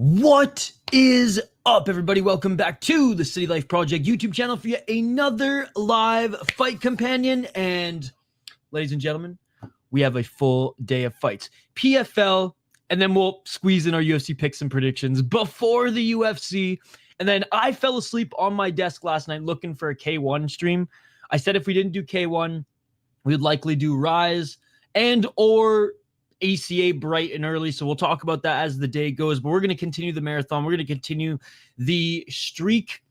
What is up, everybody? Welcome back to the City Life Project YouTube channel for yet another live fight companion. And ladies and gentlemen, we have a full day of fights. PFL, and then we'll squeeze in our UFC picks and predictions before the UFC. And then I fell asleep on my desk last night looking for a K1 stream. I said if we didn't do K1, we would likely do Rise and or ACA bright and early, so we'll talk about that as the day goes, but we're going to continue the marathon. We're going to continue the streak,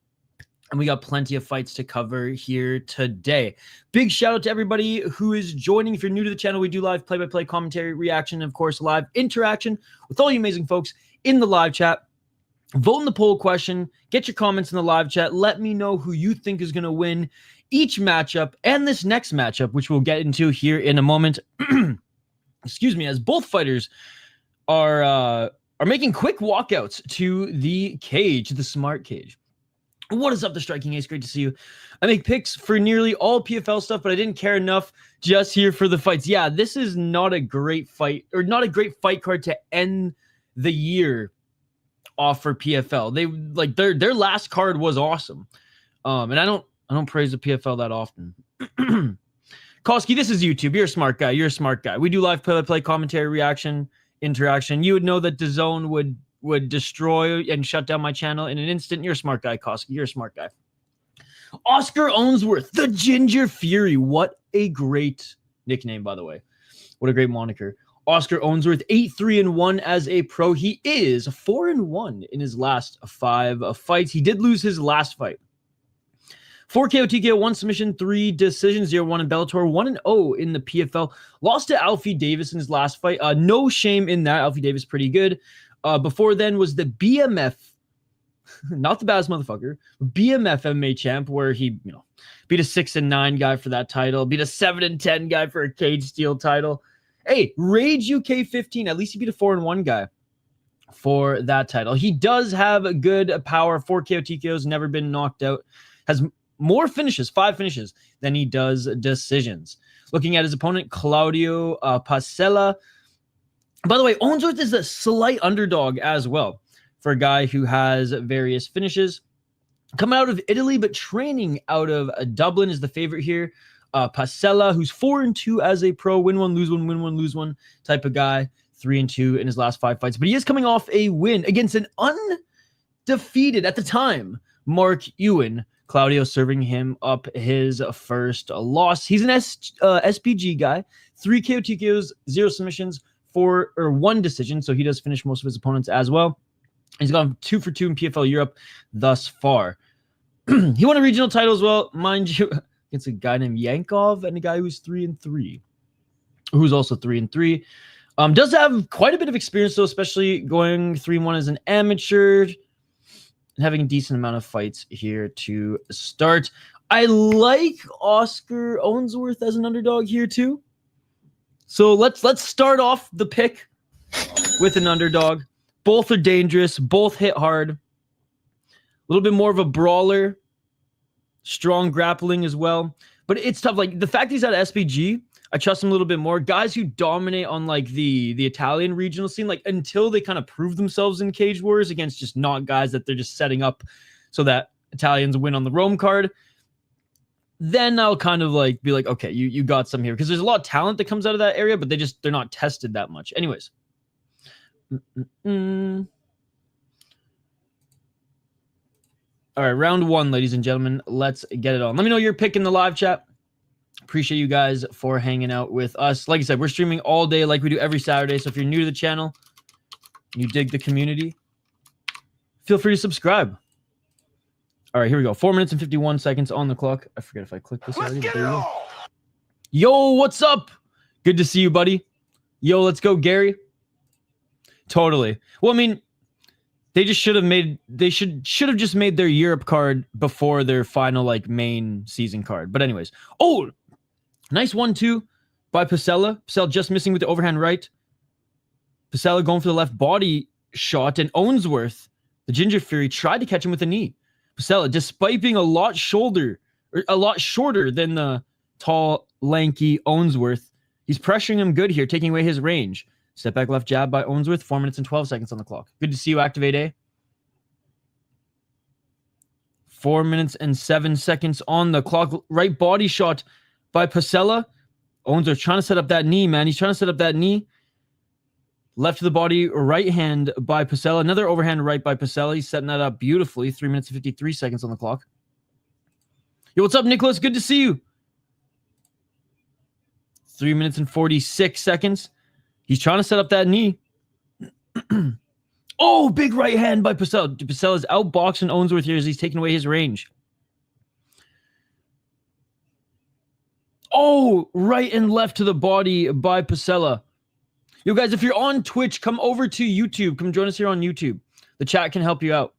and we got plenty of fights to cover here today. Big shout out to everybody who is joining. If you're new to the channel, we do live play-by-play commentary, reaction, and of course live interaction with all you amazing folks in the live chat. Vote in the poll question, get your comments in the live chat, let me know who you think is going to win each matchup and this next matchup, which we'll get into here in a moment. Excuse me, as both fighters are making quick walkouts to the cage, the smart cage. What is up, the Striking Ace? Great to see you. I make picks for nearly all PFL stuff, but I didn't care enough just here for the fights. Yeah, this is not a great fight, or not a great fight card to end the year off for PFL. They like their last card was awesome. And I don't praise the PFL that often. Koski, this is YouTube. You're a smart guy. You're a smart guy. We do live play-by-play commentary, reaction, interaction. You would know that DAZN would destroy and shut down my channel in an instant. You're a smart guy, Koski. You're a smart guy. Oscar Ownsworth, the Ginger Fury. What a great nickname, by the way. What a great moniker. Oscar Ownsworth, 8-3-1 as a pro. He is 4-1 in his last 5 fights. He did lose his last fight. 4 KO, TKO, 1 submission, 3 decisions, 0-1 in Bellator, 1-0 in the PFL. Lost to Alfie Davis in his last fight. No shame in that. Alfie Davis pretty good. Before then was the BMF, not the baddest motherfucker, BMF MMA champ, where he beat a 6-9 guy for that title, beat a 7-10 guy for a cage steel title. Hey, Rage UK 15, at least he beat a 4-1 guy for that title. He does have a good power. 4 KO, TKOs, never been knocked out. Has more finishes, 5 finishes, than he does decisions. Looking at his opponent, Claudio Pacella. By the way, Ownsworth is a slight underdog as well for a guy who has various finishes. Coming out of Italy, but training out of Dublin is the favorite here. Pacella, who's 4-2 as a pro, win 1, lose 1, win 1, lose 1 type of guy. 3-2 in his last 5 fights. But he is coming off a win against an undefeated, at the time, Mark Ewan. Claudio serving him up his first loss. He's an SPG guy. 3 KO, TKOs, 0 submissions, 1 decision. So he does finish most of his opponents as well. He's gone 2 for 2 in PFL Europe thus far. He won a regional title as well, mind you, against a guy named Yankov and a guy who's 3-3, who's also 3-3. Does have quite a bit of experience though, especially going 3-1 as an amateur. Having a decent amount of fights here to start. I like Oscar Ownsworth as an underdog here too. So let's start off the pick with an underdog. Both are dangerous. Both hit hard. A little bit more of a brawler. Strong grappling as well. But it's tough. Like the fact he's at SPG, I trust him a little bit more. Guys who dominate on like the Italian regional scene, like until they kind of prove themselves in Cage Wars against just not guys that they're just setting up so that Italians win on the Rome card, then I'll kind of like be like, okay, you got some here. Because there's a lot of talent that comes out of that area, but they're not tested that much. Anyways. All right, round 1, ladies and gentlemen. Let's get it on. Let me know your pick in the live chat. Appreciate you guys for hanging out with us. Like I said, we're streaming all day like we do every Saturday. So if you're new to the channel, you dig the community, feel free to subscribe. All right, here we go. 4 minutes and 51 seconds on the clock. I forget if I clicked this already. There we go. Yo, what's up? Good to see you, buddy. Yo, let's go, Gary. Totally. Well, I mean, they just should have made, they should have just made their Europe card before their final like main season card. But anyways, oh, nice 1-2 by Pacella. Pacella just missing with the overhand right. Pacella going for the left body shot, and Ownsworth, the Ginger Fury, tried to catch him with a knee. Pacella, despite being a lot shorter than the tall, lanky Ownsworth, he's pressuring him good here, taking away his range. Step back left jab by Owensworth. 4 minutes and 12 seconds on the clock. Good to see you, Activate A. 4 minutes and 7 seconds on the clock. Right body shot by Pasella. Owensworth trying to set up that knee, man. He's trying to set up that knee. Left to the body, right hand by Pasella. Another overhand right by Pasella. He's setting that up beautifully. 3 minutes and 53 seconds on the clock. Yo, what's up, Nicholas? Good to see you. 3 minutes and 46 seconds. He's trying to set up that knee. Oh, big right hand by Pasella. Pacella's outboxing Owensworth here as he's taking away his range. Oh, right and left to the body by Pasella. You guys, if you're on Twitch, come over to YouTube. Come join us here on YouTube. The chat can help you out.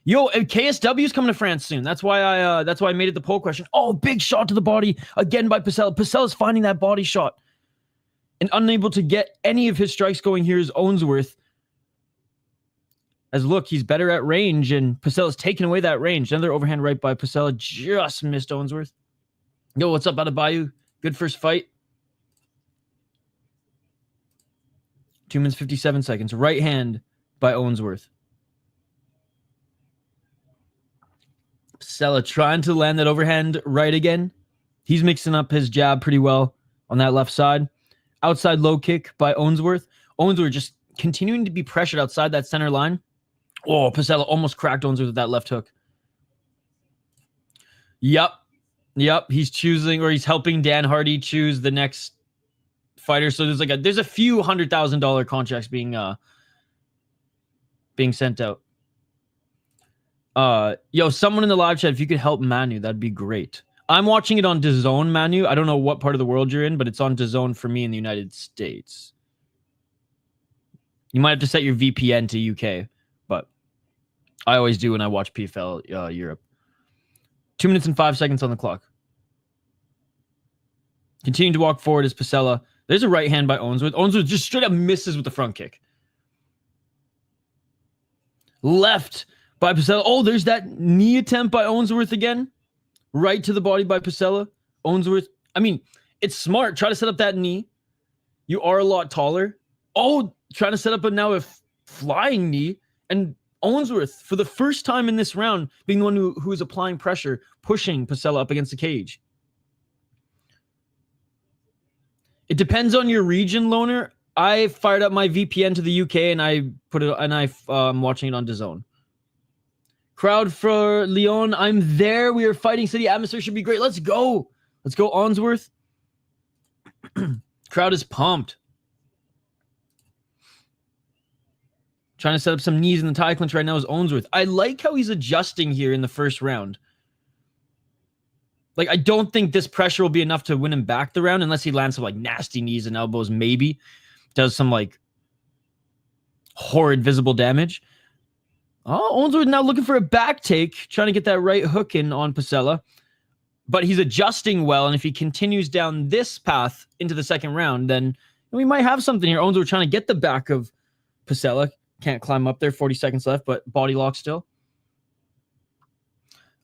Yo, KSW is coming to France soon. That's why I made it the poll question. Oh, big shot to the body again by Pasella. Pacella's finding that body shot. And unable to get any of his strikes going here is Owensworth. As look, he's better at range, and Pacella's taking away that range. Another overhand right by Pasella. Just missed Owensworth. Yo, what's up, Adebayo? Good first fight. 2 minutes, 57 seconds. Right hand by Owensworth. Pasella trying to land that overhand right again. He's mixing up his jab pretty well on that left side. Outside low kick by Owensworth. Owensworth just continuing to be pressured outside that center line. Oh, Pasella almost cracked Owensworth with that left hook. Yep. He's choosing, or he's helping Dan Hardy choose the next fighter. So there's a few $100,000 contracts being sent out. Yo, someone in the live chat, if you could help Manu, that'd be great. I'm watching it on DAZN, Manu. I don't know what part of the world you're in, but it's on DAZN for me in the United States. You might have to set your VPN to UK, but I always do when I watch PFL Europe. 2 minutes and 5 seconds on the clock. Continuing to walk forward is Pasella. There's a right hand by Owensworth. Owensworth just straight up misses with the front kick. Left by Pasella. Oh, there's that knee attempt by Owensworth again. Right to the body by Pasella. Owensworth, I mean, it's smart. Try to set up that knee. You are a lot taller. Oh, trying to set up now a flying knee. And Owensworth, for the first time in this round, being the one who is applying pressure, pushing Pasella up against the cage. It depends on your region, Loner. I fired up my VPN to the UK and I put it, and I'm watching it on DAZN. Crowd for Lyon, I'm there. We are fighting city. Atmosphere should be great. Let's go. Let's go, Owensworth. Crowd is pumped. Trying to set up some knees in the tie clinch right now is Owensworth. I like how he's adjusting here in the first round. Like, I don't think this pressure will be enough to win him back the round unless he lands some, like, nasty knees and elbows, maybe. Does some, like, horrid visible damage. Oh, Owensworth now looking for a back take, trying to get that right hook in on Pasella. But he's adjusting well, and if he continues down this path into the second round, then we might have something here. Owensworth trying to get the back of Pasella. Can't climb up there, 40 seconds left, but body lock still.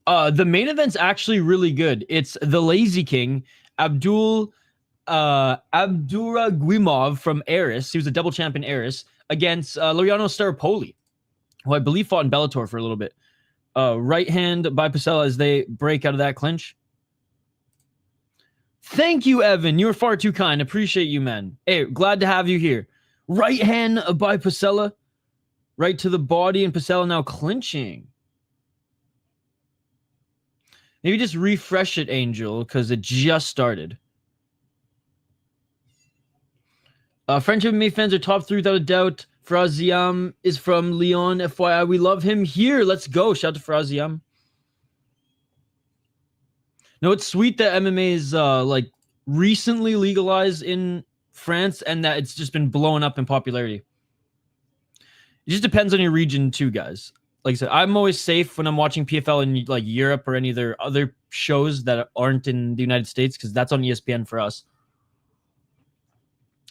The main event's actually really good. It's the Lazy King, Abdouraguimov from Eris. He was a double champion Eris against Laureano Staropoli, who I believe fought in Bellator for a little bit. Right hand by Pasella as they break out of that clinch. Thank you, Evan. You were far too kind. Appreciate you, man. Hey, glad to have you here. Right hand by Pasella. Right to the body, and Pasella now clinching. Maybe just refresh it, Angel, because it just started. French MMA fans are top 3 without a doubt. Fraziam is from Lyon, FYI. We love him here. Let's go. Shout out to Fraziam. No, it's sweet that MMA is like recently legalized in France and that it's just been blowing up in popularity. It just depends on your region too, guys. Like I said, I'm always safe when I'm watching PFL in like Europe or any other shows that aren't in the United States because that's on ESPN for us.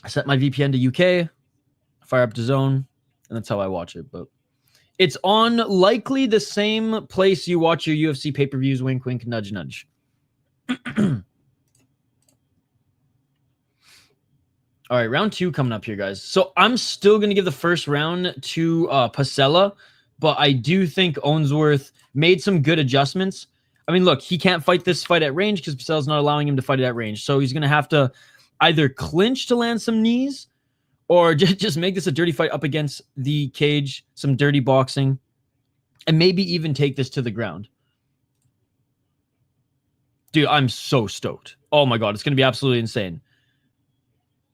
I set my VPN to UK, fire up DAZN, and that's how I watch it. But it's on likely the same place you watch your UFC pay-per-views. Wink, wink, nudge, nudge. All right, round 2 coming up here, guys. So I'm still going to give the first round to Pasella, but I do think Ownsworth made some good adjustments. I mean, look, he can't fight this fight at range because Pacella's not allowing him to fight it at range. So he's going to have to either clinch to land some knees or just make this a dirty fight up against the cage, some dirty boxing, and maybe even take this to the ground. Dude, I'm so stoked. Oh my God, it's going to be absolutely insane.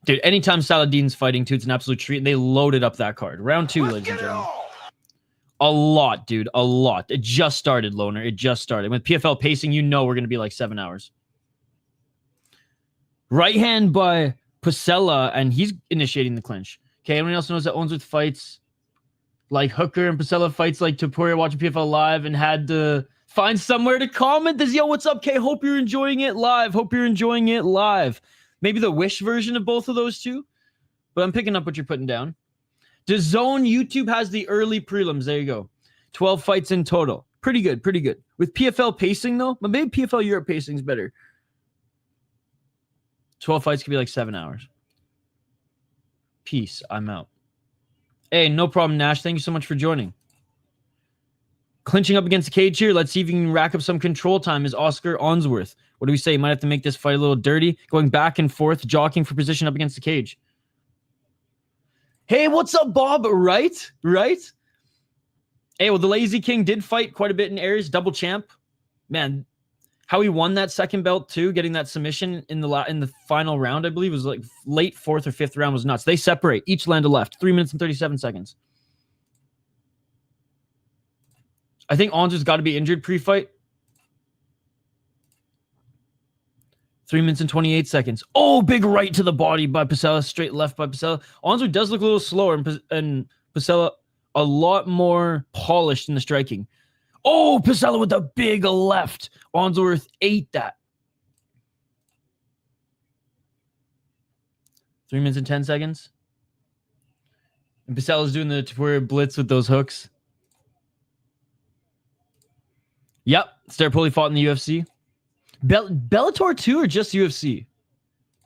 Dude, anytime Saladin's fighting too, it's an absolute treat. And they loaded up that card. Round 2, ladies and gentlemen. A lot, dude. A lot. It just started, Loner. It just started. With PFL pacing, you know we're going to be like 7 hours. Right hand by Pasella, and he's initiating the clinch. Okay, anyone else knows that Ownsworth fights like Hooker and Pasella fights like Topuria watching PFL live and had to find somewhere to comment this. Yo, what's up, K? Hope you're enjoying it live. Hope you're enjoying it live. Maybe the Wish version of both of those two. But I'm picking up what you're putting down. DAZN YouTube has the early prelims. There you go. 12 fights in total. Pretty good, pretty good. With PFL pacing, though, but maybe PFL Europe pacing is better. 12 fights could be like 7 hours. Peace. I'm out. Hey, no problem, Nash. Thank you so much for joining. Clinching up against the cage here. Let's see if you can rack up some control time. Is Oscar Ownsworth. What do we say? Might have to make this fight a little dirty. Going back and forth, jockeying for position up against the cage. Hey, what's up, Bob? Right? Hey, well, the Lazy King did fight quite a bit in Aries, double champ. Man, how he won that second belt too, getting that submission in the final round, I believe, was like late 4th or 5th round was nuts. They separate, each land a left, 3 minutes and 37 seconds. I think Ownsworth's got to be injured pre-fight. 3 minutes and 28 seconds. Oh, big right to the body by Pasella, straight left by Pasella. Ownsworth does look a little slower, and Pasella a lot more polished in the striking. Oh, Pasella with a big left. Ownsworth ate that. 3 minutes and 10 seconds. And Pacella's doing the Topuria blitz with those hooks. Yep, Staropoli fought in the UFC. Bellator 2 or just UFC?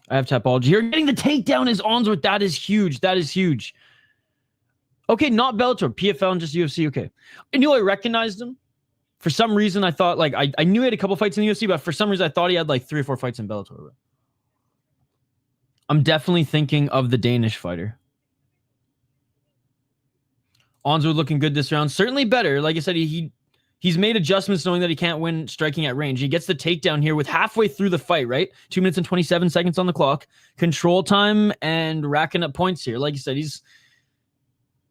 I have Tapology here. Getting the takedown is Ownsworth. That is huge. That is huge. Okay, not Bellator. PFL and just UFC. Okay. I knew I recognized him. For some reason, I thought, like, I knew he had a couple fights in the UFC, but for some reason, I thought he had like 3 or 4 fights in Bellator. I'm definitely thinking of the Danish fighter. Ownsworth looking good this round. Certainly better. Like I said, he's made adjustments knowing that he can't win striking at range. He gets the takedown here with halfway through the fight, right? 2 minutes and 27 seconds on the clock. Control time and racking up points here. Like you said, he's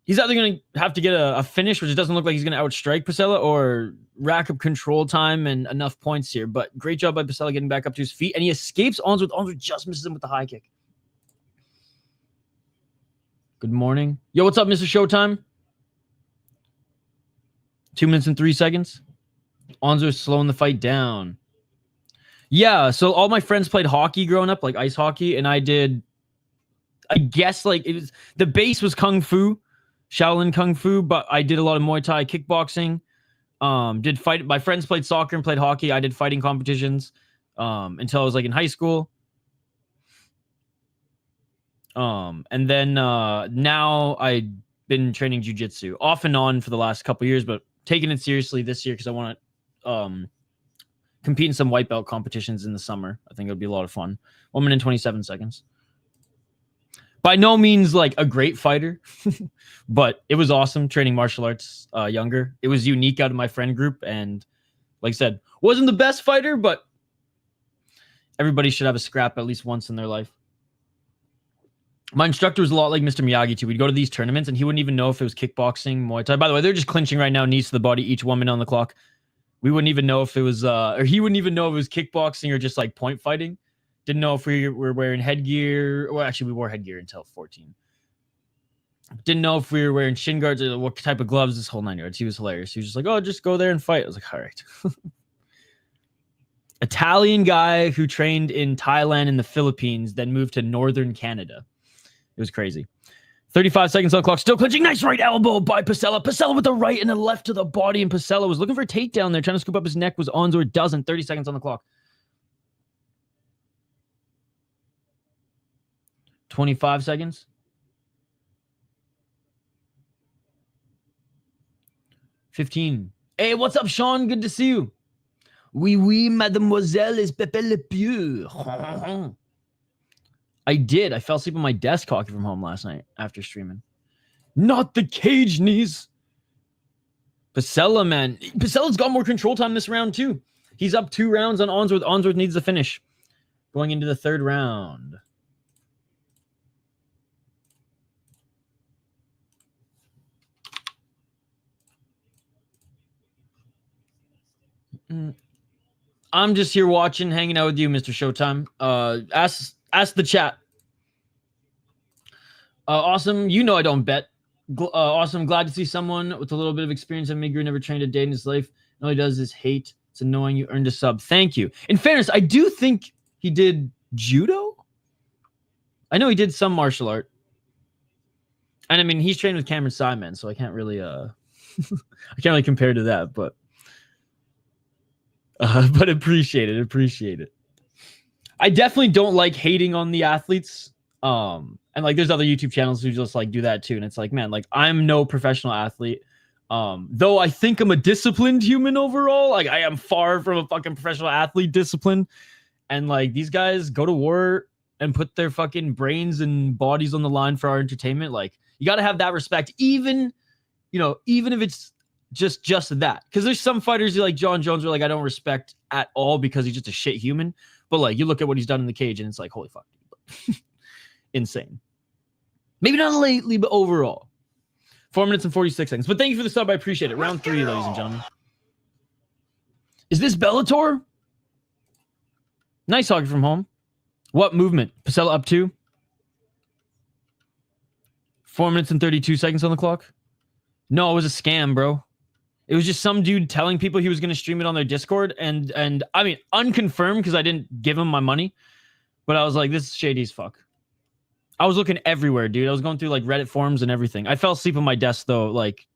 either going to have to get a finish, which it doesn't look like he's going to outstrike Pasella, or rack up control time and enough points here. But great job by Pasella getting back up to his feet. And he escapes Ownsworth. Ownsworth just misses him with the high kick. Good morning. Yo, what's up, Mr. Showtime? 2 minutes and 3 seconds. Ownsworth slowing the fight down. Yeah, so all my friends played hockey growing up, like ice hockey, and I guess like it was the base was kung fu, Shaolin kung fu, but I did a lot of Muay Thai, kickboxing. Did fight. My friends played soccer and played hockey. I did fighting competitions until I was like in high school. And then now I've been training jiu-jitsu off and on for the last couple years, but taking it seriously this year because I want to compete in some white belt competitions in the summer. I think it'll be a lot of fun. 1 minute and 27 seconds. By no means like a great fighter, but it was awesome training martial arts younger. It was unique out of my friend group, and like I said, wasn't the best fighter, but everybody should have a scrap at least once in their life. My instructor was a lot like Mr. Miyagi too. We'd go to these tournaments and he wouldn't even know if it was kickboxing, Muay Thai. By the way, they're just clinching right now, knees to the body, each 1 minute on the clock. We wouldn't even know if it was, or he wouldn't even know if it was kickboxing or just like point fighting. Didn't know if we were wearing headgear. Well, actually, we wore headgear until 14. Didn't know if we were wearing shin guards or what type of gloves, this whole 9 yards. He was hilarious. He was just like, oh, just go there and fight. I was like, all right. Italian guy who trained in Thailand and the Philippines, then moved to northern Canada. It was crazy. 35 seconds on the clock. Still clinching. Nice right elbow by Pasella. Pasella with the right and the left to the body. And Pasella was looking for a takedown there, trying to scoop up his neck. Was Ownsworth doesn't. 30 seconds on the clock. 25 seconds. $15. Hey, what's up, Sean? Good to see you. Oui, mademoiselle is Pepe Le Pieux. I did. I fell asleep on my desk hockey from home last night after streaming. Not the cage knees. Pasella, man. Pasella's got more control time this round, too. He's up 2 rounds on Onsworth. Onsworth needs the finish. Going into the 3rd round. I'm just here watching, hanging out with you, Mr. Showtime. Ask the chat. Awesome. You know I don't bet. Awesome. Glad to see someone with a little bit of experience at McGrillen, never trained a day in his life. All he does is hate. It's annoying. You earned a sub. Thank you. In fairness, I do think he did judo. I know he did some martial art. And I mean, he's trained with Cameron Simon, so I can't really I can't really compare to that, but appreciate it. I definitely don't like hating on the athletes. And like there's other YouTube channels who just like do that too. And it's like, man, like I'm no professional athlete. Though I think I'm a disciplined human overall. Like I am far from a fucking professional athlete discipline. And like these guys go to war and put their fucking brains and bodies on the line for our entertainment. Like you got to have that respect, even if it's just that. Because there's some fighters like John Jones where like I don't respect at all because he's just a shit human. But like you look at what he's done in the cage and it's like, holy fuck. Insane. Maybe not lately, but overall. 4 minutes and 46 seconds. But thank you for the sub. I appreciate it. Round 3, ladies and gentlemen. Is this Bellator? Nice hockey from home. What movement? Pasella up 2. 4 minutes and 32 seconds on the clock. No, it was a scam, bro. It was just some dude telling people he was going to stream it on their Discord. And I mean, unconfirmed because I didn't give him my money. But I was like, this is shady as fuck. I was looking everywhere, dude. I was going through like Reddit forums and everything. I fell asleep on my desk though, like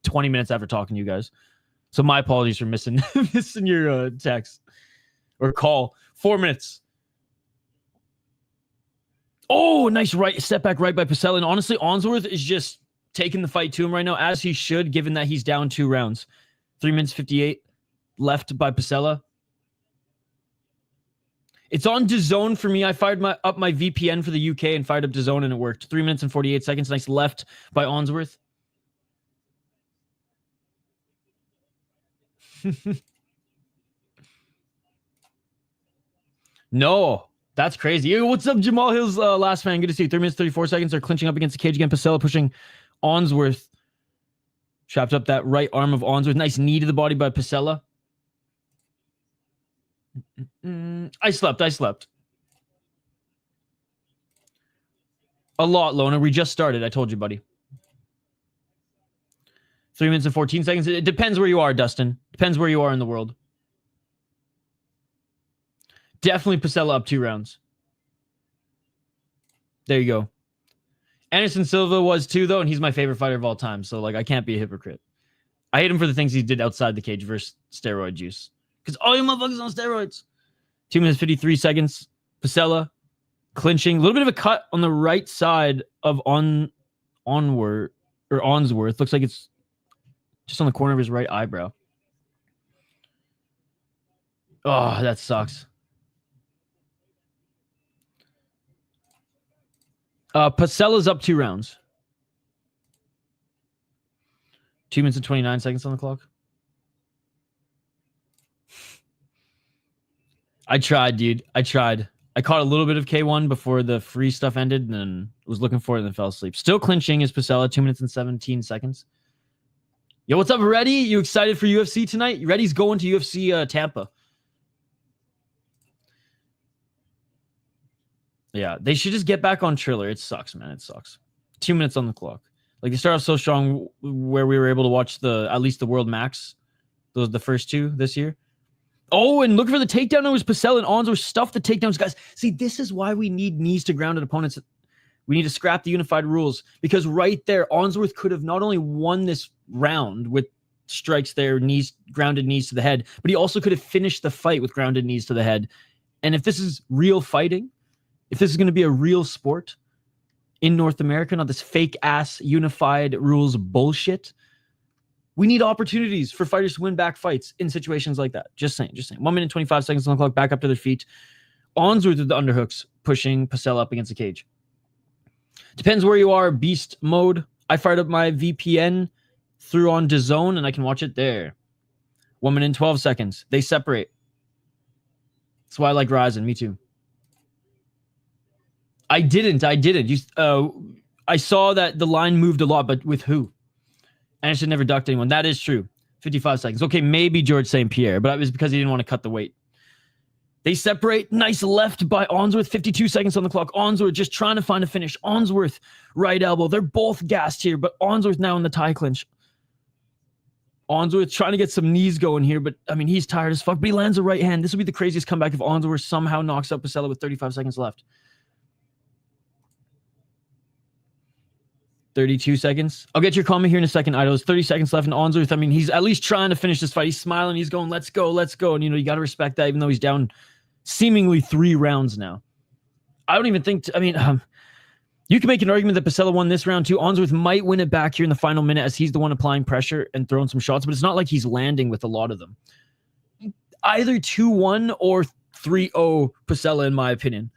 20 minutes after talking to you guys. So my apologies for missing your text or call. 4 minutes. Oh, nice right step back right by Pasella. And honestly, Onsworth is just taking the fight to him right now, as he should, given that he's down 2 rounds. 3 minutes 58 left by Pasella. It's on DAZN for me. I fired up my VPN for the UK and fired up DAZN and it worked. 3 minutes and 48 seconds. Nice left by Onsworth. No, that's crazy. Yo, what's up, Jamal Hill's last fan? Good to see you. 3 minutes 34 seconds. They're clinching up against the cage again. Pasella pushing Onsworth. Chopped up that right arm of Onsworth. Nice knee to the body by Pasella. I slept. A lot, Lona. We just started. I told you, buddy. 3 minutes and 14 seconds. It depends where you are, Dustin. Depends where you are in the world. Definitely Pasella up 2 rounds. There you go. Anderson Silva was too, though, and he's my favorite fighter of all time. So, like, I can't be a hypocrite. I hate him for the things he did outside the cage versus steroid juice. Because all you motherfuckers on steroids. 2 minutes, 53 seconds. Pasella clinching. A little bit of a cut on the right side of Onsworth. Looks like it's just on the corner of his right eyebrow. Oh, that sucks. Pacella's up 2 rounds. 2 minutes and 29 seconds on the clock. I tried, dude. I tried. I caught a little bit of K1 before the free stuff ended and then was looking for it and then fell asleep. Still clinching is Pasella, 2 minutes and 17 seconds. Yo, what's up, Reddy? You excited for UFC tonight? Reddy's going to UFC Tampa. Yeah, they should just get back on Triller. It sucks, man. It sucks. 2 minutes on the clock. Like, they start off so strong where we were able to watch at least the World Max. Those the first 2 this year. Oh, and look for the takedown. It was Pasella and Onsworth stuffed the takedowns, guys. See, this is why we need knees to grounded opponents. We need to scrap the unified rules because right there, Onsworth could have not only won this round with strikes there, grounded knees to the head, but he also could have finished the fight with grounded knees to the head. And if this is real fighting, If this is going to be a real sport in North America, not this fake ass unified rules bullshit, we need opportunities for fighters to win back fights in situations like that. Just saying. 1 minute, 25 seconds on the clock, back up to their feet. Onsworth with the underhooks, pushing Pasella up against the cage. Depends where you are, beast mode. I fired up my VPN, threw on DAZN, and I can watch it there. 1 minute and 12 seconds. They separate. That's why I like Ryzen. Me too. I didn't. I saw that the line moved a lot, but with who? And I should never ducked anyone. That is true. 55 seconds. Okay, maybe George St. Pierre, but it was because he didn't want to cut the weight. They separate. Nice left by Onsworth. 52 seconds on the clock. Onsworth just trying to find a finish. Onsworth, right elbow. They're both gassed here, but Onsworth now in the tie clinch. Onsworth trying to get some knees going here, but I mean, he's tired as fuck, but he lands a right hand. This would be the craziest comeback if Onsworth somehow knocks out Pasella with 35 seconds left. 32 seconds. I'll get your comment here in a second, Idols. 30 seconds left, and Onsworth, I mean, he's at least trying to finish this fight. He's smiling. He's going, let's go. And, you know, you got to respect that, even though he's down seemingly 3 rounds now. I don't even think, you can make an argument that Pasella won this round too. Onsworth might win it back here in the final minute as he's the one applying pressure and throwing some shots, but it's not like he's landing with a lot of them. Either 2-1 or 3-0 Pasella, in my opinion.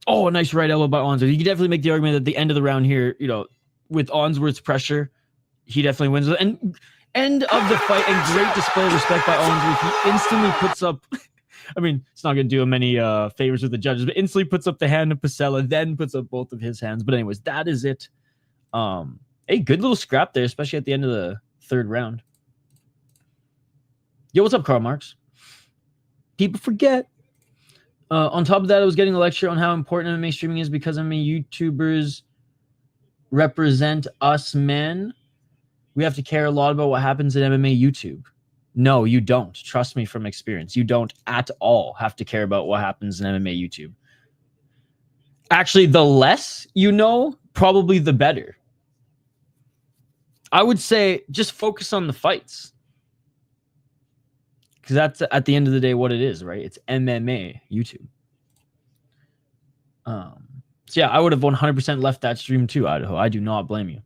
Oh, a nice right elbow by Onsworth. You can definitely make the argument that at the end of the round here, you know, with Onsworth's pressure, he definitely wins. And end of the fight, and great display of respect by Onsworth. He instantly puts up, I mean, it's not going to do him any favors with the judges, but instantly puts up the hand of Pasella, then puts up both of his hands. But anyways, that is it. A good little scrap there, especially at the end of the 3rd round. Yo, what's up, Karl Marx? People forget. On top of that, I was getting a lecture on how important MMA streaming is because MMA YouTubers represent us men. We have to care a lot about what happens in MMA YouTube. No, you don't. Trust me from experience. You don't at all have to care about what happens in MMA YouTube. Actually, the less you know, probably the better. I would say just focus on the fights. Because that's, at the end of the day, what it is, right? It's MMA YouTube. So yeah, I would have 100% left that stream too, Idaho. I do not blame you.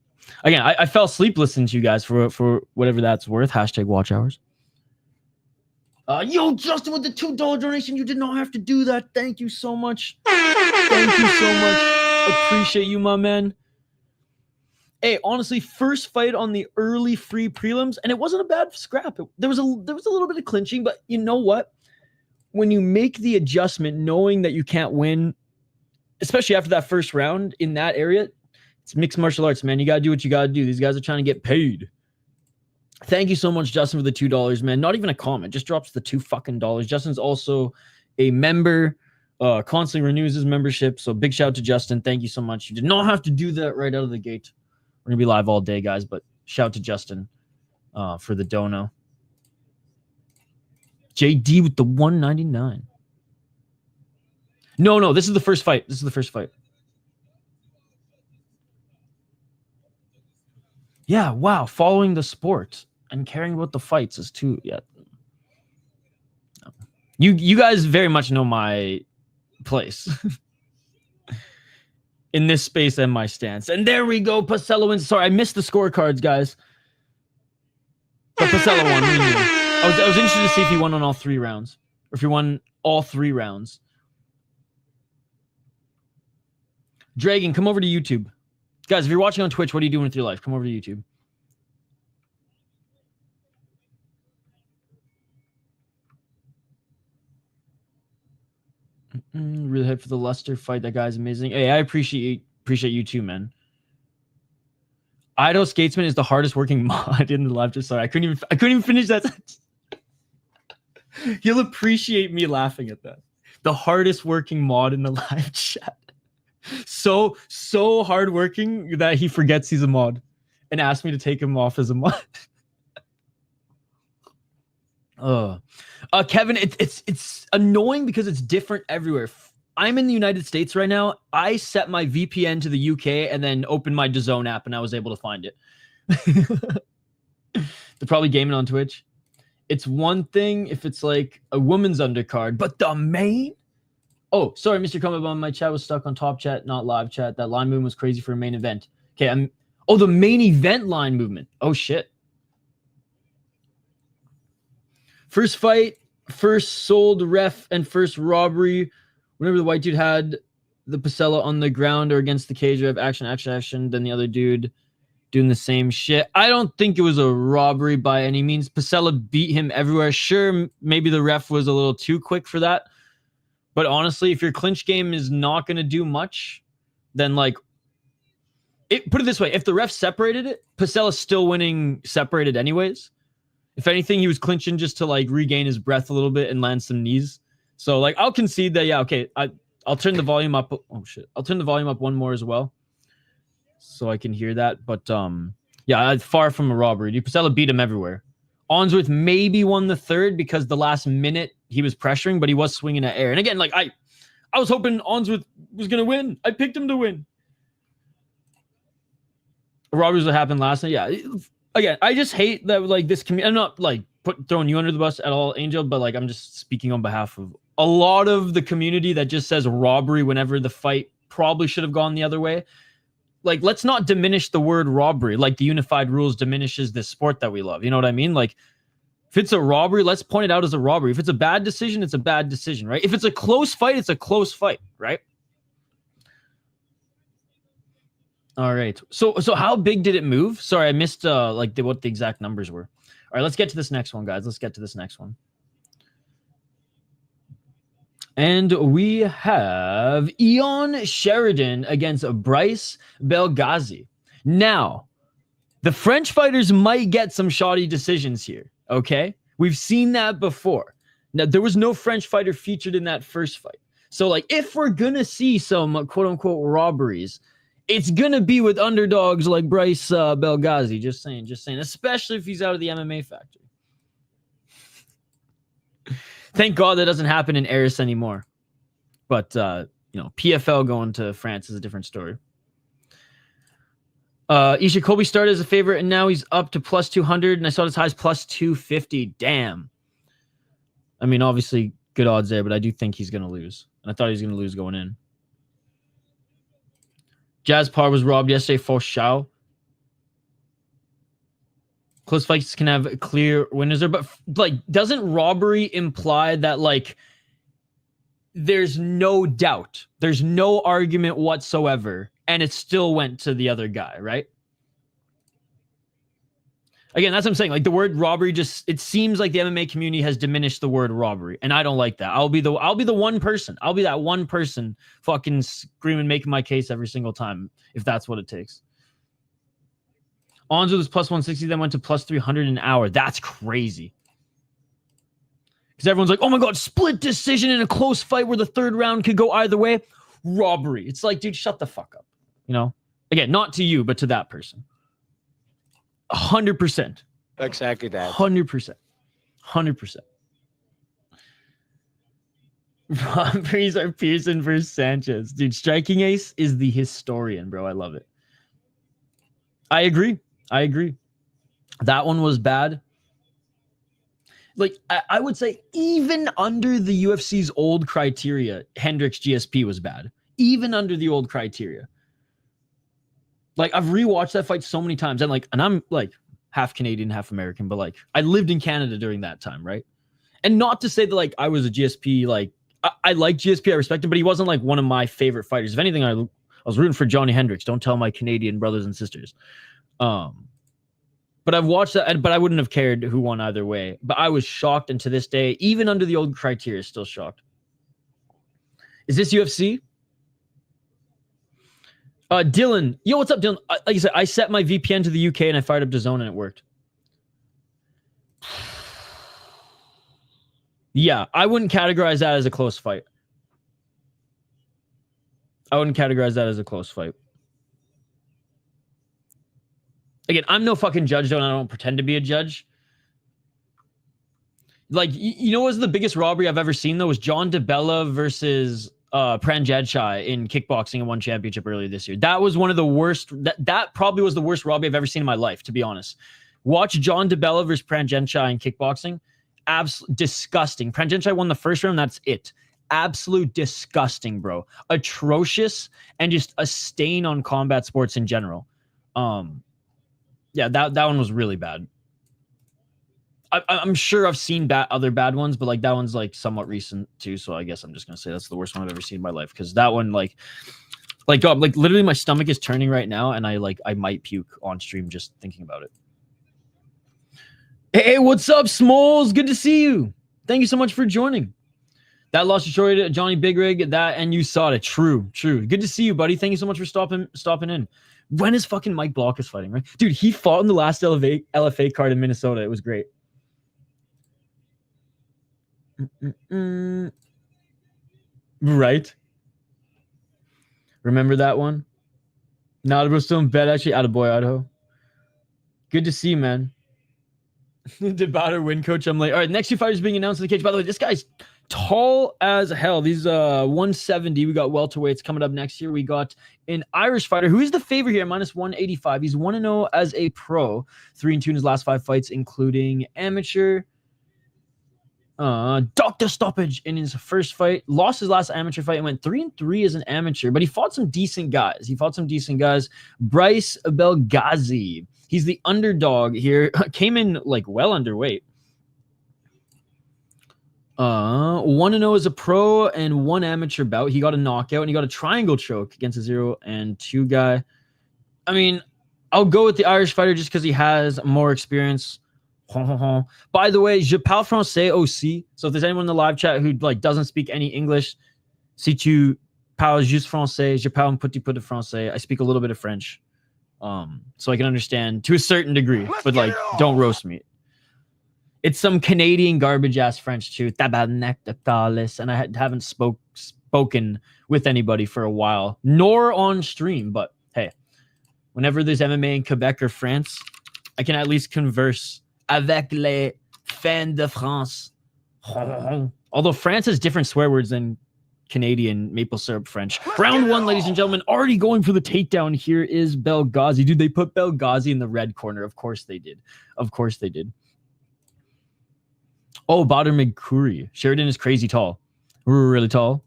Again, I fell asleep listening to you guys for whatever that's worth. # watch hours. Yo, Justin with the $2 donation. You did not have to do that. Thank you so much. Thank you so much. Appreciate you, my man. Hey, honestly, first fight on the early free prelims, and it wasn't a bad scrap. There was a little bit of clinching, but you know what? When you make the adjustment, knowing that you can't win, especially after that first round in that area, it's mixed martial arts, man. You got to do what you got to do. These guys are trying to get paid. Thank you so much, Justin, for the $2, man. Not even a comment, just drops the $2 fucking. Justin's also a member, constantly renews his membership. So big shout out to Justin. Thank you so much. You did not have to do that right out of the gate. We're gonna be live all day, guys, but shout out to Justin for the dono. JD with the 199. No, this is the first fight. Yeah, wow. Following the sport and caring about the fights is too. Yeah. You guys very much know my place. In this space and my stance. And there we go. Pasella wins. Sorry, I missed the scorecards, guys. But Pasella won. We knew. I was interested to see if he won on all 3 rounds. Or if he won all 3 rounds. Dragon, come over to YouTube. Guys, if you're watching on Twitch, what are you doing with your life? Come over to YouTube. Really hyped for the Luster fight. That guy's amazing. Hey, I appreciate you too, man. Ido Skatesman is the hardest working mod in the live chat. Sorry, I couldn't even finish that sentence. You'll appreciate me laughing at that. The hardest working mod in the live chat. So hardworking that he forgets he's a mod and asked me to take him off as a mod. Kevin, it's annoying because it's different everywhere. I'm in the United States right now. I set my VPN to the UK and then opened my DAZN app and I was able to find it. They're probably gaming on Twitch. it's one thing if it's like a woman's undercard, but the main. Oh, sorry, Mr. Comabon. My chat was stuck on top chat, not live chat. That line movement was crazy for a main event. Okay, oh, the main event line movement. Oh shit. First fight, first sold ref, and first robbery. Whenever the white dude had the Pasella on the ground or against the cage, ref, action. Then the other dude doing the same shit. I don't think it was a robbery by any means. Pasella beat him everywhere. Sure, maybe the ref was a little too quick for that. But honestly, if your clinch game is not going to do much, then like, put it this way. If the ref separated it, Pacella's still winning separated anyways. If anything, he was clinching just to like regain his breath a little bit and land some knees. So like, I'll concede that, yeah, okay, I'll turn the volume up. Oh shit. I'll turn the volume up one more as well, so I can hear that. But yeah, far from a robbery. Pasella beat him everywhere. Onsworth maybe won the third because the last minute he was pressuring, but he was swinging at air. And again, like I was hoping Onsworth was gonna win. I picked him to win. Robberies that happened last night. Yeah. Again, I just hate that like this community. I'm not like throwing you under the bus at all, Angel, but like I'm just speaking on behalf of a lot of the community that just says robbery whenever the fight probably should have gone the other way. Like, let's not diminish the word robbery. Like the unified rules diminishes this sport that we love. You know what I mean? Like, if it's a robbery, let's point it out as a robbery. If it's a bad decision, it's a bad decision, right? If it's a close fight, it's a close fight, right? All right. So how big did it move? Sorry, I missed like what the exact numbers were. All right, let's get to this next one, guys. Let's get to this next one. And we have Ion Sheridan against Bryce Belghazi. Now, the French fighters might get some shoddy decisions here, okay? We've seen that before. Now, there was no French fighter featured in that first fight. So, like, if we're going to see some quote-unquote robberies, it's going to be with underdogs like Bryce Belghazi. Just saying. Especially if he's out of the MMA factory. Thank God that doesn't happen in Eris anymore. But, you know, PFL going to France is a different story. Isha Colby started as a favorite, and now he's up to plus 200, and I saw it as high as plus 250. Damn. I mean, obviously, good odds there, but I do think he's going to lose. And I thought he was going to lose going in. Jazz Par was robbed yesterday for Shao. Close fights can have clear winners there, but like, doesn't robbery imply that like there's no doubt, there's no argument whatsoever, and it still went to the other guy, right? Again, that's what I'm saying. Like the word robbery just, it seems like the MMA community has diminished the word robbery, and I don't like that. I'll be the one person. I'll be that one person fucking screaming, making my case every single time if that's what it takes. Onzo was plus 160, then went to plus 300 an hour. That's crazy. Because everyone's like, oh my God, split decision in a close fight where the third round could go either way. Robbery. It's like, dude, shut the fuck up. You know? Again, not to you, but to that person. 100%. Exactly that. 100%. 100%. Robberies are Pearson versus Sanchez. Dude, Striking Ace is the historian, bro. I love it. I agree. That one was bad. Like, I would say even under the UFC's old criteria, Hendricks GSP was bad. Even under the old criteria. Like, I've rewatched that fight so many times. And I'm like half Canadian, half American, but like I lived in Canada during that time, right? And not to say that like I was a GSP, like I like GSP, I respect him, but he wasn't like one of my favorite fighters. If anything, I was rooting for Johnny Hendricks. Don't tell my Canadian brothers and sisters. But I've watched that, but I wouldn't have cared who won either way. But I was shocked, and to this day, even under the old criteria, still shocked. Is this UFC? Dylan. Yo, what's up, Dylan? Like I said, I set my VPN to the UK, and I fired up DAZN, and it worked. Yeah, I wouldn't categorize that as a close fight. Again, I'm no fucking judge, though, and I don't pretend to be a judge. Like, you know what was the biggest robbery I've ever seen, though? Was John DeBella versus Pranjadchai in kickboxing and one championship earlier this year. That was one of the worst. That probably was the worst robbery I've ever seen in my life, to be honest. Watch John DeBella versus Pranjadchai in kickboxing. Absolute disgusting. Pranjanchai won the first round. That's it. Absolute disgusting, bro. Atrocious and just a stain on combat sports in general. Yeah, that one was really bad. I'm sure I've seen other bad ones, but like that one's like somewhat recent too. So I guess I'm just gonna say that's the worst one I've ever seen in my life, because that one like God, like literally my stomach is turning right now, and I might puke on stream just thinking about it. Hey, what's up, Smalls? Good to see you. Thank you so much for joining. That loss destroyed Johnny Big Rig. That and you saw it. True. Good to see you, buddy. Thank you so much for stopping in. When is fucking Mike Blockus fighting, right? Dude, he fought in the last LFA card in Minnesota. It was great. Right. Remember that one? Not still in bed, actually. Attaboy, Idaho. Good to see you, man. Did Bowder win, coach? I'm like, all right, next 2 fighters being announced in the cage. By the way, this guy's tall as hell. These 170. We got welterweights coming up next year. We got an Irish fighter who is the favorite here, minus 185. He's 1-0 as a pro, 3-2 in his last 5 fights, including amateur. Doctor stoppage in his first fight, lost his last amateur fight, and went 3-3 as an amateur, but he fought some decent guys. Bryce Belghazi. He's the underdog here. Came in like well underweight. 1-0 as a pro and 1 amateur bout. He got a knockout and he got a triangle choke against a 0-2 guy. I mean, I'll go with the Irish fighter just because he has more experience. By the way, je parle français aussi. So if there's anyone in the live chat who like doesn't speak any English, si tu parles juste français, je parle un petit peu de français. I speak a little bit of French, so I can understand to a certain degree. But like, don't roast me. It's some Canadian garbage ass French too. Tabarnak de Thalys, and I haven't spoken with anybody for a while, nor on stream. But hey, whenever there's MMA in Quebec or France, I can at least converse avec les fans de France. Although France has different swear words than Canadian maple syrup French. Round 1, ladies and gentlemen, already going for the takedown. Here is Belghazi. Dude, they put Belghazi in the red corner. Of course they did. Oh, Badr McCurry. Sheridan is crazy tall. Really tall.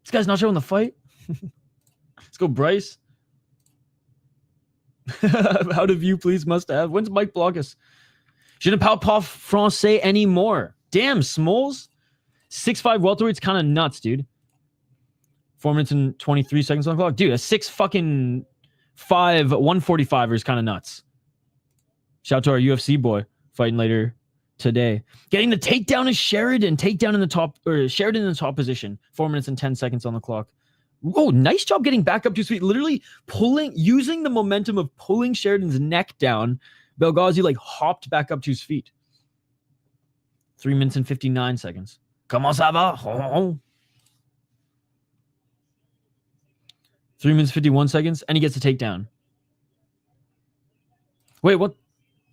This guy's not showing the fight. Let's go, Bryce. Out of you, please, must have. When's Mike Blockus? Je ne parle pas français anymore. Damn, Smalls. 6'5" welterweight's kind of nuts, dude. 4 minutes and 23 seconds on the clock. Dude, a 6'5" 145er is kind of nuts. Shout out to our UFC boy fighting later today. Getting the takedown is Sheridan. Sheridan in the top position. 4 minutes and 10 seconds on the clock. Oh, nice job getting back up to his feet. Literally using the momentum of pulling Sheridan's neck down. Belghazi like hopped back up to his feet. 3 minutes and 59 seconds. Comment ça va? 3 minutes 51 seconds, and he gets a takedown. Wait, what?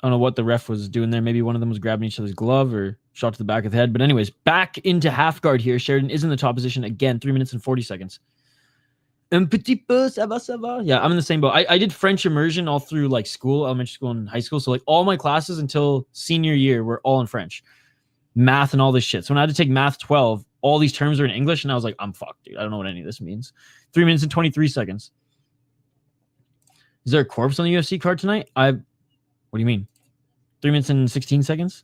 I don't know what the ref was doing there. Maybe one of them was grabbing each other's glove or shot to the back of the head. But anyways, back into half guard here. Sheridan is in the top position again. 3 minutes and 40 seconds. Un petit peu, ça va, ça va. Yeah, I'm in the same boat. I did French immersion all through like school, elementary school and high school. So like all my classes until senior year were all in French. Math and all this shit. So when I had to take math 12, all these terms are in English. And I was like, I'm fucked, dude. I don't know what any of this means. 3 minutes and 23 seconds. Is there a corpse on the UFC card tonight? What do you mean? 3 minutes and 16 seconds?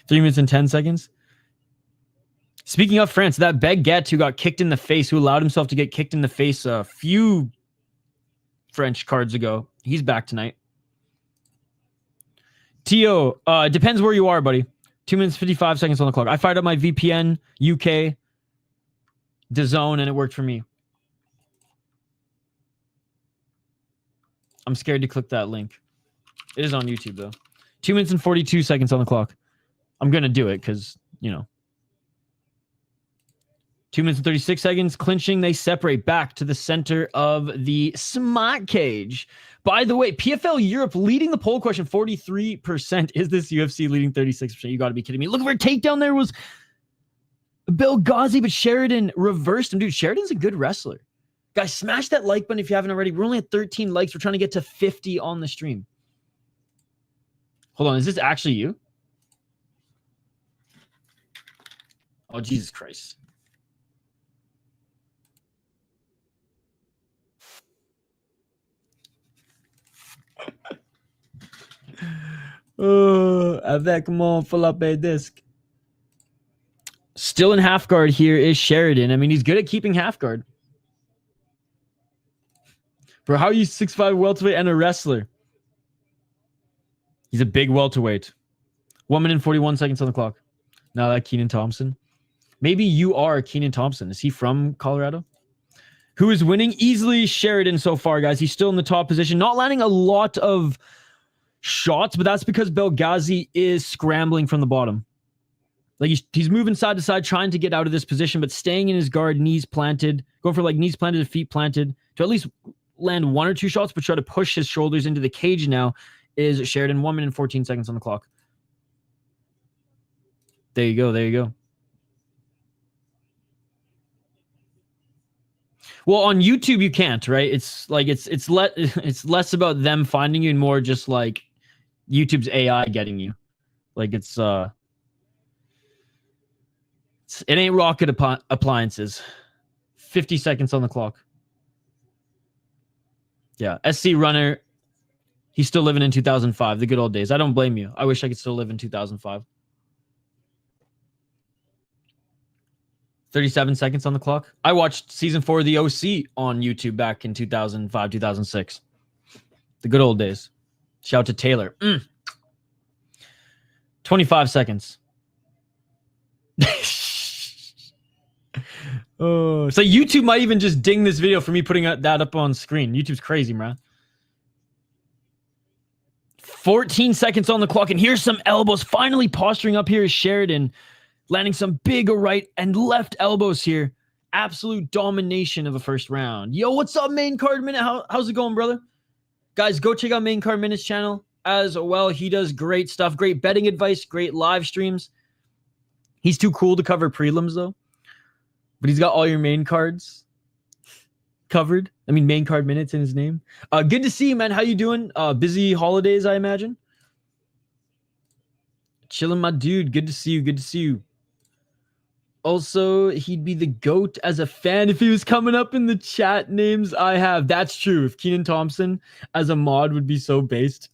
3 minutes and 10 seconds? Speaking of France, that Baguette who got kicked in the face, who allowed himself to get kicked in the face a few French cards ago, he's back tonight. Tio, depends where you are, buddy. 2 minutes, 55 seconds on the clock. I fired up my VPN, UK, DAZN, and it worked for me. I'm scared to click that link. It is on YouTube, though. 2 minutes and 42 seconds on the clock. I'm going to do it because, you know. 2 minutes and 36 seconds. Clinching. They separate back to the center of the smart cage. By the way, PFL Europe leading the poll question 43%. Is this UFC leading 36%? You got to be kidding me. Look at her takedown there was Belghazi, but Sheridan reversed him. Dude, Sheridan's a good wrestler. Guys, smash that like button if you haven't already. We're only at 13 likes. We're trying to get to 50 on the stream. Hold on, is this actually you? Oh, Jesus Christ. Avec mon Felipe disc. Still in half guard here is Sheridan. I mean, he's good at keeping half guard. Bro, how are you 6'5" welterweight and a wrestler? He's a big welterweight. 1 minute and 41 seconds on the clock. Now that Keenan Thompson. Maybe you are Keenan Thompson. Is he from Colorado? Who is winning easily? Sheridan so far, guys. He's still in the top position. Not landing a lot of shots, but that's because Belghazi is scrambling from the bottom. Like he's moving side to side, trying to get out of this position, but staying in his guard, knees planted, going for like knees planted to feet planted to at least land 1 or 2 shots, but try to push his shoulders into the cage now is Sheridan. 1 minute and 14 seconds on the clock. There you go. There you go. Well, on YouTube you can't, right? It's like it's less about them finding you and more just like YouTube's AI getting you. Like it ain't rocket appliances. 50 seconds on the clock. Yeah, SC runner. He's still living in 2005, the good old days. I don't blame you. I wish I could still live in 2005. 37 seconds on the clock. I watched season 4 of The OC on YouTube back in 2005, 2006. The good old days. Shout out to Taylor. 25 seconds. Oh, so YouTube might even just ding this video for me putting that up on screen. YouTube's crazy, man. 14 seconds on the clock, and here's some elbows. Finally posturing up here is Sheridan, landing some big right and left elbows here. Absolute domination of a first round. Yo, what's up, Main Card Minute? How's it going, brother? Guys, go check out Main Card Minute's channel as well. He does great stuff, great betting advice, great live streams. He's too cool to cover prelims, though. But he's got all your main cards covered. I mean, Main Card Minutes in his name. Good to see you, man. How you doing? Busy holidays, I imagine. Chilling, my dude. Good to see you. Good to see you. Also, he'd be the GOAT as a fan if he was coming up in the chat names I have. That's true. If Keenan Thompson as a mod would be so based.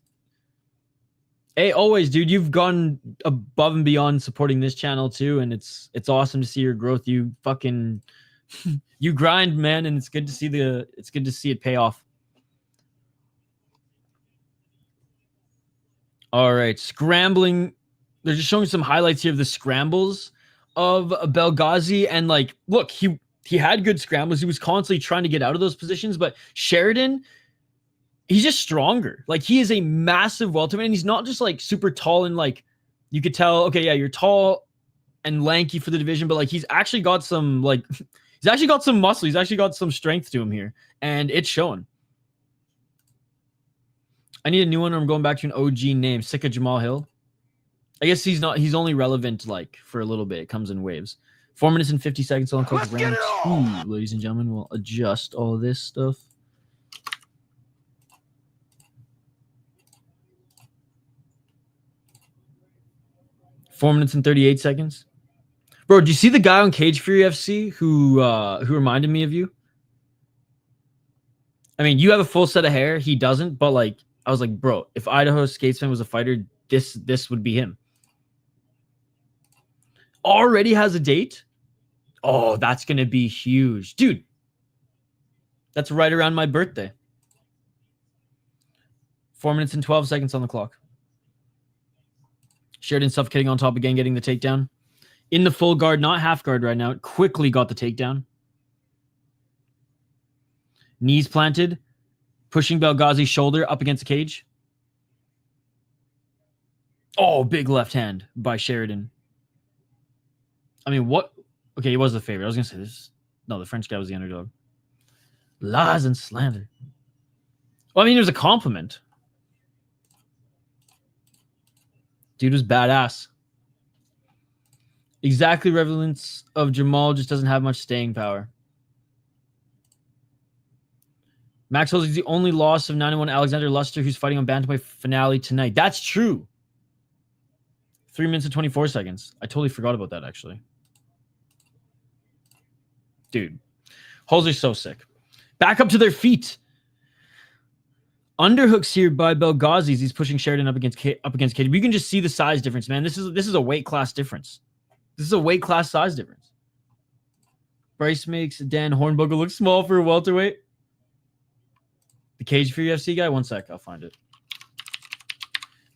Hey, always, dude. You've gone above and beyond supporting this channel too, and it's awesome to see your growth. You fucking you grind, man, and it's good to see it pay off. All right, scrambling. They're just showing some highlights here of the scrambles of Belghazi, and like, look, he had good scrambles. He was constantly trying to get out of those positions, but Sheridan, he's just stronger. Like, he is a massive welterweight, and he's not just like super tall and like you could tell, okay, yeah, you're tall and lanky for the division, but like he's actually got some like he's actually got some muscle. He's actually got some strength to him here, and it's showing. I need a new one, or I'm going back to an OG name. Sika Jamal Hill. I guess he's only relevant like for a little bit. It comes in waves. 4 minutes and 50 seconds on round 2, ladies and gentlemen. We'll adjust all of this stuff. Four minutes and 38 seconds. Bro, do you see the guy on Cage Fury FC who reminded me of you? I mean, you have a full set of hair. He doesn't, but like I was like, bro, if Idaho Skatesman was a fighter, this would be him. Already has a date? Oh, that's going to be huge. Dude, that's right around my birthday. 4 minutes and 12 seconds on the clock. Sheridan suffocating on top again, getting the takedown. In the full guard, not half guard right now. Quickly got the takedown. Knees planted. Pushing Belghazi's shoulder up against the cage. Oh, big left hand by Sheridan. I mean, what? Okay, he was the favorite. I was going to say this. No, the French guy was the underdog. Lies and slander. Well, I mean, it was a compliment. Dude was badass. Exactly, relevance of Jamal just doesn't have much staying power. Max Holloway is the only loss of 91 Alexander Luster, who's fighting on bantamweight finale tonight. That's true. 3 minutes and 24 seconds. I totally forgot about that, actually. Dude. Holes are so sick. Back up to their feet. Underhooks here by Belghazi. He's pushing Sheridan up against KD. You can just see the size difference, man. This is a weight class difference. This is a weight class size difference. Bryce makes Dan Hornbuckle look small for a welterweight. The Cage for UFC guy? One sec, I'll find it.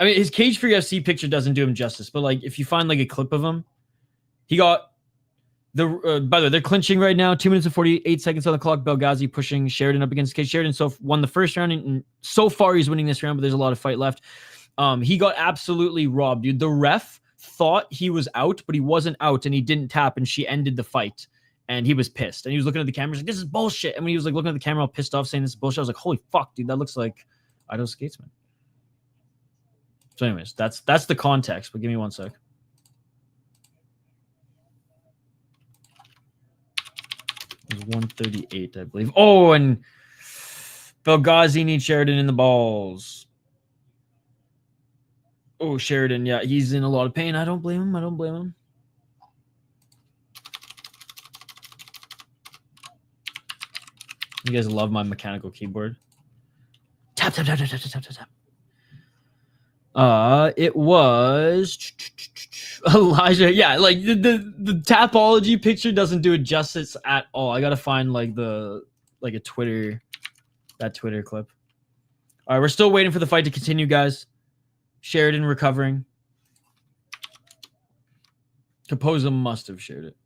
I mean, his Cage for UFC picture doesn't do him justice, but like if you find like a clip of him, he got the by the way, they're clinching right now. 2 minutes and 48 seconds on the clock. Belghazi pushing Sheridan up against Cage. Sheridan won the first round, and so far he's winning this round, but there's a lot of fight left. He got absolutely robbed, dude. The ref thought he was out, but he wasn't out, and he didn't tap, and she ended the fight. And he was pissed. And he was looking at the camera, like, this is bullshit. And when he was like looking at the camera all pissed off, saying this is bullshit, I was like, holy fuck, dude, that looks like Idaho Skatesman. So anyways, that's the context, but give me one sec. It was 138, I believe. Oh, and Belghazi needs Sheridan in the balls. Oh, Sheridan, yeah, he's in a lot of pain. I don't blame him. I don't blame him. You guys love my mechanical keyboard. Tap, tap, tap, tap, tap, tap, tap, tap. It was Elijah. Yeah, like the Tapology picture doesn't do it justice at all. I gotta find like a Twitter, that Twitter clip. All right, we're still waiting for the fight to continue, guys. Sheridan recovering. Capoza must have shared it.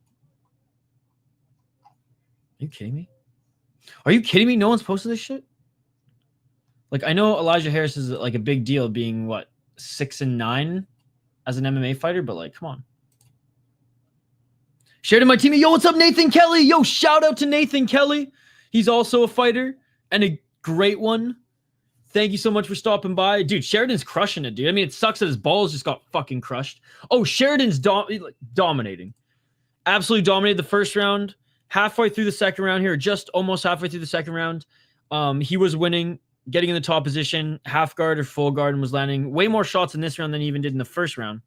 Are you kidding me? Are you kidding me? No one's posted this shit? Like, I know Elijah Harris is like a big deal being, what, 6-9 as an MMA fighter, but like, come on. Sheridan, my teammate. Yo, what's up, Nathan Kelly? Yo, shout out to Nathan Kelly. He's also a fighter and a great one. Thank you so much for stopping by. Dude, Sheridan's crushing it, dude. I mean, it sucks that his balls just got fucking crushed. Oh, Sheridan's dominating. Absolutely dominated the first round. Halfway through the second round here, just almost halfway through the second round, he was winning, getting in the top position, half guard or full guard, and was landing way more shots in this round than he even did in the first round.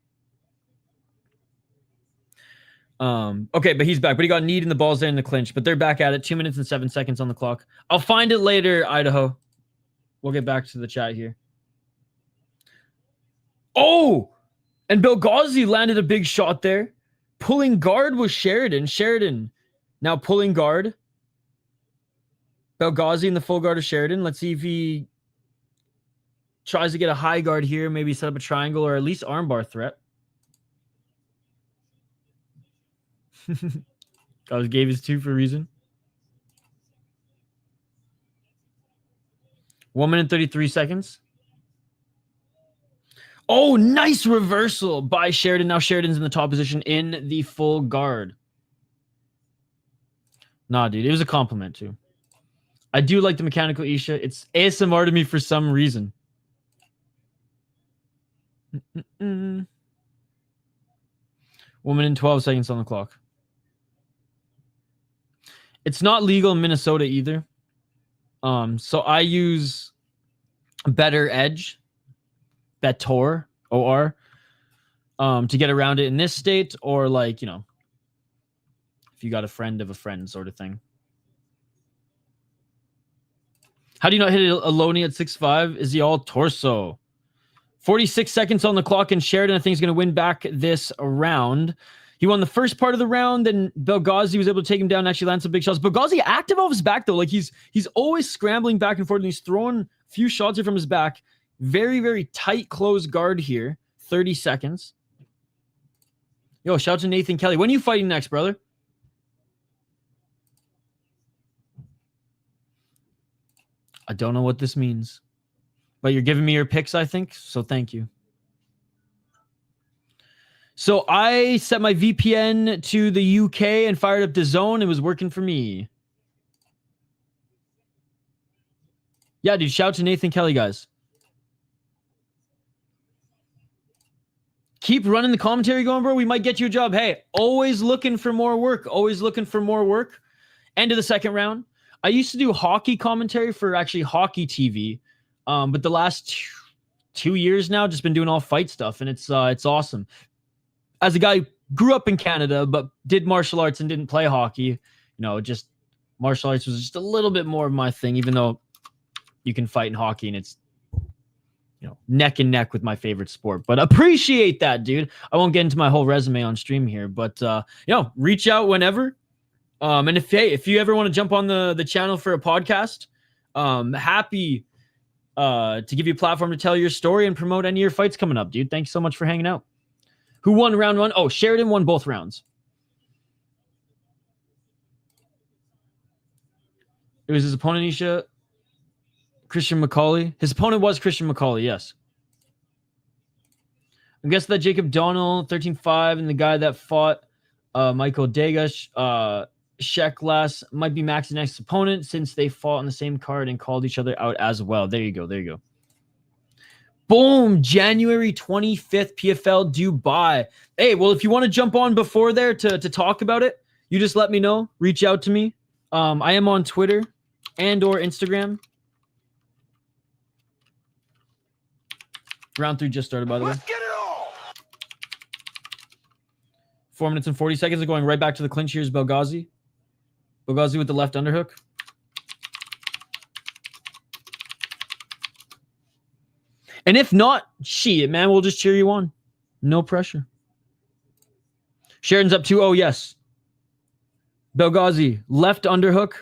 Okay, but he's back. But he got kneed in the balls there in the clinch. But they're back at it. 2 minutes and 7 seconds on the clock. I'll find it later, Idaho. We'll get back to the chat here. Oh! And Belghazi landed a big shot there. Pulling guard was Sheridan. Sheridan now pulling guard. Belghazi in the full guard of Sheridan. Let's see if he tries to get a high guard here. Maybe set up a triangle or at least armbar threat. Guys gave his 2 for a reason. 1 minute 33 seconds. Oh, nice reversal by Sheridan. Now Sheridan's in the top position in the full guard. Nah, dude, it was a compliment too. I do like the mechanical Isha. It's ASMR to me for some reason. 1 minute and 12 seconds on the clock. It's not legal in Minnesota either. So I use Better Edge, Betor, OR, to get around it in this state, or like, you know, if you got a friend of a friend sort of thing. How do you not hit a Loney at 6'5"? Is he all torso? 46 seconds on the clock, and Sheridan, I think, is going to win back this round. He won the first part of the round, and Belghazi was able to take him down and actually land some big shots. Belghazi active off his back, though. Like, he's always scrambling back and forth, and he's throwing a few shots here from his back. Very, very tight closed guard here. 30 seconds. Yo, shout out to Nathan Kelly. When are you fighting next, brother? I don't know what this means, but you're giving me your picks, I think, so thank you. So I set my VPN to the UK and fired up DAZN. It was working for me. Yeah, dude, shout out to Nathan Kelly, guys. Keep running the commentary going, bro. We might get you a job. Hey, always looking for more work. Always looking for more work. End of the second round. I used to do hockey commentary for actually hockey TV, but the last 2 years now, just been doing all fight stuff, and it's awesome. as a guy who grew up in Canada, but did martial arts and didn't play hockey, you know, just martial arts was just a little bit more of my thing, even though you can fight in hockey and it's, you know, neck and neck with my favorite sport. But appreciate that, dude. I won't get into my whole resume on stream here, but you know, reach out whenever. And if you ever want to jump on the channel for a podcast, happy to give you a platform to tell your story and promote any of your fights coming up, dude. Thanks so much for hanging out. Who won round one? Oh, Sheridan won both rounds. It was his opponent, Nisha. Christian McCauley. His opponent was Christian McCauley, yes. I'm guessing that Jacob Donald, 13-5, and the guy that fought Michael Degas, Shek last, might be Max's next opponent since they fought on the same card and called each other out as well. There you go. There you go. Boom. January 25th, PFL Dubai. Hey, well, if you want to jump on before there to talk about it, you just let me know. Reach out to me. I am on Twitter and or Instagram. Round 3 just started, by the way. Let's get it all. 4 minutes and 40 seconds of going right back to the clinch. Here's Belghazi. Belghazi with the left underhook. And if not, shit, man, we'll just cheer you on. No pressure. Sheridan's up 2-0, yes. Belghazi, left underhook,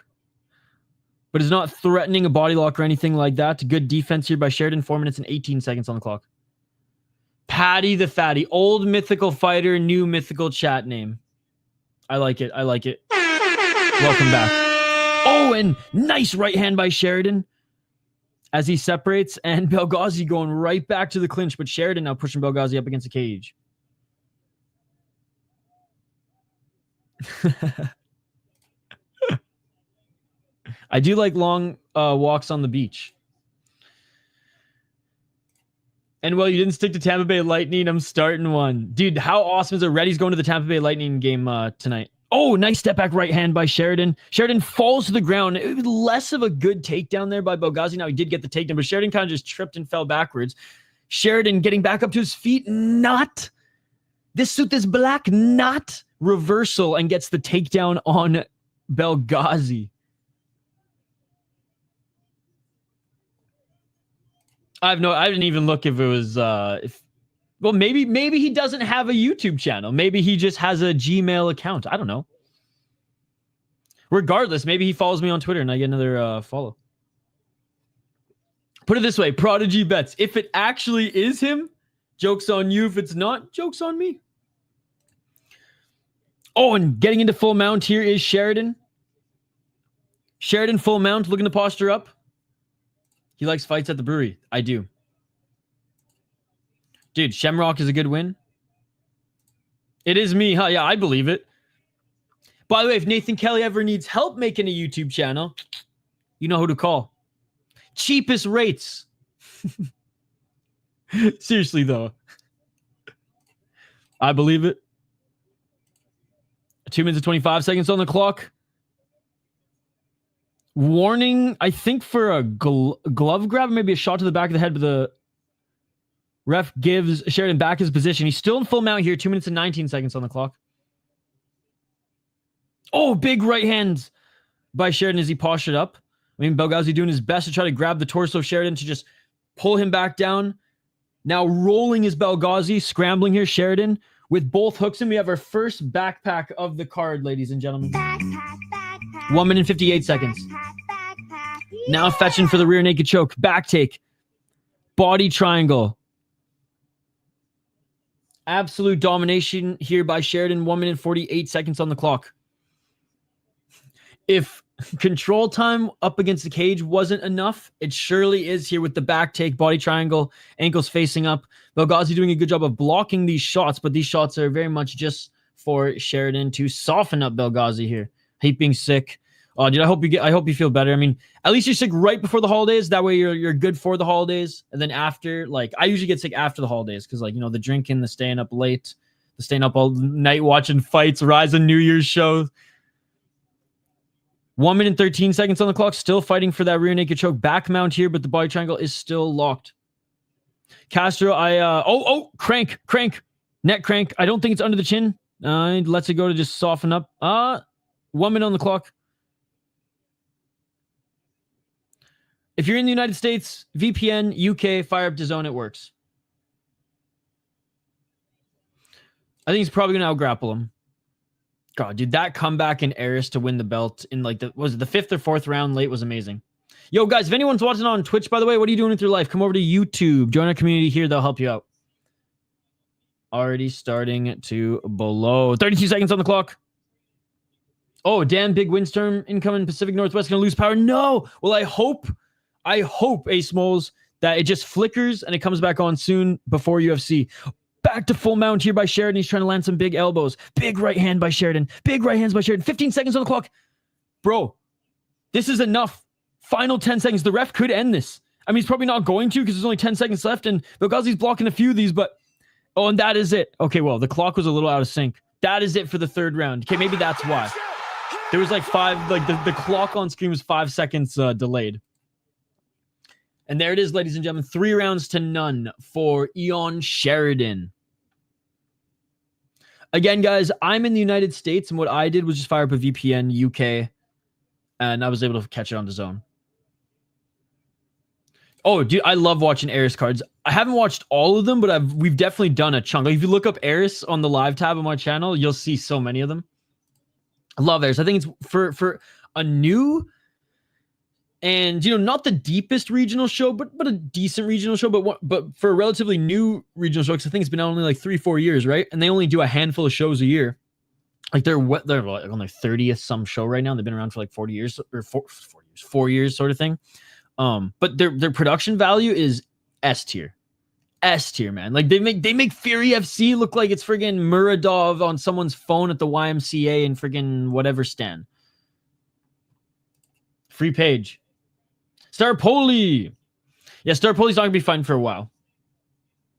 but is not threatening a body lock or anything like that. Good defense here by Sheridan. 4 minutes and 18 seconds on the clock. Patty the Fatty. Old mythical fighter, new mythical chat name. I like it. I like it. Welcome back. Oh, and nice right hand by Sheridan as he separates, and Belghazi going right back to the clinch, but Sheridan now pushing Belghazi up against the cage. I do like long walks on the beach. And well, you didn't stick to Tampa Bay Lightning. I'm starting one. Dude, how awesome is it? Reddy's going to the Tampa Bay Lightning game tonight. Oh, nice step back right hand by Sheridan. Sheridan falls to the ground. It was less of a good takedown there by Belghazi. Now he did get the takedown, but Sheridan kind of just tripped and fell backwards. Sheridan getting back up to his feet. Not. This suit is black. Not reversal, and gets the takedown on Belghazi. I didn't even look if it was well, maybe he doesn't have a YouTube channel. Maybe he just has a Gmail account. I don't know. Regardless, maybe he follows me on Twitter and I get another follow. Put it this way, Prodigy bets. If it actually is him, joke's on you. If it's not, joke's on me. Oh, and getting into full mount here is Sheridan. Sheridan full mount, looking to posture up. He likes fights at the brewery. I do. Dude, Shamrock is a good win. It is me, huh? Yeah, I believe it. By the way, if Nathan Kelly ever needs help making a YouTube channel, you know who to call. Cheapest rates. Seriously, though. I believe it. 2 minutes and 25 seconds on the clock. Warning, I think, for a glove grab, maybe a shot to the back of the head, but the ref gives Sheridan back his position. He's still in full mount here. 2 minutes and 19 seconds on the clock. Oh, big right hand by Sheridan as he postured up. I mean, Belghazi doing his best to try to grab the torso of Sheridan to just pull him back down. Now rolling is Belghazi, scrambling here, Sheridan. With both hooks in, we have our first backpack of the card, ladies and gentlemen. 1 minute and 58 seconds. Now fetching for the rear naked choke. Back take. Body triangle. Absolute domination here by Sheridan. 1 minute and 48 seconds on the clock. If control time up against the cage wasn't enough, it surely is here with the back take, body triangle, ankles facing up. Belghazi doing a good job of blocking these shots, but these shots are very much just for Sheridan to soften up Belghazi here. Hate being sick. Oh, dude, I hope you feel better. I mean, at least you're sick right before the holidays. That way you're good for the holidays. And then after, like, I usually get sick after the holidays because, like, you know, the drinking, the staying up late, the staying up all night watching fights, Rise on New Year's show. 1 minute and 13 seconds on the clock. Still fighting for that rear naked choke. Back mount here, but the body triangle is still locked. Castro, crank. Neck crank. I don't think it's under the chin. Lets it go to just soften up. 1 minute on the clock. If you're in the United States, VPN, UK, fire up DAZN, it works. I think he's probably going to out-grapple him. God, dude, that comeback in Aris to win the belt in like the 5th or 4th round late was amazing. Yo, guys, if anyone's watching on Twitch, by the way, what are you doing with your life? Come over to YouTube. Join our community here. They'll help you out. Already starting to blow. 32 seconds on the clock. Oh, damn, big windstorm incoming. Pacific Northwest going to lose power. No. Well, I hope, Ace Moles, that it just flickers and it comes back on soon before UFC. Back to full mount here by Sheridan. He's trying to land some big elbows. Big right hand by Sheridan. Big right hands by Sheridan. 15 seconds on the clock. Bro, this is enough. Final 10 seconds. The ref could end this. I mean, he's probably not going to because there's only 10 seconds left and Belghazi's blocking a few of these, but... Oh, and that is it. Okay, well, the clock was a little out of sync. That is it for the 3rd round. Okay, maybe that's why. There was like 5... Like, the clock on screen was 5 seconds delayed. And there it is, ladies and gentlemen. 3 rounds to none for Ion Sheridan. Again, guys, I'm in the United States, and what I did was just fire up a VPN UK, and I was able to catch it on DAZN. Oh, dude, I love watching Aris cards. I haven't watched all of them, but we've definitely done a chunk. Like, if you look up Aris on the live tab on my channel, you'll see so many of them. I love Aris. I think it's for a new and, you know, not the deepest regional show, but a decent regional show, but for a relatively new regional show, because I think it's been only like 3-4 years, right? And they only do a handful of shows a year. Like they're like on their 30th some show right now. They've been around for like 40 years or 4 years sort of thing. But their production value is S tier, man. Like they make Fury FC look like it's friggin' Muradov on someone's phone at the YMCA and friggin' whatever stand. Free page. Staropoli. Yeah, Staropoli's not gonna be fine for a while.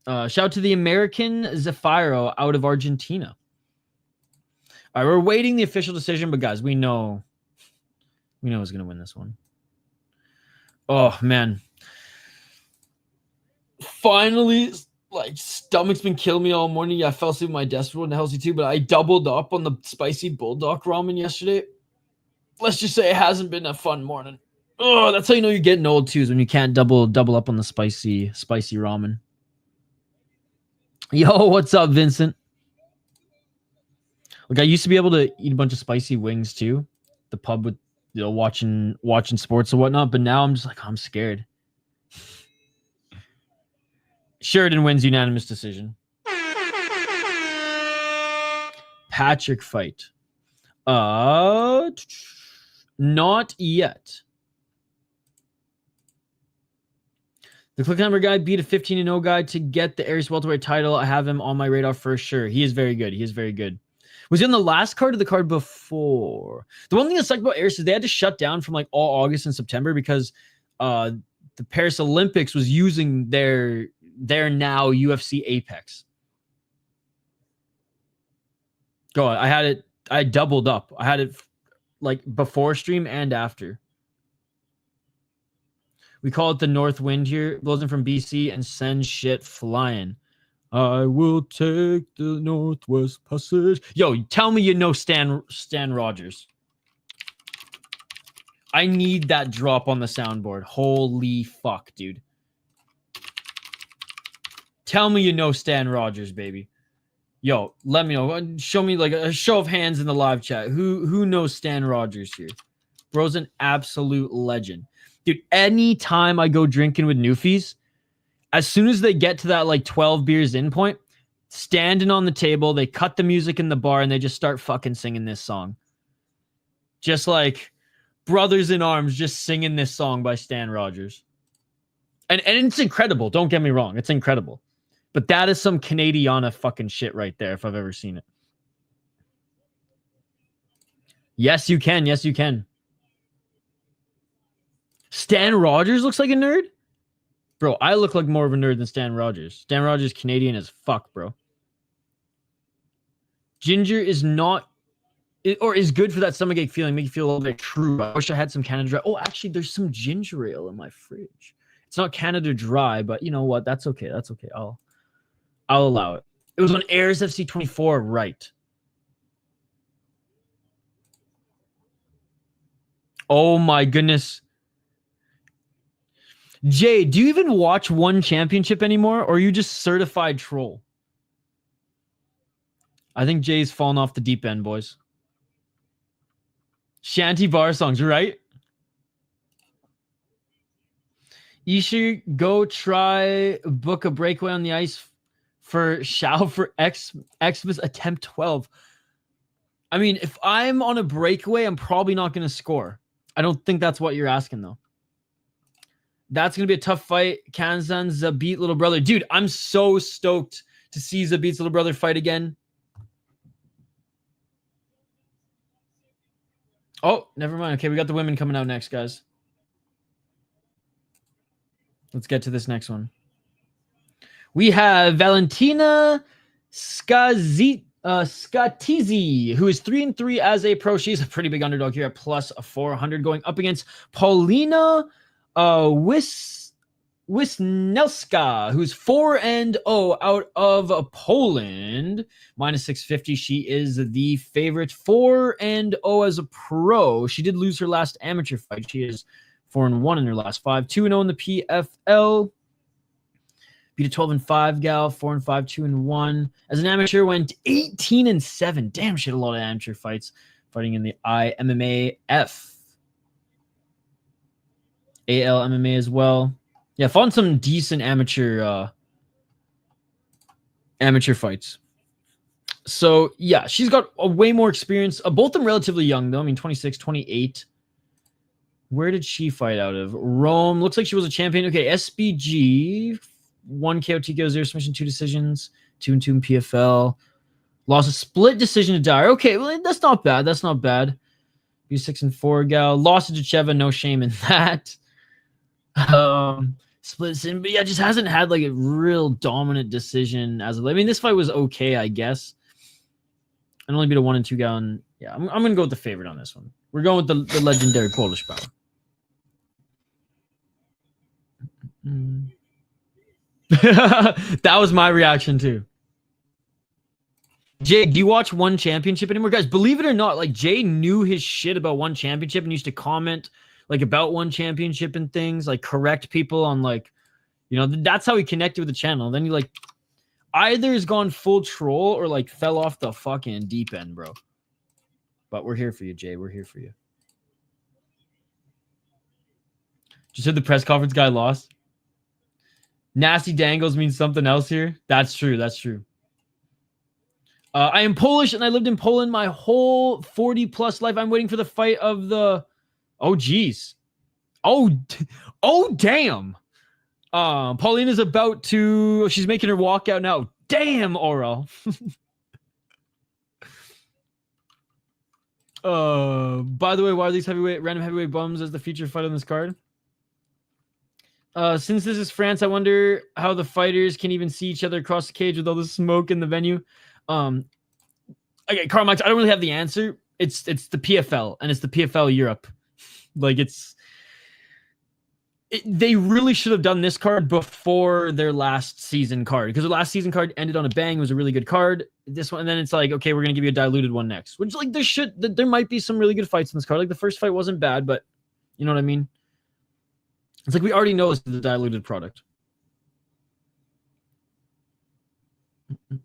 Shout out to the American Zafiro out of Argentina. All right, we're waiting the official decision, but guys, we know who's gonna win this one. Oh man. Finally, like, stomach's been killing me all morning. Yeah, I fell asleep with my desk roll and healthy too, but I doubled up on the spicy bulldog ramen yesterday. Let's just say it hasn't been a fun morning. Oh, that's how you know you're getting old too, is when you can't double up on the spicy ramen. Yo, what's up, Vincent? Like, I used to be able to eat a bunch of spicy wings too. The pub with, you know, watching sports and whatnot, but now I'm just like, I'm scared. Sheridan wins unanimous decision. Patrick fight. Not yet. The click number guy beat a 15-0 guy to get the Aries welterweight title. I have him on my radar for sure. He is very good. Was he on the last card or the card before? The one thing that sucked about Aries is they had to shut down from like all August and September because the Paris Olympics was using their now UFC Apex. Go on. I doubled up. I had it like before stream and after. We call it the North Wind here. Blows in from BC and sends shit flying. I will take the Northwest Passage. Yo, tell me you know Stan Rogers. I need that drop on the soundboard. Holy fuck, dude. Tell me you know Stan Rogers, baby. Yo, let me know. Show me like a show of hands in the live chat. Who knows Stan Rogers here? Bro's an absolute legend. Dude, anytime I go drinking with newfies, as soon as they get to that like 12 beers in point, standing on the table, they cut the music in the bar and they just start fucking singing this song. Just like brothers in arms just singing this song by Stan Rogers. And it's incredible. Don't get me wrong. It's incredible. But that is some Canadiana fucking shit right there if I've ever seen it. Yes, you can. Yes, you can. Stan Rogers looks like a nerd? Bro, I look like more of a nerd than Stan Rogers. Stan Rogers Canadian as fuck, bro. Ginger is not, or is good for that stomachache feeling, make you feel a little bit true. I wish I had some Canada Dry. Oh, actually, there's some ginger ale in my fridge. It's not Canada Dry, but you know what? That's okay. That's okay. I'll allow it. It was on Airs FC 24, right? Oh my goodness. Jay, do you even watch One Championship anymore, or are you just certified troll? I think Jay's fallen off the deep end, boys. Shanty bar songs, right? You should go try book a breakaway on the ice for Shao for Xmas attempt 12. I mean, if I'm on a breakaway, I'm probably not going to score. I don't think that's what you're asking, though. That's going to be a tough fight. Kanzan Zabit little brother. Dude, I'm so stoked to see Zabit's little brother fight again. Oh, never mind. Okay, we got the women coming out next, guys. Let's get to this next one. We have Valentina Skatizi, who is 3-3 as a pro. She's a pretty big underdog here at plus 400, going up against Paulina Wisniewska, who's 4-0 out of Poland, minus 650. She is the favorite, 4-0 as a pro. She did lose her last amateur fight. She is 4-1 in her last 5, 2-0 in the PFL. Beat a 12-5 gal, 4-5, 2-1. As an amateur, went 18-7. Damn, she had a lot of amateur fights, fighting in the IMMAF. AL MMA as well. Yeah, fought in some decent amateur fights. So, yeah, she's got a way more experience. Both of them relatively young, though. I mean, 26, 28. Where did she fight out of? Rome. Looks like she was a champion. Okay, SBG. 1 KO, TKO, 0 submission, 2 decisions. 2-2 in PFL. Lost a split decision to Dyer. Okay, well, that's not bad. That's not bad. Be 6-4 gal. Lost to Jacheva. No shame in that. Split decision. But yeah, just hasn't had like a real dominant decision as of late. I mean, this fight was okay, I guess. And only beat a 1-2 gal. And yeah, I'm going to go with the favorite on this one. We're going with the legendary Polish power. That was my reaction too. Jay, do you watch One Championship anymore? Guys, believe it or not, like Jay knew his shit about One Championship and used to comment like about One Championship and things, like correct people on like, you know, that's how he connected with the channel. Then he like either has gone full troll or like fell off the fucking deep end, bro. But we're here for you, Jay. We're here for you. Just said the press conference guy lost. Nasty dangles means something else here. That's true. That's true. I am Polish and I lived in Poland my whole 40+ life. I'm waiting for the fight of the... Oh, geez. Oh, damn. Paulina's about to... She's making her walk out now. Damn, Oral. By the way, why are these random heavyweight bums as the feature fight on this card? Since this is France, I wonder how the fighters can even see each other across the cage with all the smoke in the venue. Okay, Karl Marx, I don't really have the answer. It's the PFL, and it's the PFL Europe. Like, they really should have done this card before their last season card, because their last season card ended on a bang. It was a really good card. This one, and then it's like, okay, we're gonna give you a diluted one next. Which, like, there might be some really good fights in this card. Like, the first fight wasn't bad, but you know what I mean? It's like we already know it's the diluted product.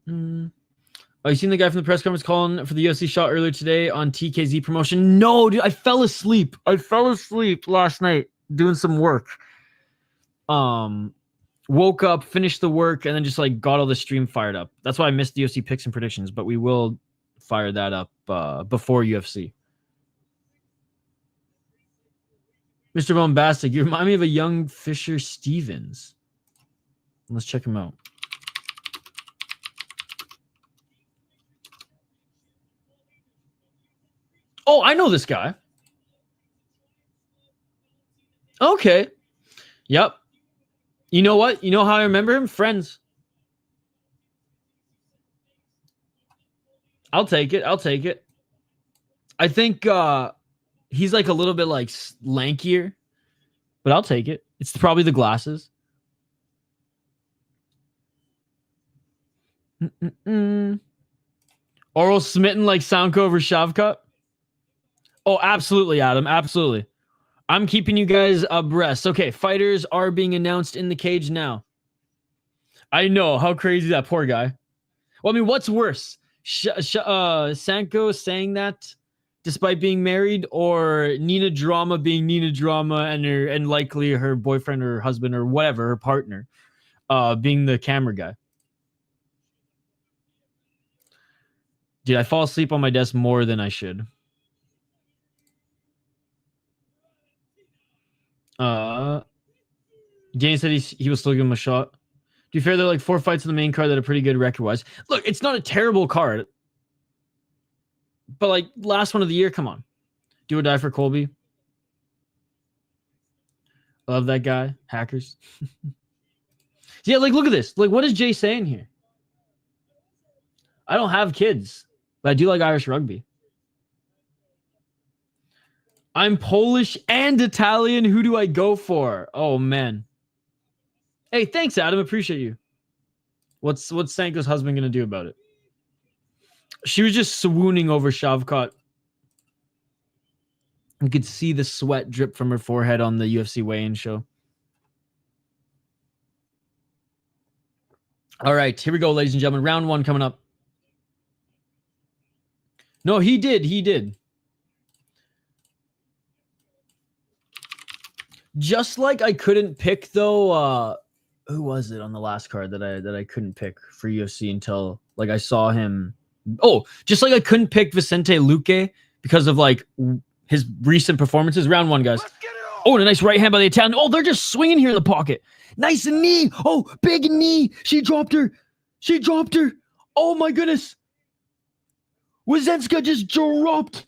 Oh, you seen the guy from the press conference calling for the UFC shot earlier today on TKZ promotion? No, dude, I fell asleep. I fell asleep last night doing some work. Woke up, finished the work, and then just like got all the stream fired up. That's why I missed the UFC picks and predictions, but we will fire that up before UFC. Mr. Bombastic, you remind me of a young Fisher Stevens. Let's check him out. Oh, I know this guy. Okay. Yep. You know what? You know how I remember him? Friends. I'll take it. I'll take it. I think he's like a little bit like lankier, but I'll take it. It's probably the glasses. Oral smitten like Sanko over Shavkat? Oh, absolutely, Adam. Absolutely. I'm keeping you guys abreast. Okay, fighters are being announced in the cage now. I know. How crazy that poor guy. Well, I mean, what's worse? Sanko saying that despite being married, or Nina Drama being Nina Drama and likely her boyfriend or husband or whatever, her partner, being the camera guy. Dude, I fall asleep on my desk more than I should. Danny said he will still give him a shot. To be fair, there are like 4 fights in the main card that are pretty good record-wise. Look, it's not a terrible card. But like last one of the year, come on. Do or die for Colby. Love that guy. Hackers. Yeah, like look at this. Like, what is Jay saying here? I don't have kids, but I do like Irish rugby. I'm Polish and Italian. Who do I go for? Oh man. Hey, thanks, Adam. Appreciate you. What's Sanko's husband gonna do about it? She was just swooning over Shavkat. You could see the sweat drip from her forehead on the UFC weigh-in show. All right, here we go, ladies and gentlemen. Round 1 coming up. No, he did. He did. Just like I couldn't pick though. Who was it on the last card that I couldn't pick for UFC until like I saw him? Oh, just like I couldn't pick Vicente Luque because of like his recent performances. Round 1, guys. Oh, and a nice right hand by the Italian. Oh, they're just swinging here in the pocket. Nice knee. Oh, big knee. She dropped her. She dropped her. Oh my goodness. Wazenska just dropped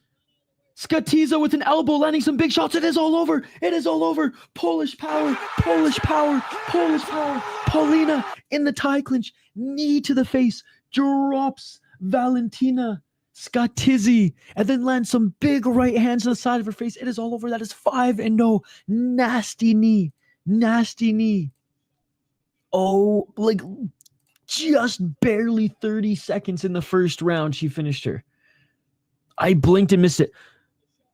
Skatiza with an elbow, landing some big shots. It is all over. It is all over. Polish power. Polish power. Polish power. Paulina in the tie clinch. Knee to the face. Drops Valentina Skatizi. And then lands some big right hands on the side of her face. It is all over. That is 5-0. Nasty knee. Nasty knee. Oh, like just barely 30 seconds in the first round, she finished her. I blinked and missed it.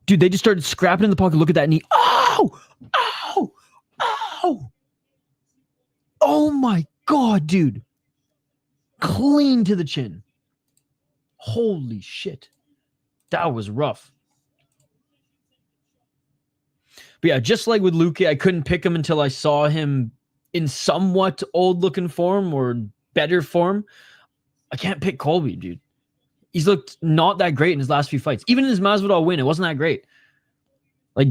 Dude, they just started scrapping in the pocket. Look at that knee. Oh! Ow! Ow! Oh my God, dude. Clean to the chin. Holy shit. That was rough. But yeah, just like with Luque, I couldn't pick him until I saw him in somewhat old-looking form or better form. I can't pick Colby, dude. He's looked not that great in his last few fights. Even in his Masvidal win, it wasn't that great. Like,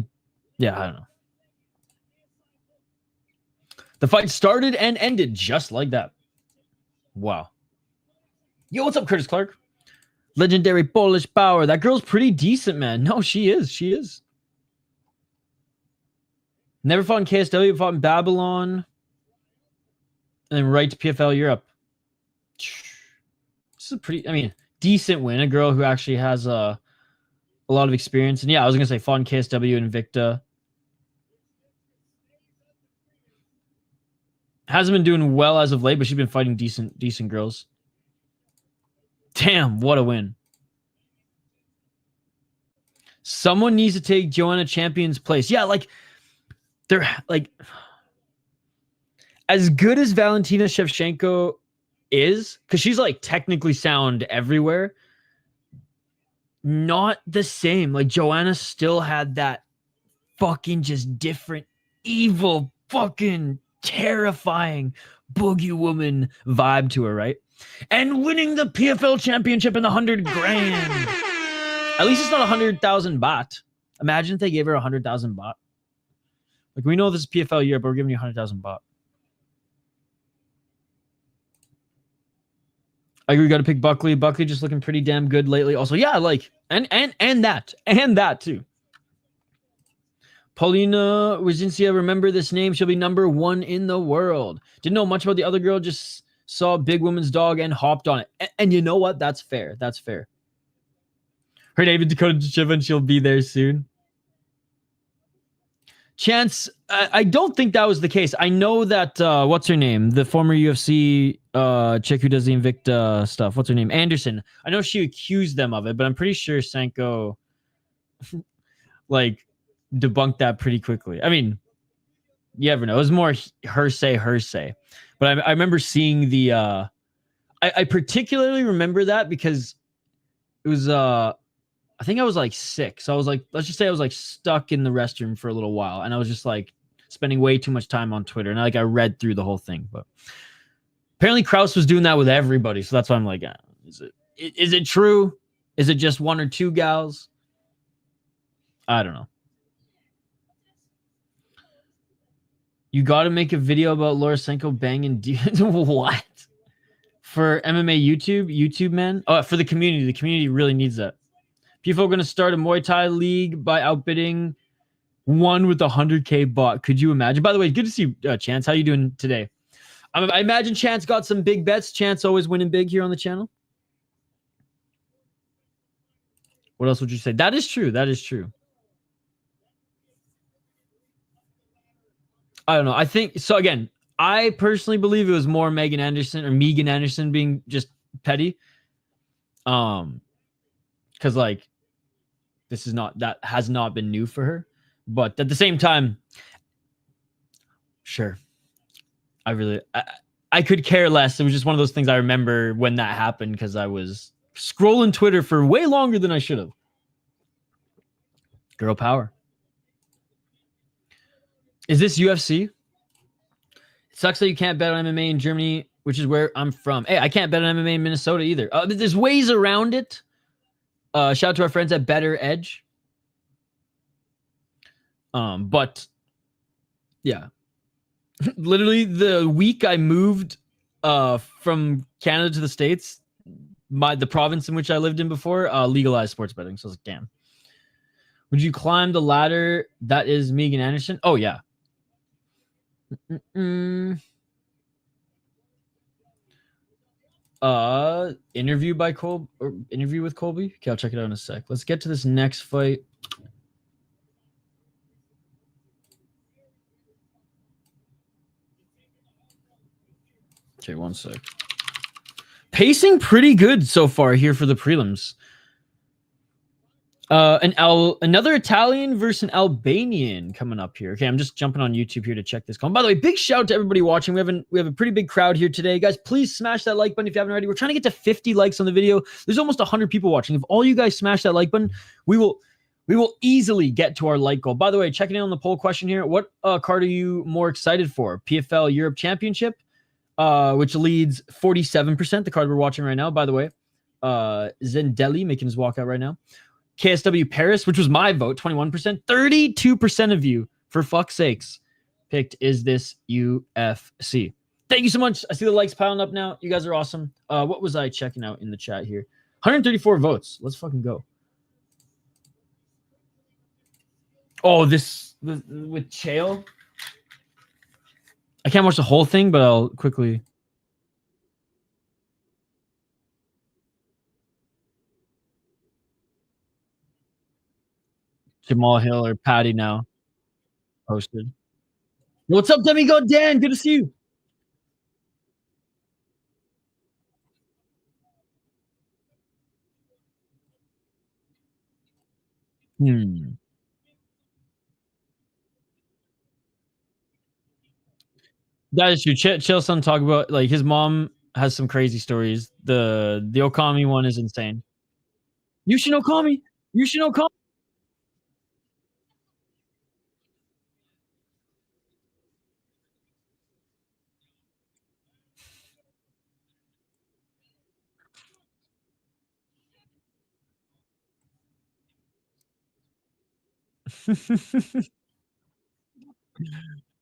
yeah, I don't know. The fight started and ended just like that. Wow. Yo, what's up, Curtis Clark? Legendary Polish power. That girl's pretty decent, man. No, she is. She is. Never fought in KSW, fought in Babylon. And then right to PFL Europe. This is a pretty, I mean, decent win. A girl who actually has a lot of experience. And yeah, I was going to say fought in KSW and Invicta. Hasn't been doing well as of late, but she's been fighting decent girls. Damn, what a win. Someone needs to take Joanna Champion's place. Yeah, like, they're like, as good as Valentina Shevchenko is, because she's like technically sound everywhere, not the same. Like, Joanna still had that fucking just different, evil, fucking terrifying boogie woman vibe to her, right? And winning the PFL championship in the 100 grand. At least it's not 100,000 baht. Imagine if they gave her 100,000 baht. Like, we know this is PFL year, but we're giving you 100,000 baht. I agree, we got to pick Buckley. Buckley just looking pretty damn good lately. Also, yeah, like, and that too. Paulina Wazincia, remember this name. She'll be number 1 in the world. Didn't know much about the other girl. Just saw Big Woman's dog and hopped on it. And you know what? That's fair. That's fair. Her name is Dakota Shiva, and she'll be there soon. Chance, I don't think that was the case. I know that what's her name, the former UFC chick who does the Invicta stuff. What's her name? Anderson. I know she accused them of it, but I'm pretty sure Sanko like debunked that pretty quickly. I mean, you never know. It was more her say. But I remember seeing the. I particularly remember that because it was. I think I was like sick. So I was like, let's just say I was like stuck in the restroom for a little while, and I was just like spending way too much time on Twitter, and I read through the whole thing. But apparently Krause was doing that with everybody, so that's why I'm like, is it true? Is it just one or two gals? I don't know. You got to make a video about Lorosenko banging what? For MMA YouTube, man? Oh, for the community. The community really needs that. PFL going to start a Muay Thai league by outbidding one with a 100K bot. Could you imagine? By the way, good to see you, Chance. How you doing today? I imagine Chance got some big bets. Chance always winning big here on the channel. What else would you say? That is true. That is true. I don't know. I think so. Again, I personally believe it was more Megan Anderson being just petty. Because like that has not been new for her. But at the same time, sure. I could care less. It was just one of those things I remember when that happened because I was scrolling Twitter for way longer than I should have. Girl power. Is this UFC? It sucks that you can't bet on MMA in Germany, which is where I'm from. Hey, I can't bet on MMA in Minnesota either. There's ways around it. Shout out to our friends at Better Edge. But yeah. Literally the week I moved from Canada to the States, the province in which I lived in before, legalized sports betting. So I was like, damn. Would you climb the ladder that is Megan Anderson? Oh, yeah. Interview with Colby. Okay, I'll check it out in a sec. Let's get to this next fight. Okay, one sec. Pacing pretty good so far here for the prelims. Another Italian versus an Albanian coming up here. Okay, I'm just jumping on YouTube here to check this call. By the way, big shout out to everybody watching. We have a pretty big crowd here today. Guys, please smash that like button if you haven't already. We're trying to get to 50 likes on the video. There's almost 100 people watching. If all you guys smash that like button, we will easily get to our like goal. By the way, checking in on the poll question here. What card are you more excited for? PFL Europe Championship, which leads 47%, the card we're watching right now, by the way. Zendeli making his walkout right now. KSW Paris, which was my vote, 21%. 32% of you, for fuck's sakes, picked Is This UFC. Thank you so much. I see the likes piling up now. You guys are awesome. What was I checking out in the chat here? 134 votes. Let's fucking go. Oh, this with Chael. I can't watch the whole thing, but I'll quickly. Jamal Hill or Patty now posted. What's up, Demigod Dan? Good to see you. That is true. Chill son talk about like his mom has some crazy stories. The Okami one is insane. You should Okami. You should Okami.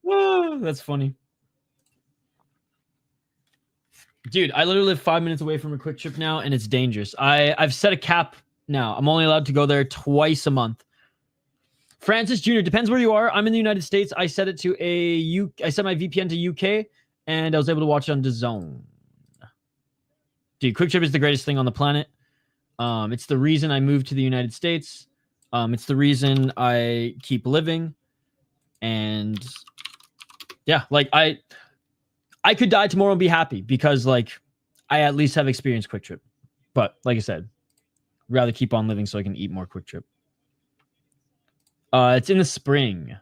Oh, that's funny. Dude, I literally live 5 minutes away from a quick trip now, and it's dangerous. I've set a cap now. I'm only allowed to go there twice a month. Francis Jr., depends where you are. I'm in the United States. I set it to I set my VPN to UK, and I was able to watch it on DAZN. Dude, quick trip is the greatest thing on the planet. It's the reason I moved to the United States. It's the reason I keep living. And yeah, like I could die tomorrow and be happy because like I at least have experienced Quick Trip. But like I said, rather keep on living so I can eat more Quick Trip. It's in the spring.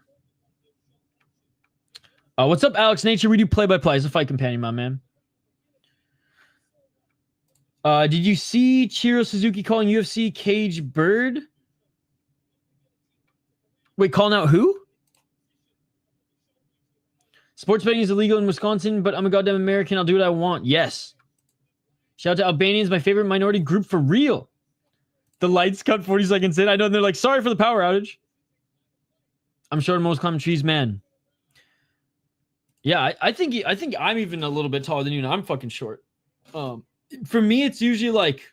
What's up, Alex Nature? We do play-by-play as a fight companion, my man. Did you see Chiro Suzuki calling UFC Cage Bird? Wait, calling out who? Sports betting is illegal in Wisconsin, but I'm a goddamn American. I'll do what I want. Yes. Shout out to Albanians, my favorite minority group for real. The lights cut 40 seconds in. I know, and they're like, sorry for the power outage. I'm short of most common trees, man. Yeah, I think I'm even a little bit taller than you, and I'm fucking short. For me, it's usually like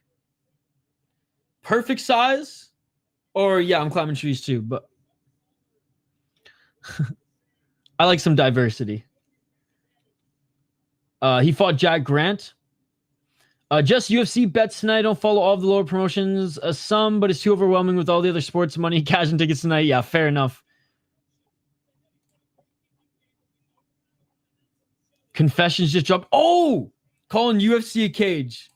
perfect size, or yeah, I'm climbing trees too, but I like some diversity. He fought Jack Grant. Just UFC bets tonight. Don't follow all of the lower promotions. Some, but it's too overwhelming with all the other sports money, cash and tickets tonight. Yeah, fair enough. Confessions just dropped. Oh, calling UFC a cage.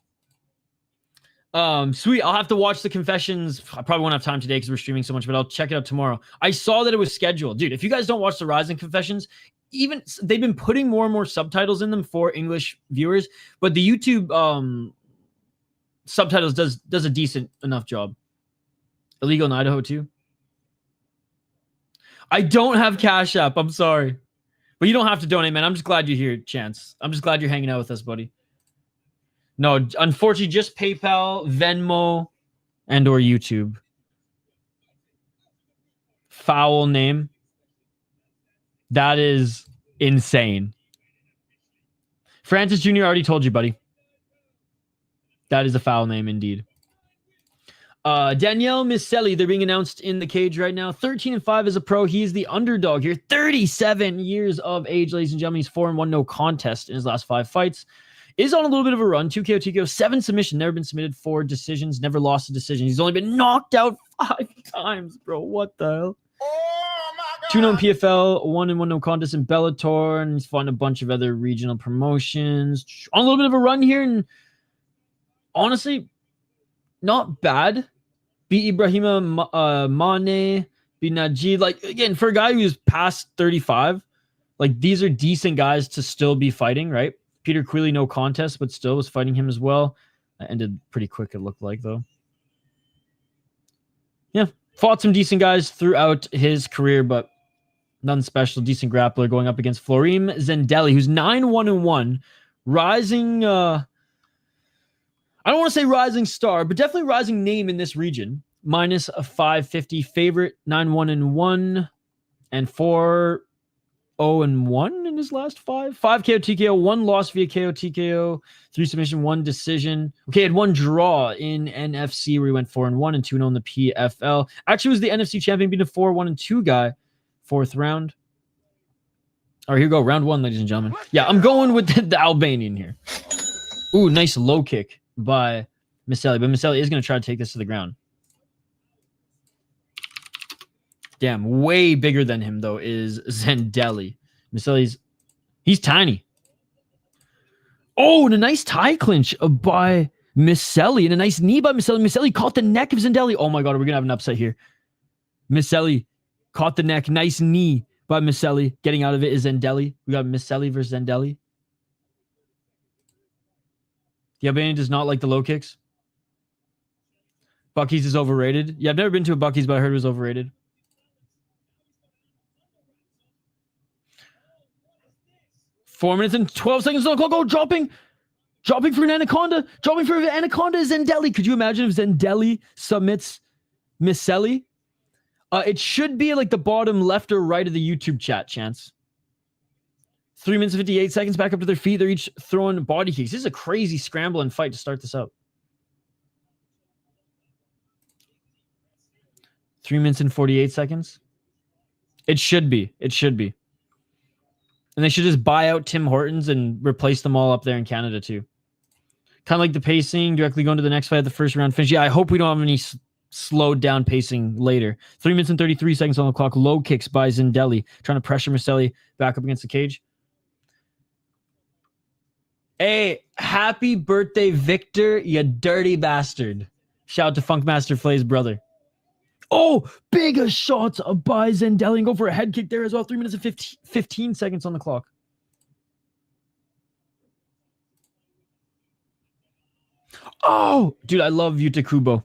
Sweet. I'll have to watch the Confessions. I probably won't have time today because we're streaming so much, but I'll check it out tomorrow. I saw that it was scheduled. Dude, if you guys don't watch the Rising Confessions, even they've been putting more and more subtitles in them for English viewers, but the YouTube subtitles does a decent enough job. Illegal in Idaho too. I don't have Cash App. I'm sorry. But you don't have to donate, man. I'm just glad you're here, Chance. I'm just glad you're hanging out with us, buddy. No, unfortunately, just PayPal, Venmo, and or YouTube. Foul name. That is insane. Francis Jr. already told you, buddy. That is a foul name indeed. Danielle Misselli, they're being announced in the cage right now. 13-5 as a pro. He is the underdog here. 37 years of age, ladies and gentlemen. He's 4-1, no contest in his last 5 fights. Is on a little bit of a run. 2 KO, TKO, 7 submission. Never been submitted, 4 decisions. Never lost a decision. He's only been knocked out 5 times, bro. What the hell? Oh my God. 2 known PFL, 1-1 no contest in Bellator, and he's fought in a bunch of other regional promotions. On a little bit of a run here, and honestly, not bad. Beat Ibrahima Mane, beat Najee. Like, again, for a guy who's past 35, like, these are decent guys to still be fighting, right? Peter Queally, no contest, but still was fighting him as well. That ended pretty quick, it looked like, though. Yeah, fought some decent guys throughout his career, but none special. Decent grappler going up against Florim Zendeli, who's 9-1-1, rising... I don't want to say rising star, but definitely rising name in this region. Minus a 550 favorite, 9-1-1, and 4-0-1 in his last 5. 5 KO TKO, 1 loss via KO TKO, 3 submission, 1 decision. Okay, had 1 draw in NFC where he went 4-1 and 2-0 in the PFL. Actually was the NFC champion, being a 4-1-2 guy, 4th round. All right, here we go. Round 1, ladies and gentlemen. Yeah, I'm going with the Albanian here. Ooh, nice low kick by Misselli, but Misselli is going to try to take this to the ground. Damn, way bigger than him, though, is Zendeli. He's tiny. Oh, and a nice tie clinch by Misselli, and a nice knee by Misselli. Misselli caught the neck of Zendeli. Oh my God, we're going to have an upset here. Misselli caught the neck. Nice knee by Misselli. Getting out of it is Zendeli. We got Misselli versus Zendeli. The Albanian does not like the low kicks. Bucky's is overrated. Yeah, I've never been to a Bucky's, but I heard it was overrated. Four minutes and 12 seconds. Go, dropping for an anaconda. Dropping for an anaconda is Zendeli. Could you imagine if Zendeli submits Misselli? It should be like the bottom left or right of the YouTube chat, Chance. 3 minutes and 58 seconds back up to their feet. They're each throwing body kicks. This is a crazy scramble and fight to start this out. 3 minutes and 48 seconds. It should be. It should be. And they should just buy out Tim Hortons and replace them all up there in Canada too. Kind of like the pacing, directly going to the next fight at the first round finish. Yeah, I hope we don't have any slowed down pacing later. 3 minutes and 33 seconds on the clock. Low kicks by Zendeli, trying to pressure Mickaël back up against the cage. Hey, happy birthday, Victor, you dirty bastard. Shout out to Funkmaster Flay's brother. Oh, big shots by Zendeli, and go for a head kick there as well. 3 minutes and 15 seconds on the clock. Oh, dude, I love Yuta Kubo.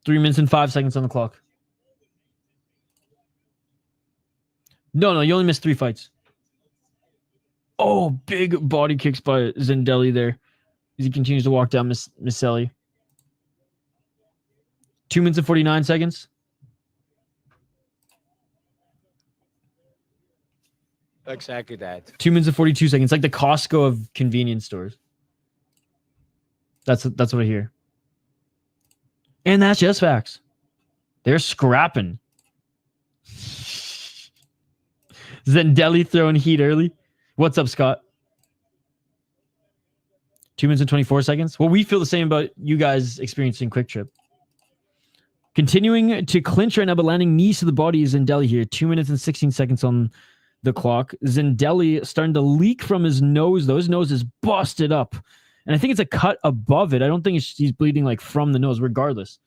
3 minutes and 5 seconds on the clock. No, you only missed 3 fights. Oh, big body kicks by Zendeli there as he continues to walk down Mickaël. 2 minutes and 49 seconds. Exactly that. 2 minutes and 42 seconds. Like the Costco of convenience stores. That's what I hear. And that's just facts. They're scrapping. Zendeli throwing heat early. What's up, Scott? 2 minutes and 24 seconds. Well, we feel the same about you guys experiencing Quick Trip. Continuing to clinch right now, but landing knees to the body is Zendeli here. 2 minutes and 16 seconds on the clock. Zendeli starting to leak from his nose, though. His nose is busted up. And I think it's a cut above it. I don't think he's bleeding like from the nose, regardless.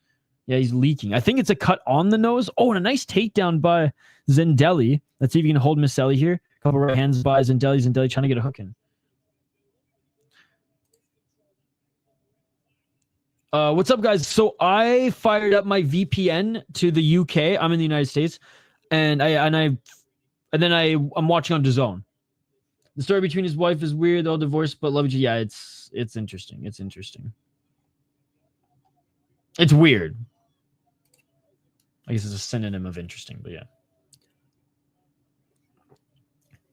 Yeah, he's leaking. I think it's a cut on the nose. Oh, and a nice takedown by Zendeli. Let's see if he can hold Mickaël here. A couple right hands by Zendeli. Zendeli trying to get a hook in. What's up, guys? So I fired up my VPN to the UK. I'm in the United States, and I'm watching on DAZN. The story between his wife is weird. They're all divorced, but love each other. Yeah, it's interesting. It's interesting. It's weird. I guess it's a synonym of interesting, but yeah.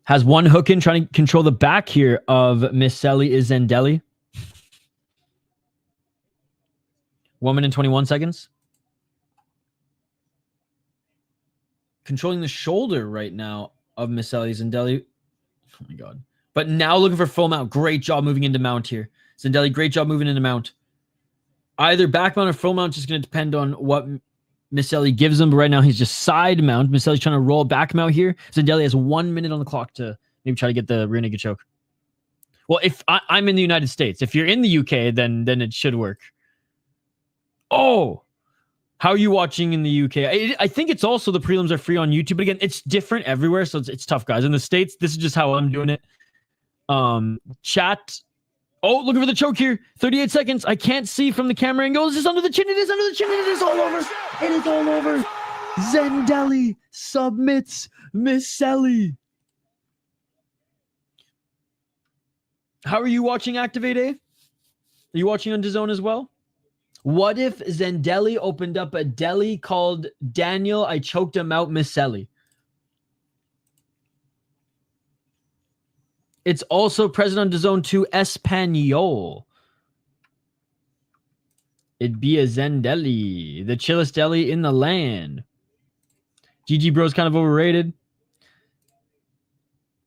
Has one hook in, trying to control the back here of Mickaël is Zendeli. 1 minute and 21 seconds. Controlling the shoulder right now of Mickaël Zendeli. Oh my god. But now looking for full mount. Great job moving into mount here. Zendeli, great job moving into mount. Either back mount or full mount, just going to depend on what Mickaël gives him. But right now he's just side mount. Mickaël's trying to roll back mount here. Zendeli has 1 minute on the clock to maybe try to get the rear naked choke. Well, if I'm in the United States. If you're in the UK, then it should work. Oh, how are you watching in the UK? I think it's also the prelims are free on YouTube. But again, it's different everywhere. So it's tough, guys. In the States, this is just how I'm doing it. Chat. Oh, looking for the choke here. 38 seconds. I can't see from the camera angle. Is this under the chin? It is under the chin. It is all over. It is all over. Zendeli submits Mickaël. How are you watching Activate A? Are you watching on DAZN as well? What if Zendeli opened up a deli called Daniel, I choked him out, Mickaël? It's also present on DAZN 2 Espanol. It'd be a Zendeli, the chillest deli in the land. GG Bro's kind of overrated.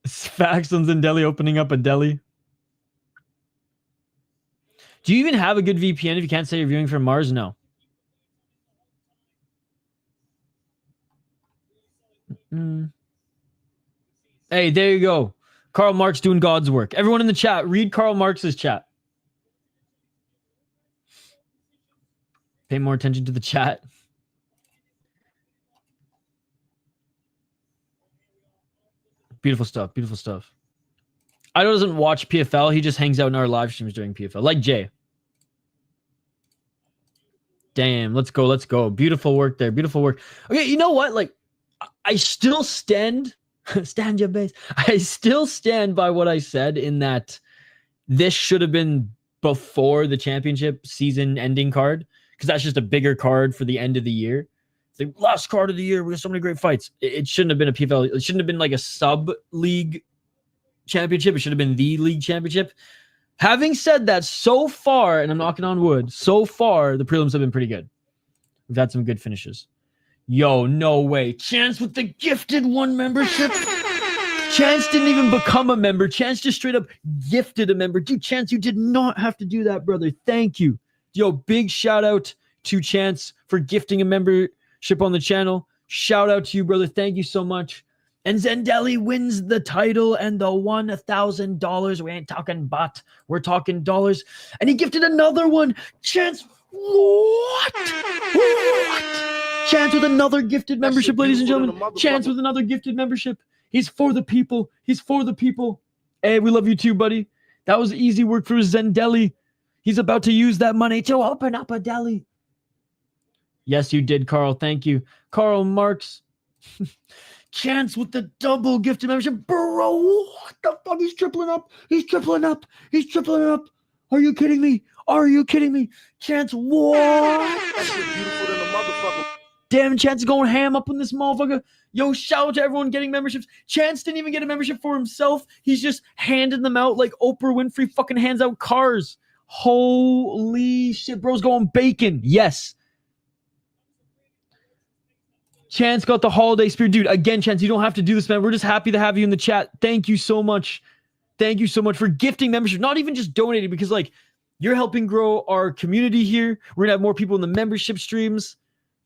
Facts on Zendeli opening up a deli. Do you even have a good VPN if you can't say you're viewing from Mars? No. Hey, there you go. Karl Marx doing God's work. Everyone in the chat, read Karl Marx's chat. Pay more attention to the chat. Beautiful stuff. Beautiful stuff. Ido doesn't watch PFL. He just hangs out in our live streams during PFL. Like Jay. Damn. Let's go. Let's go. Beautiful work there. Beautiful work. Okay, you know what? Like, I still stand... stand your base. I still stand by what I said in that this should have been before the championship season ending card, because that's just a bigger card for the end of the year. It's the last card of the year. We have so many great fights. It shouldn't have been a PFL. It shouldn't have been like a sub-league championship. It should have been the league championship. Having said that, so far, and I'm knocking on wood, so far, the prelims have been pretty good. We've had some good finishes. Yo, no way. Chance with the gifted one membership. Chance didn't even become a member. Chance just straight up gifted a member. Dude, Chance, you did not have to do that, brother. Thank you. Yo, big shout out to Chance for gifting a membership on the channel. Shout out to you, brother. Thank you so much. And Zendeli wins the title and the $1,000. We ain't talking baht. We're talking dollars. And he gifted another one. Chance, what? Chance with another gifted membership, ladies and gentlemen. Chance with another gifted membership. He's for the people. He's for the people. Hey, we love you too, buddy. That was easy work for Zendeli. He's about to use that money to open up a deli. Yes, you did, Carl. Thank you. Carl Marks. Chance with the double gifted membership. Bro, what the fuck? He's tripling up. He's tripling up. He's tripling up. Are you kidding me? Are you kidding me? Chance, what? That shit beautiful than a motherfucker. Damn, Chance is going ham up in this motherfucker. Yo, shout out to everyone getting memberships. Chance didn't even get a membership for himself. He's just handing them out like Oprah Winfrey fucking hands out cars. Holy shit, bro's going bacon. Yes. Chance got the holiday spirit. Dude, again, Chance, you don't have to do this, man. We're just happy to have you in the chat. Thank you so much. Thank you so much for gifting membership. Not even just donating, because like you're helping grow our community here. We're gonna have more people in the membership streams.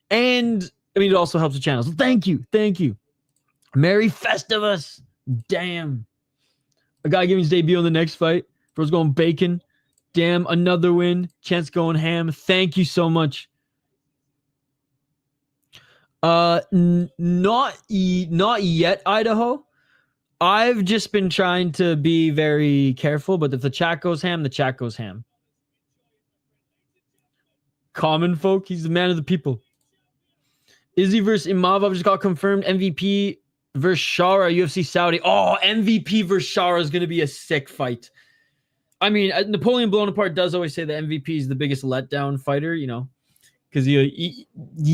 And I mean, it also helps the channel. So thank you. Thank you. Merry Festivus. Damn. A guy giving his debut on the next fight. Bro's going bacon. Damn, another win. Chance going ham. Thank you so much. Not yet, Idaho. I've just been trying to be very careful, but if the chat goes ham, the chat goes ham. Common folk, he's the man of the people. Izzy versus Imavov just got confirmed. MVP versus Shara, UFC Saudi. Oh, MVP versus Shara is going to be a sick fight. I mean, Napoleon Bonaparte does always say that MVP is the biggest letdown fighter, you know, because he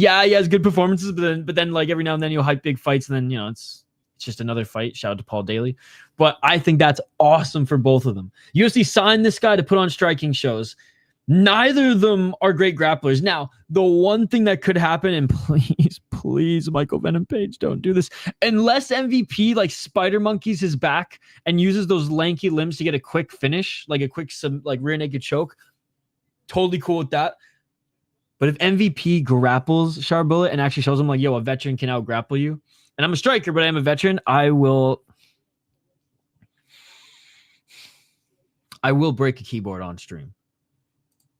has good performances, but then like every now and then you'll hype big fights, and then, you know, it's just another fight. Shout out to Paul Daly. But I think that's awesome for both of them. UFC signed this guy to put on striking shows. Neither of them are great grapplers. Now, the one thing that could happen, and please, Michael Venom Page, don't do this. Unless MVP like spider monkeys his back and uses those lanky limbs to get a quick finish, like a quick rear naked choke, totally cool with that. But if MVP grapples Charbullet and actually shows him like, yo, a veteran can out grapple you, and I'm a striker, but I'm a veteran, I will break a keyboard on stream.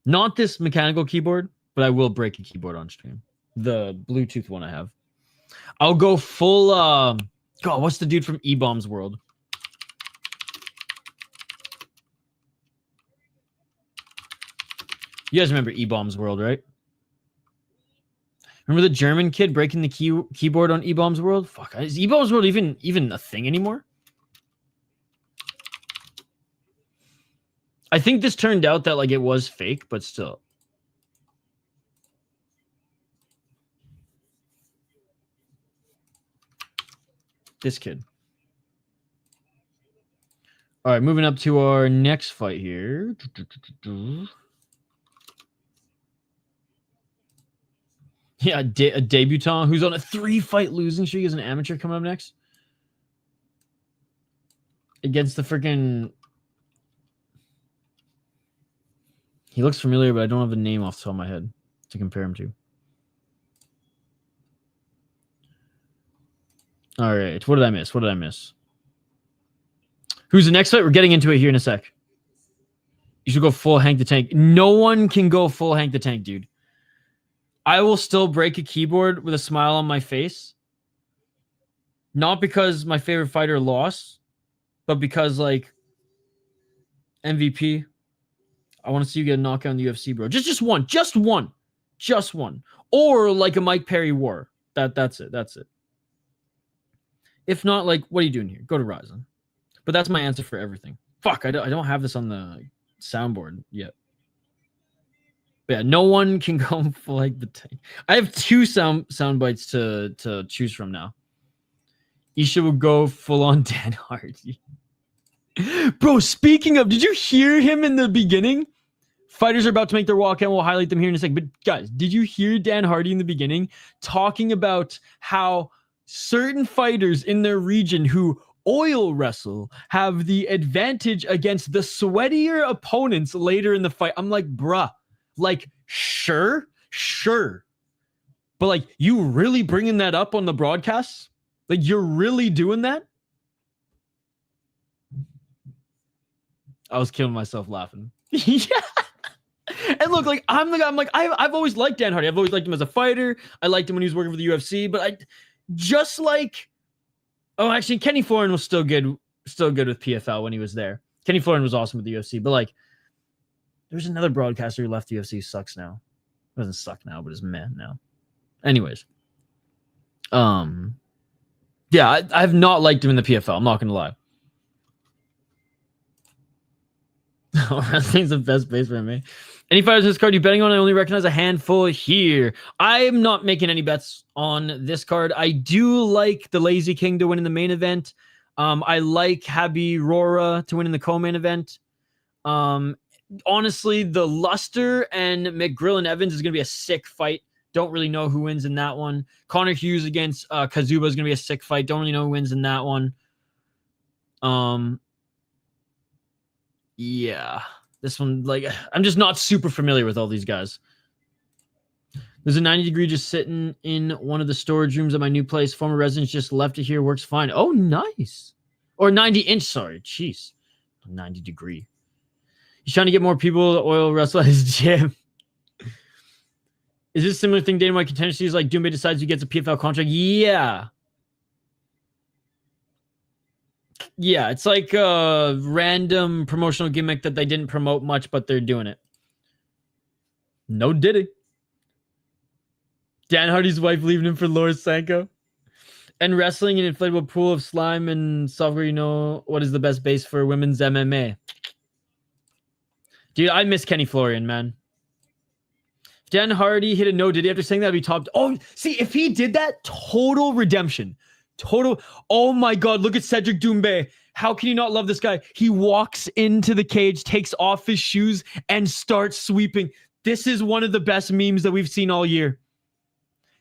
Not this mechanical keyboard, but I will break a keyboard on stream. The Bluetooth one I have. I'll go full, God, what's the dude from E-Bomb's World? You guys remember E-Bomb's World, right? Remember the German kid breaking the keyboard on E-Bomb's World? Fuck, is E-Bomb's World even a thing anymore? I think this turned out that like it was fake, but still. This kid. All right, moving up to our next fight here. Yeah, a debutant who's on a 3-fight losing streak as an amateur coming up next. Against the freaking... He looks familiar, but I don't have a name off the top of my head to compare him to. All right. What did I miss? Who's the next fight? We're getting into it here in a sec. You should go full Hank the Tank. No one can go full Hank the Tank, dude. I will still break a keyboard with a smile on my face. Not because my favorite fighter lost, but because, like, MVP... I want to see you get a knockout in the UFC, bro. Just one. Or like a Mike Perry war. That's it. If not, like, what are you doing here? Go to Ryzen. But that's my answer for everything. Fuck, I don't have this on the soundboard yet. But yeah, no one can go for like the tank. I have 2 sound bites to choose from now. Isha will go full on Dan Hardy. Bro, speaking of, did you hear him in the beginning? Fighters are about to make their walkout. We'll highlight them here in a second. But guys, did you hear Dan Hardy in the beginning talking about how certain fighters in their region who oil wrestle have the advantage against the sweatier opponents later in the fight? I'm like, bruh, like, sure, Sure. But like, you really bringing that up on the broadcast? Like, you're really doing that? I was killing myself laughing. Yeah. And look, like, I've always liked Dan Hardy. I've always liked him as a fighter. I liked him when he was working for the UFC, but I just like, oh, actually, Kenny Florin was still good with PFL when he was there. Kenny Florin was awesome with the UFC, but like, there's another broadcaster who left the UFC, sucks now. Doesn't suck now, but is meh now. Anyways. Yeah, I've not liked him in the PFL. I'm not gonna lie. Wrestling's the best base for me. Any fighters in this card you betting on? I only recognize a handful here. I am not making any bets on this card. I do like the Lazy King to win in the main event. I like Habirora to win in the co-main event. Honestly, the Luster and McGrillen-Evans is going to be a sick fight. Don't really know who wins in that one. Connor Hughes against Kaszuba is going to be a sick fight. Don't really know who wins in that one. Yeah. This one, like, I'm just not super familiar with all these guys. There's a 90-degree just sitting in one of the storage rooms at my new place. Former residents just left it here. Works fine. Oh, nice. Or 90-inch, sorry. Jeez. 90-degree. He's trying to get more people to oil wrestle at his gym. Is this a similar thing Dana White contender sees? Like Doumbé decides he gets a PFL contract? Yeah. Yeah, it's like a random promotional gimmick that they didn't promote much, but they're doing it. No diddy. Dan Hardy's wife leaving him for Laura Sanko. And wrestling an inflatable pool of slime and software, you know what is the best base for women's MMA? Dude, I miss Kenny Florian, man. If Dan Hardy hit a no diddy after saying that, would be top. Oh, see, if he did that, total redemption. Total. Oh my God, look at Cedric Doumbé. How can you not love this guy? He walks into the cage, takes off his shoes, and starts sweeping. This is one of the best memes that we've seen all year.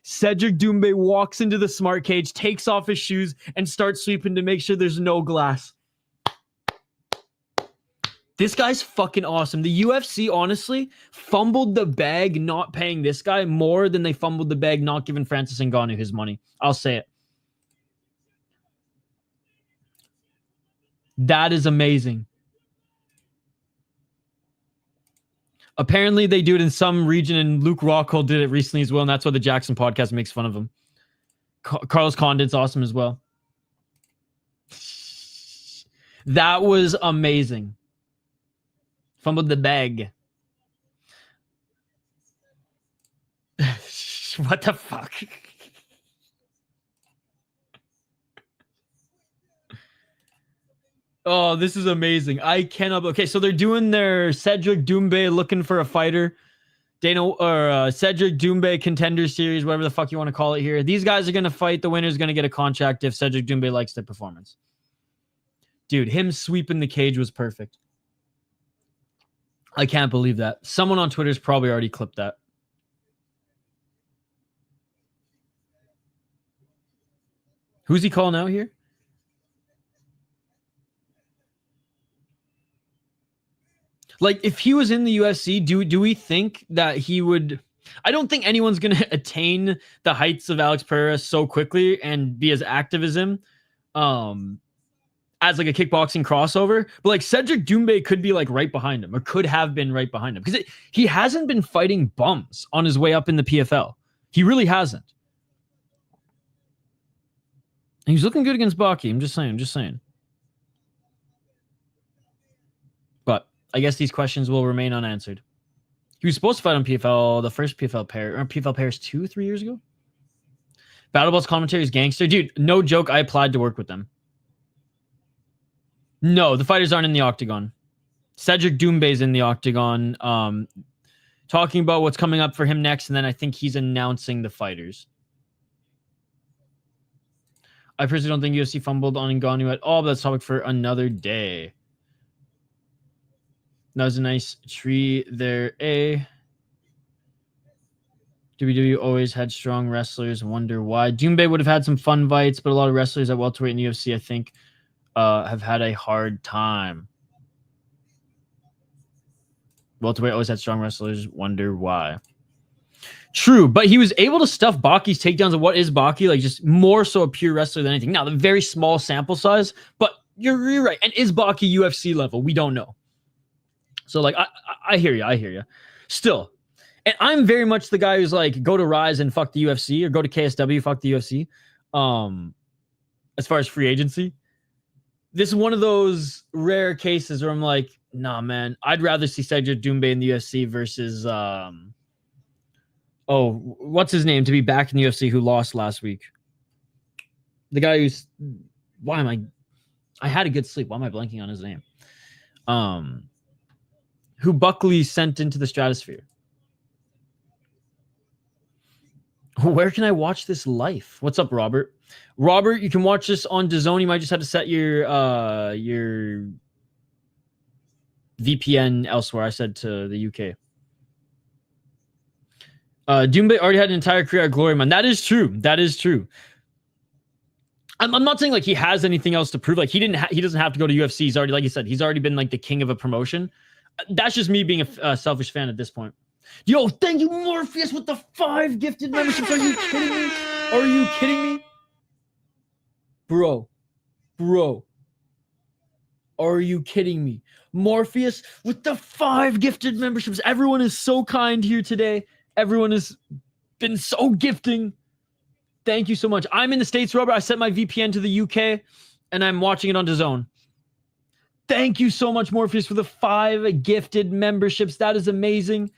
Cedric Doumbé walks into the smart cage, takes off his shoes, and starts sweeping to make sure there's no glass. This guy's fucking awesome. The UFC, honestly, fumbled the bag not paying this guy more than they fumbled the bag not giving Francis Ngannou his money. I'll say it. That is amazing. Apparently, they do it in some region, and Luke Rockhold did it recently as well, and that's why the Jackson podcast makes fun of him. Carlos Condit's awesome as well. That was amazing. Fumbled the bag. What the fuck? Oh, this is amazing. I cannot. Okay, so they're doing their Cedric Doumbé looking for a fighter. Cedric Doumbé contender series, whatever the fuck you want to call it here. These guys are going to fight. The winner's going to get a contract if Cedric Doumbé likes their performance. Dude, him sweeping the cage was perfect. I can't believe that. Someone on Twitter's probably already clipped that. Who's he calling out here? Like, if he was in the UFC, do we think that he would... I don't think anyone's going to attain the heights of Alex Pereira so quickly and be as active as him as like a kickboxing crossover. But like Cedric Doumbé could be like right behind him, or could have been right behind him. Because he hasn't been fighting bums on his way up in the PFL. He really hasn't. And he's looking good against Baki. I'm just saying. But I guess these questions will remain unanswered. He was supposed to fight on PFL, the first PFL pair, or PFL pairs 3 years ago. BattleBall's commentary is gangster. Dude, no joke, I applied to work with them. No, the fighters aren't in the octagon. Cedric Doumbé's in the octagon, talking about what's coming up for him next, and then I think he's announcing the fighters. I personally don't think UFC fumbled on Ngannou at all, but that's a topic for another day. That was a nice tree there, WWE always had strong wrestlers. Wonder why. Doumbé would have had some fun fights, but a lot of wrestlers at welterweight and UFC, I think, have had a hard time. Welterweight always had strong wrestlers. Wonder why. True, but he was able to stuff Baki's takedowns. And what is Baki? Like, just more so a pure wrestler than anything. Now, the very small sample size, but you're right. And is Baki UFC level? We don't know. So, like, I hear you. I hear you. Still, and I'm very much the guy who's like, go to Rise and fuck the UFC, or go to KSW, fuck the UFC. As far as free agency, this is one of those rare cases where I'm like, nah, man, I'd rather see Cedric Doumbé in the UFC versus what's his name to be back in the UFC who lost last week? The guy who's I had a good sleep. Why am I blanking on his name? Who Buckley sent into the stratosphere. Where can I watch this live? What's up, Robert? Robert, you can watch this on DAZN. You might just have to set your VPN elsewhere. I said to the UK. Doumbé already had an entire career at Glory, man. That is true. That is true. I'm not saying like he has anything else to prove. Like he doesn't have to go to UFC. He's already, like you said, he's already been like the king of a promotion. That's just me being a selfish fan at this point. Yo, thank you, Morpheus, with the 5 gifted memberships. Are you kidding me? Are you kidding me? Bro. Are you kidding me? Morpheus with the 5 gifted memberships. Everyone is so kind here today. Everyone has been so gifting. Thank you so much. I'm in the States, Robert. I set my VPN to the UK, and I'm watching it on DAZN. Thank you so much, Morpheus, for the 5 gifted memberships. That is amazing.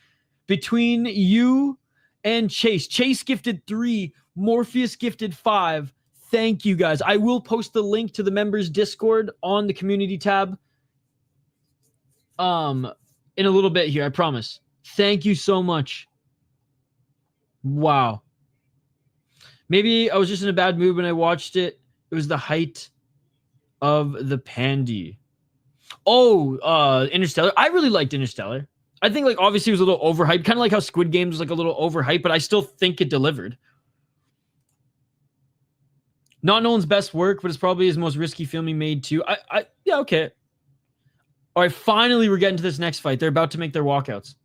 Between you and Chase. Chase gifted 3. Morpheus gifted 5. Thank you, guys. I will post the link to the members' Discord on the community tab in a little bit here, I promise. Thank you so much. Wow. Maybe I was just in a bad mood when I watched it. It was the height of the pandy. Oh, Interstellar. I really liked Interstellar. I think, like, obviously it was a little overhyped. Kind of like how Squid Games was, like, a little overhyped, but I still think it delivered. Not Nolan's best work, but it's probably his most risky film he made, too. Yeah, okay. All right, finally we're getting to this next fight. They're about to make their walkouts.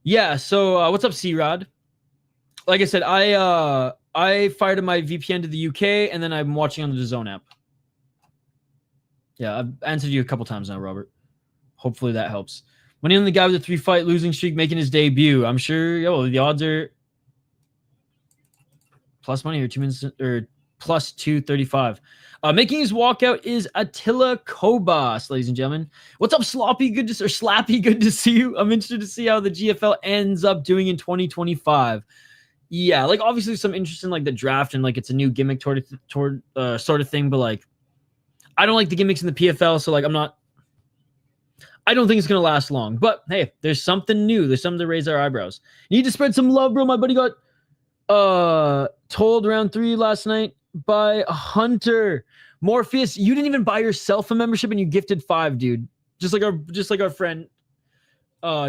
Yeah, so what's up, C-Rod? Like I said, I fired my VPN to the UK, and then I'm watching on the DAZN app. Yeah, I've answered you a couple times now, Robert. Hopefully that helps. When the guy with a 3-fight losing streak making his debut, I'm sure the odds are plus money or 2 minutes or plus 235. Making his walkout is Attila Kobas, ladies and gentlemen. What's up, Sloppy? Slappy? Good to see you. I'm interested to see how the GFL ends up doing in 2025. Yeah, like obviously some interest in like the draft and like it's a new gimmick sort of thing, but like I don't like the gimmicks in the PFL, so like I don't think it's gonna last long. But hey, there's something new. There's something to raise our eyebrows. You need to spread some love, bro. My buddy got told round 3 last night by Hunter. Morpheus, you didn't even buy yourself a membership and you gifted 5, dude. Just like our friend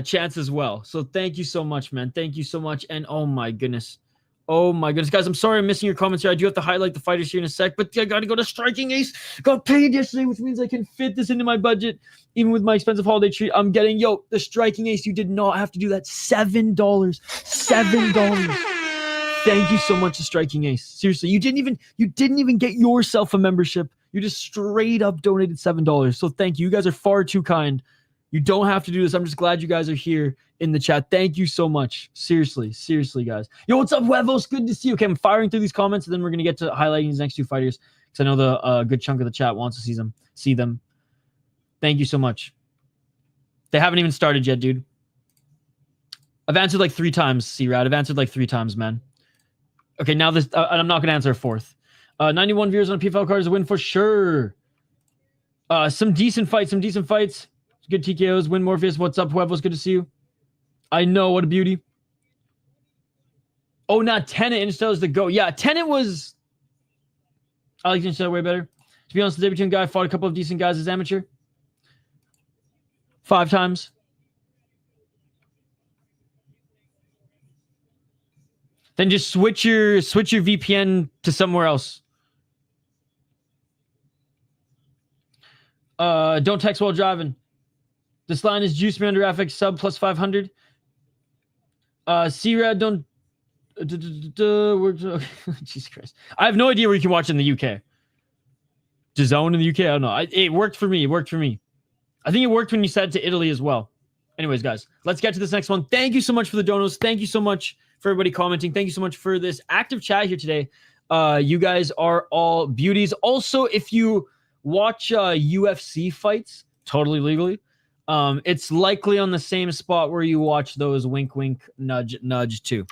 Chance as well. So thank you so much, man. Thank you so much. And oh my goodness, guys, I'm sorry I'm missing your comments here. I do have to highlight the fighters here in a sec, but I gotta go to Striking Ace. Got paid yesterday, which means I can fit this into my budget. Even with my expensive holiday treat, I'm getting the Striking Ace. You did not have to do that. $7. $7. Thank you so much to Striking Ace. Seriously, you didn't even get yourself a membership. You just straight up donated $7. So thank you. You guys are far too kind. You don't have to do this. I'm just glad you guys are here in the chat. Thank you so much. Seriously, guys. Yo, what's up, Huevos? Good to see you. Okay, I'm firing through these comments, and then we're going to get to highlighting these next 2 fighters because I know the good chunk of the chat wants to see them. Thank you so much. They haven't even started yet, dude. I've answered like 3 times, C-Rad. I've answered like 3 times, man. Okay, now this, I'm not going to answer a 4th. 91 viewers on a PFL card is a win for sure. Some decent fights. Good TKOs. Win Morpheus. What's up, Huevos? Good to see you. I know, what a beauty. Oh, not Tenet. Interstellar's the go. Yeah, Tenet was... I like Interstellar way better. To be honest, the debutant guy fought a couple of decent guys as amateur. 5 times. Then just switch your VPN to somewhere else. Don't text while driving. This line is Juice Man under FX sub plus 500. C-Rad don't... Jesus Christ. I have no idea where you can watch it in the UK. DAZN in the UK? I don't know. It worked for me. It worked for me. I think it worked when you said to Italy as well. Anyways, guys, let's get to this next one. Thank you so much for the donos. Thank you so much for everybody commenting. Thank you so much for this active chat here today. You guys are all beauties. Also, if you watch UFC fights, totally legally, it's likely on the same spot where you watch those wink, wink, nudge, nudge too.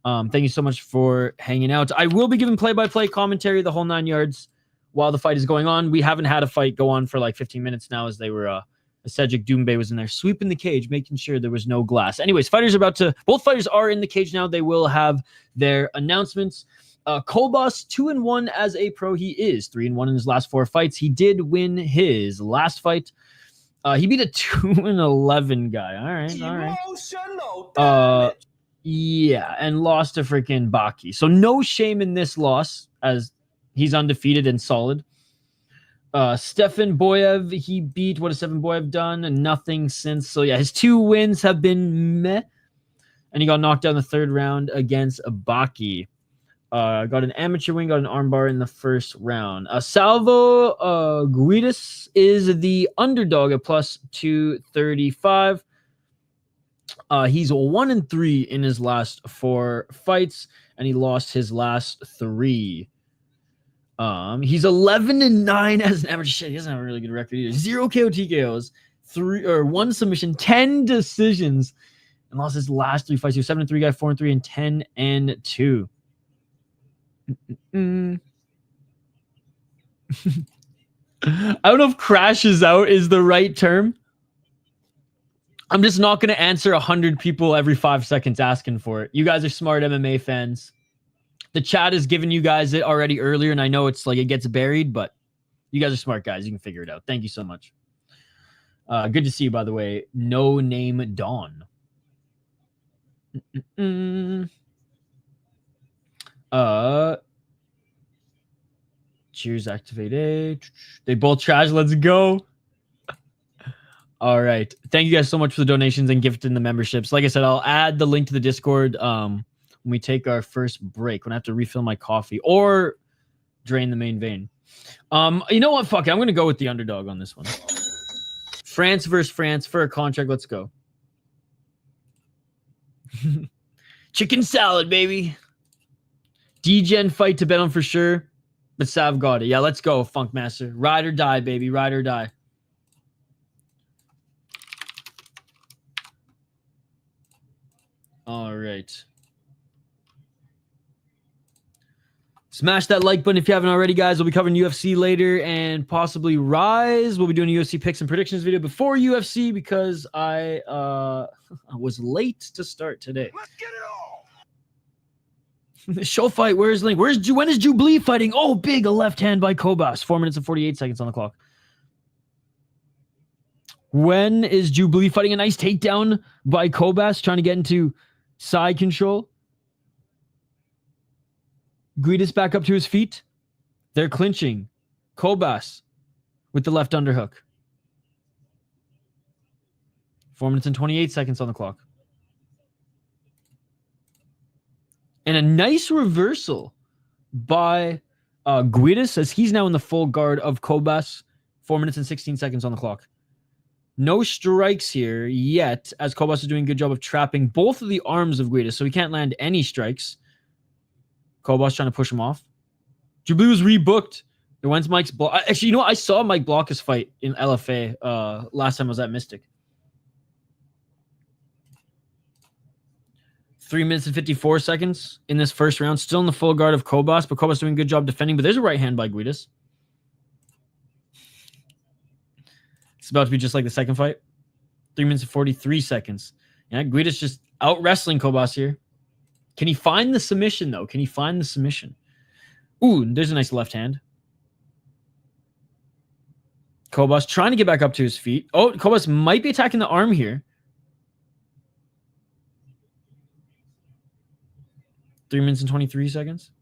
Thank you so much for hanging out. I will be giving play-by-play commentary the whole 9 yards while the fight is going on. We haven't had a fight go on for like 15 minutes now as they were... Cedric Doumbé was in there sweeping the cage, making sure there was no glass. Anyways, both fighters are in the cage now. They will have their announcements. Kobas 2-1 as a pro. He is 3-1 in his last 4 fights. He did win his last fight. He beat a 2-11 guy. All right. Yeah, and lost to freaking Baki. So no shame in this loss as he's undefeated and solid. Stefan Boyev, he beat, what has Stefan Boyev done? And nothing since. So yeah, his 2 wins have been meh. And he got knocked out in the 3rd round against Baki. Got an amateur win, got an armbar in the 1st round. Salvo Guidas is the underdog at plus 235. He's 1-3 in his last 4 fights, and he lost his last 3. He's 11-9 as an average. Shit, he doesn't have a really good record either. 0 KO TKOs, 1 submission, 10 decisions, and lost his last 3 fights. He was 7-3 guy, 4-3, and 10-2. I don't know if crashes out is the right term. I'm just not going to answer 100 people every 5 seconds asking for it. You guys are smart MMA fans. The chat has given you guys it already earlier, and I know it's like it gets buried, but you guys are smart guys. You can figure it out. Thank you so much. Good to see you, by the way. No Name Dawn. Cheers activated. They both trash. Let's go. All right. Thank you guys so much for the donations and gifting the memberships. Like I said, I'll add the link to the Discord when we take our first break, when I have to refill my coffee or drain the main vein. You know what? Fuck it. I'm going to go with the underdog on this one. France versus France for a contract. Let's go. Chicken salad, baby. D-Gen fight to bet on for sure. But Sav got it. Yeah, let's go, Funk Master. Ride or die, baby. Ride or die. All right. Smash that like button if you haven't already, guys. We'll be covering UFC later and possibly Rise. We'll be doing a UFC picks and predictions video before UFC because I was late to start today. Let's get it all. Show fight. Where's Link? When is Jubilee fighting? Oh, big. A left hand by Kobas. 4 minutes and 48 seconds on the clock. When is Jubilee fighting? A nice takedown by Kobas, trying to get into side control. Guidas back up to his feet. They're clinching. Kobas with the left underhook. 4 minutes and 28 seconds on the clock. And a nice reversal by Guidas as he's now in the full guard of Kobas. 4 minutes and 16 seconds on the clock. No strikes here yet, as Kobas is doing a good job of trapping both of the arms of Guidas, so he can't land any strikes. Kobas trying to push him off. Jubilee was rebooked. When's Mike's block? Actually, you know what? I saw Mike block his fight in LFA last time I was at Mystic. 3 minutes and 54 seconds in this first round. Still in the full guard of Kobas, but Kobas doing a good job defending. But there's a right hand by Guidas. It's about to be just like the second fight. 3 minutes and 43 seconds. Yeah, Guidas just out wrestling Kobas here. Can he find the submission, though? Can he find the submission? Ooh, there's a nice left hand. Kobas trying to get back up to his feet. Oh, Kobas might be attacking the arm here. 3 minutes and 23 seconds.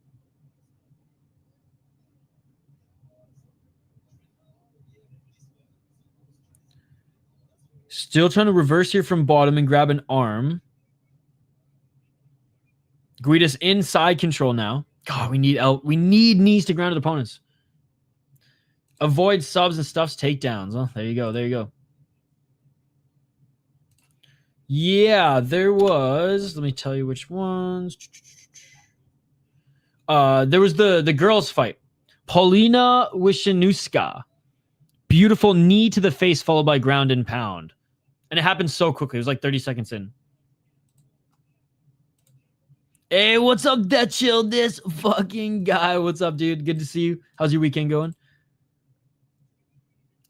Still trying to reverse here from bottom and grab an arm. Guidas inside control now. God, we need knees to grounded opponents. Avoid subs and stuffs takedowns. Oh, there you go. There you go. Yeah, there was. Let me tell you which ones. There was the girls' fight. Paulina Wisniewska. Beautiful knee to the face followed by ground and pound. And it happened so quickly. It was like 30 seconds in. Hey, what's up, Death Chill? This fucking guy. What's up, dude? Good to see you. How's your weekend going?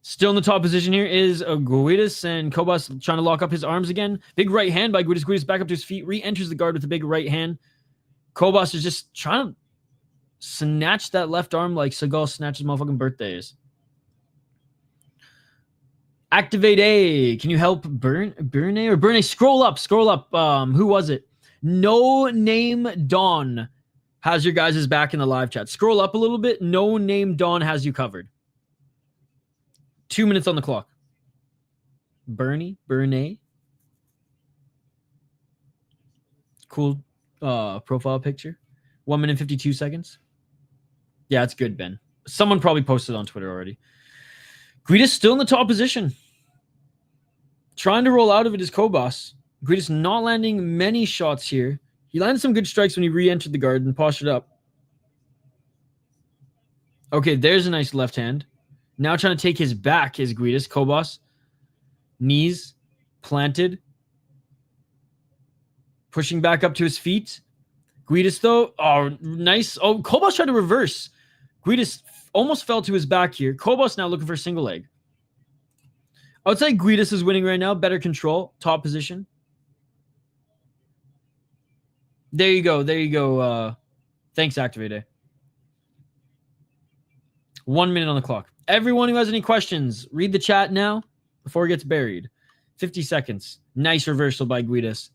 Still in the top position here is Guidas, and Kobas trying to lock up his arms again. Big right hand by Guidas. Guidas back up to his feet. Re-enters the guard with a big right hand. Kobas is just trying to snatch that left arm like Seagal snatches motherfucking birthdays. Activate A. Can you help Burn A? Scroll up. Who was it? No Name Dawn has your guys' back in the live chat. Scroll up a little bit. No Name Dawn has you covered. 2 minutes on the clock. Burn A. Cool profile picture. 1 minute 52 seconds. Yeah, it's good, Ben. Someone probably posted on Twitter already. Guidas still in the top position. Trying to roll out of it is Kobas. Guidas not landing many shots here. He landed some good strikes when he re-entered the guard and postured up. Okay, there's a nice left hand. Now trying to take his back is Guidas. Kobas. Knees planted. Pushing back up to his feet. Guidas, though. Oh, nice. Oh, Kobas tried to reverse. Guidas almost fell to his back here. Kobas now looking for a single leg. I would say Guidas is winning right now. Better control. Top position. There you go. There you go. Thanks, Activate. 1 minute on the clock. Everyone who has any questions, read the chat now before it gets buried. 50 seconds. Nice reversal by Guidas.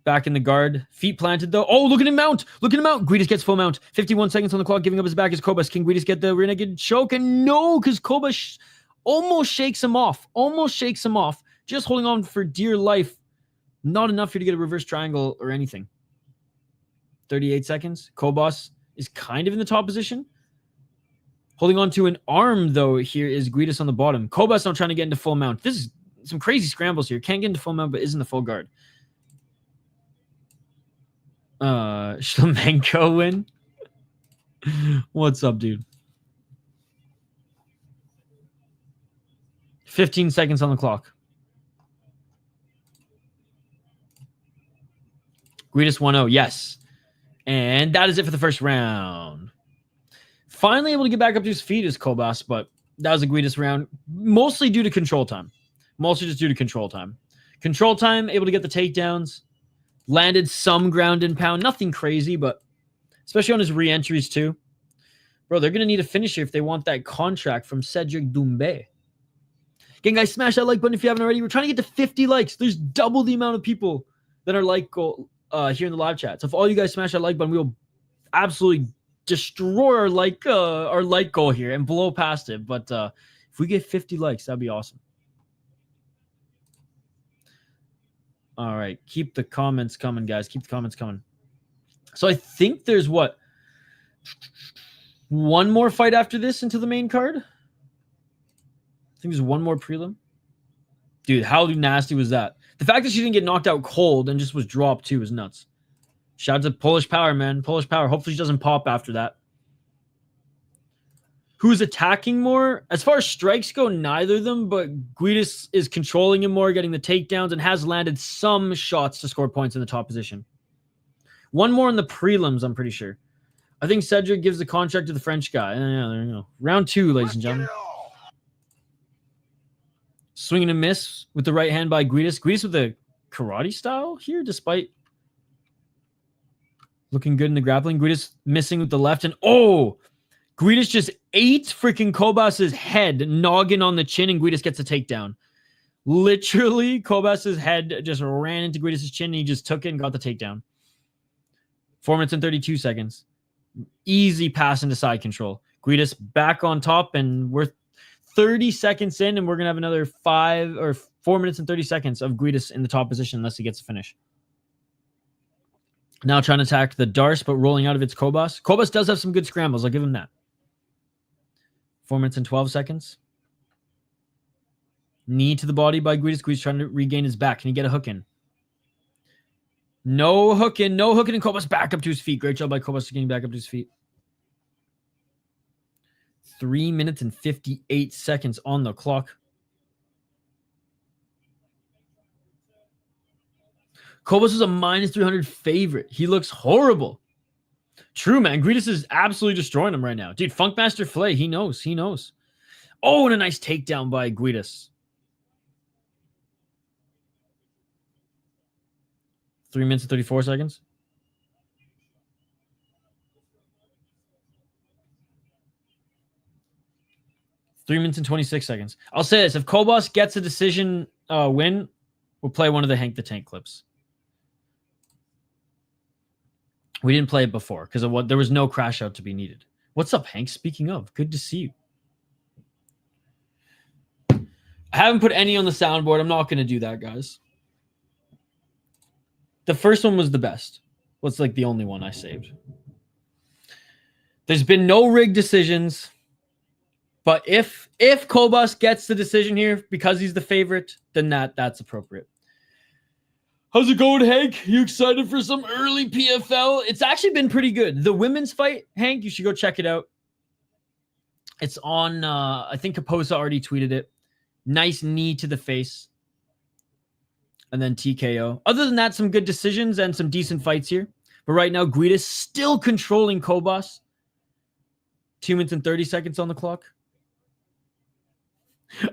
Back in the guard. Feet planted, though. Oh, look at him mount. Look at him mount. Guidas gets full mount. 51 seconds on the clock. Giving up his back is Kobas. Can Guidas get the rear naked choke? And no, because Kobas almost shakes him off. Just holding on for dear life. Not enough here to get a reverse triangle or anything. 38 seconds. Kobas is kind of in the top position. Holding on to an arm, though, here is Guidas on the bottom. Kobas now trying to get into full mount. This is some crazy scrambles here. Can't get into full mount, but is in the full guard. Shlemenko win. What's up, dude? 15 seconds on the clock. Guidas 1-0. Yes. And that is it for the first round. Finally able to get back up to his feet is Kobas, but that was a Guidas round. Mostly due to control time. Mostly just due to control time. Control time, able to get the takedowns. Landed some ground and pound. Nothing crazy, but especially on his re-entries too. Bro, they're going to need a finisher if they want that contract from Cedric Doumbé. Again, guys, smash that like button if you haven't already. We're trying to get to 50 likes. There's double the amount of people that are like goal here in the live chat. So if all you guys smash that like button, we will absolutely destroy our like goal here and blow past it. But if we get 50 likes, that'd be awesome. All right, keep the comments coming, guys. Keep the comments coming. So I think there's what? One more fight after this into the main card? I think there's one more prelim. Dude, how nasty was that? The fact that she didn't get knocked out cold and just was dropped too is nuts. Shout out to Polish Power, man. Polish Power. Hopefully she doesn't pop after that. Who's attacking more? As far as strikes go, neither of them, but Guidas is controlling him more, getting the takedowns, and has landed some shots to score points in the top position. One more in the prelims, I'm pretty sure. I think Cedric gives the contract to the French guy. Yeah, there you go. Round 2, ladies and gentlemen. Swinging a miss with the right hand by Guidas. Guidas with a karate style here, despite looking good in the grappling. Guidas missing with the left. And oh, Guidas just ate freaking Kobas's head, noggin on the chin, and Guidas gets a takedown. Literally, Kobas's head just ran into Guidas' chin, and he just took it and got the takedown. 4 minutes and 32 seconds. Easy pass into side control. Guidas back on top, and we're 30 seconds in, and we're going to have another 4 minutes and 30 seconds of Guidas in the top position unless he gets a finish. Now trying to attack the Darce, but rolling out of its Kobas. Kobas does have some good scrambles. I'll give him that. 4 minutes and 12 seconds. Knee to the body by Guidas. Guidas trying to regain his back. Can he get a hook in? No hook in. No hook in. And Kobas back up to his feet. Great job by Kobas getting back up to his feet. 3 minutes and 58 seconds on the clock. Kobas is a minus 300 favorite. He looks horrible. True, man. Guidas is absolutely destroying him right now. Dude, Funkmaster Flay, he knows. He knows. Oh, and a nice takedown by Guidas. 3 minutes and 34 seconds. Three minutes and 26 seconds. I'll say this. If Kobas gets a decision win, we'll play one of the Hank the Tank clips. We didn't play it before because of what there was no crash out to be needed. What's up, Hank? Speaking of, good to see you. I haven't put any on the soundboard. I'm not going to do that, guys. The first one was the best. What's like the only one I saved. There's been no rig decisions. But if Kobas gets the decision here because he's the favorite, then that's appropriate. How's it going, Hank? You excited for some early PFL? It's actually been pretty good. The women's fight, Hank, you should go check it out. It's on, I think Kaposa already tweeted it. Nice knee to the face. And then TKO. Other than that, some good decisions and some decent fights here. But right now, Guidas still controlling Kobas. 2 minutes and 30 seconds on the clock.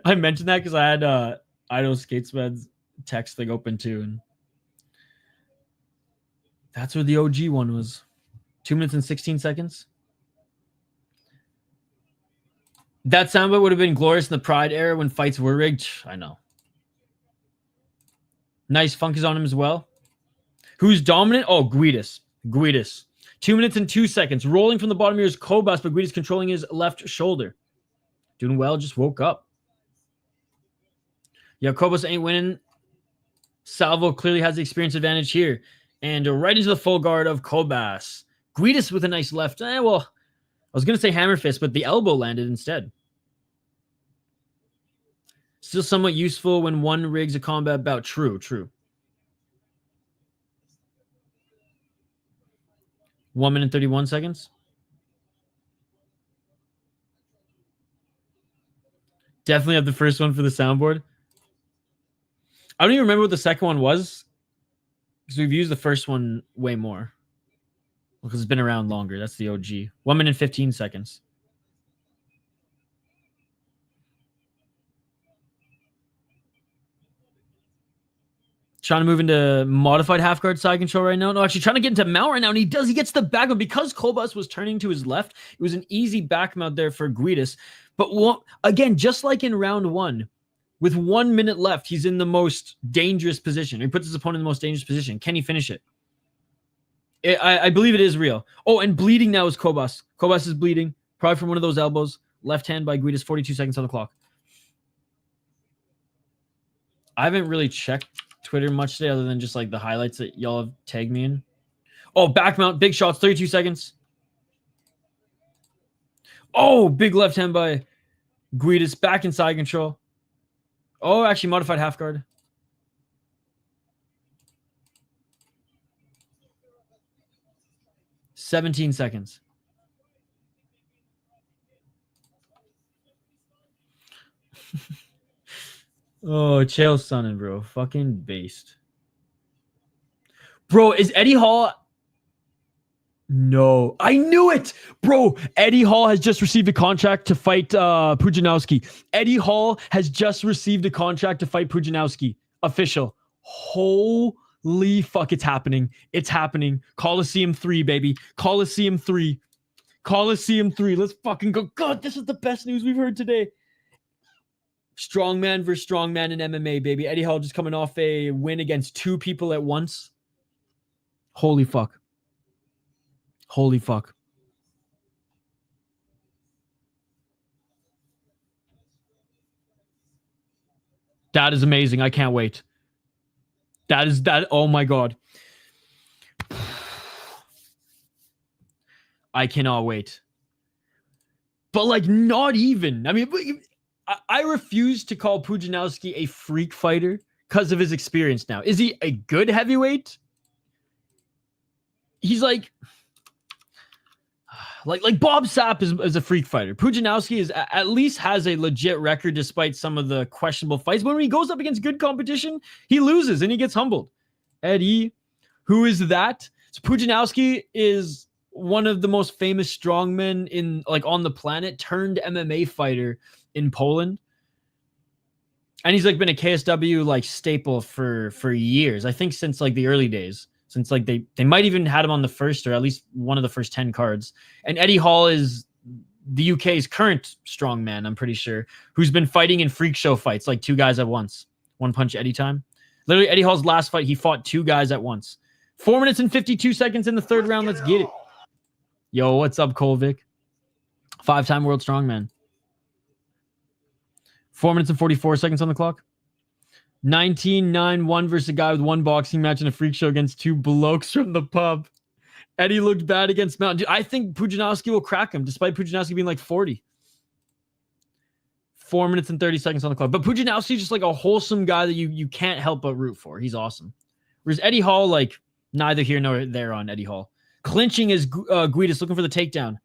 I mentioned that because I had Idol Skatesman's text thing open too. And that's where the OG one was. 2 minutes and 16 seconds. That soundbite would have been glorious in the Pride era when fights were rigged. I know. Nice funk is on him as well. Who's dominant? Oh, Guidas. 2 minutes and 2 seconds. Rolling from the bottom here is Kobas, but Guidas controlling his left shoulder. Doing well, just woke up. Yeah, Kobas ain't winning. Salvo clearly has the experience advantage here. And right into the full guard of Kobas. Guidas with a nice left. Well, I was going to say hammer fist, but the elbow landed instead. Still somewhat useful when one rigs a combat bout. True. 1 minute 31 seconds. Definitely have the first one for the soundboard. I don't even remember what the second one was because we've used the first one way more because it's been around longer. That's the OG. 1 minute 15 seconds. Trying to move into modified half guard side control right now. No, actually trying to get into mount right now. And he gets the back mount. Because Kobas was turning to his left, it was an easy back mount there for Guidas. But again, just like in round one, with 1 minute left, he's in the most dangerous position. He puts his opponent in the most dangerous position. Can he finish it? I believe it is real. Oh, and bleeding now is Kobas. Kobas is bleeding. Probably from one of those elbows. Left hand by Guidas, 42 seconds on the clock. I haven't really checked Twitter much today other than just like the highlights that y'all have tagged me in. Oh, back mount, big shots, 32 seconds. Oh, big left hand by Guidas, back in side control. Oh, actually modified half guard. $17 seconds. Oh, Chael Sonnen, bro. Fucking based. Bro, is Eddie Hall... No. I knew it! Bro, Eddie Hall has just received a contract to fight Pudzianowski. Eddie Hall has just received a contract to fight Pudzianowski. Official. Holy fuck, it's happening. It's happening. Coliseum 3, baby. Coliseum 3. Coliseum 3. Let's fucking go. God, this is the best news we've heard today. Strongman versus strongman in MMA, baby. Eddie Hall just coming off a win against two people at once. Holy fuck. Holy fuck. That is amazing. I can't wait. That. Oh my God. I cannot wait. But like, not even. I mean, I refuse to call Pudzianowski a freak fighter because of his experience now. Is he a good heavyweight? He's like Bob Sapp is a freak fighter. Pudzianowski is at least has a legit record despite some of the questionable fights. But when he goes up against good competition, he loses and he gets humbled. Eddie, who is that? So Pudzianowski is one of the most famous strongmen in on the planet, turned MMA fighter in Poland. And he's been a KSW staple for years. I think since the early days. Since they might even had him on the first or at least one of the first 10 cards. And Eddie Hall is the UK's current strongman, I'm pretty sure, who's been fighting in freak show fights, 2 guys at once. One punch Eddie time. Literally, Eddie Hall's last fight, he fought 2 guys at once. 4 minutes and 52 seconds in the third round. Let's get it. Yo, what's up, Kolvik? 5-time world strongman. 4 minutes and 44 seconds on the clock. 19-9-1 versus a guy with 1 boxing match in a freak show against 2 blokes from the pub. Eddie looked bad against Mountain. Dude, I think Pudzianowski will crack him, despite Pudzianowski being 40. 4 minutes and 30 seconds on the clock. But Pudzianowski is just a wholesome guy that you can't help but root for. He's awesome. Whereas Eddie Hall, neither here nor there on Eddie Hall. Clinching is Guidas looking for the takedown.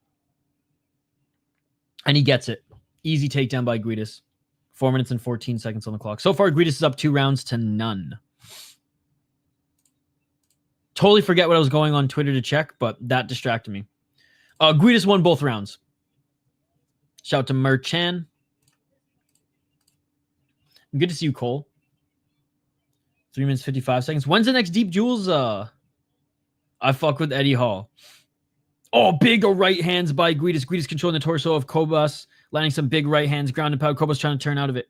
And he gets it. Easy takedown by Guidas. 4 minutes and 14 seconds on the clock. So far, Guidas is up 2 rounds to none. Totally forget what I was going on Twitter to check, but that distracted me. Guidas won both rounds. Shout out to Merchan. Good to see you, Cole. 3 minutes, 55 seconds. When's the next Deep Jewels? I fuck with Eddie Hall. Oh, big right hands by Guidas. Guidas controlling the torso of Kobas, landing some big right hands, ground and pound. Kobas trying to turn out of it.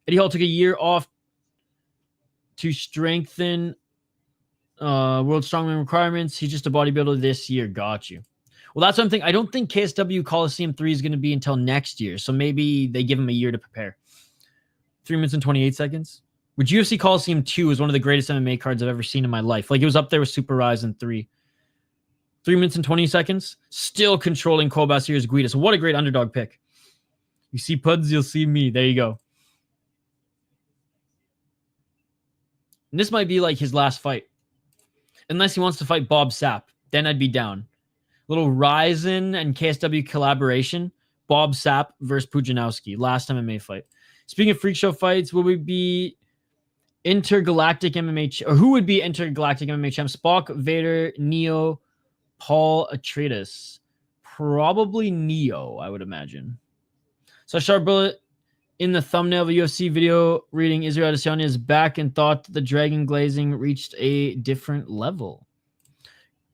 Eddie Hall took a year off to strengthen World Strongman requirements. He's just a bodybuilder this year. Got you. Well, that's something. I don't think KSW Coliseum 3 is going to be until next year, so maybe they give him a year to prepare. 3 minutes and 28 seconds. Which UFC Coliseum 2 is one of the greatest MMA cards I've ever seen in my life. It was up there with Super Ryzen 3. 3 minutes and 20 seconds. Still controlling Kobas here is Guidas. What a great underdog pick. You see Puds, you'll see me. There you go. And this might be his last fight. Unless he wants to fight Bob Sapp. Then I'd be down. Little Ryzen and KSW collaboration. Bob Sapp versus Pudzianowski. Last MMA fight. Speaking of freak show fights, will we be intergalactic MMA or who would be intergalactic MMA champ? Spock, Vader, Neo, Paul Atreides. Probably Neo, I would imagine. So Sharp Bullet in the thumbnail of a UFC video reading Israel Adesanya is back and thought the dragon glazing reached a different level.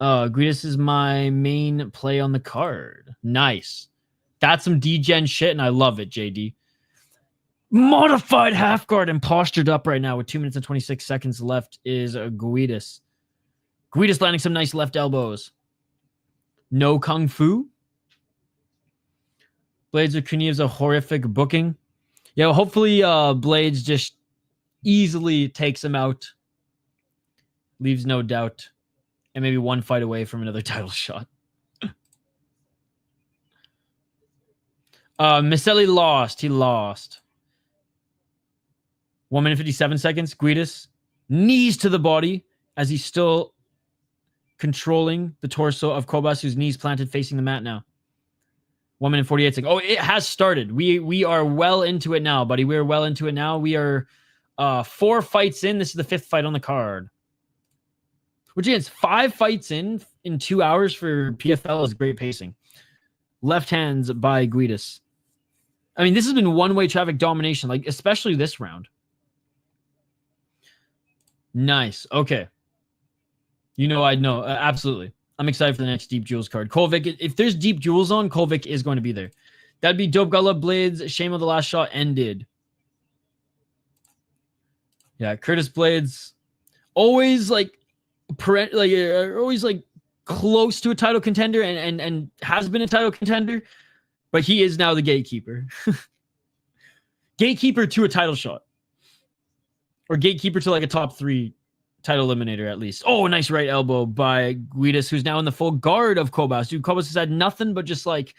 Guidas is my main play on the card. Nice. That's some D-gen shit, and I love it, JD. Modified half guard and postured up right now with 2 minutes and 26 seconds left is Guidas. Guidas landing some nice left elbows. No kung fu. Blades of Kunev's a horrific booking. Yeah, hopefully Blades just easily takes him out. Leaves no doubt. And maybe one fight away from another title shot. Miseli lost. He lost. 1 minute 57 seconds. Guidas. Knees to the body as he's still controlling the torso of Kobas, whose knees planted facing the mat now. 1 minute 48 seconds. Oh, it has started. We are well into it now, buddy. We're well into it now. We are 4 fights in. This is the 5th fight on the card. Which is 5 fights in 2 hours for PFL is great pacing. Left hands by Guidas. I mean, this has been one-way traffic domination, especially this round. Nice. Okay. I'd know. Absolutely. I'm excited for the next Deep Jewels card. Kolvik, if there's Deep Jewels on, Kolvik is going to be there. That'd be dope. Gala Blades. Shame of the last shot ended. Yeah, Curtis Blades. Always always close to a title contender and has been a title contender, but he is now the gatekeeper. Gatekeeper to a title shot. or gatekeeper to like a top 3 title eliminator at least. Oh, nice right elbow by Guidas, who's now in the full guard of Kobas. Dude, Kobas has had nothing but just like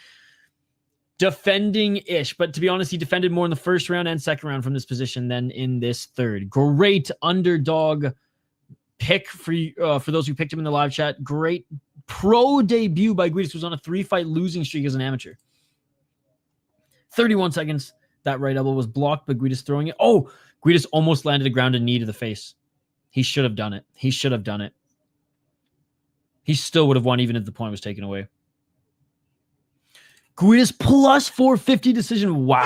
defending-ish. But to be honest, he defended more in the first round and second round from this position than in this third. Great underdog pick for those who picked him in the live chat. Great pro debut by Guidas, who's on a 3-fight losing streak as an amateur. 31 seconds. That right elbow was blocked, but Guidas throwing it. Oh, Guidas almost landed a grounded knee to the face. He should have done it. He should have done it. He still would have won even if the point was taken away. Guidas plus 450 decision. Wow.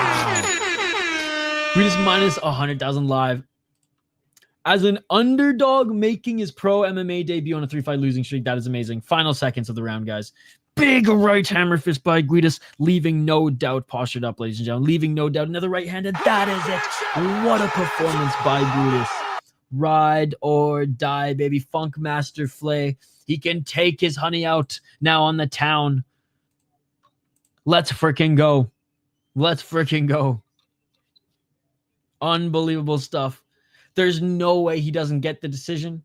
Guidas minus 100,000 live. As an underdog making his pro MMA debut on a 3-fight losing streak, that is amazing. Final seconds of the round, guys. Big right hammer fist by Guidas, leaving no doubt postured up, ladies and gentlemen. Leaving no doubt. Another right-handed. That is it. What a performance by Guidas. Ride or die, baby. Funk Master Flay. He can take his honey out now on the town. Let's freaking go. Let's freaking go. Unbelievable stuff. There's no way he doesn't get the decision.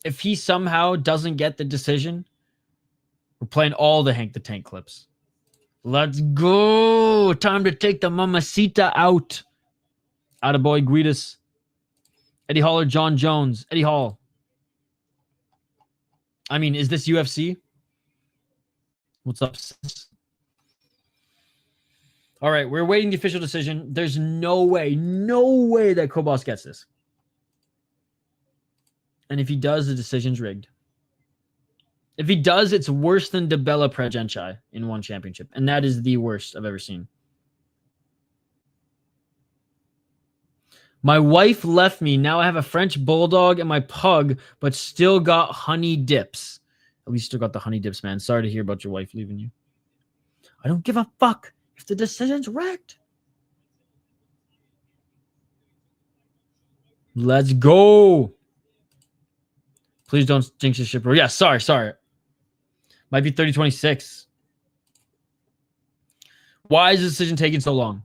If he somehow doesn't get the decision, we're playing all the Hank the Tank clips. Let's go. Time to take the mamacita out. Attaboy Guidas. Eddie Hall or John Jones? Eddie Hall. I mean, is this UFC? What's up, sis? All right, we're waiting the official decision. There's no way that Kobas gets this. And if he does, the decision's rigged. If he does, it's worse than DeBella Pregenchai in one championship. And that is the worst I've ever seen. My wife left me. Now I have a French bulldog and my pug, but still got honey dips. At least still got the honey dips, man. Sorry to hear about your wife leaving you. I don't give a fuck if the decision's wrecked. Let's go. Please don't jinx the ship. Yeah, sorry. Might be 30-26. Why is the decision taking so long?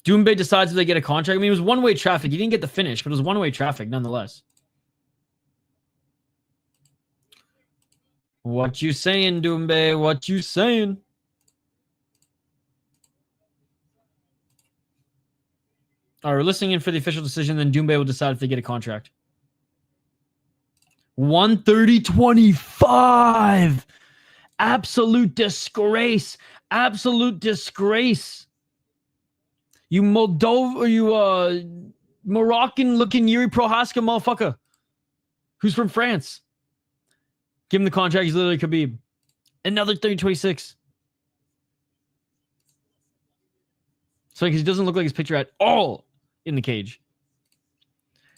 Doumbé decides if they get a contract. I mean, it was one-way traffic. He didn't get the finish, but it was one-way traffic nonetheless. What you saying, Doumbé? What you saying? All right, we're listening in for the official decision, then Doumbé will decide if they get a contract. 130-25. Absolute disgrace. Absolute disgrace. You Moroccan-looking Yuri Prohaska motherfucker who's from France. Give him the contract. He's literally Khabib. Another 30-26. So because he doesn't look like his picture at all in the cage.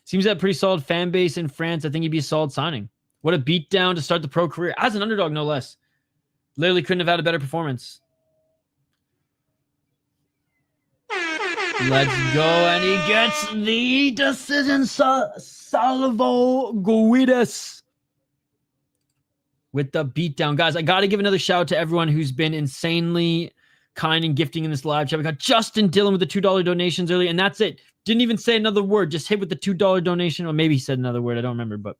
Seems to have a pretty solid fan base in France. I think he'd be a solid signing. What a beatdown to start the pro career. As an underdog, no less. Literally couldn't have had a better performance. Let's go. And he gets the decision. Salvo Guidas with the beatdown. Guys, I got to give another shout out to everyone who's been insanely kind and gifting in this live chat. We got Justin Dillon with the $2 donations earlier, and that's it. Didn't even say another word. Just hit with the $2 donation. Or maybe he said another word. I don't remember. But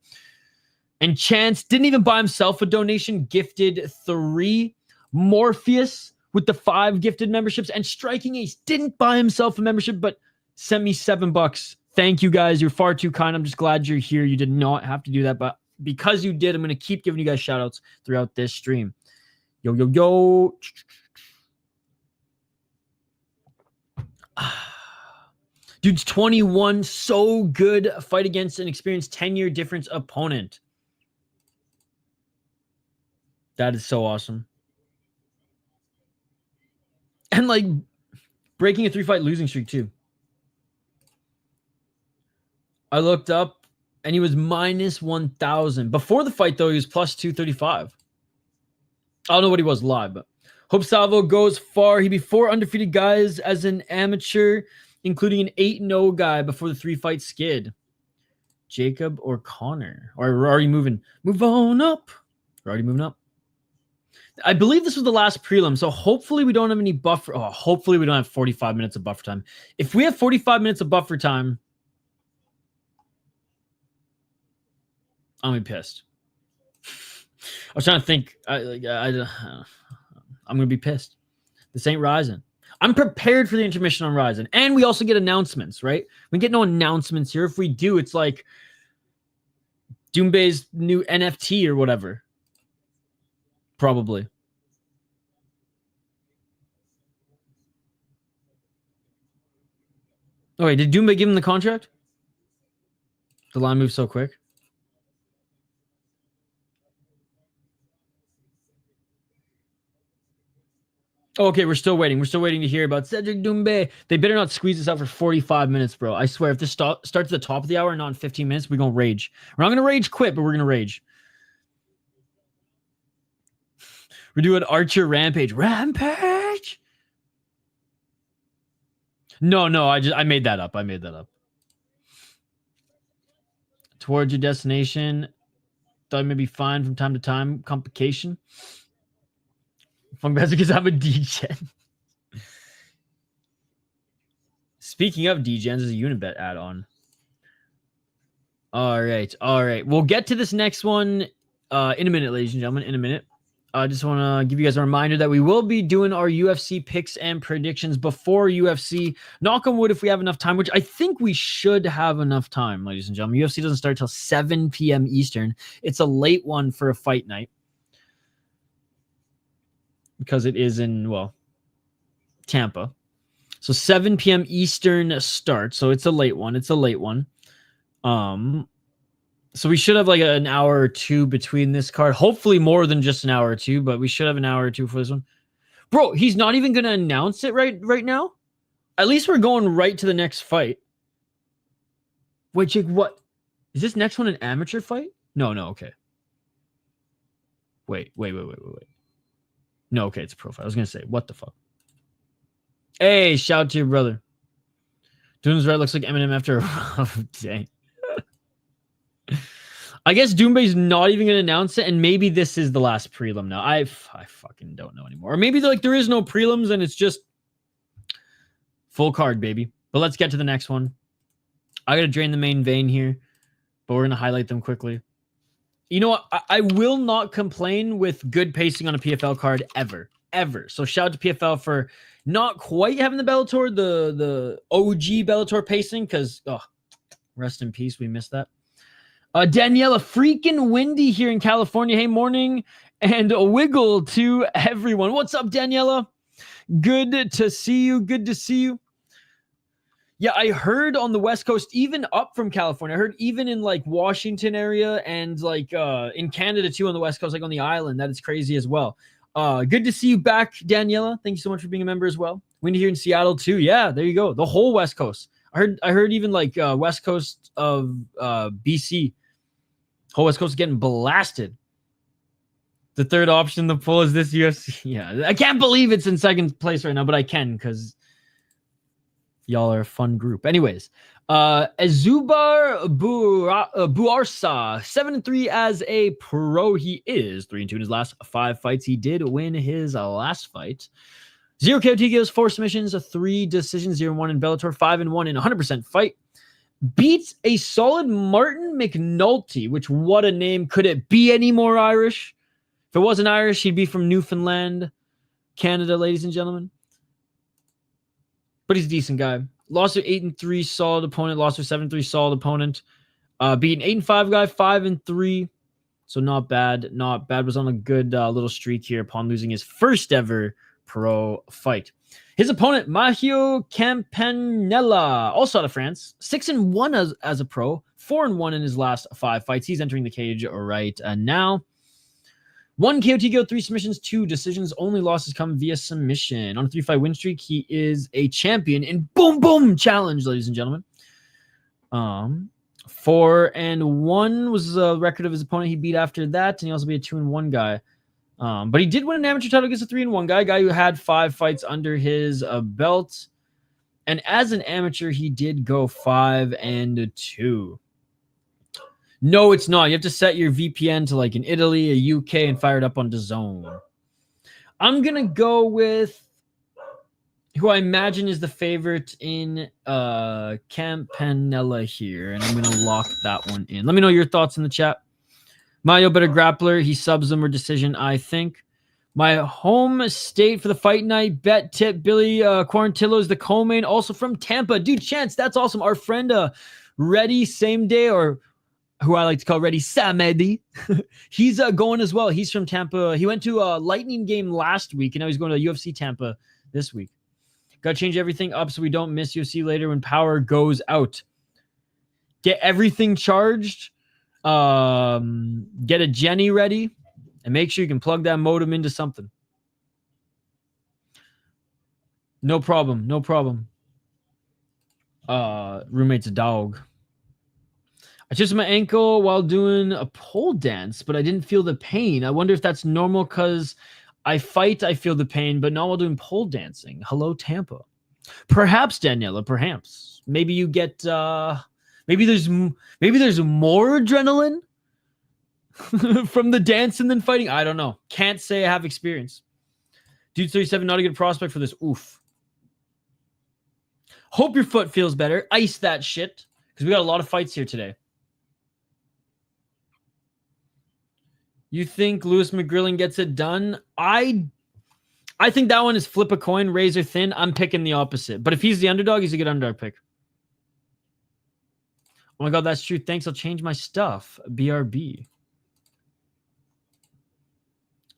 and Chance didn't even buy himself a donation. Gifted 3. Morpheus with the 5 gifted memberships. And Striking Ace didn't buy himself a membership, but sent me $7. Thank you, guys. You're far too kind. I'm just glad you're here. You did not have to do that. But because you did, I'm going to keep giving you guys shout outs throughout this stream. Yo. Dude's 21. So good. Fight against an experienced 10-year difference opponent. That is so awesome. And like breaking a 3-fight losing streak too. I looked up and he was minus 1,000. Before the fight though, he was plus 235. I don't know what he was live, but Hope Salvo goes far. He beat 4 undefeated guys as an amateur, including an 8-0 guy before the 3-fight skid. Jakub or Connor? Or we're already moving. Move on up. We're already moving up. I believe this was the last prelim, so hopefully we don't have any buffer. Oh, hopefully we don't have 45 minutes of buffer time. If we have 45 minutes of buffer time, I'm gonna be pissed. I was trying to think. I'm gonna be pissed. This ain't Ryzen. I'm prepared for the intermission on Ryzen, and we also get announcements, right? We get no announcements here. If we do, it's like Doumbé's new NFT or whatever. Probably. Oh wait, did Doumbé give him the contract? The line moved so quick. Oh, okay, we're still waiting. We're still waiting to hear about Cedric Doumbé. They better not squeeze this out for 45 minutes, bro. I swear, if this starts at the top of the hour and not in 15 minutes, we're going to rage. We're not going to rage quit, but we're going to rage. We're doing Archer Rampage. Rampage? No, I made that up. I made that up. Towards your destination. Thought it may be fine from time to time. Complication. Funk best because I'm a DGen. Speaking of DGens, there's a Unibet add-on. All right. We'll get to this next one in a minute, ladies and gentlemen. In a minute. I just want to give you guys a reminder that we will be doing our UFC picks and predictions before UFC. Knock on wood if we have enough time, which I think we should have enough time, ladies and gentlemen. UFC doesn't start till 7 p.m. Eastern. It's a late one for a fight night. Because it is in, well, Tampa. So 7 p.m. Eastern start. So it's a late one. So we should have like an hour or two between this card. Hopefully more than just an hour or two, but we should have an hour or two for this one. Bro, he's not even going to announce it right now? At least we're going right to the next fight. Wait, Jake, what? Is this next one an amateur fight? No, okay. Wait. No, okay, it's a profile. I was going to say, what the fuck? Hey, shout out to your brother. Doom's right looks like Eminem after a rough day. I guess Doumbé's not even going to announce it, and maybe this is the last prelim now. I fucking don't know anymore. Or maybe there is no prelims, and it's just full card, baby. But let's get to the next one. I got to drain the main vein here, but we're going to highlight them quickly. You know what? I will not complain with good pacing on a PFL card ever. So shout out to PFL for not quite having the Bellator, the OG Bellator pacing, because, rest in peace, we missed that. Daniela, freaking windy here in California. Hey, morning, and a wiggle to everyone. What's up, Daniela? Good to see you. Yeah, I heard on the West Coast, even up from California, I heard even in like Washington area and like in Canada too on the West Coast, like on the island, that is crazy as well. Good to see you back, Daniela. Thank you so much for being a member as well. Windy here in Seattle too. Yeah, there you go. The whole West Coast. I heard even like West Coast of BC. Whole West Coast is getting blasted. The third option, the pull is this UFC. Yeah, I can't believe it's in second place right now, but I can because y'all are a fun group. Anyways, Azubar Buarsa, 7-3 as a pro. He is 3-2 in his last 5 fights. He did win his last fight. 0 KO TKOs, 4 submissions, 3 decisions, 0-1 in Bellator, 5-1 in 100% fight. Beats a solid Martin McNulty, which what a name. Could it be any more Irish? If it wasn't Irish, he'd be from Newfoundland, Canada, ladies and gentlemen. But he's a decent guy. Lost to 8-3, solid opponent. Lost to 7-3, solid opponent. Beat an 8-5 guy, 5-3. So not bad. Was on a good little streak here upon losing his first ever pro fight. His opponent, Mahio Campanella, also out of France, 6-1 as a pro, 4-1 in his last 5 fights. He's entering the cage right now. 1 KO TKO, 3 submissions, 2 decisions. Only losses come via submission. On a 3-fight win streak, he is a champion in Boom Boom Challenge, ladies and gentlemen. 4-1 was the record of his opponent he beat after that, and he also beat a 2-1 guy. But he did win an amateur title against a 3-1 guy who had 5 fights under his belt. And as an amateur, he did go 5-2. No, it's not. You have to set your VPN to like in Italy, a UK, and fire it up on DAZN. I'm going to go with who I imagine is the favorite in Campanella here, and I'm going to lock that one in. Let me know your thoughts in the chat. Mario better grappler. He subs him or decision, I think. My home state for the fight night bet tip, Billy Quarantillo is the co-main, also from Tampa. Dude, Chance, that's awesome. Our friend Reddy same day, or who I like to call Reddy Samedi, he's going as well. He's from Tampa. He went to a Lightning game last week, and now he's going to UFC Tampa this week. Got to change everything up so we don't miss UFC later when power goes out. Get everything charged. Get a Jenny ready. And make sure you can plug that modem into something. No problem. No problem. Roommate's a dog. I twisted my ankle while doing a pole dance, but I didn't feel the pain. I wonder if that's normal because I fight, I feel the pain, but not while doing pole dancing. Hello, Tampa. Perhaps, Daniela, perhaps. Maybe you get... maybe there's more adrenaline from the dancing than fighting. I don't know. Can't say I have experience. Dude 37, not a good prospect for this. Oof. Hope your foot feels better. Ice that shit. Because we got a lot of fights here today. You think Lewis McGrillen gets it done? I think that one is flip a coin, razor thin. I'm picking the opposite. But if he's the underdog, he's a good underdog pick. Oh my God, that's true. Thanks. I'll change my stuff. BRB.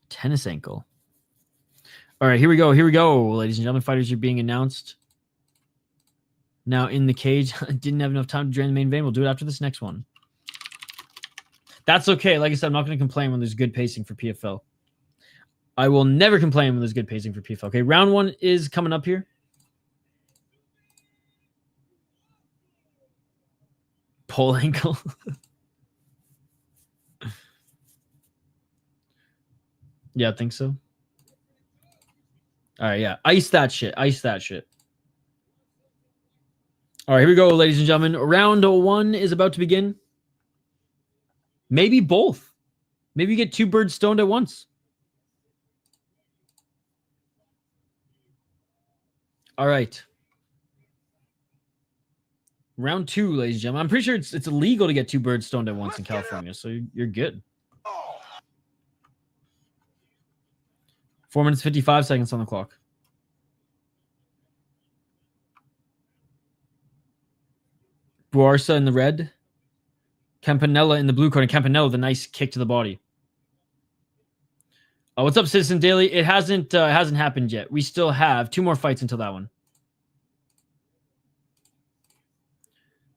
Tennis ankle. All right, here we go. Here we go, ladies and gentlemen. Fighters are being announced. Now in the cage. Didn't have enough time to drain the main vein. We'll do it after this next one. That's okay. Like I said, I'm not going to complain when there's good pacing for PFL. I will never complain when there's good pacing for PFL. Okay, round one is coming up here. Pole ankle. Yeah, I think so. All right, yeah. Ice that shit. Ice that shit. All right, here we go, ladies and gentlemen. Round one is about to begin. Maybe both. Maybe you get two birds stoned at once. All right. Round two, ladies and gentlemen. I'm pretty sure it's illegal to get two birds stoned at once in California, so you're good. 4 minutes, 55 seconds on the clock. Buarsa in the red. Campanella in the blue corner. Campanella with a nice kick to the body. What's up, Citizen Daily? It hasn't happened yet. We still have 2 more fights until that one.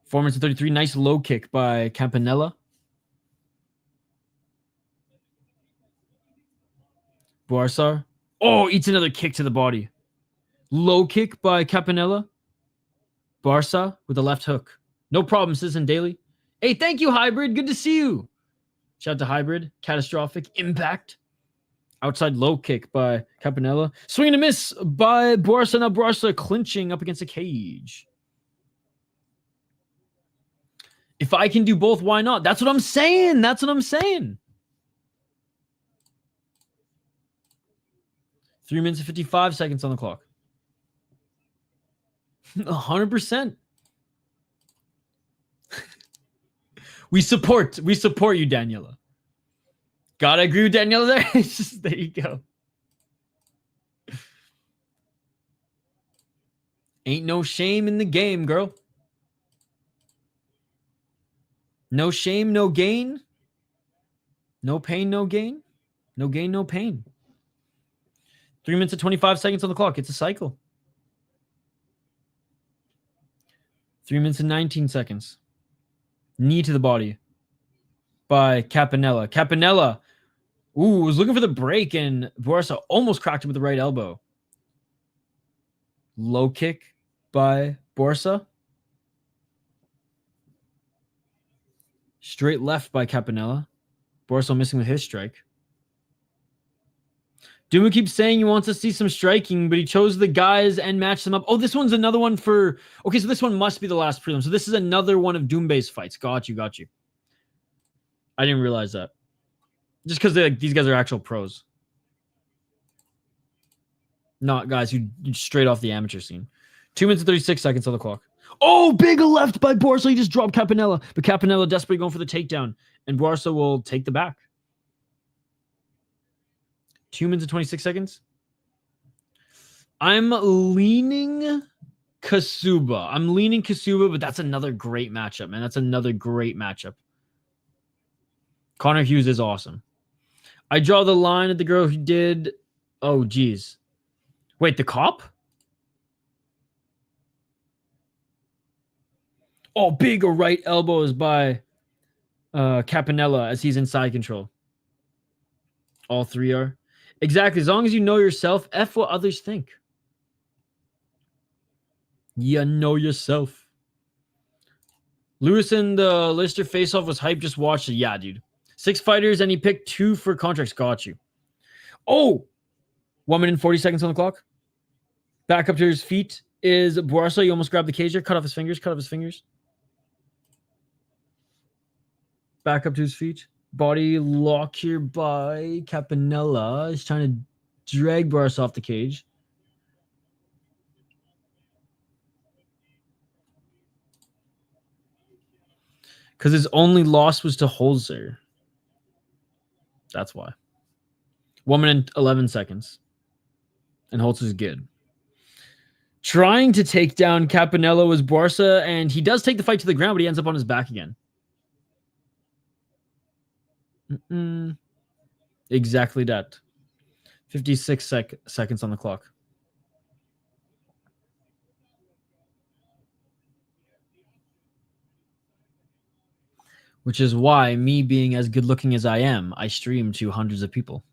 4 minutes and 33. Nice low kick by Campanella. Buarsa. Oh, eats another kick to the body. Low kick by Campanella. Barca with a left hook. No problem, Citizen Daily. Hey, thank you, Hybrid. Good to see you. Shout out to Hybrid. Catastrophic impact. Outside low kick by Campanella. Swing and a miss by Barca. Now Barca clinching up against the cage. If I can do both, why not? That's what I'm saying. That's what I'm saying. 3 minutes and 55 seconds on the clock. 100%. We support you, Daniela. Gotta agree with Daniela there. It's just, there you go. Ain't no shame in the game, girl. No shame, no gain. No pain, no gain. No gain, no pain. 3 minutes and 25 seconds on the clock. It's a cycle. 3 minutes and 19 seconds. Knee to the body by Campanella. Campanella, was looking for the break, and Barca almost cracked him with the right elbow. Low kick by Barca. Straight left by Campanella. Barca missing with his strike. Duma keeps saying he wants to see some striking, but he chose the guys and matched them up. Oh, this one's another one for... Okay, so this one must be the last prelim. So this is another one of Doombay's fights. Got you. I didn't realize that. Just because these guys are actual pros. Not guys who straight off the amateur scene. 2 minutes and 36 seconds on the clock. Oh, big left by Borsa. He just dropped Campanella. But Campanella desperately going for the takedown. And Borsa will take the back. 2 minutes and 26 seconds. I'm leaning Kaszuba. But that's another great matchup, man. That's another great matchup. Connor Hughes is awesome. I draw the line at the girl who did... Oh, geez. Wait, the cop? Oh, big right elbows by Campanella as he's in side control. All three are. Exactly. As long as you know yourself, F what others think. You know yourself. Lewis and the Lister face-off was hype. Just watched it. Yeah, dude. 6 fighters, and he picked 2 for contracts. Got you. Oh! 1 minute and 40 seconds on the clock. Back up to his feet is Buarso. You almost grabbed the cage there. Cut off his fingers. Back up to his feet. Body lock here by Campanella. He's trying to drag Buarso off the cage. Because his only loss was to Holzer. That's why. 1 minute and 11 seconds. And Holzer's good. Trying to take down Campanella was Barca, and he does take the fight to the ground, but he ends up on his back again. Exactly that. 56 seconds on the clock. Which is why, me being as good looking as I am, I stream to hundreds of people.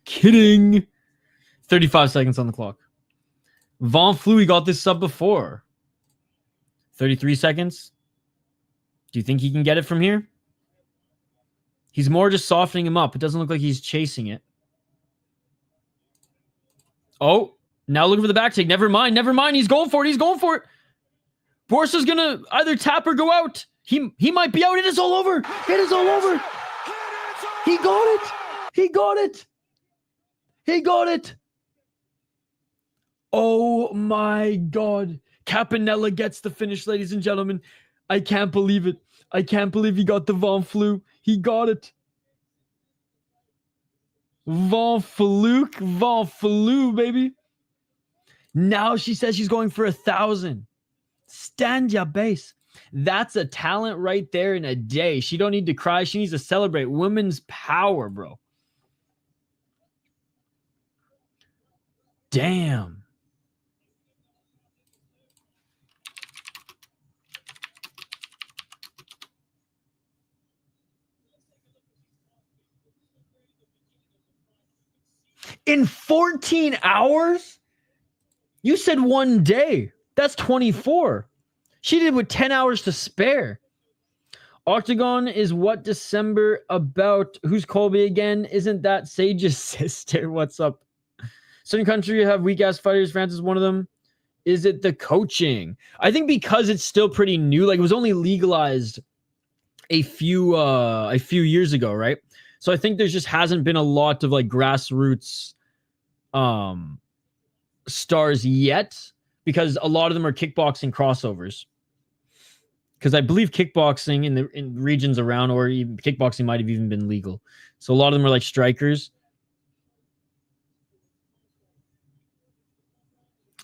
Kidding. 35 seconds on the clock. Von Flue, he got this sub before. 33 seconds. Do you think he can get it from here? He's more just softening him up. It doesn't look like he's chasing it. Oh, now looking for the back take. Never mind. He's going for it. Borsa's going to either tap or go out. He might be out. It is all over. He got it. Oh my God. Campanella gets the finish, ladies and gentlemen. I can't believe it. I can't believe he got the Von Flue. He got it. Von Flue, baby. Now she says she's going for 1,000. Stand your base. That's a talent right there in a day. She don't need to cry. She needs to celebrate women's power, bro. Damn. In 14 hours? You said 1 day. That's 24. She did with 10 hours to spare. Octagon is what December about? Who's Colby again? Isn't that Sage's sister? What's up? Certain country have weak-ass fighters. France is one of them. Is it the coaching? I think because it's still pretty new. Like, it was only legalized a few years ago, right? So I think there just hasn't been a lot of like grassroots stars yet, because a lot of them are kickboxing crossovers. Because I believe kickboxing in regions around, or even kickboxing might have even been legal. So a lot of them are like strikers.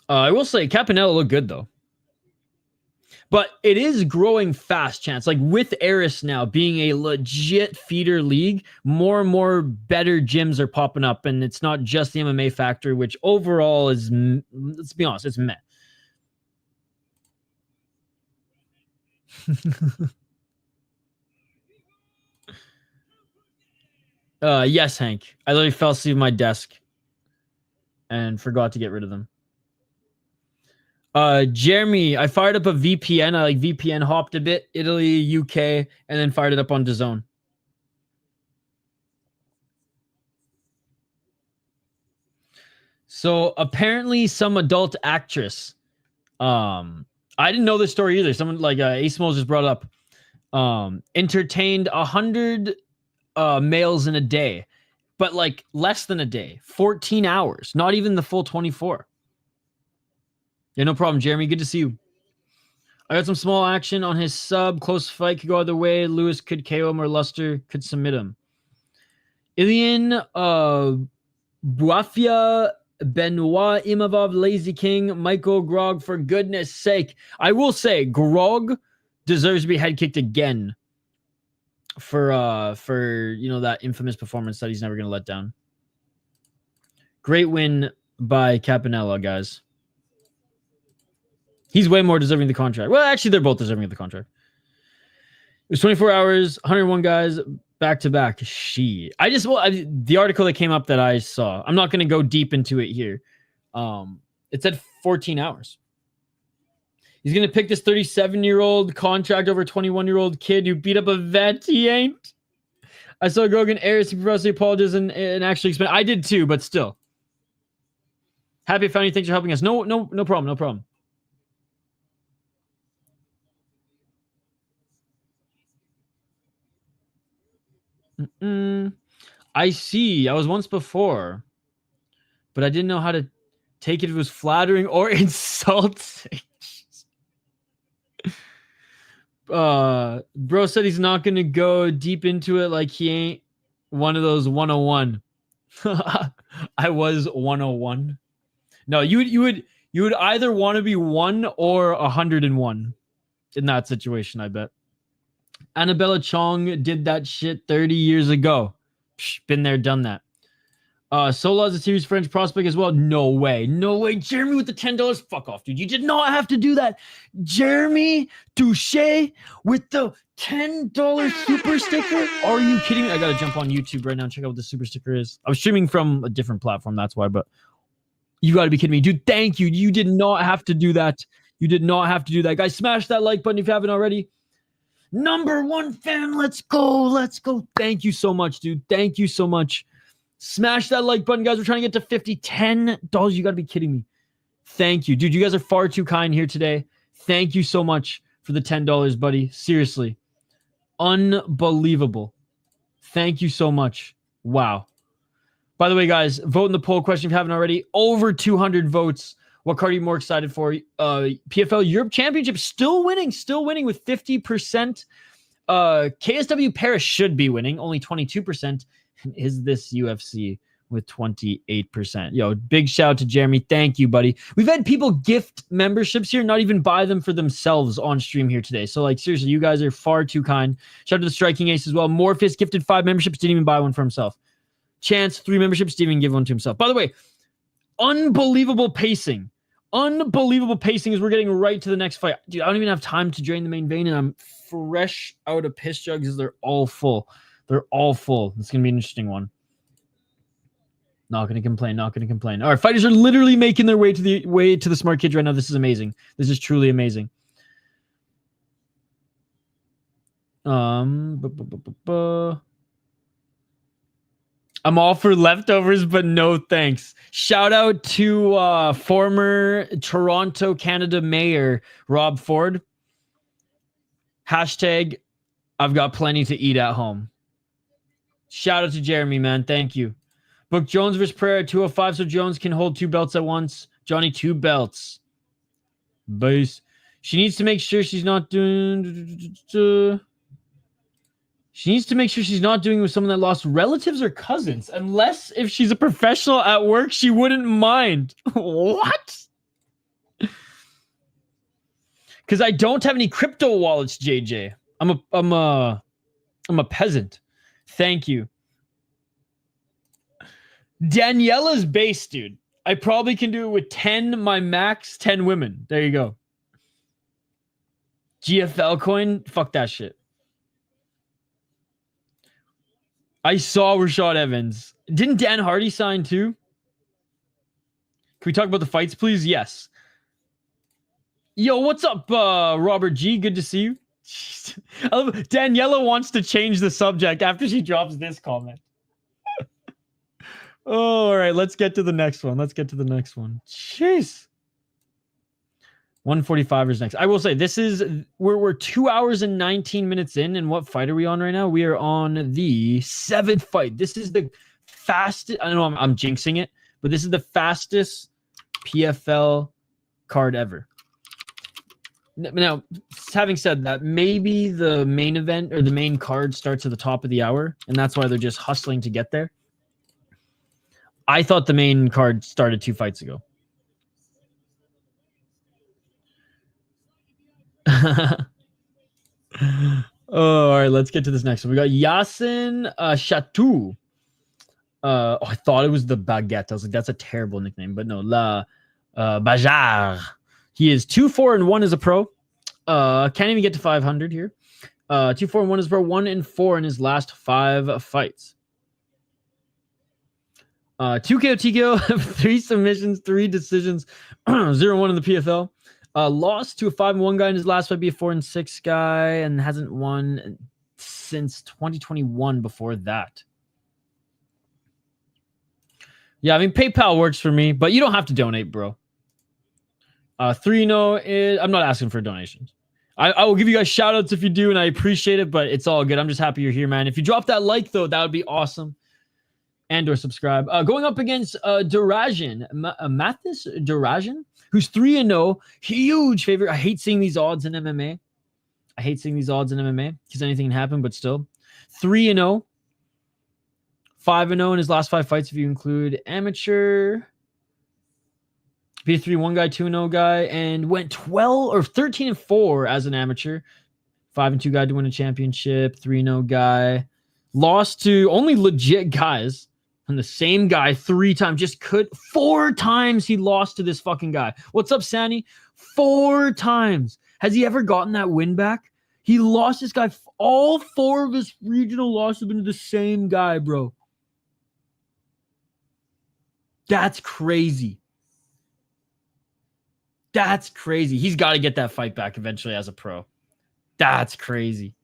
I will say Campanella looked good though. But it is growing fast, Chance. Like with Eris now being a legit feeder league, more and more better gyms are popping up. And it's not just the MMA factor, which overall is, let's be honest, it's meh. Yes, Hank. I literally fell asleep at my desk and forgot to get rid of them. Jeremy, I fired up a VPN. I like VPN hopped a bit, Italy, UK, and then fired it up on DAZN. So apparently some adult actress, I didn't know this story either. Someone like Ace Moles just brought up, entertained 100 males in a day but like less than a day, 14 hours, not even the full 24. Yeah, no problem, Jeremy. Good to see you. I got some small action on his sub. Close fight could go either way. Lewis could KO him or Luster could submit him. Ilian Buafia, Benoit Imavov, Lazy King, Michael Grog, for goodness sake. I will say, Grog deserves to be head kicked again for that infamous performance that he's never going to let down. Great win by Capanella, guys. He's way more deserving of the contract. Well, actually, they're both deserving of the contract. It was 24 hours, 101 guys, back to back. The article that came up that I saw, I'm not going to go deep into it here. It said 14 hours. He's going to pick this 37-year-old contract over a 21-year-old kid who beat up a vet. He ain't. I saw Grogan Ayers. He profusely apologized and actually explained. I did too, but still. Happy I found you. Thanks for helping us. No problem. No problem. I see. I was once before, but I didn't know how to take it if it was flattering or insulting. Bro said he's not going to go deep into it like he ain't one of those 101. I was 101. No, you would either want to be 1 or 101 in that situation, I bet. Annabella Chong did that shit 30 years ago. Psh, been there, done that. Sola is a serious French prospect as well. No way. No way. Jeremy with the $10. Fuck off, dude. You did not have to do that. Jeremy Touche with the $10 super sticker. Are you kidding me? I gotta jump on YouTube right now and check out what the super sticker is. I was streaming from a different platform, that's why, but you gotta be kidding me. Dude, thank you. You did not have to do that. You did not have to do that. Guys, smash that like button if you haven't already. Number 1 fan, let's go. Let's go. Thank you so much, dude. Thank you so much. Smash that like button, guys. We're trying to get to 50. $10. You got to be kidding me. Thank you. Dude, you guys are far too kind here today. Thank you so much for the $10, buddy. Seriously. Unbelievable. Thank you so much. Wow. By the way, guys, vote in the poll question if you haven't already. Over 200 votes. What card are you more excited for? PFL Europe Championship still winning with 50%. KSW Paris should be winning, only 22%. And is this UFC with 28%? Yo, big shout out to Jeremy. Thank you, buddy. We've had people gift memberships here, not even buy them for themselves on stream here today. So, like, seriously, you guys are far too kind. Shout out to the Striking Ace as well. Morpheus gifted 5 memberships, didn't even buy one for himself. Chance, 3 memberships, didn't even give one to himself. By the way, unbelievable pacing. Unbelievable pacing as we're getting right to the next fight. Dude, I don't even have time to drain the main vein, and I'm fresh out of piss jugs as they're all full. They're all full. It's going to be an interesting one. Not going to complain. Not going to complain. All right, fighters are literally making their way to the smart kids right now. This is amazing. This is truly amazing. I'm all for leftovers, but no thanks. Shout out to former Toronto, Canada Mayor Rob Ford. Hashtag, I've got plenty to eat at home. Shout out to Jeremy, man. Thank you. Book Jones versus Pereira at 205 so Jones can hold 2 belts at once. Johnny, 2 belts. Base. She needs to make sure she's not doing... She needs to make sure she's not doing it with someone that lost relatives or cousins. Unless if she's a professional at work, she wouldn't mind. What? Because I don't have any crypto wallets, JJ. I'm a peasant. Thank you. Daniela's base, dude. I probably can do it with 10, my max, 10 women. There you go. GFL coin? Fuck that shit. I saw Rashad Evans. Didn't Dan Hardy sign too? Can we talk about the fights, please? Yes. Yo, what's up, Robert G? Good to see you. I love Daniela wants to change the subject after she drops this comment. Oh, all right, let's get to the next one. Jeez. 145 is next. I will say this is we're 2 hours and 19 minutes in, and what fight are we on right now? We are on the 7th fight. This is the fastest. I don't know. I'm jinxing it, but this is the fastest PFL card ever. Now, having said that, maybe the main event or the main card starts at the top of the hour, and that's why they're just hustling to get there. I thought the main card started 2 fights ago. Oh, all right, let's get to this next one. We got Yassin Chatou. I thought it was the Baguette. I was like, that's a terrible nickname, but no, La Bajar. He is 2-4-1 as a pro. Can't even get to 500 here. 2-4-1 as a pro. 1-4 in his last 5 fights. 2 KO TKO, 3 submissions, 3 decisions, 0-1 in the PFL. Lost to a 5-1 guy in his last fight, be a 4-6 guy, and hasn't won since 2021 before that. Yeah, I mean, PayPal works for me, but you don't have to donate, bro. 3-0 is... I'm not asking for donations. I will give you guys shout-outs if you do, and I appreciate it, but it's all good. I'm just happy you're here, man. If you drop that like, though, that would be awesome. And or subscribe. Going up against Duragrin, Mathys Duragrin, who's 3-0. Huge favorite. I hate seeing these odds in MMA. Because anything can happen, but still. 3-0. 5-0 in his last 5 fights if you include amateur. Beat a 3-1 guy, 2-0 guy, and went 13-4 as an amateur. 5-2 guy to win a championship. 3-0 guy. Lost to only legit guys. And the same guy 3 times. Just could 4 times he lost to this fucking guy. What's up, Sene? 4 times. Has he ever gotten that win back? He lost this guy. All 4 of his regional losses have been to the same guy, bro. That's crazy. That's crazy. He's got to get that fight back eventually as a pro. That's crazy.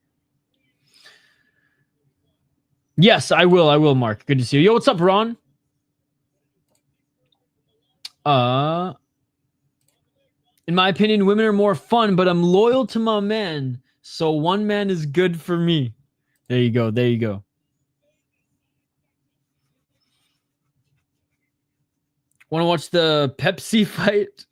Yes, I will. I will, Mark. Good to see you. Yo, what's up, Ron? In my opinion, women are more fun, but I'm loyal to my man, so one man is good for me. There you go. There you go. Want to watch the Pepsi fight?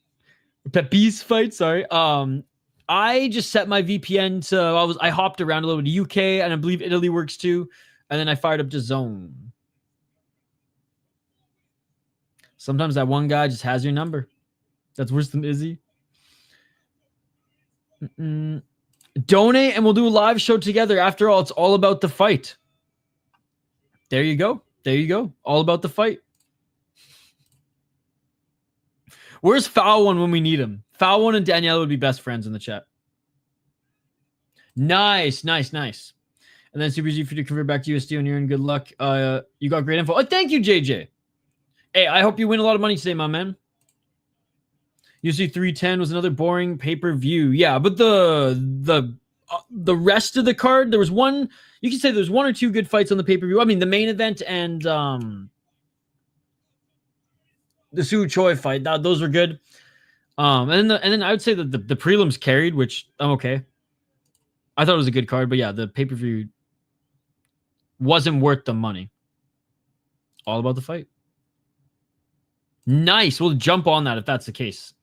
Peppi's fight, sorry. I just set my VPN to I hopped around a little bit to UK, and I believe Italy works too. And then I fired up DAZN. Sometimes that one guy just has your number. That's worse than Izzy. Donate and we'll do a live show together. After all, it's all about the fight. There you go. There you go. All about the fight. Where's Foul One when we need him? Foul One and Danielle would be best friends in the chat. Nice, nice, nice. And then Super G for you to convert back to USD, and you're in good luck. You got great info. Oh, thank you, JJ. Hey, I hope you win a lot of money today, my man. UFC 310 was another boring pay-per-view. Yeah, but the rest of the card, there was one. You can say there's 1 or 2 good fights on the pay-per-view. I mean, the main event and the Su Choi fight. Those were good. And then I would say that the prelims carried, which I'm okay. I thought it was a good card, but yeah, the pay-per-view wasn't worth the money. All about the fight. Nice. We'll jump on that if that's the case.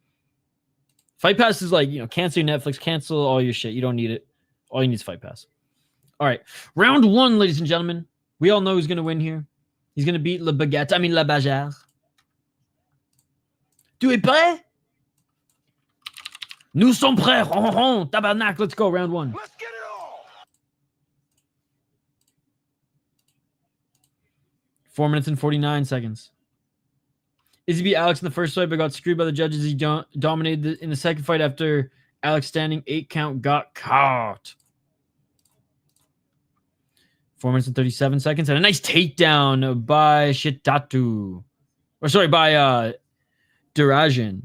Fight Pass is like, cancel your Netflix, cancel all your shit. You don't need it. All you need is Fight Pass. All right. Round 1, ladies and gentlemen. We all know who's going to win here. He's going to beat La Bagarre. Tu es prêt? Nous sommes prêts. Tabarnak. Let's go. Round 1. Let's get it on. 4 minutes and 49 seconds. Izzy beat Alex in the first fight, but got screwed by the judges. He dominated in the second fight after Alex standing 8 count got caught. 4 minutes and 37 seconds. And a nice takedown by Shitatu. Or sorry, by Duragrin.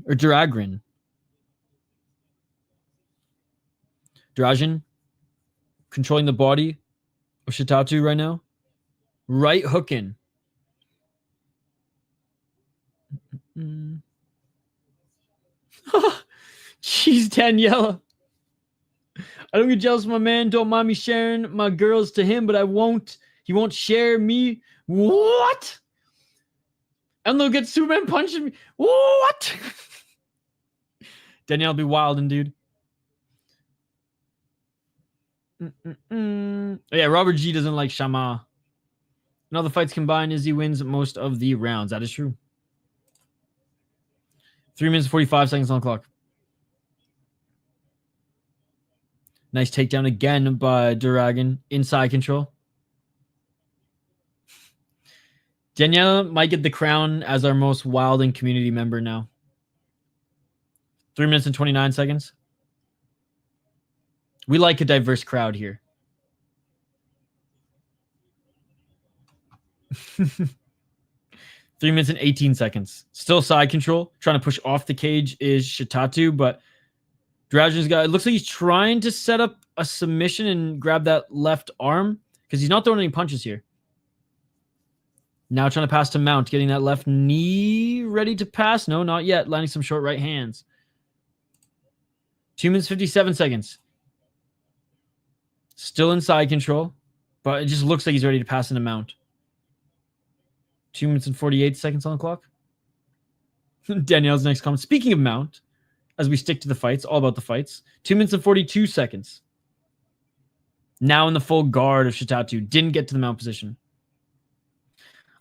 Duragrin controlling the body of Shitatu right now. Right hooking. Jeez, Daniela. I don't get jealous of my man. Don't mind me sharing my girls to him, but I won't. He won't share me. What? And they'll get Superman punching me. What? Danielle be wildin', dude. Oh, yeah, Robert G doesn't like Shama. In all the fights combined, Izzy wins most of the rounds. That is true. 3 minutes and 45 seconds on the clock. Nice takedown again by Duragrin. Inside control. Danielle might get the crown as our most wild and community member now. 3 minutes and 29 seconds. We like a diverse crowd here. 3 minutes and 18 seconds. Still side control. Trying to push off the cage is Shitatu, but Duragrin's got, it looks like he's trying to set up a submission and grab that left arm because he's not throwing any punches here. Now trying to pass to Mount, getting that left knee ready to pass. No, not yet. Landing some short right hands. 2 minutes, 57 seconds. Still in side control, but it just looks like he's ready to pass into Mount. 2 minutes and 48 seconds on the clock. Danielle's next comment. Speaking of Mount, as we stick to the fights, all about the fights. 2 minutes and 42 seconds. Now in the full guard of Shitatu. Didn't get to the Mount position.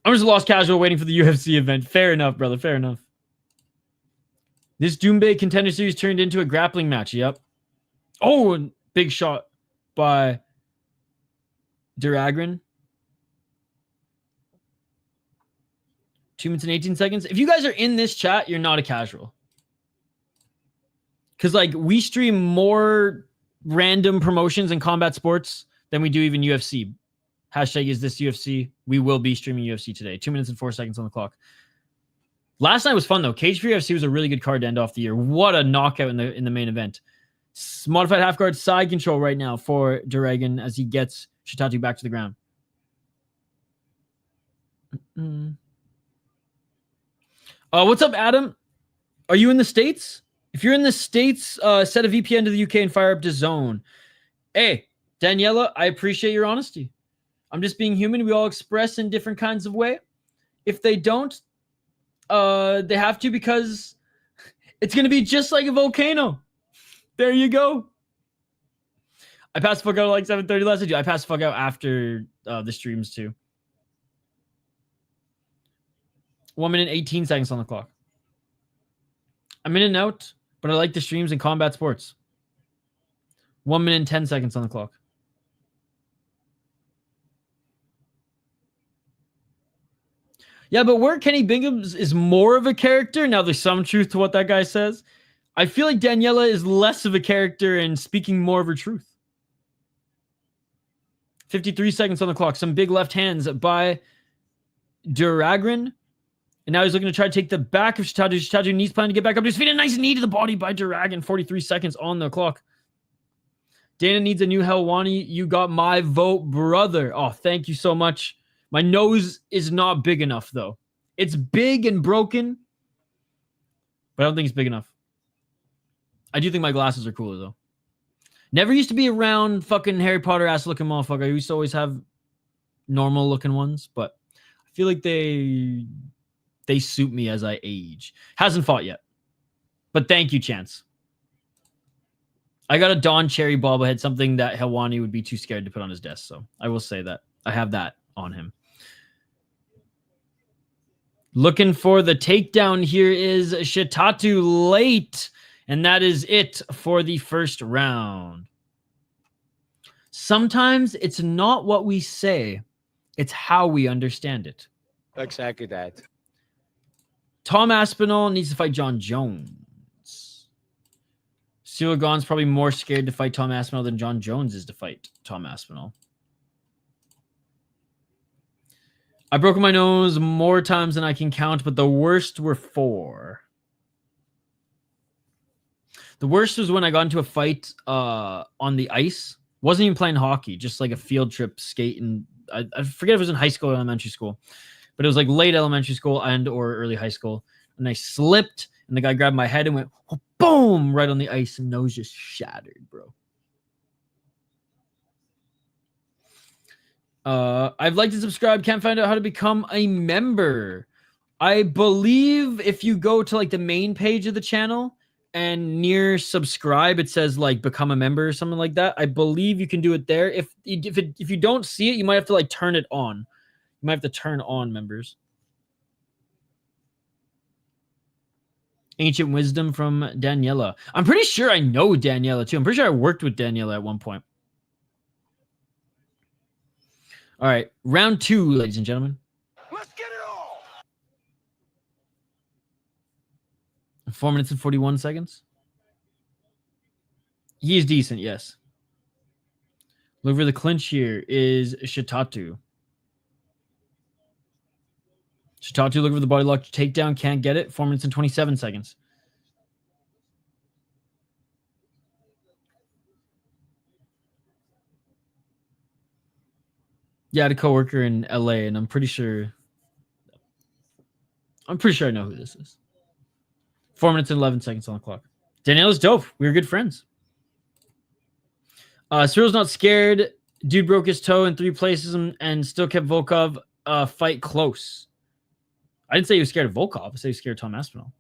I'm just a lost casual waiting for the UFC event. Fair enough, brother. Fair enough. This Doumbé Contender Series turned into a grappling match. Yep. Oh, and big shot by Duragrin. 2 minutes and 18 seconds. If you guys are in this chat, you're not a casual. Because, like, we stream more random promotions and combat sports than we do even UFC. Hashtag is this UFC. We will be streaming UFC today. 2 minutes and 4 seconds on the clock. Last night was fun, though. Cage Free UFC was a really good card to end off the year. What a knockout in the main event. Modified half guard side control right now for Duragrin as he gets Shitatu back to the ground. What's up, Adam? Are you in the States? If you're in the States, set a VPN to the UK and fire up DAZN. Hey, Daniela, I appreciate your honesty. I'm just being human. We all express in different kinds of way. If they don't, they have to because it's going to be just like a volcano. There you go. I passed the fuck out at like 7:30 last night. I passed the fuck out after the streams too. 1 minute 18 seconds on the clock. I'm in and out, but I like the streams in combat sports. 1 minute and 10 seconds on the clock. Yeah, but where Kenny Bingham's is more of a character, now there's some truth to what that guy says. I feel like Daniela is less of a character and speaking more of her truth. 53 seconds on the clock. Some big left hands by Duragrin. And now he's looking to try to take the back of Shitatu. Shitatu needs planning to get back up to his feet. A nice knee to the body by Duragrin. 43 seconds on the clock. Dana needs a new Helwani. You got my vote, brother. Oh, thank you so much. My nose is not big enough, though. It's big and broken, but I don't think it's big enough. I do think my glasses are cooler, though. Never used to be around fucking Harry Potter ass looking motherfucker. I used to always have normal looking ones, but I feel like they suit me as I age. Hasn't fought yet, but thank you, Chance. I got a Don Cherry bobblehead, something that Helwani would be too scared to put on his desk, so I will say that. I have that on him. Looking for the takedown here is Shitatu late, and that is it for the first round. Sometimes it's not what we say, it's how we understand it. Exactly that. Tom Aspinall needs to fight John Jones. Cyril Gahn's probably more scared to fight Tom Aspinall than John Jones is to fight Tom Aspinall. I've broken my nose more times than I can count, but the worst were 4. The worst was when I got into a fight on the ice. Wasn't even playing hockey, just like a field trip skating. I forget if it was in high school or elementary school, but it was like late elementary school and or early high school. And I slipped, and the guy grabbed my head and went, oh, boom, right on the ice, and nose just shattered, bro. I'd like to subscribe. Can't find out how to become a member. I believe if you go to like the main page of the channel and near subscribe, it says like become a member or something like that. I believe you can do it there. If you don't see it, you might have to like turn it on. You might have to turn on members. Ancient wisdom from Daniela. I'm pretty sure I know Daniela too. I'm pretty sure I worked with Daniela at one point. All right, round 2, ladies and gentlemen. Let's get it all. 4 minutes and 41 seconds. He is decent, yes. Look for the clinch here is Shitatu. Shitatu looking for the body lock takedown. Can't get it. 4 minutes and 27 seconds. Yeah, I had a coworker in LA, and I'm pretty sure I know who this is. 4 minutes and 11 seconds on the clock. Daniela's dope. We were good friends. Cyril's not scared. Dude broke his toe in 3 places and still kept Volkov fight close. I didn't say he was scared of Volkov. I said he was scared of Tom Aspinall.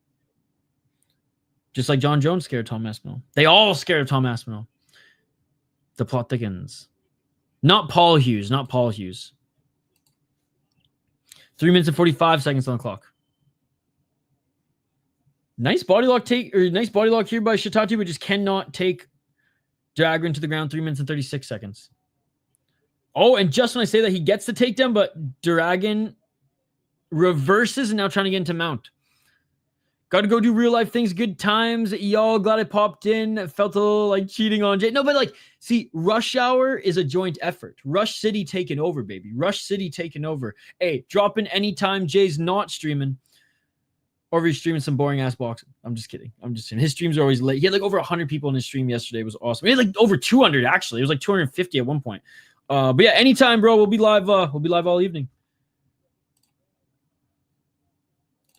Just like John Jones scared of Tom Aspinall. They all scared of Tom Aspinall. The plot thickens. Not Paul Hughes. Not Paul Hughes. 3 minutes and 45 seconds on the clock. Nice body lock nice body lock here by Shitatu, but just cannot take Duragrin to the ground. 3 minutes and 36 seconds. Oh, and just when I say that, he gets the takedown, but Duragrin reverses and now trying to get into mount. Got to go do real life things. Good times. Y'all, glad I popped in. Felt a little like cheating on Jay. No, but like, see, Rush Hour is a joint effort. Rush City taking over, baby. Rush City taking over. Hey, drop in anytime Jay's not streaming. Or he's streaming some boring ass boxing. I'm just kidding. I'm just saying. His streams are always late. He had like over 100 people in his stream yesterday. It was awesome. He had like over 200 actually. It was like 250 at one point. But yeah, anytime, bro. We'll be live. We'll be live all evening.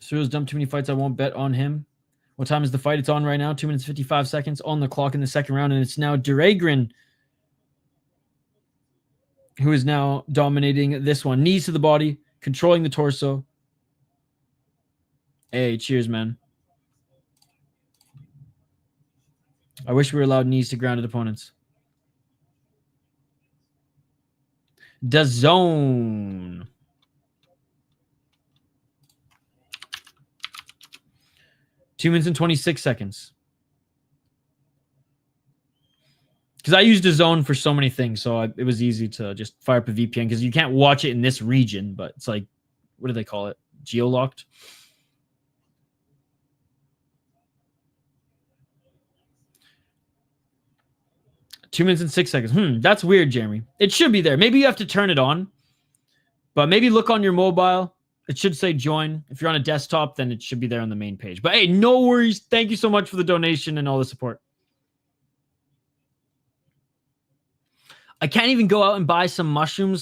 Cyril's dumped too many fights. I won't bet on him. What time is the fight? It's on right now. 2 minutes, 55 seconds on the clock in the second round. And it's now Duragrin who is now dominating this one. Knees to the body, controlling the torso. Hey, cheers, man. I wish we were allowed knees to grounded opponents. DAZN. Two minutes and 26 seconds. Because I used DAZN for so many things, so it was easy to just fire up a VPN because you can't watch it in this region, but it's like, what do they call it? Geolocked? Two minutes and 6 seconds. That's weird, Jeremy. It should be there. Maybe you have to turn it on, but maybe look on your mobile. It should say join. If you're on a desktop, then it should be there on the main page. But hey, no worries. Thank you so much for the donation and all the support. I can't even go out and buy some mushroom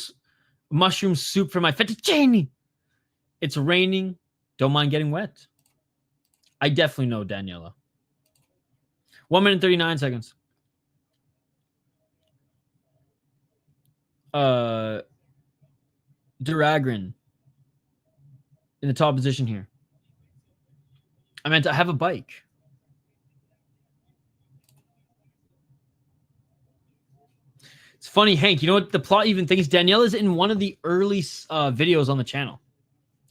soup for my fettuccine. It's raining. Don't mind getting wet. I definitely know Daniela. 1 minute and 39 seconds. Duragrin in the top position here. I meant I have a bike. It's funny, Hank. You know what the plot even thinks? Daniela's in one of the early videos on the channel.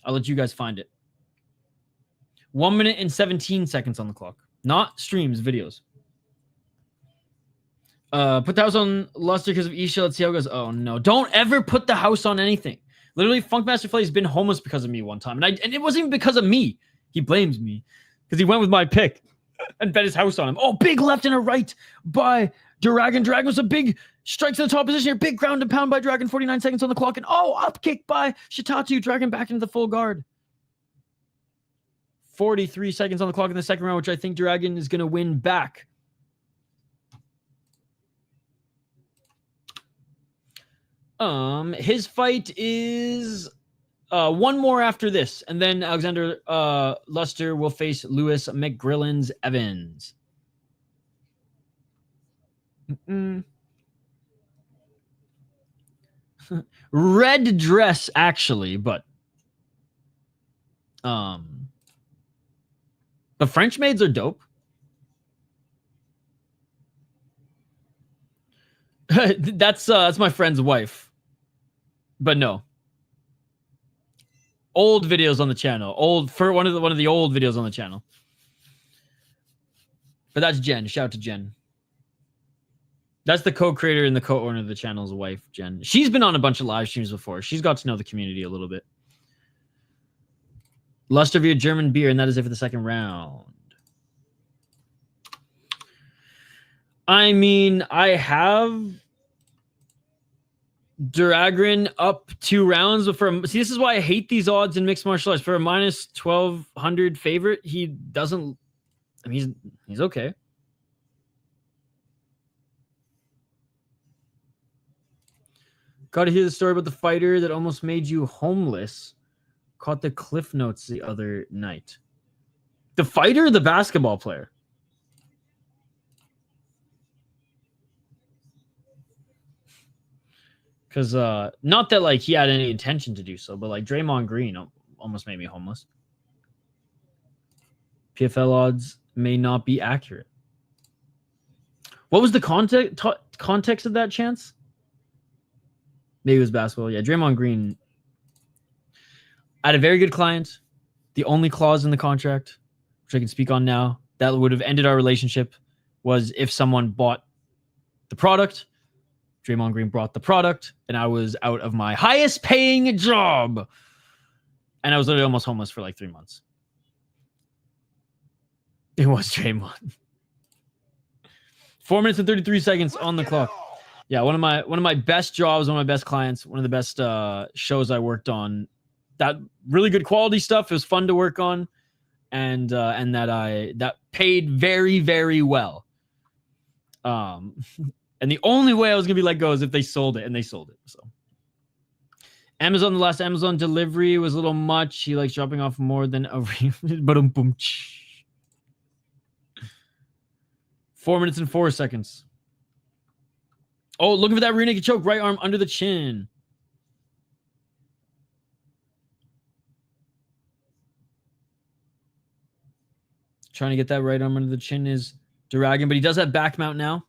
I'll let you guys find it. 1 minute and 17 seconds on the clock. Not streams, videos. Put the house on Luster because of Isha. Let's see how it goes. Oh, no. Don't ever put the house on anything. Literally, Funkmaster Flay has been homeless because of me one time. And it wasn't even because of me. He blames me because he went with my pick and bet his house on him. Oh, big left and a right by Duragrin. Duragrin was a big strikes in the top position here. Big ground and pound by Duragrin. 49 seconds on the clock. And up kick by Shitatu. Duragrin back into the full guard. 43 seconds on the clock in the second round, which I think Duragrin is going to win back. His fight is one more after this, and then Alexander Luster will face Lewis McGrillen-Evans. Red dress, actually, but the French maids are dope. That's my friend's wife. But no. Old videos on the channel. One of the old videos on the channel. But that's Jen. Shout out to Jen. That's the co-creator and the co-owner of the channel's wife, Jen. She's been on a bunch of live streams before. She's got to know the community a little bit. Luster via German beer, and that is it for the second round. I mean, I have Duragrin up 2 rounds, but see, this is why I hate these odds in mixed martial arts. For a minus 1,200 favorite, he doesn't. I mean, he's okay. Got to hear the story about the fighter that almost made you homeless. Caught the cliff notes the other night. The fighter or the basketball player? Because not that like he had any intention to do so, but like Draymond Green almost made me homeless. PFL odds may not be accurate. What was the context of that chance? Maybe it was basketball. Yeah, Draymond Green. I had a very good client. The only clause in the contract, which I can speak on now, that would have ended our relationship was if someone bought the product. Draymond Green brought the product, and I was out of my highest paying job. And I was literally almost homeless for like 3 months. It was Draymond. 4 minutes and 33 seconds on the clock. Yeah, one of my best jobs, one of my best clients, one of the best shows I worked on. That really good quality stuff. It was fun to work on, and that paid very, very well. And the only way I was gonna be let go is if they sold it, and they sold it. So Amazon, the last Amazon delivery was a little much. He likes dropping off more than a 4 minutes and 4 seconds. Oh, looking for that rear naked choke. Right arm under the chin. Trying to get that right arm under the chin is Duragrin, but he does have back mount now.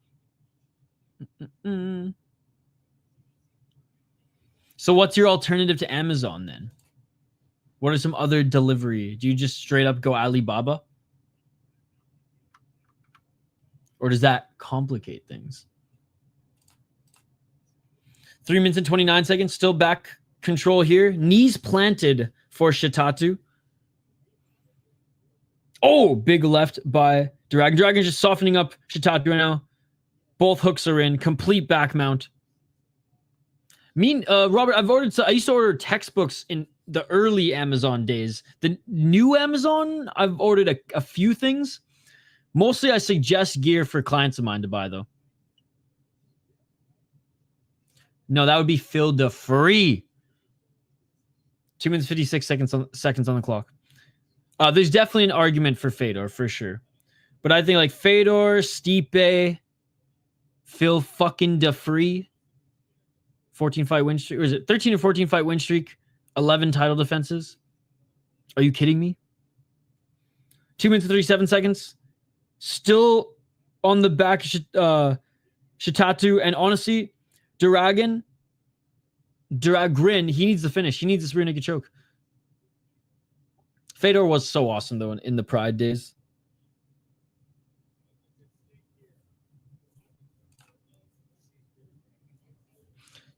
So what's your alternative to Amazon then? What are some other delivery? Do you just straight up go Alibaba? Or does that complicate things? 3 minutes and 29 seconds. Still back control here. Knees planted for Shitatu. Oh, big left by Duragrin. Duragrin's just softening up Shitatu right now. Both hooks are in. Complete back mount. Robert, I used to order textbooks in the early Amazon days. The new Amazon, I've ordered a few things. Mostly I suggest gear for clients of mine to buy, though. No, that would be Phil de Free. 2 minutes 56 seconds on the clock. There's definitely an argument for Fedor, for sure. But I think like Fedor, Stipe, Phil fucking de Free. 14 fight win streak. Or is it 13 or 14 fight win streak? 11 title defenses. Are you kidding me? 2 minutes and 37 seconds. Still on the back, Shitatu. And honestly, Duragrin, he needs the finish. He needs this rear naked choke. Fedor was so awesome, though, in the Pride days.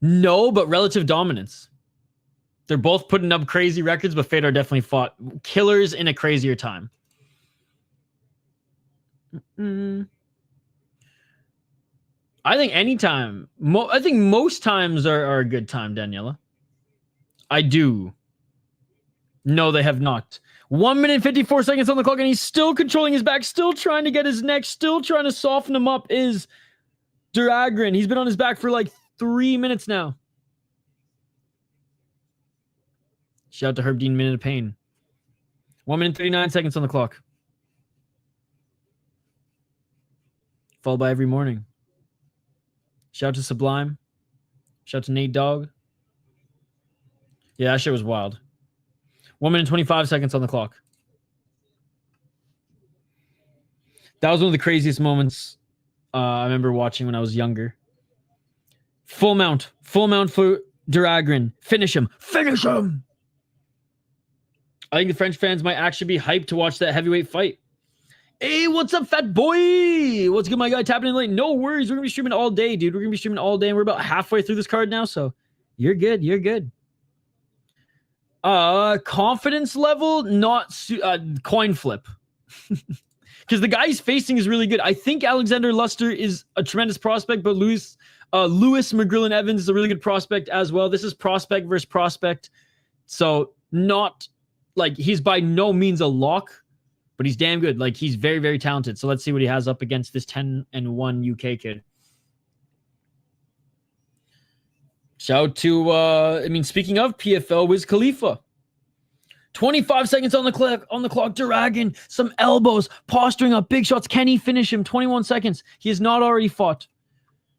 No, but relative dominance. They're both putting up crazy records, but Fedor definitely fought killers in a crazier time. I think anytime. I think most times are a good time, Daniela. I do. No, they have not. 1 minute 54 seconds on the clock, and he's still controlling his back, still trying to get his neck, still trying to soften him up is Duragrin. He's been on his back for like 3 minutes now. Shout out to Herb Dean, Minute of Pain. 1 minute 39 seconds on the clock. Followed by Every Morning. Shout out to Sublime. Shout out to Nate Dogg. Yeah, that shit was wild. 1 minute 25 seconds on the clock. That was one of the craziest moments I remember watching when I was younger. Full mount for Duragrin. Finish him. Finish him. I think the French fans might actually be hyped to watch that heavyweight fight. Hey, what's up, fat boy? What's good, my guy? Tapping in late. No worries. We're going to be streaming all day, dude. We're going to be streaming all day, and we're about halfway through this card now, so you're good. You're good. Confidence level, not coin flip. Because the guy he's facing is really good. I think Alexander Luster is a tremendous prospect, but Lewis McGrillen-Evans is a really good prospect as well. This is prospect versus prospect. So not like he's by no means a lock, but he's damn good. Like he's very, very talented. So let's see what he has up against this 10-1 UK kid. Shout out to, speaking of PFL, Wiz Khalifa. 25 seconds on the clock. Duragrin, some elbows, posturing up, big shots. Can he finish him? 21 seconds. He has not already fought.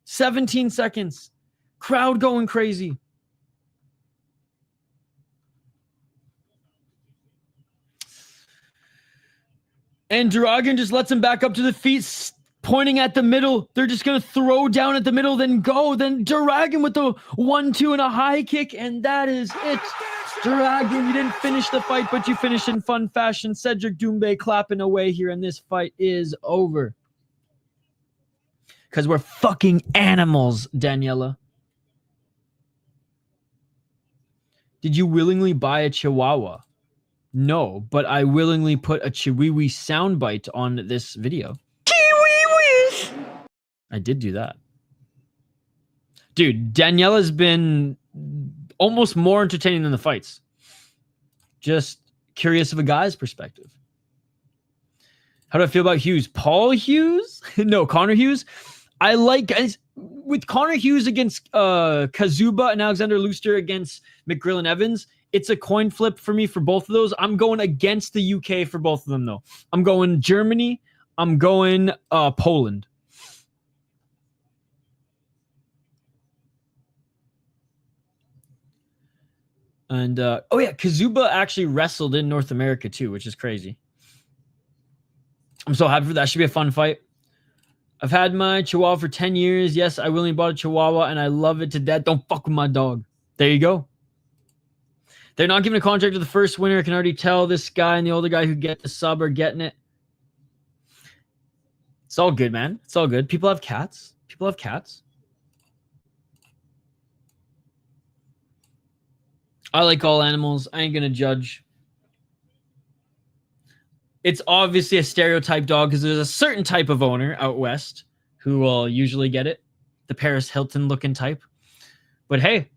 17 seconds. Crowd going crazy. And Duragrin just lets him back up to the feet, pointing at the middle. They're just going to throw down at the middle, then go. Then Duragrin with the 1-2 and a high kick, and that is it. Duragrin, you didn't finish the fight, but you finished in fun fashion. Cedric Doumbé clapping away here, and this fight is over. Because we're fucking animals, Daniela. Did you willingly buy a Chihuahua? No, but I willingly put a Chihuahua soundbite on this video. Chihuahuas! I did do that. Dude, Daniela's been almost more entertaining than the fights. Just curious of a guy's perspective. How do I feel about Hughes? Paul Hughes? No, Connor Hughes. I like with Connor Hughes against Kaszuba and Alexander Luster against McGrillen-Evans. It's a coin flip for me for both of those. I'm going against the UK for both of them, though. I'm going Germany. I'm going Poland. And, oh yeah, Kaszuba actually wrestled in North America too, which is crazy. I'm so happy for that. Should be a fun fight. I've had my Chihuahua for 10 years. Yes, I willingly bought a Chihuahua, and I love it to death. Don't fuck with my dog. There you go. They're not giving a contract to the first winner. I can already tell this guy and the older guy who get the sub are getting it. It's all good, man. It's all good. People have cats. People have cats. I like all animals. I ain't going to judge. It's obviously a stereotype dog because there's a certain type of owner out west who will usually get it. The Paris Hilton looking type. But hey,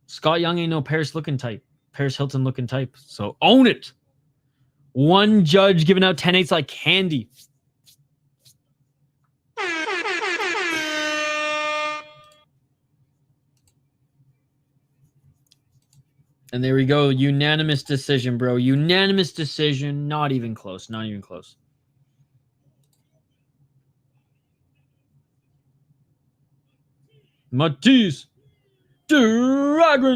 Scott Young ain't no Paris looking type. Paris Hilton looking type. So own it. One judge giving out 10-8s like candy. And there we go. Unanimous decision, bro. Unanimous decision. Not even close. Not even close. Mathys. Duragrin.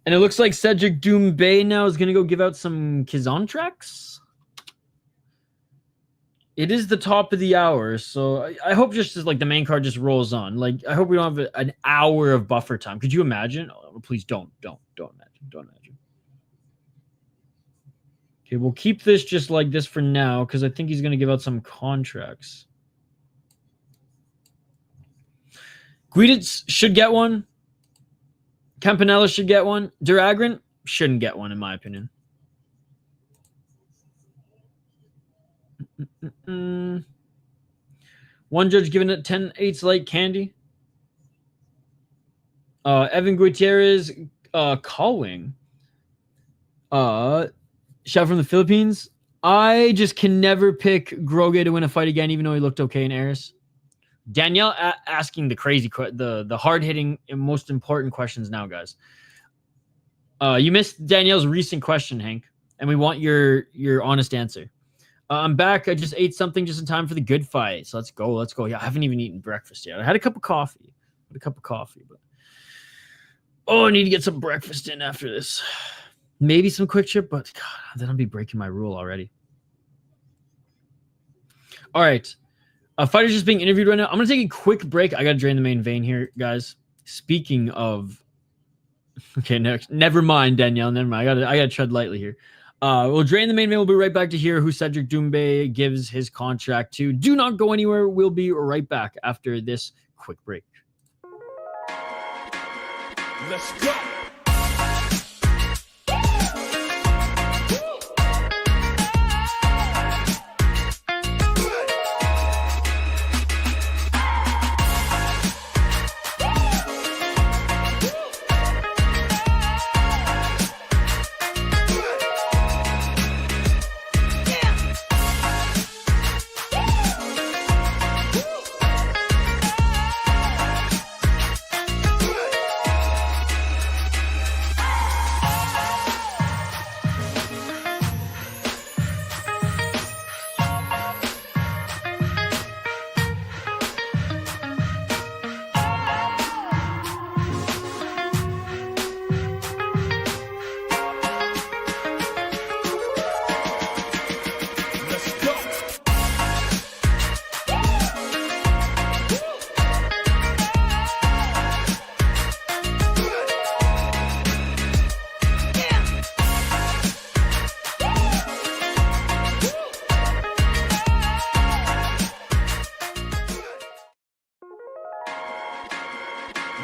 And it looks like Cedric Doumbé now is going to go give out some Kazan tracks. It is the top of the hour, so I hope just like the main card just rolls on. Like, I hope we don't have an hour of buffer time. Could you imagine? Oh, please don't imagine. Don't imagine. Okay, we'll keep this just like this for now because I think he's going to give out some contracts. Guiditz should get one. Campanella should get one. Duragrin shouldn't get one, in my opinion. One judge giving it 10-8s like candy. Evan Gutierrez calling. Shout from the Philippines. I just can never pick Groguhe to win a fight again, even though he looked okay in Aris. Danielle asking the crazy, the hard-hitting and most important questions now, guys. You missed Danielle's recent question, Hank, and we want your honest answer. I'm back. I just ate something just in time for the good fight. So let's go. Let's go. Yeah, I haven't even eaten breakfast yet. I had a cup of coffee. But Oh, I need to get some breakfast in after this. Maybe some quick trip, but God, then I'll be breaking my rule already. All right. A fighter's just being interviewed right now. I'm going to take a quick break. I got to drain the main vein here, guys. Speaking of... Okay, never mind, Danielle. Never mind. I got to tread lightly here. We'll drain the main vein. We'll be right back to hear who Cedric Doumbé gives his contract to. Do not go anywhere. We'll be right back after this quick break. Let's go.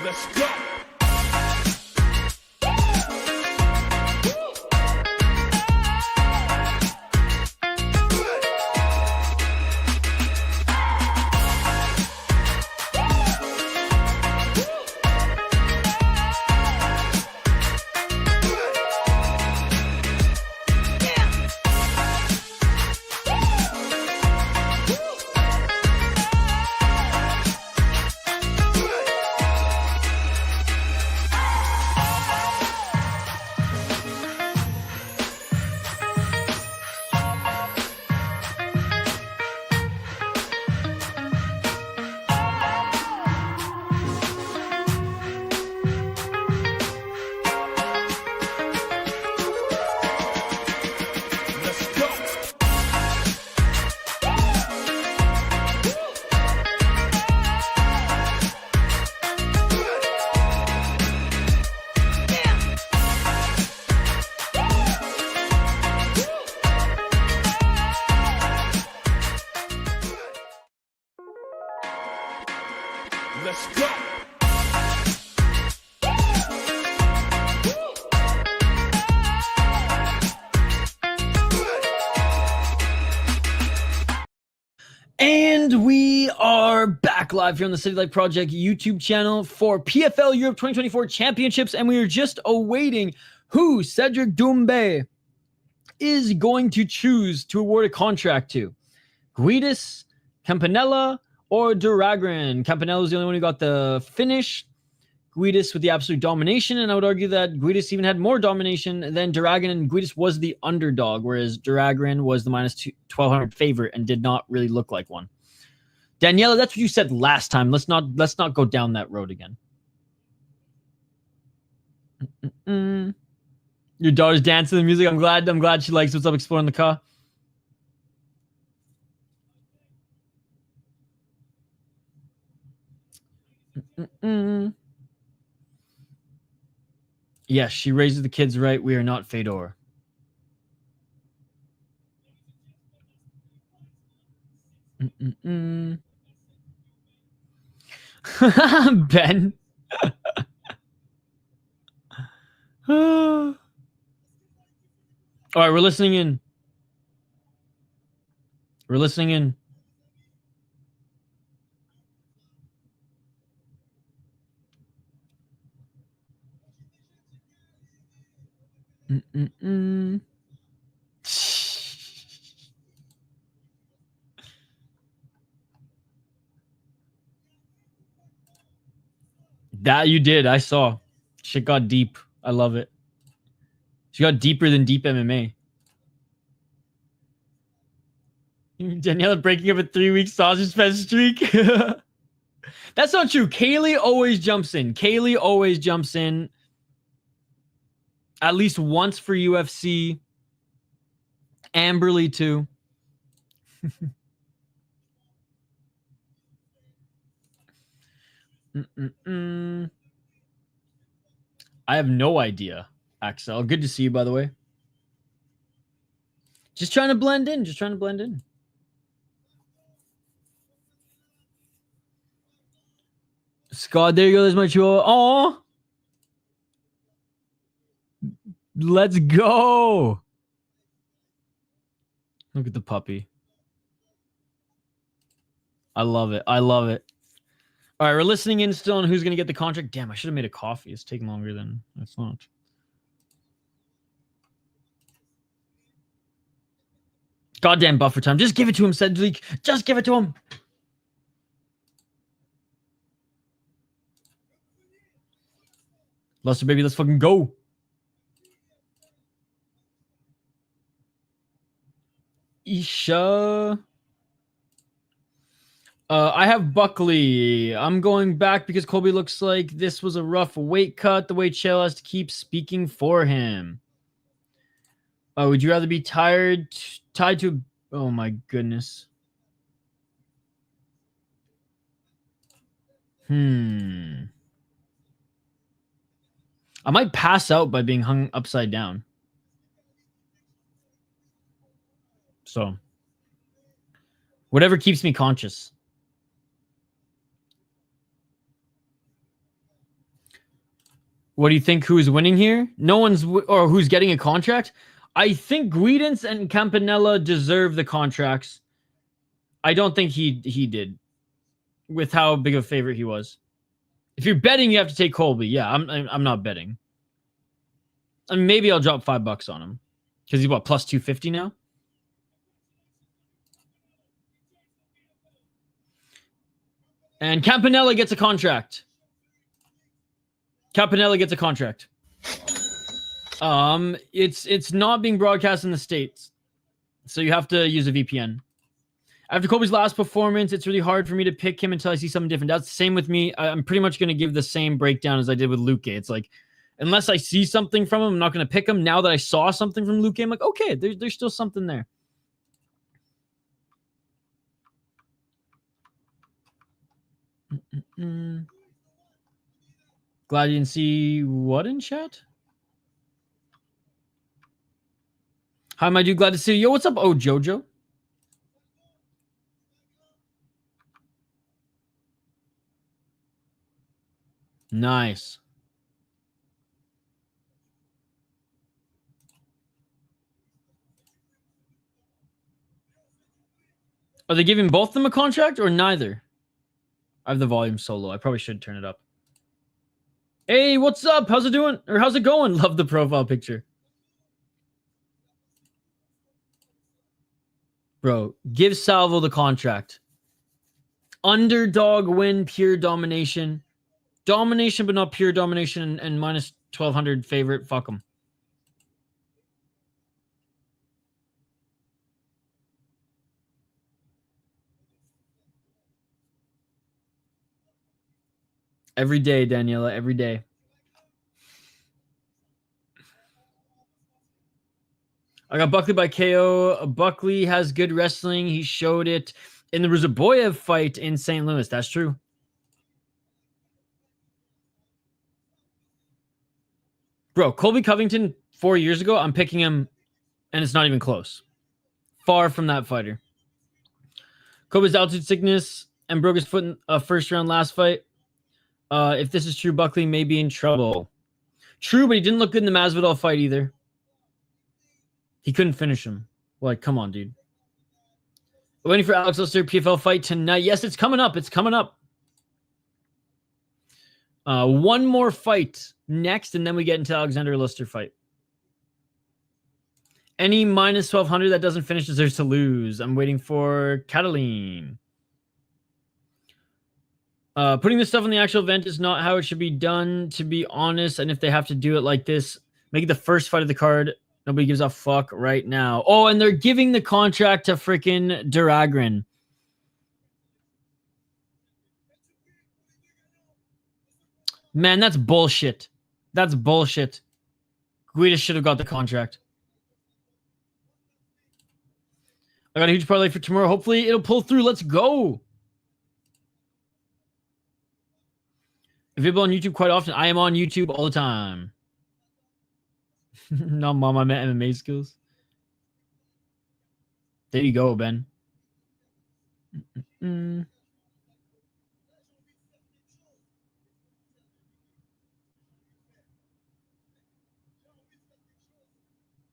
Let's go. Let's go. And we are back live here on the City Life Project YouTube channel for PFL Europe 2024 Championships, and we are just awaiting who Cedric Doumbé is going to choose to award a contract to. Guidis, Campanella, or Duragrin. Campanella was the only one who got the finish. Guidis with the absolute domination, and I would argue that Guidis even had more domination than Duragrin, and Guidis was the underdog, whereas Duragrin was the minus 1,200 favorite and did not really look like one. Daniela, that's what you said last time. Let's not go down that road again. Your daughter's dancing to the music. I'm glad she likes what's up exploring the car. Yes, she raises the kids right. We are not Fedor. Ben. All right, we're listening in. We're listening in. That you did. I saw. Shit got deep. I love it. She got deeper than deep MMA. Daniela breaking up a 3-week sausage fest streak. That's not true. Kaylee always jumps in. Kaylee always jumps in. At least once for UFC. Amberly too. I have no idea, Axel. Good to see you, by the way. Just trying to blend in. Just trying to blend in. Scott, there you go. There's my chihuahua. Oh, let's go. Look at the puppy. I love it. I love it. All right, we're listening in still on who's going to get the contract. Damn, I should have made a coffee. It's taking longer than I thought. Goddamn buffer time. Just give it to him, Zendeli. Just give it to him. Luster, baby, let's fucking go. Isha. I have Buckley. I'm going back because Colby looks like this was a rough weight cut. The way Chael has to keep speaking for him. Would you rather be tied to... Oh, my goodness. I might pass out by being hung upside down. So, whatever keeps me conscious. What do you think? Who's winning here? No one's... Or who's getting a contract? I think Guidance and Campanella deserve the contracts. I don't think he did. With how big of a favorite he was. If you're betting, you have to take Colby. Yeah, I'm not betting. I mean, maybe I'll drop $5 on him. Because he's what, plus 250 now? And Campanella gets a contract. Campanella gets a contract. It's not being broadcast in the States. So you have to use a VPN. After Colby's last performance, it's really hard for me to pick him until I see something different. That's the same with me. I'm pretty much going to give the same breakdown as I did with Luque. It's like, unless I see something from him, I'm not going to pick him. Now that I saw something from Luque, I'm like, okay, there's still something there. Glad you didn't see what in chat? Hi, my dude. Glad to see you. Yo, what's up? Oh, Jojo. Nice. Are they giving both of them a contract or neither? I have the volume so low. I probably should turn it up. Hey, what's up? How's it doing? Or how's it going? Love the profile picture. Bro, give Salvo the contract. Underdog win, pure domination. Domination, but not pure domination, and minus 1,200 favorite. Fuck him. Every day, Daniela, every day. I got Buckley by KO. Buckley has good wrestling. He showed it in the Ruzaboyev fight in St. Louis. That's true. Bro, Colby Covington 4 years ago, I'm picking him, and it's not even close. Far from that fighter. Colby's altitude sickness and broke his foot in a first round last fight. If this is true, Buckley may be in trouble. True, but he didn't look good in the Masvidal fight either. He couldn't finish him. Like, come on, dude. Waiting for Alex Lister PFL fight tonight. Yes, it's coming up. It's coming up. One more fight next, and then we get into Alexander Lister fight. Any minus 1,200 that doesn't finish deserves to lose. I'm waiting for Catalin. Putting this stuff in the actual event is not how it should be done, to be honest. And if they have to do it like this, make it the first fight of the card. Nobody gives a fuck right now. Oh, and they're giving the contract to freaking Duragrin. Man, that's bullshit. That's bullshit. Guida should have got the contract. I got a huge parlay for tomorrow. Hopefully it'll pull through. Let's go. Available on YouTube quite often. I am on YouTube all the time. No, mom, I meant MMA skills. There you go, Ben.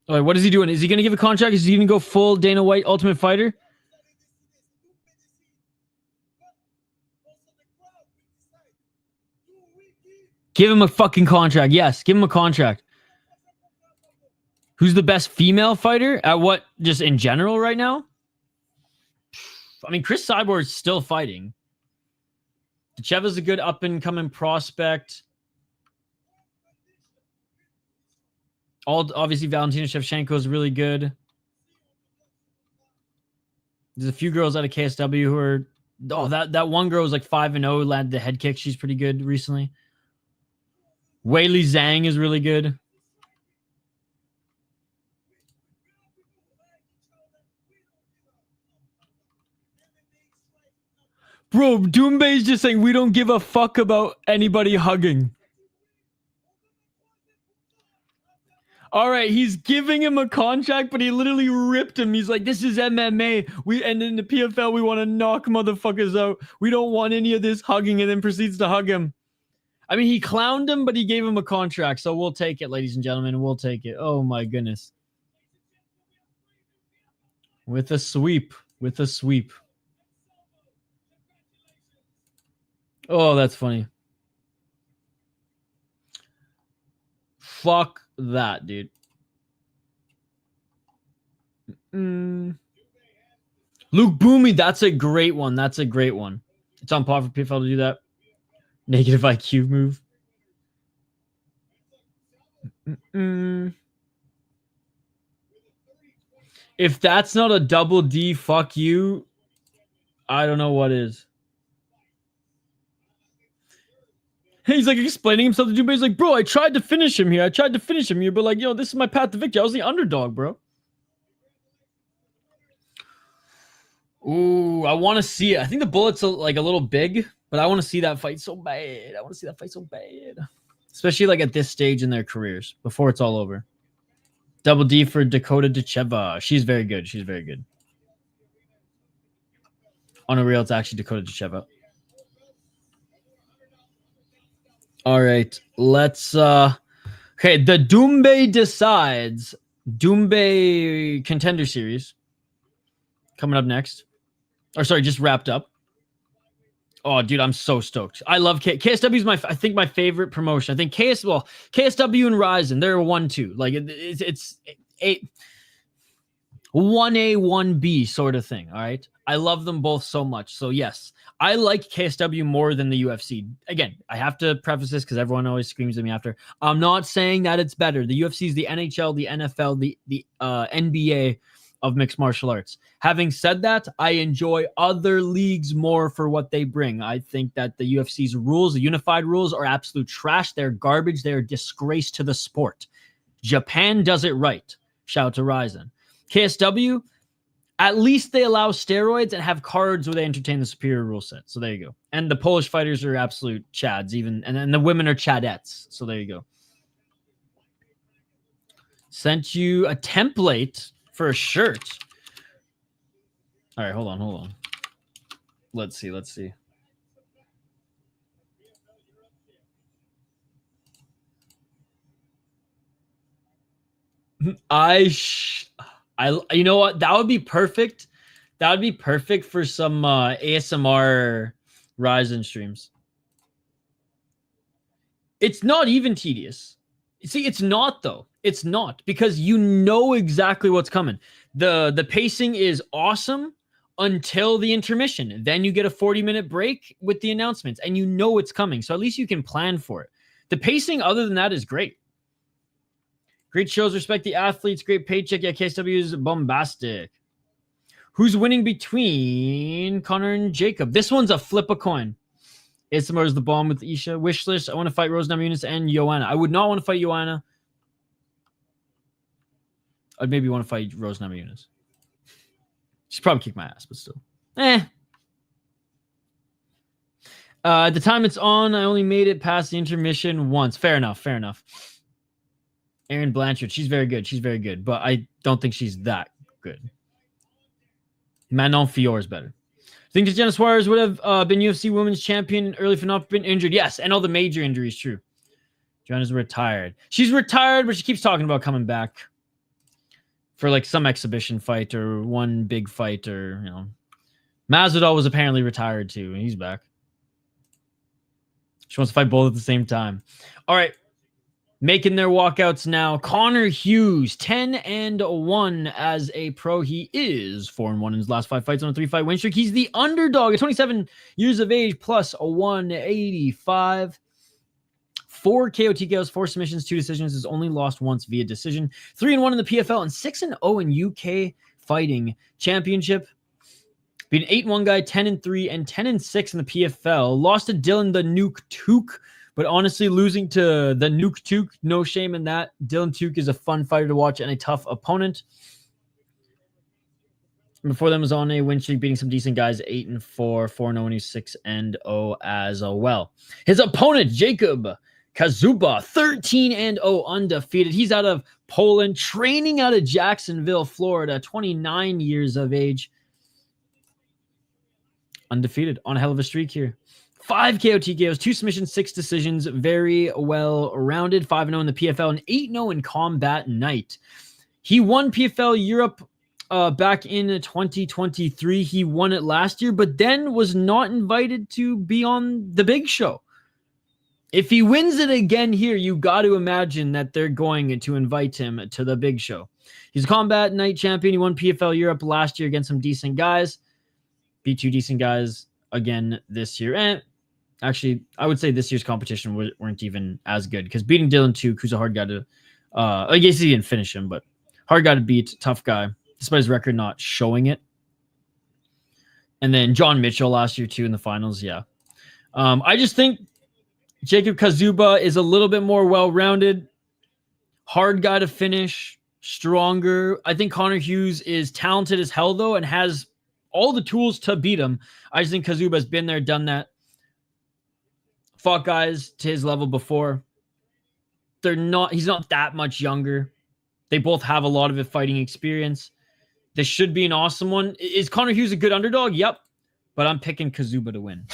All right, what is he doing? Is he going to give a contract? Is he going to go full Dana White Ultimate Fighter? Give him a fucking contract. Yes, give him a contract. Who's the best female fighter? At what? Just in general right now? I mean, Chris Cyborg is still fighting. Decheva's a good up-and-coming prospect. Obviously, Valentina Shevchenko is really good. There's a few girls out of KSW who are... Oh, that one girl was like 5-0, landed the head kick. She's pretty good recently. Weili Zhang is really good. Bro, Doumbé is just saying we don't give a fuck about anybody hugging. All right, he's giving him a contract, but he literally ripped him. He's like, this is MMA. And in the PFL, we want to knock motherfuckers out. We don't want any of this hugging, and then proceeds to hug him. I mean, he clowned him, but he gave him a contract, so we'll take it, ladies and gentlemen. We'll take it. Oh, my goodness. With a sweep. With a sweep. Oh, that's funny. Fuck that, dude. Luke Boomy, that's a great one. That's a great one. It's on par for PFL to do that. Negative IQ move. If that's not a double D, fuck you, I don't know what is. He's like explaining himself to Doumbé. He's like, bro, I tried to finish him here. But like, this is my path to victory. I was the underdog, bro. Ooh, I want to see it. I think the bullet's like a little big, but I want to see that fight so bad. Especially like at this stage in their careers, before it's all over. Double D for Dakota Decheva. She's very good. On a real, it's actually Dakota Decheva. All right, let's okay, the Doumbé decides Doumbé Contender Series coming up next. Or sorry, just wrapped up. Oh, dude, I'm so stoked. I love KSW is I think my favorite promotion. I think KSW and Ryzen, they're 1-2. Like it's a 1A, 1B sort of thing, all right? I love them both so much. So yes, I like KSW more than the UFC. Again, I have to preface this because everyone always screams at me after. I'm not saying that it's better. The UFC is the NHL, the NFL, the NBA of mixed martial arts. Having said that, I enjoy other leagues more for what they bring. I think that the UFC's rules, the unified rules, are absolute trash. They're garbage. They're a disgrace to the sport. Japan does it right. Shout out to Ryzen. KSW, at least they allow steroids and have cards where they entertain the superior rule set. So there you go. And the Polish fighters are absolute chads, and then the women are chadettes. So there you go. Sent you a template for a shirt. All right, hold on. Let's see. You know what? That would be perfect. That would be perfect for some ASMR Ryzen streams. It's not even tedious. See, it's not though. It's not, because you know exactly what's coming. The pacing is awesome until the intermission. Then you get a 40-minute break with the announcements, and you know it's coming. So at least you can plan for it. The pacing, other than that, is great. Great shows, respect the athletes, great paycheck. Yeah, KSW is bombastic. Who's winning between Connor and Jakub? This one's a flip a coin. ASMR is the bomb with Isha. Wishlist. I want to fight Rose Namajunas and Joanna. I would not want to fight Joanna. I'd maybe want to fight Rose Namajunas. She'd probably kick my ass, but still. At the time it's on, I only made it past the intermission once. Fair enough. Fair enough. Erin Blanchard, she's very good. She's very good, but I don't think she's that good. Manon Fior is better. Think Tatiana Suarez would have been UFC Women's Champion early for not being injured? Yes, and all the major injuries, true. Joanna's retired. She's retired, but she keeps talking about coming back for like some exhibition fight or one big fight, or you know. Masvidal was apparently retired too, and he's back. She wants to fight both at the same time. All right. Making their walkouts now. Connor Hughes, 10-1 as a pro. He is 4-1 in his last 5 fights on a 3-fight win streak. He's the underdog at 27 years of age, plus a 185. 4 KO TKOs, 4 submissions, 2 decisions. Has only lost once via decision. 3-1 in the PFL and 6-0 in UK Fighting Championship. Being 8-1 guy, 10-3 and 10-6 in the PFL. Lost to Dylan the Nuke Took. But honestly, losing to the Nuke Took, no shame in that. Dylan Took is a fun fighter to watch and a tough opponent. Before them was on a win streak, beating some decent guys, 8-4, 4-0, and he's 6-0 as well. His opponent, Jakub Kaszuba, 13-0, undefeated. He's out of Poland, training out of Jacksonville, Florida, 29 years of age. Undefeated, on a hell of a streak here. 5 KO TKOs, 2 submissions, 6 decisions. Very well rounded. 5-0 in the PFL and 8-0 in Combat Night. He won PFL Europe back in 2023. He won it last year, but then was not invited to be on the big show. If he wins it again here, you got to imagine that they're going to invite him to the big show. He's a Combat Night champion. He won PFL Europe last year against some decent guys. Beat 2 decent guys again this year. And actually, I would say this year's competition weren't even as good because beating Dylan Took, who's a hard guy to, I guess he didn't finish him, but hard guy to beat, tough guy, despite his record not showing it. And then John Mitchell last year too in the finals, yeah. I just think Jakub Kaszuba is a little bit more well-rounded, hard guy to finish, stronger. I think Connor Hughes is talented as hell though and has all the tools to beat him. I just think Kaszuba's been there, done that. Fought guys to his level before. He's not that much younger. They both have a lot of it fighting experience. This should be an awesome one. Is Connor Hughes a good underdog? Yep. But I'm picking Kaszuba to win.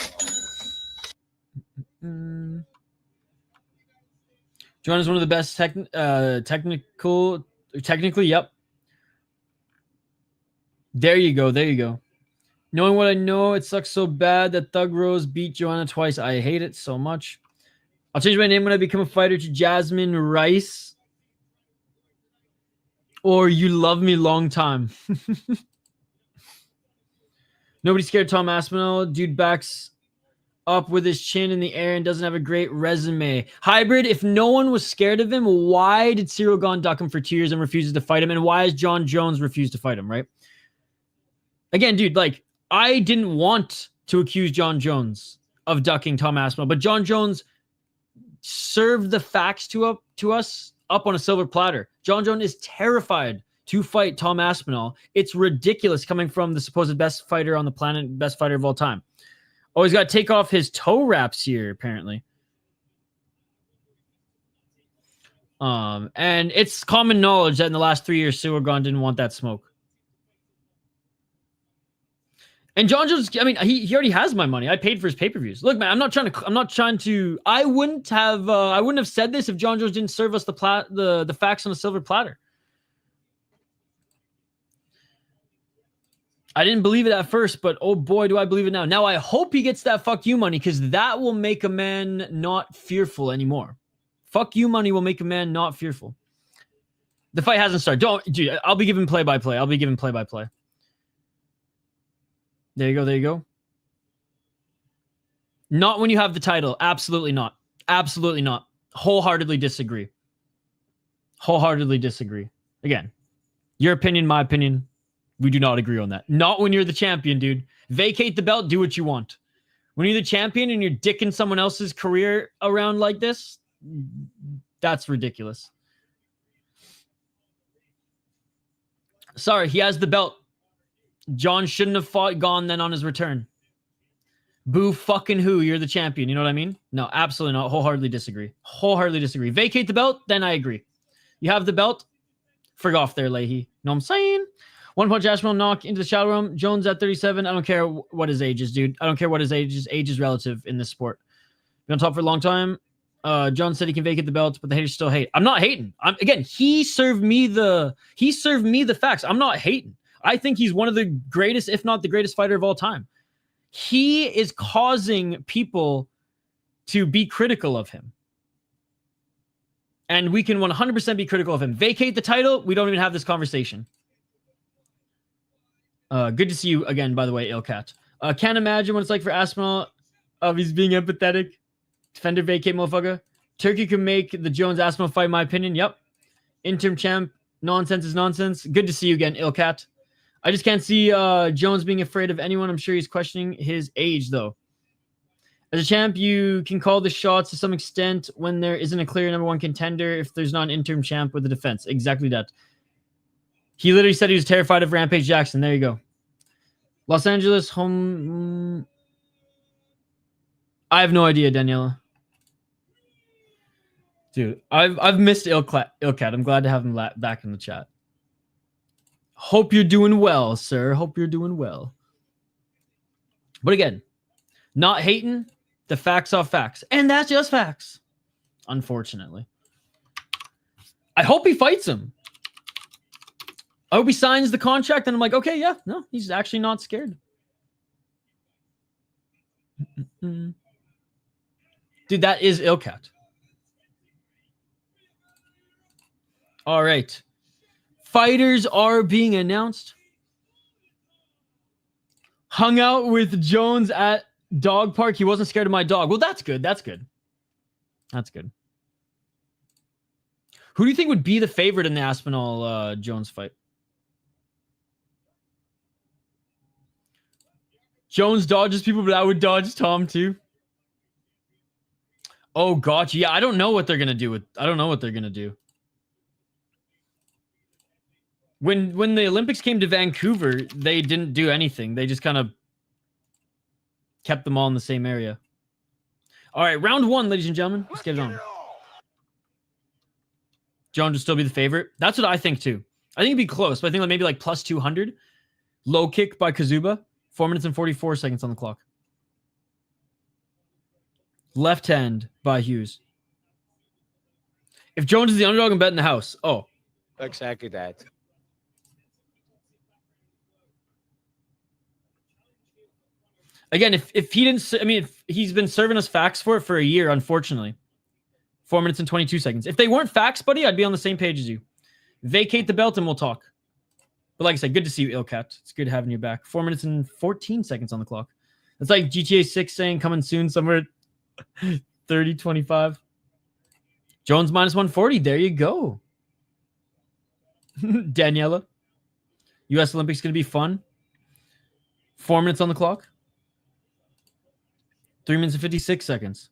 John is one of the best technically, yep. There you go. Knowing what I know, it sucks so bad that Thug Rose beat Joanna twice. I hate it so much. I'll change my name when I become a fighter to Jasmine Rice. Or You Love Me Long Time. Nobody scared Tom Aspinall. Dude backs up with his chin in the air and doesn't have a great resume. Hybrid, if no one was scared of him, why did Cyril Gahn duck him for 2 years and refuses to fight him? And why has John Jones refused to fight him, right? Again, dude, like, I didn't want to accuse John Jones of ducking Tom Aspinall, but John Jones served the facts to us up on a silver platter. John Jones is terrified to fight Tom Aspinall. It's ridiculous coming from the supposed best fighter on the planet, best fighter of all time. Oh, he's got to take off his toe wraps here, apparently. And it's common knowledge that in the last 3 years, Cyril Gahn didn't want that smoke. And John Jones, I mean, he already has my money. I paid for his pay-per-views. Look, man, I wouldn't have said this if John Jones didn't serve us the facts on a silver platter. I didn't believe it at first, but oh boy, do I believe it now. Now I hope he gets that fuck you money because that will make a man not fearful anymore. Fuck you money will make a man not fearful. The fight hasn't started. Dude, I'll be giving play-by-play. There you go. Not when you have the title. Absolutely not. Wholeheartedly disagree. Again, your opinion, my opinion. We do not agree on that. Not when you're the champion, dude. Vacate the belt, do what you want. When you're the champion and you're dicking someone else's career around like this, that's ridiculous. Sorry, he has the belt. John shouldn't have fought Gon then on his return. Boo fucking who? You're the champion. You know what I mean? No, absolutely not. Wholeheartedly disagree. Wholeheartedly disagree. Vacate the belt, then I agree. You have the belt. Frig off there, Leahy. Know what I'm saying? One punch Ashmel knock into the shadow room. Jones at 37. I don't care what his age is, dude. I don't care what his age is. Age is relative in this sport. Been on top for a long time. John said he can vacate the belt, but the haters still hate. I'm not hating. Again, he served me the facts. I'm not hating. I think he's one of the greatest, if not the greatest fighter of all time. He is causing people to be critical of him. And we can 100% be critical of him. Vacate the title, we don't even have this conversation. Good to see you again, by the way, Ilkat. Can't imagine what it's like for Aspinall of he's being empathetic. Defender vacate, motherfucker. Turkey can make the Jones-Aspinall fight, in my opinion. Yep. Interim champ. Nonsense is nonsense. Good to see you again, Ilkat. I just can't see Jones being afraid of anyone. I'm sure he's questioning his age, though. As a champ, you can call the shots to some extent when there isn't a clear number one contender if there's not an interim champ with the defense. Exactly that. He literally said he was terrified of Rampage Jackson. There you go. Los Angeles, home... I have no idea, Daniela. Dude, I've missed Ilkat. I'm glad to have him back in the chat. Hope you're doing well, sir. Hope you're doing well. But again, not hating, the facts are facts. And that's just facts, unfortunately. I hope he fights him. I hope he signs the contract and I'm like, okay, yeah, no, he's actually not scared. Dude, that is Ilkat. All right. Fighters are being announced. Hung out with Jones at dog park. He wasn't scared of my dog. Well, that's good. That's good. That's good. Who do you think would be the favorite in the Aspinall Jones fight? Jones dodges people, but I would dodge Tom too. Oh, gotcha. Yeah, I don't know what they're gonna do. I don't know what they're gonna do. When the Olympics came to Vancouver, they didn't do anything. They just kind of kept them all in the same area. All right, round one, ladies and gentlemen. Let's get it on. Jones would still be the favorite. That's what I think too. I think it'd be close, but I think maybe like plus 200. Low kick by Kaszuba. 4 minutes and 44 seconds on the clock. Left hand by Hughes. If Jones is the underdog, I'm betting the house. Oh. Exactly that. Again, if he didn't... I mean, if he's been serving us facts for it for a year, unfortunately. 4 minutes and 22 seconds. If they weren't facts, buddy, I'd be on the same page as you. Vacate the belt and we'll talk. But like I said, good to see you, Ilkat. It's good having you back. 4 minutes and 14 seconds on the clock. It's like GTA 6 saying coming soon somewhere 30-25. Jones minus 140. There you go. Daniela. U.S. Olympics going to be fun. 4 minutes on the clock. 3 minutes and 56 seconds.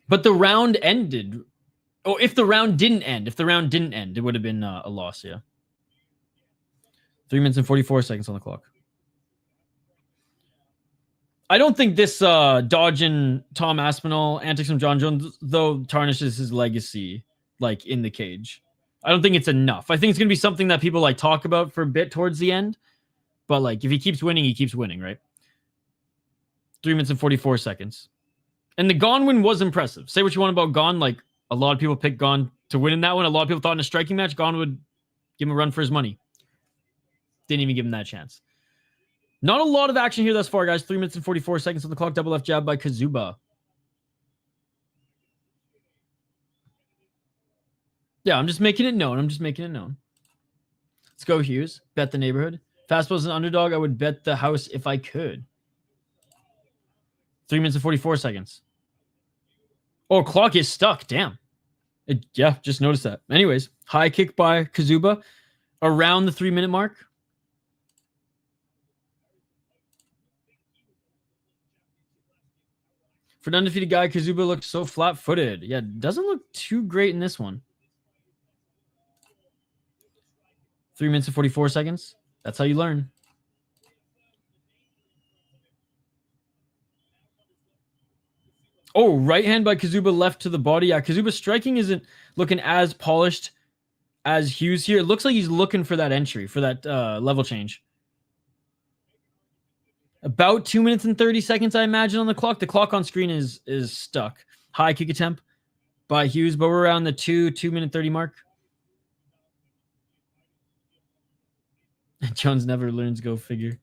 But the round ended. Oh, if the round didn't end. If the round didn't end, it would have been a loss, yeah. 3 minutes and 44 seconds on the clock. I don't think this dodging Tom Aspinall antics from John Jones, though, tarnishes his legacy, like, in the cage. I don't think it's enough. I think it's going to be something that people, like, talk about for a bit towards the end. But, like, if he keeps winning, he keeps winning, right? 3 minutes and 44 seconds. And the Gon win was impressive. Say what you want about Gon. Like, a lot of people picked Gon to win in that one. A lot of people thought in a striking match, Gon would give him a run for his money. Didn't even give him that chance. Not a lot of action here thus far, guys. 3 minutes and 44 seconds on the clock. Double left jab by Kaszuba. Yeah, I'm just making it known. Let's go, Hughes. Bet the neighborhood. Fastball's an underdog. I would bet the house if I could. 3 minutes and 44 seconds. Oh, clock is stuck. Damn. Yeah, just noticed that. Anyways, high kick by Kaszuba around the 3 minute mark. For an undefeated guy, Kaszuba looks so flat-footed. Yeah, doesn't look too great in this one. 3 minutes and 44 seconds. That's how you learn. Oh, right hand by Kaszuba, left to the body. Yeah, Kazuba's striking isn't looking as polished as Hughes here. It looks like he's looking for that entry, for that level change. About 2 minutes and 30 seconds, I imagine, on the clock. The clock on screen is stuck. High kick attempt by Hughes, but we're around the 2 minute 30 mark. Jones never learns, go figure.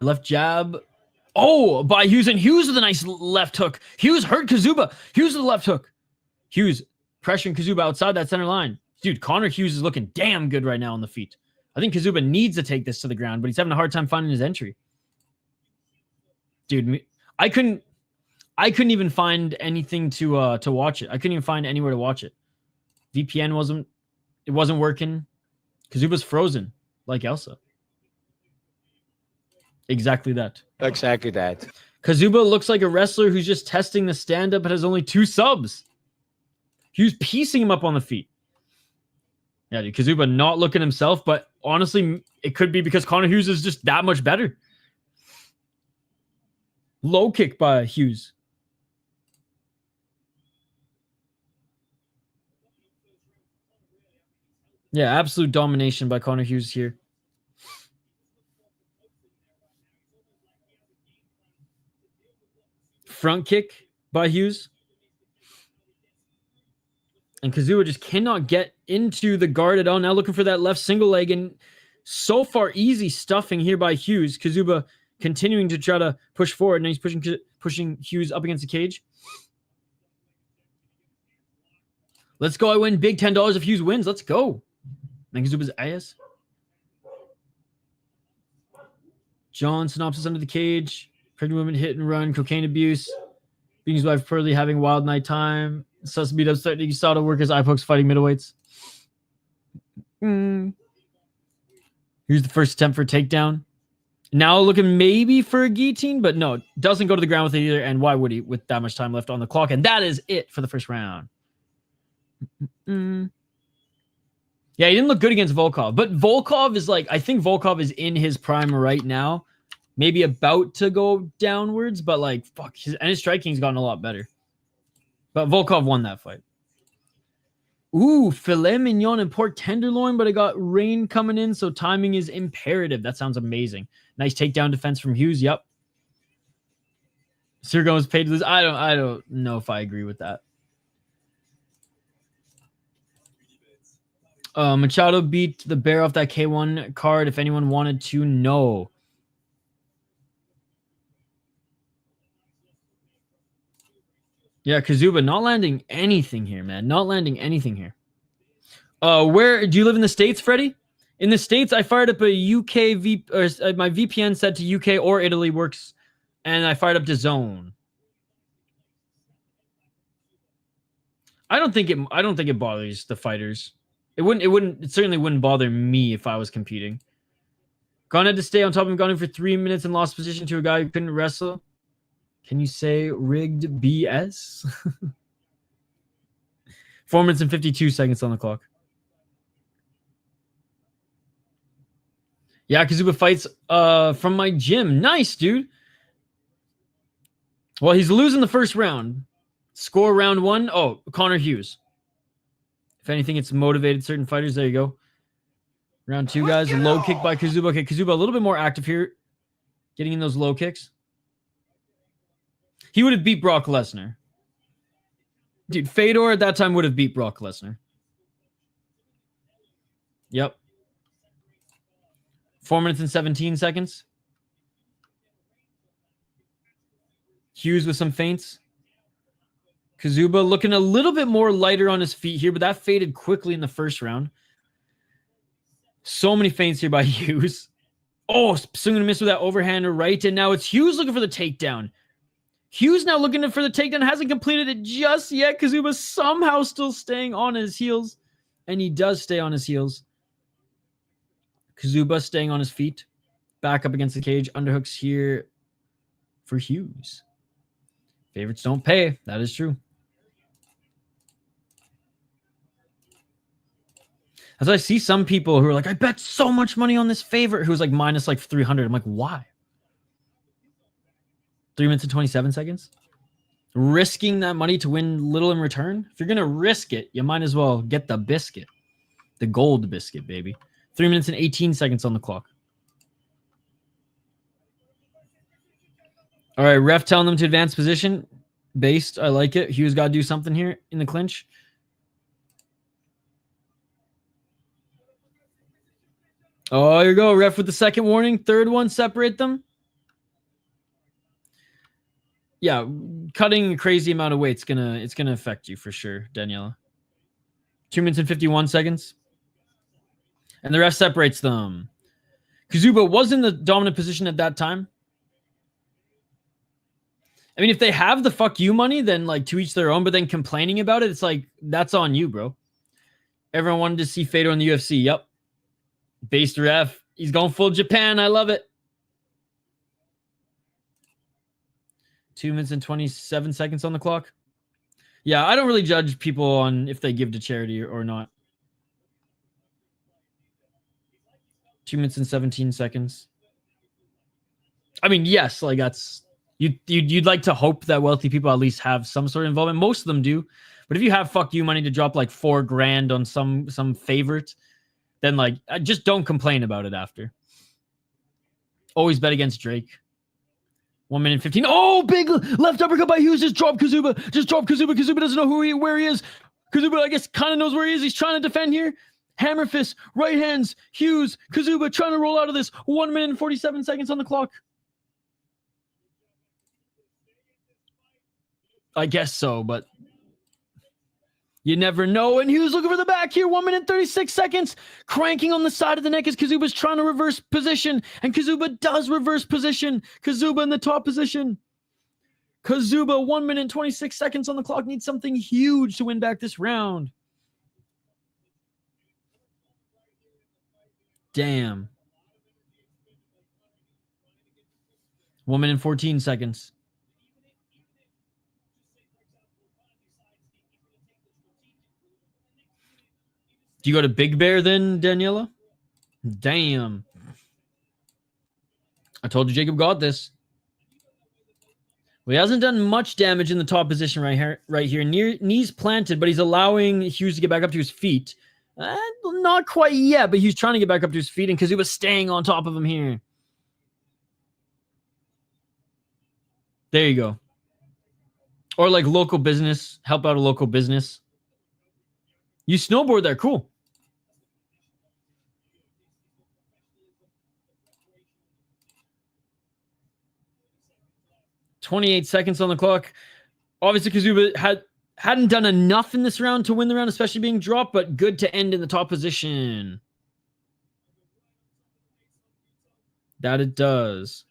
Left jab. Oh, by Hughes, and Hughes with a nice left hook. Hughes hurt Kaszuba. Hughes with a left hook. Hughes pressuring Kaszuba outside that center line. Dude, Connor Hughes is looking damn good right now on the feet. I think Kaszuba needs to take this to the ground, but he's having a hard time finding his entry. Dude, I couldn't even find anything to watch it. I couldn't even find anywhere to watch it. VPN wasn't working. Kazuba's frozen, like Elsa. Exactly that. Exactly that. Kaszuba looks like a wrestler who's just testing the stand-up but has only 2 subs. Hughes piecing him up on the feet. Yeah, dude, Kaszuba not looking himself, but honestly, it could be because Connor Hughes is just that much better. Low kick by Hughes. Yeah, absolute domination by Connor Hughes here. Front kick by Hughes. And Kaszuba just cannot get into the guard at all. Now looking for that left single leg. And so far, easy stuffing here by Hughes. Kaszuba continuing to try to push forward. And he's pushing Hughes up against the cage. Let's go. I win big $10 if Hughes wins. Let's go. And Kazuba's ass. John synopsis under the cage. Pregnant woman hit and run. Cocaine abuse. Being his wife Pearly having wild night time. Sus beat up starting to work as eye pokes fighting middleweights. Here's the first attempt for takedown. Now looking maybe for a guillotine, but no, doesn't go to the ground with it either. And why would he with that much time left on the clock? And that is it for the first round. Yeah, he didn't look good against Volkov, but Volkov is like, I think Volkov is in his prime right now. Maybe about to go downwards, but like, fuck, his striking's gotten a lot better. But Volkov won that fight. Ooh, filet mignon and pork tenderloin, but I got rain coming in, so timing is imperative. That sounds amazing. Nice takedown defense from Hughes. Yep. Sergo was paid to lose. I don't know if I agree with that. Machado beat the bear off that K1 card. If anyone wanted to know. Yeah, Kaszuba not landing anything here, man. Not landing anything here. Where do you live in the States, Freddie? In the States, I fired up a UK my VPN set to UK or Italy works, and I fired up to Zone. I don't think it bothers the fighters. It certainly wouldn't bother me if I was competing. Gone had to stay on top of him, gone in for 3 minutes and lost position to a guy who couldn't wrestle. Can you say rigged BS? 4 minutes and 52 seconds on the clock. Yeah, Kaszuba fights from my gym. Nice, dude. Well, he's losing the first round. Score round 1. Oh, Connor Hughes. If anything, it's motivated certain fighters. There you go. Round 2, guys. Low kick by Kaszuba. Okay, Kaszuba a little bit more active here. Getting in those low kicks. He would have beat Brock Lesnar. Dude, Fedor at that time would have beat Brock Lesnar. Yep. 4 minutes and 17 seconds. Hughes with some feints. Kaszuba looking a little bit more lighter on his feet here, but that faded quickly in the first round. So many feints here by Hughes. Oh, swing and miss with that overhand right, and now it's Hughes looking for the takedown. Hughes now looking for the takedown. Hasn't completed it just yet. Kaszuba somehow still staying on his heels. And he does stay on his heels. Kaszuba staying on his feet. Back up against the cage. Underhooks here for Hughes. Favorites don't pay. That is true. As I see some people who are like, I bet so much money on this favorite, who's like minus like 300. I'm like, why? 3 minutes and 27 seconds? Risking that money to win little in return? If you're going to risk it, you might as well get the biscuit. The gold biscuit, baby. 3 minutes and 18 seconds on the clock. All right, ref telling them to advance position. Based, I like it. Hughes got to do something here in the clinch. Oh, here you go. Ref with the second warning. Third one, separate them. Yeah, cutting a crazy amount of weight, it's gonna affect you for sure, Daniela. 2 minutes and 51 seconds. And the ref separates them. Kaszuba was in the dominant position at that time. I mean, if they have the fuck you money, then like to each their own, but then complaining about it, it's like, that's on you, bro. Everyone wanted to see Fedor in the UFC. Yep. Based ref. He's going full Japan. I love it. 2 minutes and 27 seconds on the clock. Yeah, I don't really judge people on if they give to charity or not. 2 minutes and 17 seconds. I mean, yes, like that's you'd like to hope that wealthy people at least have some sort of involvement. Most of them do. But if you have fuck you money to drop like $4,000 on some favorite, then like just don't complain about it after. Always bet against Drake. 1 minute 15. Oh, big left uppercut by Hughes. Just drop Kaszuba. Just drop Kaszuba. Kaszuba doesn't know where he is. Kaszuba, I guess, kind of knows where he is. He's trying to defend here. Hammer fist, right hands, Hughes, Kaszuba trying to roll out of this. 1 minute and 47 seconds on the clock. I guess so, but you never know. And Hughes looking for the back here. 1 minute 36 seconds. Cranking on the side of the neck as Kazuba's trying to reverse position. And Kaszuba does reverse position. Kaszuba in the top position. Kaszuba, 1 minute 26 seconds on the clock. Needs something huge to win back this round. Damn. 1 minute 14 seconds. Do you go to Big Bear then, Daniela? Damn. I told you Jakub got this. Well, he hasn't done much damage in the top position right here. Knees planted, but he's allowing Hughes to get back up to his feet. Not quite yet, but he's trying to get back up to his feet, and because he was staying on top of him here. There you go. Or like local business. Help out a local business. You snowboard there. Cool. .28 seconds on the clock. Obviously, Kaszuba hadn't done enough in this round to win the round, especially being dropped, but good to end in the top position. That it does.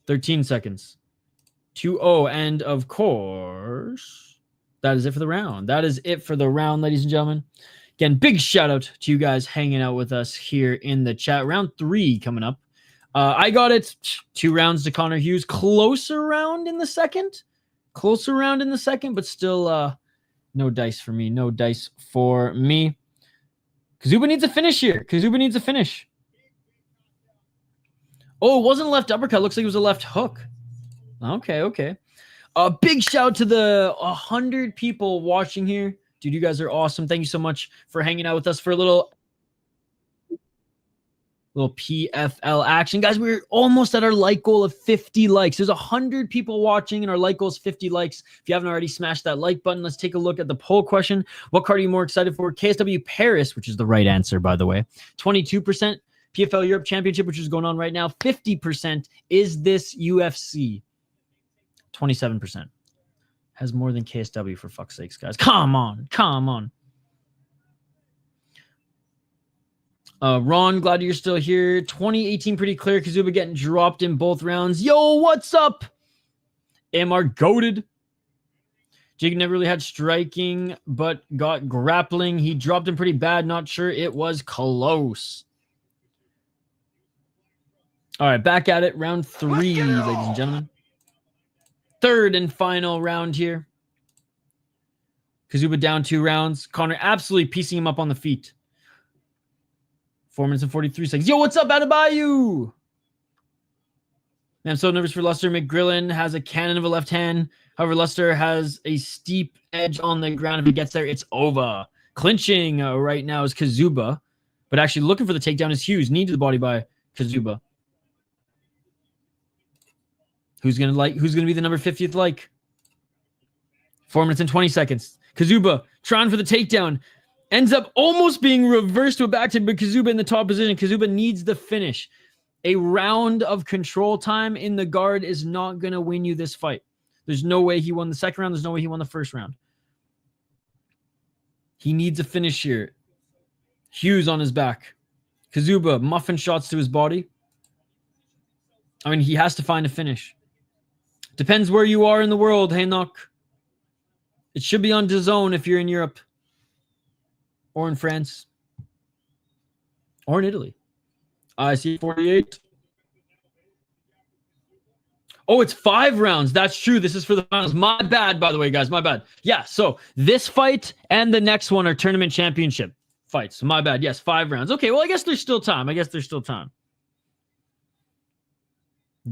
13 seconds. 2-0. And of course, that is it for the round. That is it for the round, ladies and gentlemen. Again, big shout out to you guys hanging out with us here in the chat. Round 3 coming up. I got it 2 rounds to Connor Hughes. Closer round in the second. But still no dice for me. No dice for me. Kaszuba needs a finish here. Oh, it wasn't left uppercut. Looks like it was a left hook. Okay. A big shout to the 100 people watching here. Dude, you guys are awesome. Thank you so much for hanging out with us for a little PFL action. Guys, we're almost at our like goal of 50 likes. There's 100 people watching and our like goal is 50 likes. If you haven't already, smash that like button. Let's take a look at the poll question. What card are you more excited for? KSW Paris, which is the right answer, by the way. 22%. PFL Europe Championship, which is going on right now. 50%. Is this UFC? 27%. Has more than KSW, for fuck's sakes, guys. Come on. Ron, glad you're still here. 2018 pretty clear. Kaszuba getting dropped in both rounds. Yo, what's up? MR goated. Jakub never really had striking, but got grappling. He dropped him pretty bad. Not sure it was close. All right, back at it. Round 3, ladies and gentlemen. Third and final round here. Kaszuba down 2 rounds. Connor absolutely piecing him up on the feet. 4 minutes and 43 seconds. Yo, what's up, Adebayo? Man, I'm so nervous for Luster. McGrillen has a cannon of a left hand. However, Luster has a steep edge on the ground. If he gets there, it's over. Clinching right now is Kaszuba. But actually looking for the takedown is Hughes. Knee to the body by Kaszuba. Who's gonna be the number 50th like? 4 minutes and 20 seconds. Kaszuba trying for the takedown. Ends up almost being reversed to a back tip, but Kaszuba in the top position. Kaszuba needs the finish. A round of control time in the guard is not going to win you this fight. There's no way he won the second round. There's no way he won the first round. He needs a finish here. Hughes on his back. Kaszuba, muffin shots to his body. I mean, he has to find a finish. Depends where you are in the world, hey Knock. It should be on DAZN if you're in Europe. Or in France. Or in Italy. I see 48. Oh, it's 5 rounds. That's true. This is for the finals. My bad, by the way, guys. My bad. Yeah, so this fight and the next one are tournament championship fights. My bad. Yes, 5 rounds. Okay, well, I guess there's still time.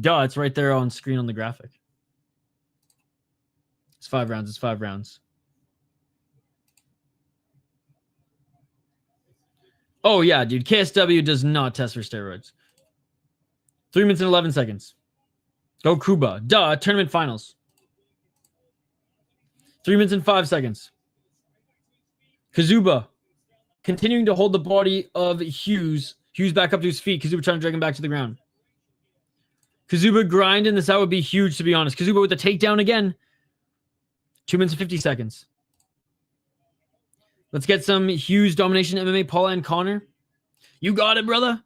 Duh, it's right there on screen on the graphic. It's 5 rounds. Oh, yeah, dude. KSW does not test for steroids. 3 minutes and 11 seconds. Go Kuba. Duh, tournament finals. 3 minutes and 5 seconds. Kaszuba continuing to hold the body of Hughes. Hughes back up to his feet. Kaszuba trying to drag him back to the ground. Kaszuba grinding this out would be huge, to be honest. Kaszuba with the takedown again. 2 minutes and 50 seconds. Let's get some Hughes domination MMA. Paula and Connor. You got it, brother.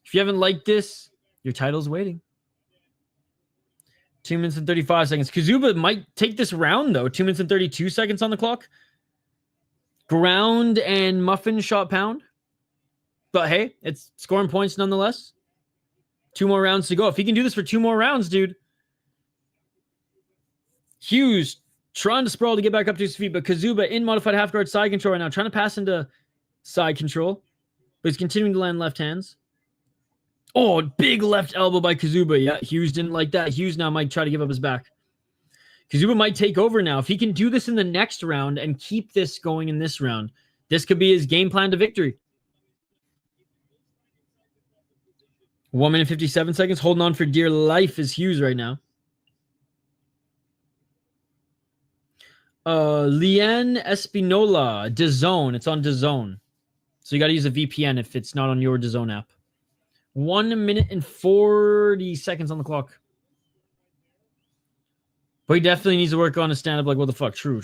If you haven't liked this, your title's waiting. 2 minutes and 35 seconds. Kaszuba might take this round, though. 2 minutes and 32 seconds on the clock. Ground and muffin shot pound. But hey, it's scoring points nonetheless. 2 more rounds to go. If he can do this for 2 more rounds, dude. Hughes trying to sprawl to get back up to his feet, but Kaszuba in modified half guard side control right now, trying to pass into side control, but he's continuing to land left hands. Oh, big left elbow by Kaszuba. Yeah, Hughes didn't like that. Hughes now might try to give up his back. Kaszuba might take over now. If he can do this in the next round and keep this going in this round, this could be his game plan to victory. 1 minute 57 seconds. Holding on for dear life is Hughes right now. Liane Espinola, DAZN. It's on DAZN. So you got to use a VPN if it's not on your DAZN app. 1 minute and 40 seconds on the clock. But he definitely needs to work on a stand-up like, what the fuck? True.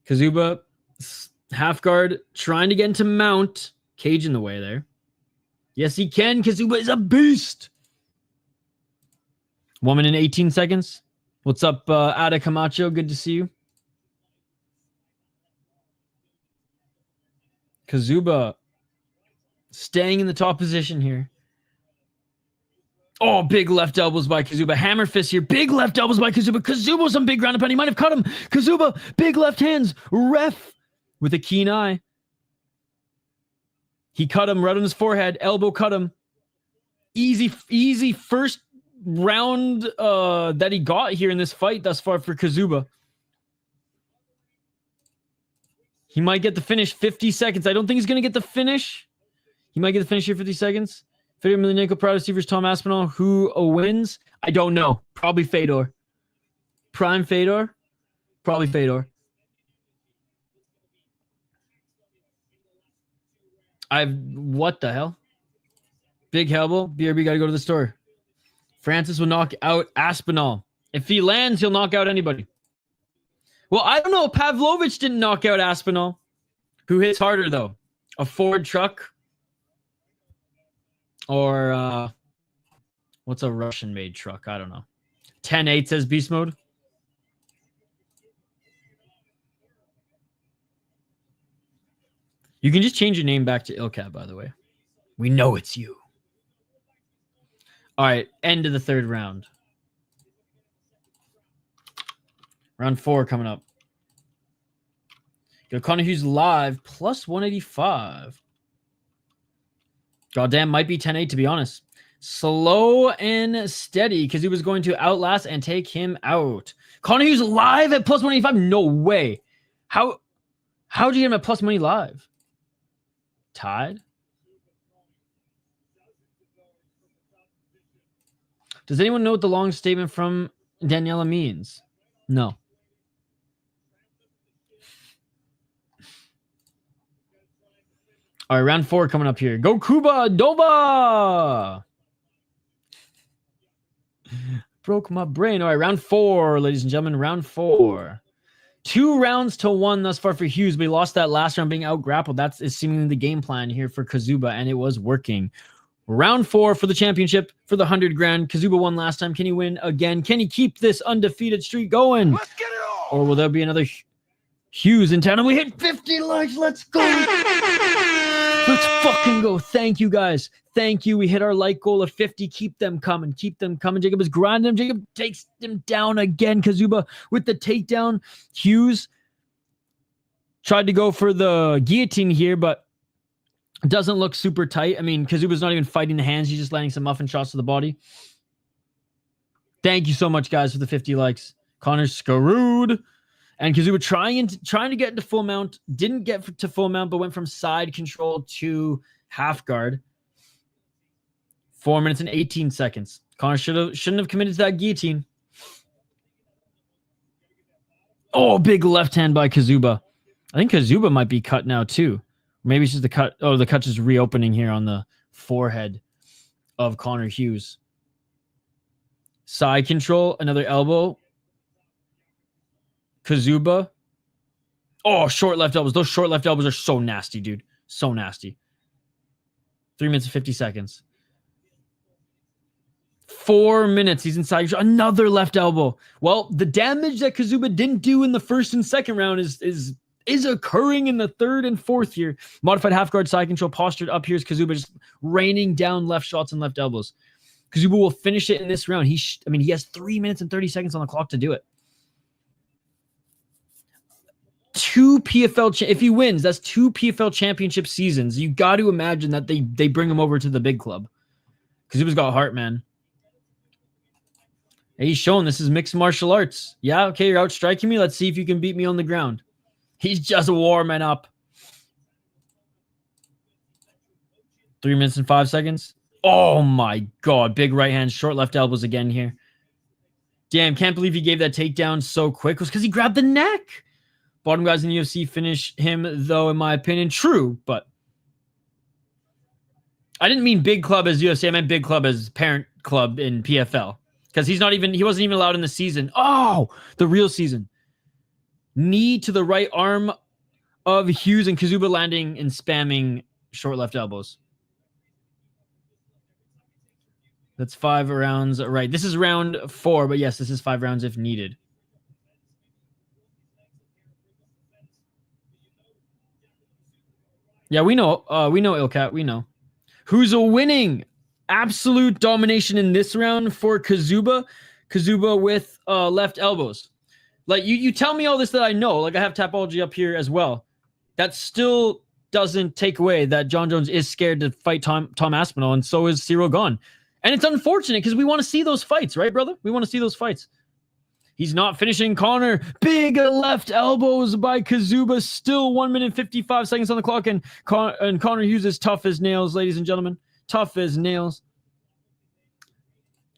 Kaszuba, half guard, trying to get into mount. Cage in the way there. Yes, he can. Kaszuba is a beast. 1 minute and 18 seconds. What's up, Ada Camacho? Good to see you. Kaszuba staying in the top position here. Oh, big left elbows by Kaszuba. Hammer fist here. Big left elbows by Kaszuba. Kaszuba some big ground and pound. He might have cut him. Kaszuba, big left hands. Ref with a keen eye. He cut him right on his forehead. Elbow cut him. Easy first round that he got here in this fight thus far for Kaszuba. He might get the finish. 50 seconds. I don't think he's going to get the finish. He might get the finish here. 50 seconds. Fedor Emelianenko, Prado Receivers, Tom Aspinall. Who wins? I don't know. Probably Fedor. Prime Fedor? Probably Fedor. What the hell? Big elbow. BRB got to go to the store. Francis will knock out Aspinall. If he lands, he'll knock out anybody. Well, I don't know. Pavlovich didn't knock out Aspinall. Who hits harder, though? A Ford truck? Or What's a Russian-made truck? I don't know. 10-8 says Beast Mode. You can just change your name back to Ilkat, by the way. We know it's you. All right, end of the third round. Round 4 coming up. Yo, Connor Hughes live, plus 185. Goddamn, might be 10-8 to be honest. Slow and steady because he was going to outlast and take him out. Connor Hughes live at plus 185? No way. How'd you get him at plus money live? Tied? Does anyone know what the long statement from Daniela means? No. All right, round 4 coming up here. Go Kuba Dova! Broke my brain. All right, round 4, ladies and gentlemen. Round 4. 2 rounds to 1 thus far for Hughes, but he lost that last round being out-grappled. That is seemingly the game plan here for Kaszuba, and it was working. Round 4 for the championship, for the 100 grand. Kaszuba won last time. Can he win again? Can he keep this undefeated streak going? Let's get it on. Or will there be another Hughes in town? And we hit 50 likes. Let's go. Let's fucking go. Thank you, guys. Thank you. We hit our like goal of 50. Keep them coming. Keep them coming. Jakub is grinding him. Jakub takes him down again. Kaszuba with the takedown. Hughes tried to go for the guillotine here, but doesn't look super tight. I mean, Kaszuba's not even fighting the hands. He's just landing some muffin shots to the body. Thank you so much, guys, for the 50 likes. Connor's screwed. And Kaszuba trying to get into full mount. Didn't get to full mount, but went from side control to half guard. 4 minutes and 18 seconds. Connor shouldn't have committed to that guillotine. Oh, big left hand by Kaszuba. I think Kaszuba might be cut now too. Maybe it's just the cut. Oh, the cut is reopening here on the forehead of Connor Hughes. Side control, another elbow. Kaszuba. Oh, short left elbows. Those short left elbows are so nasty, dude. So nasty. 3 minutes and 50 seconds. 4 minutes. He's inside. Another left elbow. Well, the damage that Kaszuba didn't do in the first and second round is occurring in the third and fourth here. Modified half guard side control postured up. Here's Kaszuba just raining down left shots and left elbows. Kaszuba will finish it in this round. He has 3 minutes and 30 seconds on the clock to do it. 2 PFL, if he wins, that's 2 PFL championship seasons. You got to imagine that they bring him over to the big club. Kaszuba's got heart, man. Hey, he's showing this is mixed martial arts. Yeah, okay, you're outstriking me. Let's see if you can beat me on the ground. He's just warming up. 3 minutes and 5 seconds. Oh my God. Big right hand, short left elbows again here. Damn, can't believe he gave that takedown so quick. It was because he grabbed the neck. Bottom guys in the UFC finish him, though, in my opinion. True, but I didn't mean big club as UFC. I meant big club as parent club in PFL. Because he wasn't even allowed in the season. Oh, the real season. Knee to the right arm of Hughes and Kaszuba landing and spamming short left elbows. That's 5 rounds. Right. This is round 4, but yes, this is 5 rounds if needed. Yeah, we know. We know, Ilkat. We know. Who's winning? Absolute domination in this round for Kaszuba. Kaszuba with left elbows. Like, you tell me all this that I know. Like, I have Tapology up here as well. That still doesn't take away that John Jones is scared to fight Tom Aspinall, and so is Cyril Gane. And it's unfortunate because we want to see those fights, right, brother? We want to see those fights. He's not finishing Connor. Big left elbows by Kaszuba. Still 1 minute 55 seconds on the clock, and Connor Hughes is tough as nails, ladies and gentlemen. Tough as nails.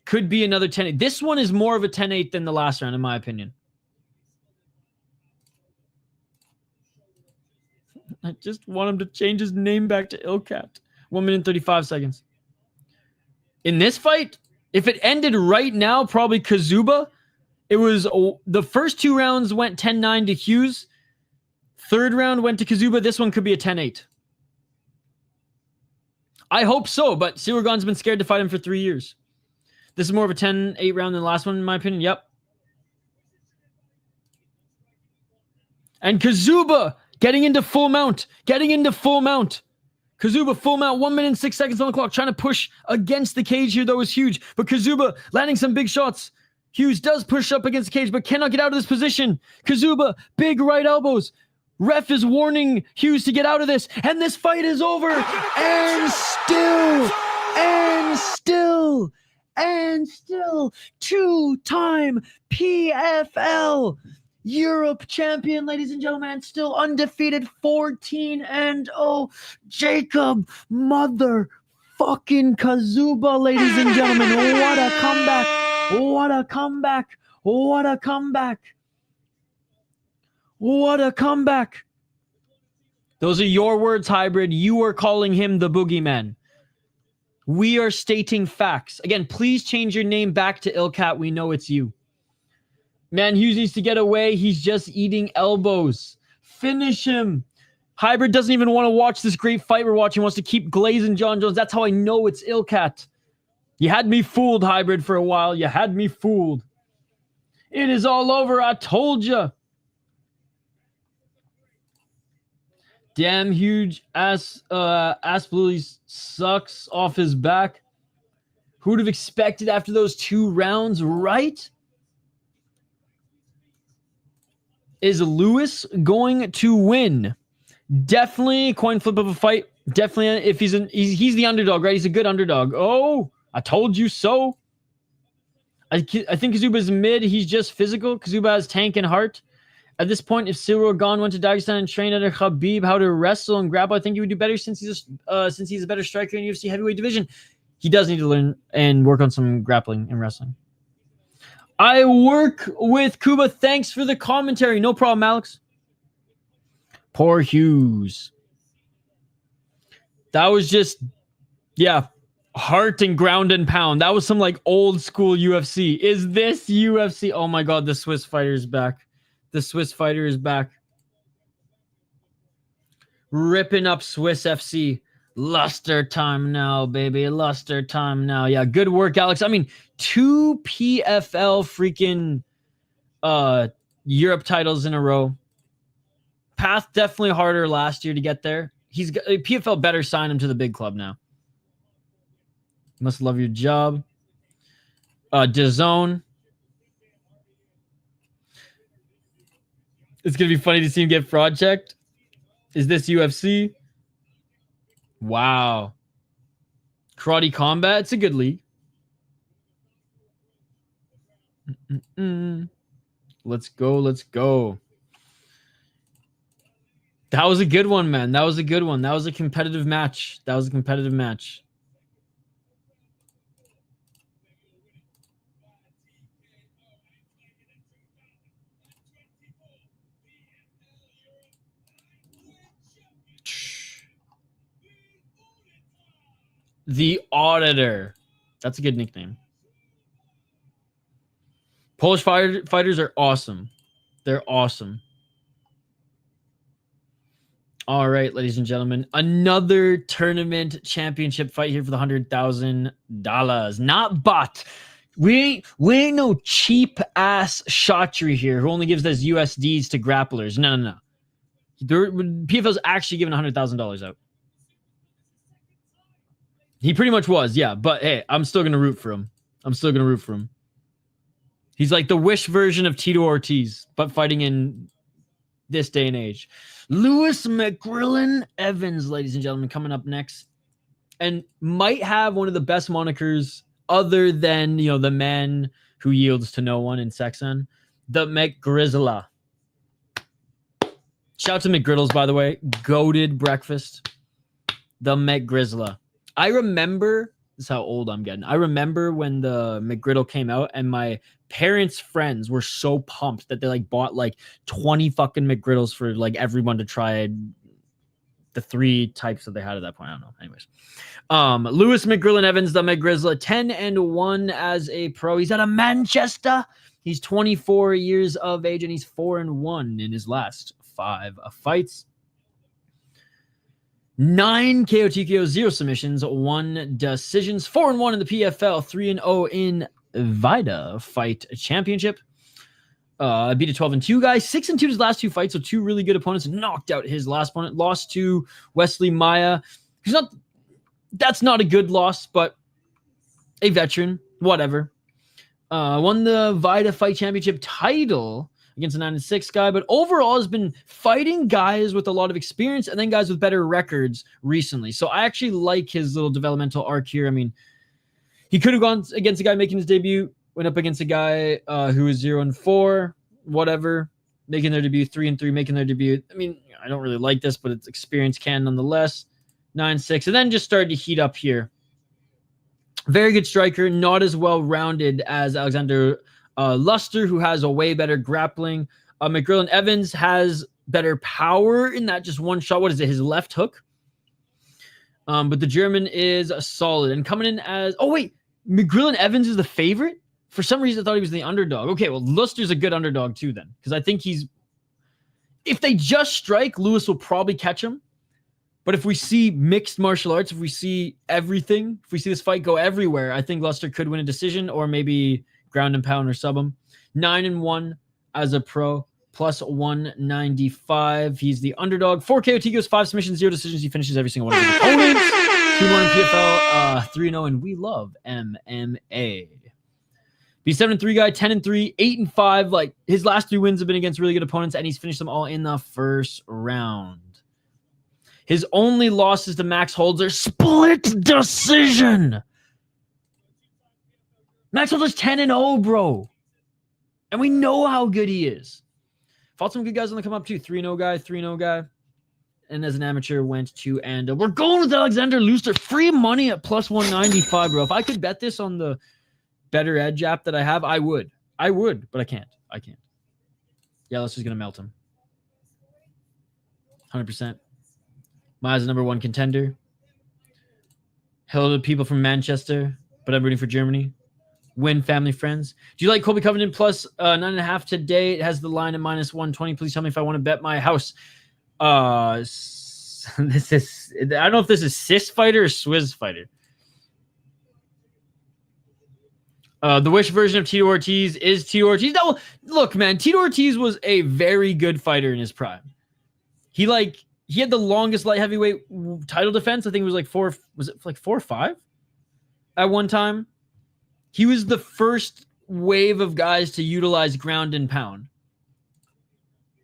Could be another 10-8. This one is more of a 10-8 than the last round, in my opinion. I just want him to change his name back to Ilkat. 1 minute 35 seconds. In this fight, if it ended right now, probably Kaszuba. It was the first 2 rounds went 10-9 to Hughes. Third round went to Kaszuba. This one could be a 10-8. I hope so, but Cyril Gane's been scared to fight him for 3 years. This is more of a 10-8 round than the last one, in my opinion. Yep. And Kaszuba getting into full mount. Kaszuba full mount, 1 minute and 6 seconds on the clock. Trying to push against the cage here, though, is Hughes. But Kaszuba landing some big shots. Hughes does push up against the cage, but cannot get out of this position. Kaszuba, big right elbows. Ref is warning Hughes to get out of this. And this fight is over. And still, two-time PFL Europe champion, ladies and gentlemen, still undefeated, 14-0. Jakub motherfucking Kaszuba, ladies and gentlemen. What a comeback. What a comeback. What a comeback. What a comeback. Those are your words, Hybrid. You are calling him the boogeyman. We are stating facts. Again, please change your name back to Ilkat. We know it's you. Man, Hughes needs to get away. He's just eating elbows. Finish him. Hybrid doesn't even want to watch this great fight we're watching. He wants to keep glazing John Jones. That's how I know it's Ilkat. You had me fooled, Hybrid, for a while. You had me fooled. It is all over. I told you. Damn, huge Aspley sucks off his back. Who would have expected after those 2 rounds, right? Is Lewis going to win? Definitely coin flip of a fight. Definitely, if he's the underdog, right? He's a good underdog. Oh, I told you so. I think Kaszuba's mid. He's just physical. Kaszuba has tank and heart. At this point, if Cyril Gone went to Dagestan and trained under Khabib how to wrestle and grapple, I think he would do better since he's a better striker in UFC heavyweight division. He does need to learn and work on some grappling and wrestling. I work with Kuba. Thanks for the commentary. No problem, Alex. Poor Hughes. That was just, heart and ground and pound. That was some like old school UFC. Is this UFC? Oh my God, the Swiss fighter is back. The Swiss fighter is back. Ripping up Swiss FC. Luster time now, baby. Luster time now. Yeah, good work, Alex. I mean, 2 PFL freaking Europe titles in a row. Path definitely harder last year to get there. He's got, PFL better sign him to the big club now. Must love your job. DAZN. It's going to be funny to see him get fraud checked. Is this UFC? Wow. Karate Combat. It's a good league. Let's go. Let's go. That was a good one, man. That was a good one. That was a competitive match. That was a competitive match. The Auditor. That's a good nickname. Polish fighters are awesome. They're awesome. All right, ladies and gentlemen. Another tournament championship fight here for the $100,000. Not bot. We ain't no cheap ass shotry here who only gives us USDs to grapplers. No. PFL's actually giving $100,000 out. He pretty much was, yeah. But hey, I'm still going to root for him. He's like the Wish version of Tito Ortiz, but fighting in this day and age. Lewis McGrillen-Evans, ladies and gentlemen, coming up next. And might have one of the best monikers other than, the man who yields to no one in Sexen. The McGrizzla. Shout out to McGriddles, by the way. Goated breakfast. The McGrizzla. I remember, this is how old I'm getting. I remember when the McGriddle came out and my parents' friends were so pumped that they bought 20 fucking McGriddles for everyone to try the 3 types that they had at that point. I don't know. Anyways. Lewis McGrillen-Evans, the McGrizzla, 10-1 as a pro. He's out of Manchester. He's 24 years of age and he's 4-1 in his last 5 fights. 9 KO TKO, 0 submissions, 1 decisions, 4-1 in the PFL, 3-0 in Vida Fight Championship. Beat a 12-2 guy, 6-2 his last 2 fights, so 2 really good opponents. Knocked out his last opponent. Lost to Wesley Maya. That's not a good loss, but a veteran, whatever. Won the Vida Fight Championship title against a 9-6 guy, but overall has been fighting guys with a lot of experience and then guys with better records recently. So I actually like his little developmental arc here. I mean, he could have gone against a guy making his debut, went up against a guy who was 0-4, whatever, making their debut, 3-3, making their debut. I mean, I don't really like this, but it's experience can nonetheless. 9-6, and then just started to heat up here. Very good striker, not as well-rounded as Alexander Luster, who has a way better grappling. McGrillen-Evans has better power in that just one shot. What is it, his left hook? But the German is solid. And coming in as... Oh, wait. McGrillen-Evans is the favorite? For some reason, I thought he was the underdog. Okay, well, Luster's a good underdog too then. Because I think he's... If they just strike, Lewis will probably catch him. But if we see mixed martial arts, if we see everything, if we see this fight go everywhere, I think Luster could win a decision or maybe ground and pound or sub him. 9-1 as a pro, plus 195. He's the underdog. 4 KO TKOs, 5 submissions, 0 decisions. He finishes every single one of his opponents. 2-1 in PFL, 3-0, and we love MMA. B7-3 guy, 10-3, 8-5. Like, his last 3 wins have been against really good opponents, and he's finished them all in the first round. His only losses to Max Holzer, split decision. Max Holzer's 10-0, bro. And we know how good he is. Fought some good guys on the come up too. 3-0 guy, 3-0 guy. And as an amateur, went to and we're going with Alexander Luster. Free money at plus 195, bro. If I could bet this on the Better Edge app that I have, I would. I would, but I can't. I can't. Yeah, Luster's going to melt him. 100%. Maya's the #1 contender. Hello to people from Manchester, but I'm rooting for Germany. Win, family, friends. Do you like Colby Covington plus 9.5 today? It has the line at minus 120. Please tell me if I want to bet my house. This is, I don't know if this is Cis Fighter or Swizz Fighter. The Wish version of Tito Ortiz is Tito Ortiz. No, look, man, Tito Ortiz was a very good fighter in his prime. He had the longest light heavyweight title defense. I think it was like 4 or 5 at one time. He was the first wave of guys to utilize ground and pound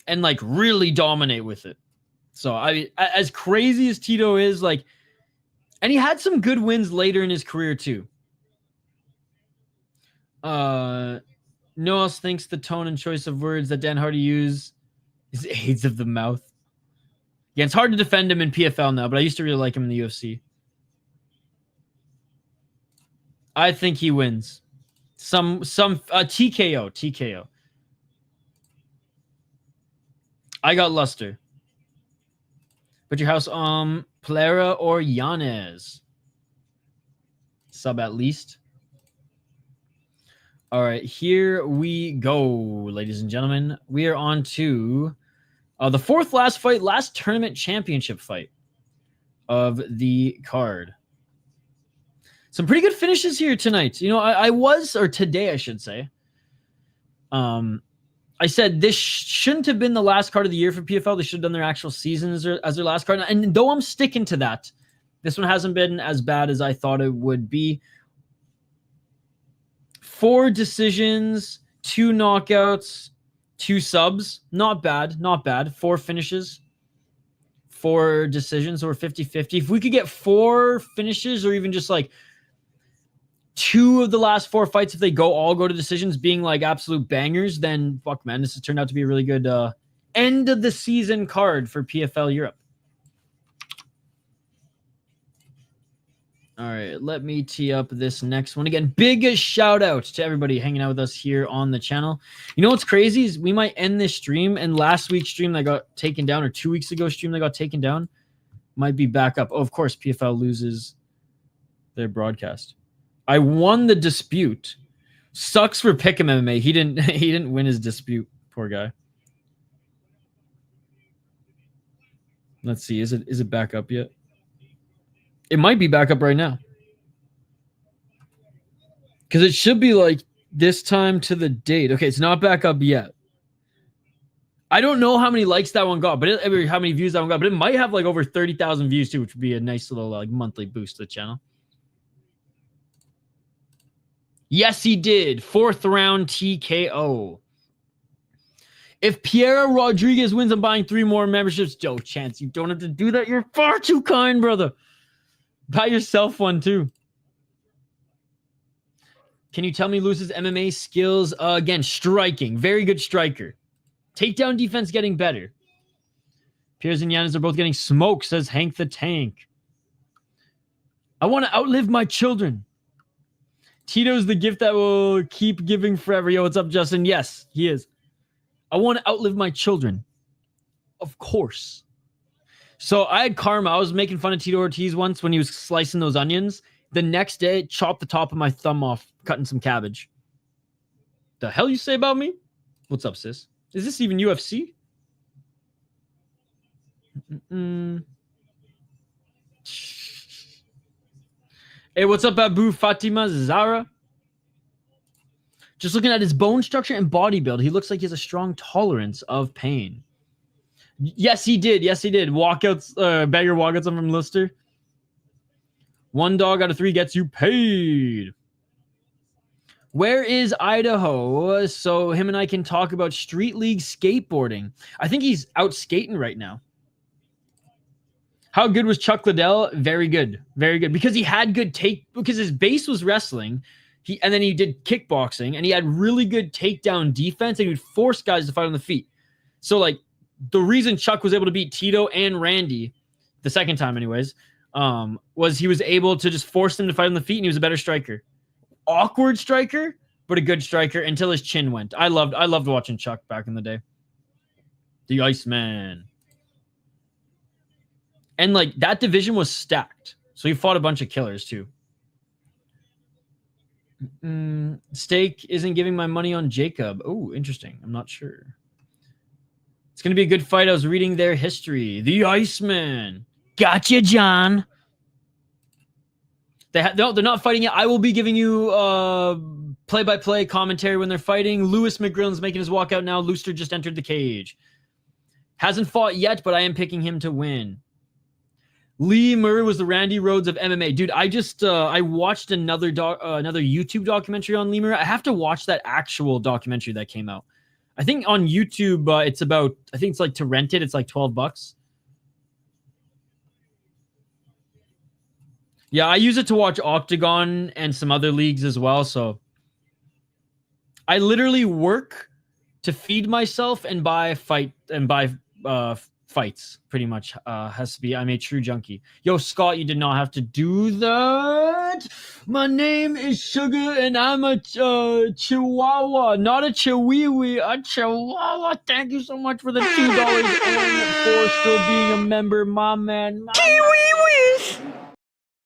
and like really dominate with it. So as crazy as Tito is, like, and he had some good wins later in his career too. No one else thinks the tone and choice of words that Dan Hardy used is aids of the mouth. Yeah, it's hard to defend him in PFL now, but I used to really like him in the UFC. I think he wins. Some TKO. I got Luster. Put your house on Pereira or Yanez. Sub at least. All right, here we go, ladies and gentlemen. We are on to the 4th last fight, last tournament championship fight of the card. Some pretty good finishes here tonight. You know, today I should say. I said this shouldn't have been the last card of the year for PFL. They should have done their actual season as their last card. And though I'm sticking to that, this one hasn't been as bad as I thought it would be. 4 decisions, 2 knockouts, 2 subs. Not bad. 4 finishes, 4 decisions, or 50-50. If we could get 4 finishes or even just like 2 of the last 4 fights, if they all go to decisions being like absolute bangers, then fuck, man, this has turned out to be a really good end of the season card for PFL Europe. All right, let me tee up this next one. Again, big shout out to everybody hanging out with us here on the channel. You know what's crazy is we might end this stream, and last week's stream that got taken down, or 2 weeks ago stream that got taken down, might be back up. Oh, of course, PFL loses their broadcast. I won the dispute. Sucks for Pick'em MMA. He didn't win his dispute. Poor guy. Let's see. Is it back up yet? It might be back up right now. Because it should be like this time to the date. Okay, it's not back up yet. I don't know how many likes that one got, but how many views that one got, but it might have like over 30,000 views too, which would be a nice little like monthly boost to the channel. Yes, he did. 4th round TKO. If Piera Rodriguez wins, I'm buying 3 more memberships. Joe, Chance, you don't have to do that. You're far too kind, brother. Buy yourself one too. Can you tell me Lewis's MMA skills? Again, striking. Very good striker. Takedown defense getting better. Piers and Yanis are both getting smoked, says Hank the Tank. I want to outlive my children. Tito's the gift that will keep giving forever. Yo, what's up, Justin? Yes, he is. I want to outlive my children. Of course. So I had karma. I was making fun of Tito Ortiz once when he was slicing those onions. The next day, chopped the top of my thumb off, cutting some cabbage. The hell you say about me? What's up, sis? Is this even UFC? Hey, what's up, Abu Fatima Zara? Just looking at his bone structure and body build, he looks like he has a strong tolerance of pain. Yes, he did. Yes, he did. Walkouts, beggar walkouts from Lister. 1 dog out of 3 gets you paid. Where is Idaho? So him and I can talk about Street League skateboarding. I think he's out skating right now. How good was Chuck Liddell? Very good. Very good. Because he had good because his base was wrestling. And then he did kickboxing, and he had really good takedown defense, and he would force guys to fight on the feet. So, like, the reason Chuck was able to beat Tito and Randy, the second time anyways, was he was able to just force them to fight on the feet, and he was a better striker. Awkward striker, but a good striker until his chin went. I loved watching Chuck back in the day. The Iceman. And, like, that division was stacked. So he fought a bunch of killers, too. Steak isn't giving my money on Jakub. Oh, interesting. I'm not sure. It's going to be a good fight. I was reading their history. The Iceman. Gotcha, John. No, they're not fighting yet. I will be giving you play-by-play commentary when they're fighting. Lewis McGrillen's making his walkout now. Luster just entered the cage. Hasn't fought yet, but I am picking him to win. Lee Murray was the Randy Rhodes of MMA. Dude, I just I watched another YouTube documentary on Lee Murray. I have to watch that actual documentary that came out. I think on YouTube it's about, I think it's like to rent it, it's like $12. Yeah, I use it to watch Octagon and some other leagues as well, so I literally work to feed myself and buy fights, pretty much. Has to be. I'm a true junkie. Yo, Scott, you did not have to do that. My name is Sugar, and I'm a Chihuahua, not a Chihuahua, a Chihuahua. Thank you so much for the $2 and for still being a member, my man. Chihuahuas.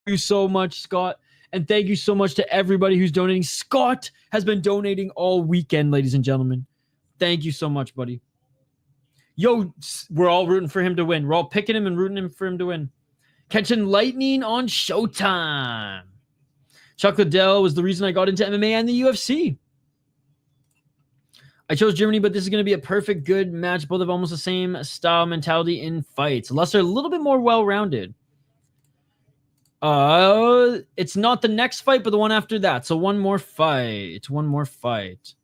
Thank you so much, Scott, and thank you so much to everybody who's donating. Scott has been donating all weekend, ladies and gentlemen. Thank you so much, buddy. Yo, we're all rooting for him to win. We're all picking him and rooting him for him to win. Catching lightning on Showtime. Chuck Liddell was the reason I got into MMA and the UFC. I chose Germany, but this is going to be a perfect good match. Both have almost the same style mentality in fights. Unless they're a little bit more well-rounded. It's not the next fight, but the one after that. So one more fight. One more fight.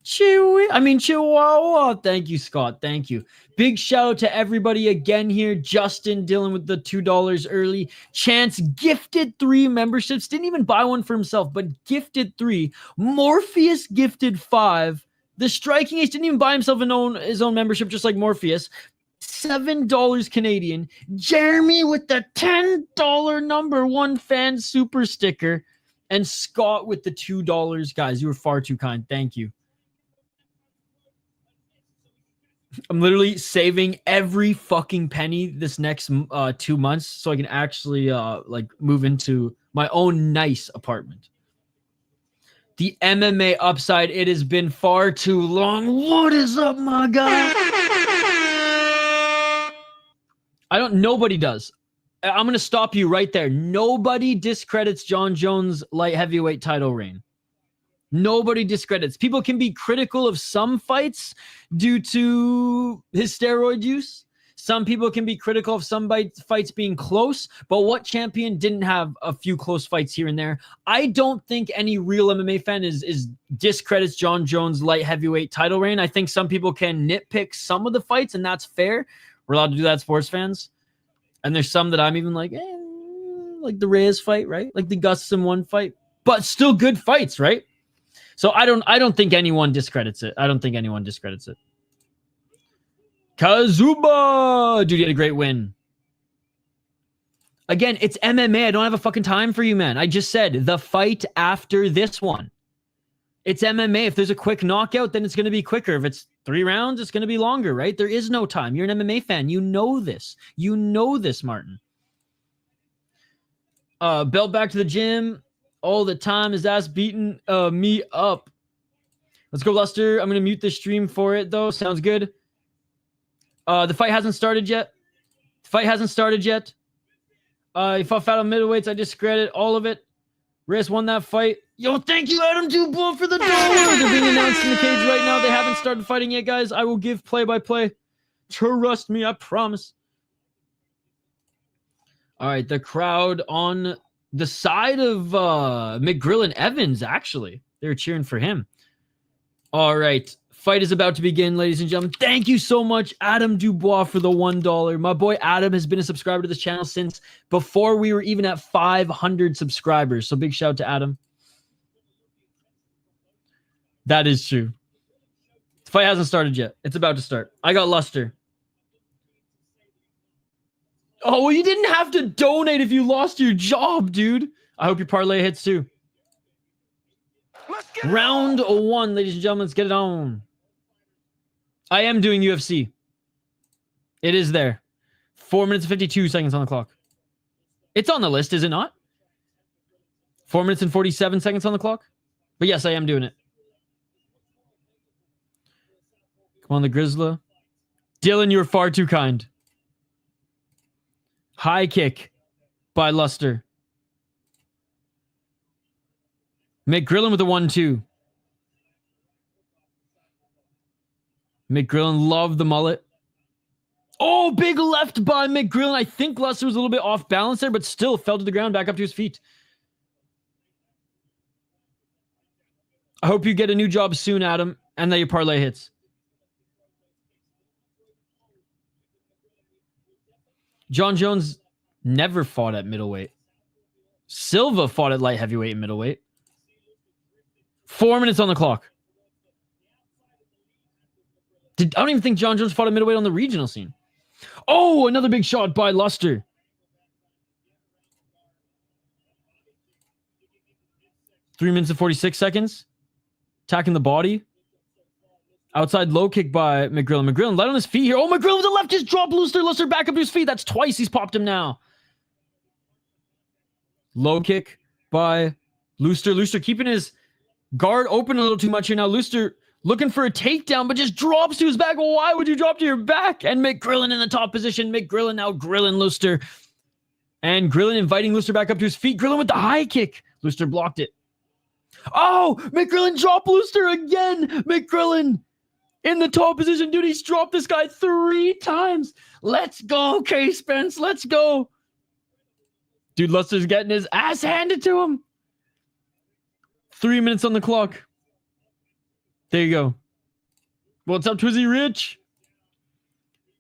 Chihuahua. Thank you, Scott. Thank you. Big shout out to everybody again here. Justin Dillon with the $2 early. Chance gifted 3 memberships. Didn't even buy one for himself, but gifted 3. Morpheus gifted 5. The Striking Ace didn't even buy himself his own membership, just like Morpheus. $7 Canadian. Jeremy with the $10 number 1 fan super sticker. And Scott with the $2. Guys, you were far too kind. Thank you. I'm literally saving every fucking penny this next 2 months so I can actually move into my own nice apartment. The MMA upside, it has been far too long. What is up, my guy? Nobody does. I'm going to stop you right there. Nobody discredits John Jones' light heavyweight title reign. Nobody discredits. People can be critical of some fights due to his steroid use. Some people can be critical of some fights being close, but what champion didn't have a few close fights here and there? I don't think any real MMA fan is discredits John Jones' light heavyweight title reign. I think some people can nitpick some of the fights, and that's fair. We're allowed to do that, sports fans. And there's some that I'm even like the Reyes fight, right? Like the Gustafsson 1 fight, but still good fights, right? So I don't think anyone discredits it. I don't think anyone discredits it. Kaszuba! Dude, he had a great win. Again, it's MMA. I don't have a fucking time for you, man. I just said the fight after this one. It's MMA. If there's a quick knockout, then it's going to be quicker. If it's 3 rounds, it's going to be longer, right? There is no time. You're an MMA fan. You know this. You know this, Martin. Belt back to the gym all the time. His ass beating me up. Let's go, Luster. I'm going to mute the stream for it, though. Sounds good. The fight hasn't started yet. He fought Fat on middleweights. I discredit all of it. Reyes won that fight. Yo, thank you, Adam Dubois, for the $1. They're being announced in the cage right now. They haven't started fighting yet, guys. I will give play-by-play. Trust me, I promise. All right, the crowd on the side of McGrillen-Evans, actually. They're cheering for him. All right. Fight is about to begin, ladies and gentlemen. Thank you so much, Adam Dubois, for the $1. My boy Adam has been a subscriber to this channel since before we were even at 500 subscribers. So big shout out to Adam. That is true. The fight hasn't started yet. It's about to start. I got Luster. Oh, well, you didn't have to donate if you lost your job, dude. I hope your parlay hits too. Round 1, ladies and gentlemen. Let's get it on. I am doing UFC. It is there. 4 minutes and 52 seconds on the clock. It's on the list, is it not? 4 minutes and 47 seconds on the clock. But yes, I am doing it. Come on, the Grizzler. Dylan, you're far too kind. High kick by Luster. McGrillen with a 1-2. McGrillen loved the mullet. Oh, big left by McGrillen. I think Luster was a little bit off balance there, but still fell to the ground, back up to his feet. I hope you get a new job soon, Adam, and that your parlay hits. John Jones never fought at middleweight. Silva fought at light heavyweight and middleweight. 4 minutes on the clock. I don't even think John Jones fought at middleweight on the regional scene. Oh, another big shot by Luster. Three minutes and 46 seconds. Attacking the body. Outside low kick by McGrillen. McGrillen light on his feet here. Oh, McGrillen with the left just dropped Luster. Luster back up to his feet. That's twice he's popped him now. Low kick by Luster. Luster keeping his guard open a little too much here now. Luster looking for a takedown, but just drops to his back. Well, why would you drop to your back? And McGrillen in the top position. McGrillen now grilling Luster. And Grillen inviting Luster back up to his feet. Grillen with the high kick. Luster blocked it. Oh, McGrillen dropped Luster again. McGrillen in the top position. Dude, he's dropped this guy 3 times. Let's go, K. Spence. Let's go. Dude, Luster's getting his ass handed to him. 3 minutes on the clock. There you go. What's up, Twizzy Rich?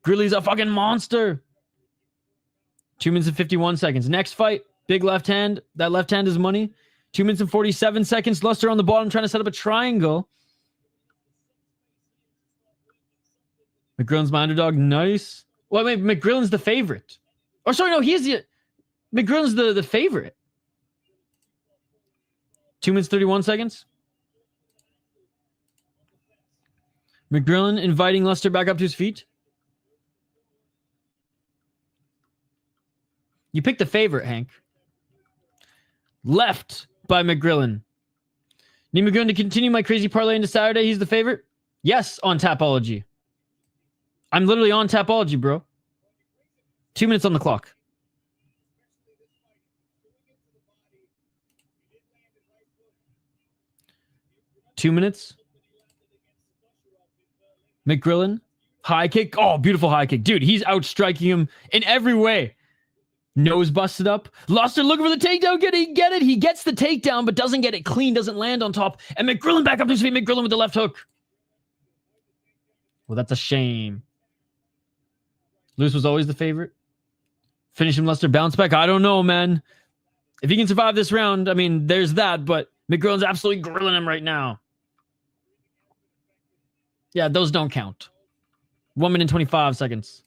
Grilly's a fucking monster. 2 minutes and 51 seconds. Next fight, big left hand. That left hand is money. 2 minutes and 47 seconds. Luster on the bottom trying to set up a triangle. McGrillen's my underdog. Nice. Well, wait, McGrillen's the favorite. Or sorry, no, he's the... McGrillen's the favorite. 2 minutes, 31 seconds. McGrillen inviting Luster back up to his feet. You picked the favorite, Hank. Left by McGrillen. Need McGrillen to continue my crazy parlay into Saturday? He's the favorite? Yes, on Tapology. I'm literally on Tapology, bro. 2 minutes on the clock. 2 minutes. McGrillen. High kick. Oh, beautiful high kick. Dude, he's outstriking him in every way. Nose busted up. Luster looking for the takedown. Get it. He gets the takedown, but doesn't get it clean. Doesn't land on top. And McGrillen back up to his feet. McGrillen with the left hook. Well, that's a shame. Lewis was always the favorite. Finish him, Luster. Bounce back. I don't know, man. If he can survive this round, I mean, there's that. But McGrillen's absolutely grilling him right now. Yeah, those don't count. 1 minute and 25 seconds.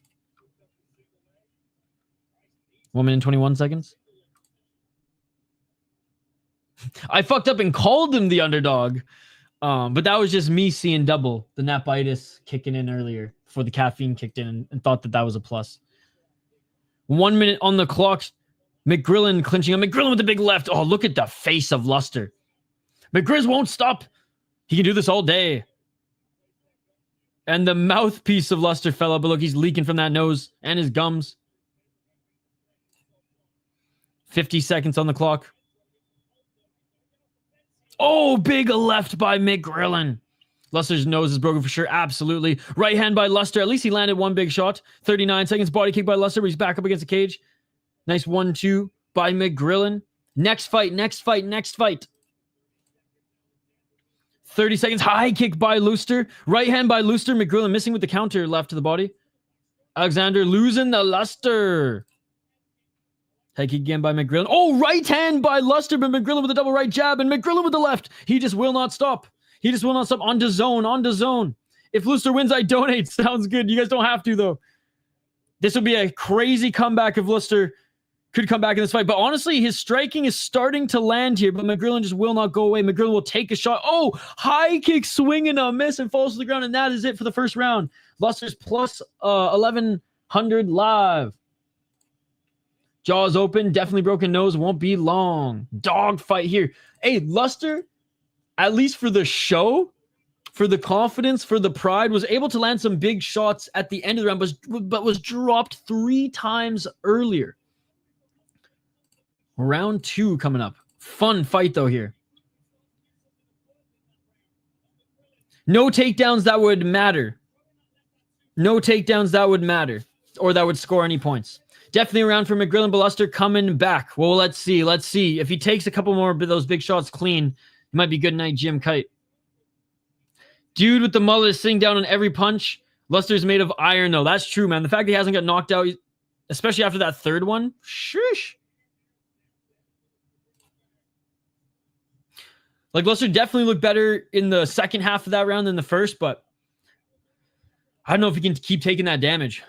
1 minute and 21 seconds. I fucked up and called him the underdog. But that was just me seeing double. The napitis kicking in earlier before the caffeine kicked in and thought that was a plus. 1 minute on the clock. McGrillen clinching him. McGrillen with the big left. Oh, look at the face of Luster. McGrizz won't stop. He can do this all day. And the mouthpiece of Luster fell out, but look, he's leaking from that nose and his gums. 50 seconds on the clock. Oh, big left by McGrillen. Luster's nose is broken for sure. Absolutely. Right hand by Luster. At least he landed one big shot. 39 seconds. Body kick by Luster, but he's back up against the cage. Nice 1-2 by McGrillen. Next fight. 30 seconds. High kick by Luster. Right hand by Luster. McGrillen missing with the counter left to the body. Alexander losing the Luster. Head kick again by McGrillen. Oh, right hand by Luster, but McGrillen with a double right jab, and McGrillen with the left. He just will not stop. On DAZN. If Luster wins, I donate. Sounds good. You guys don't have to, though. This would be a crazy comeback if Luster could come back in this fight. But honestly, his striking is starting to land here, but McGrillen just will not go away. McGrillen will take a shot. Oh, high kick, swing and a miss, and falls to the ground, and that is it for the first round. Luster's plus 1,100 live. Jaws open, definitely broken nose, won't be long. Dog fight here. Hey, Luster, at least for the show, for the confidence, for the pride, was able to land some big shots at the end of the round, but was dropped 3 times earlier. Round 2 coming up. Fun fight, though, here. No takedowns that would matter. Or that would score any points. Definitely around for McGrillen, but Luster coming back. Well, let's see. If he takes a couple more of those big shots clean, it might be good night, Jim Kite. Dude with the mullet is sitting down on every punch. Luster's made of iron, though. That's true, man. The fact that he hasn't got knocked out, especially after that third one, shush. Like, Luster definitely looked better in the second half of that round than the first, but I don't know if he can keep taking that damage.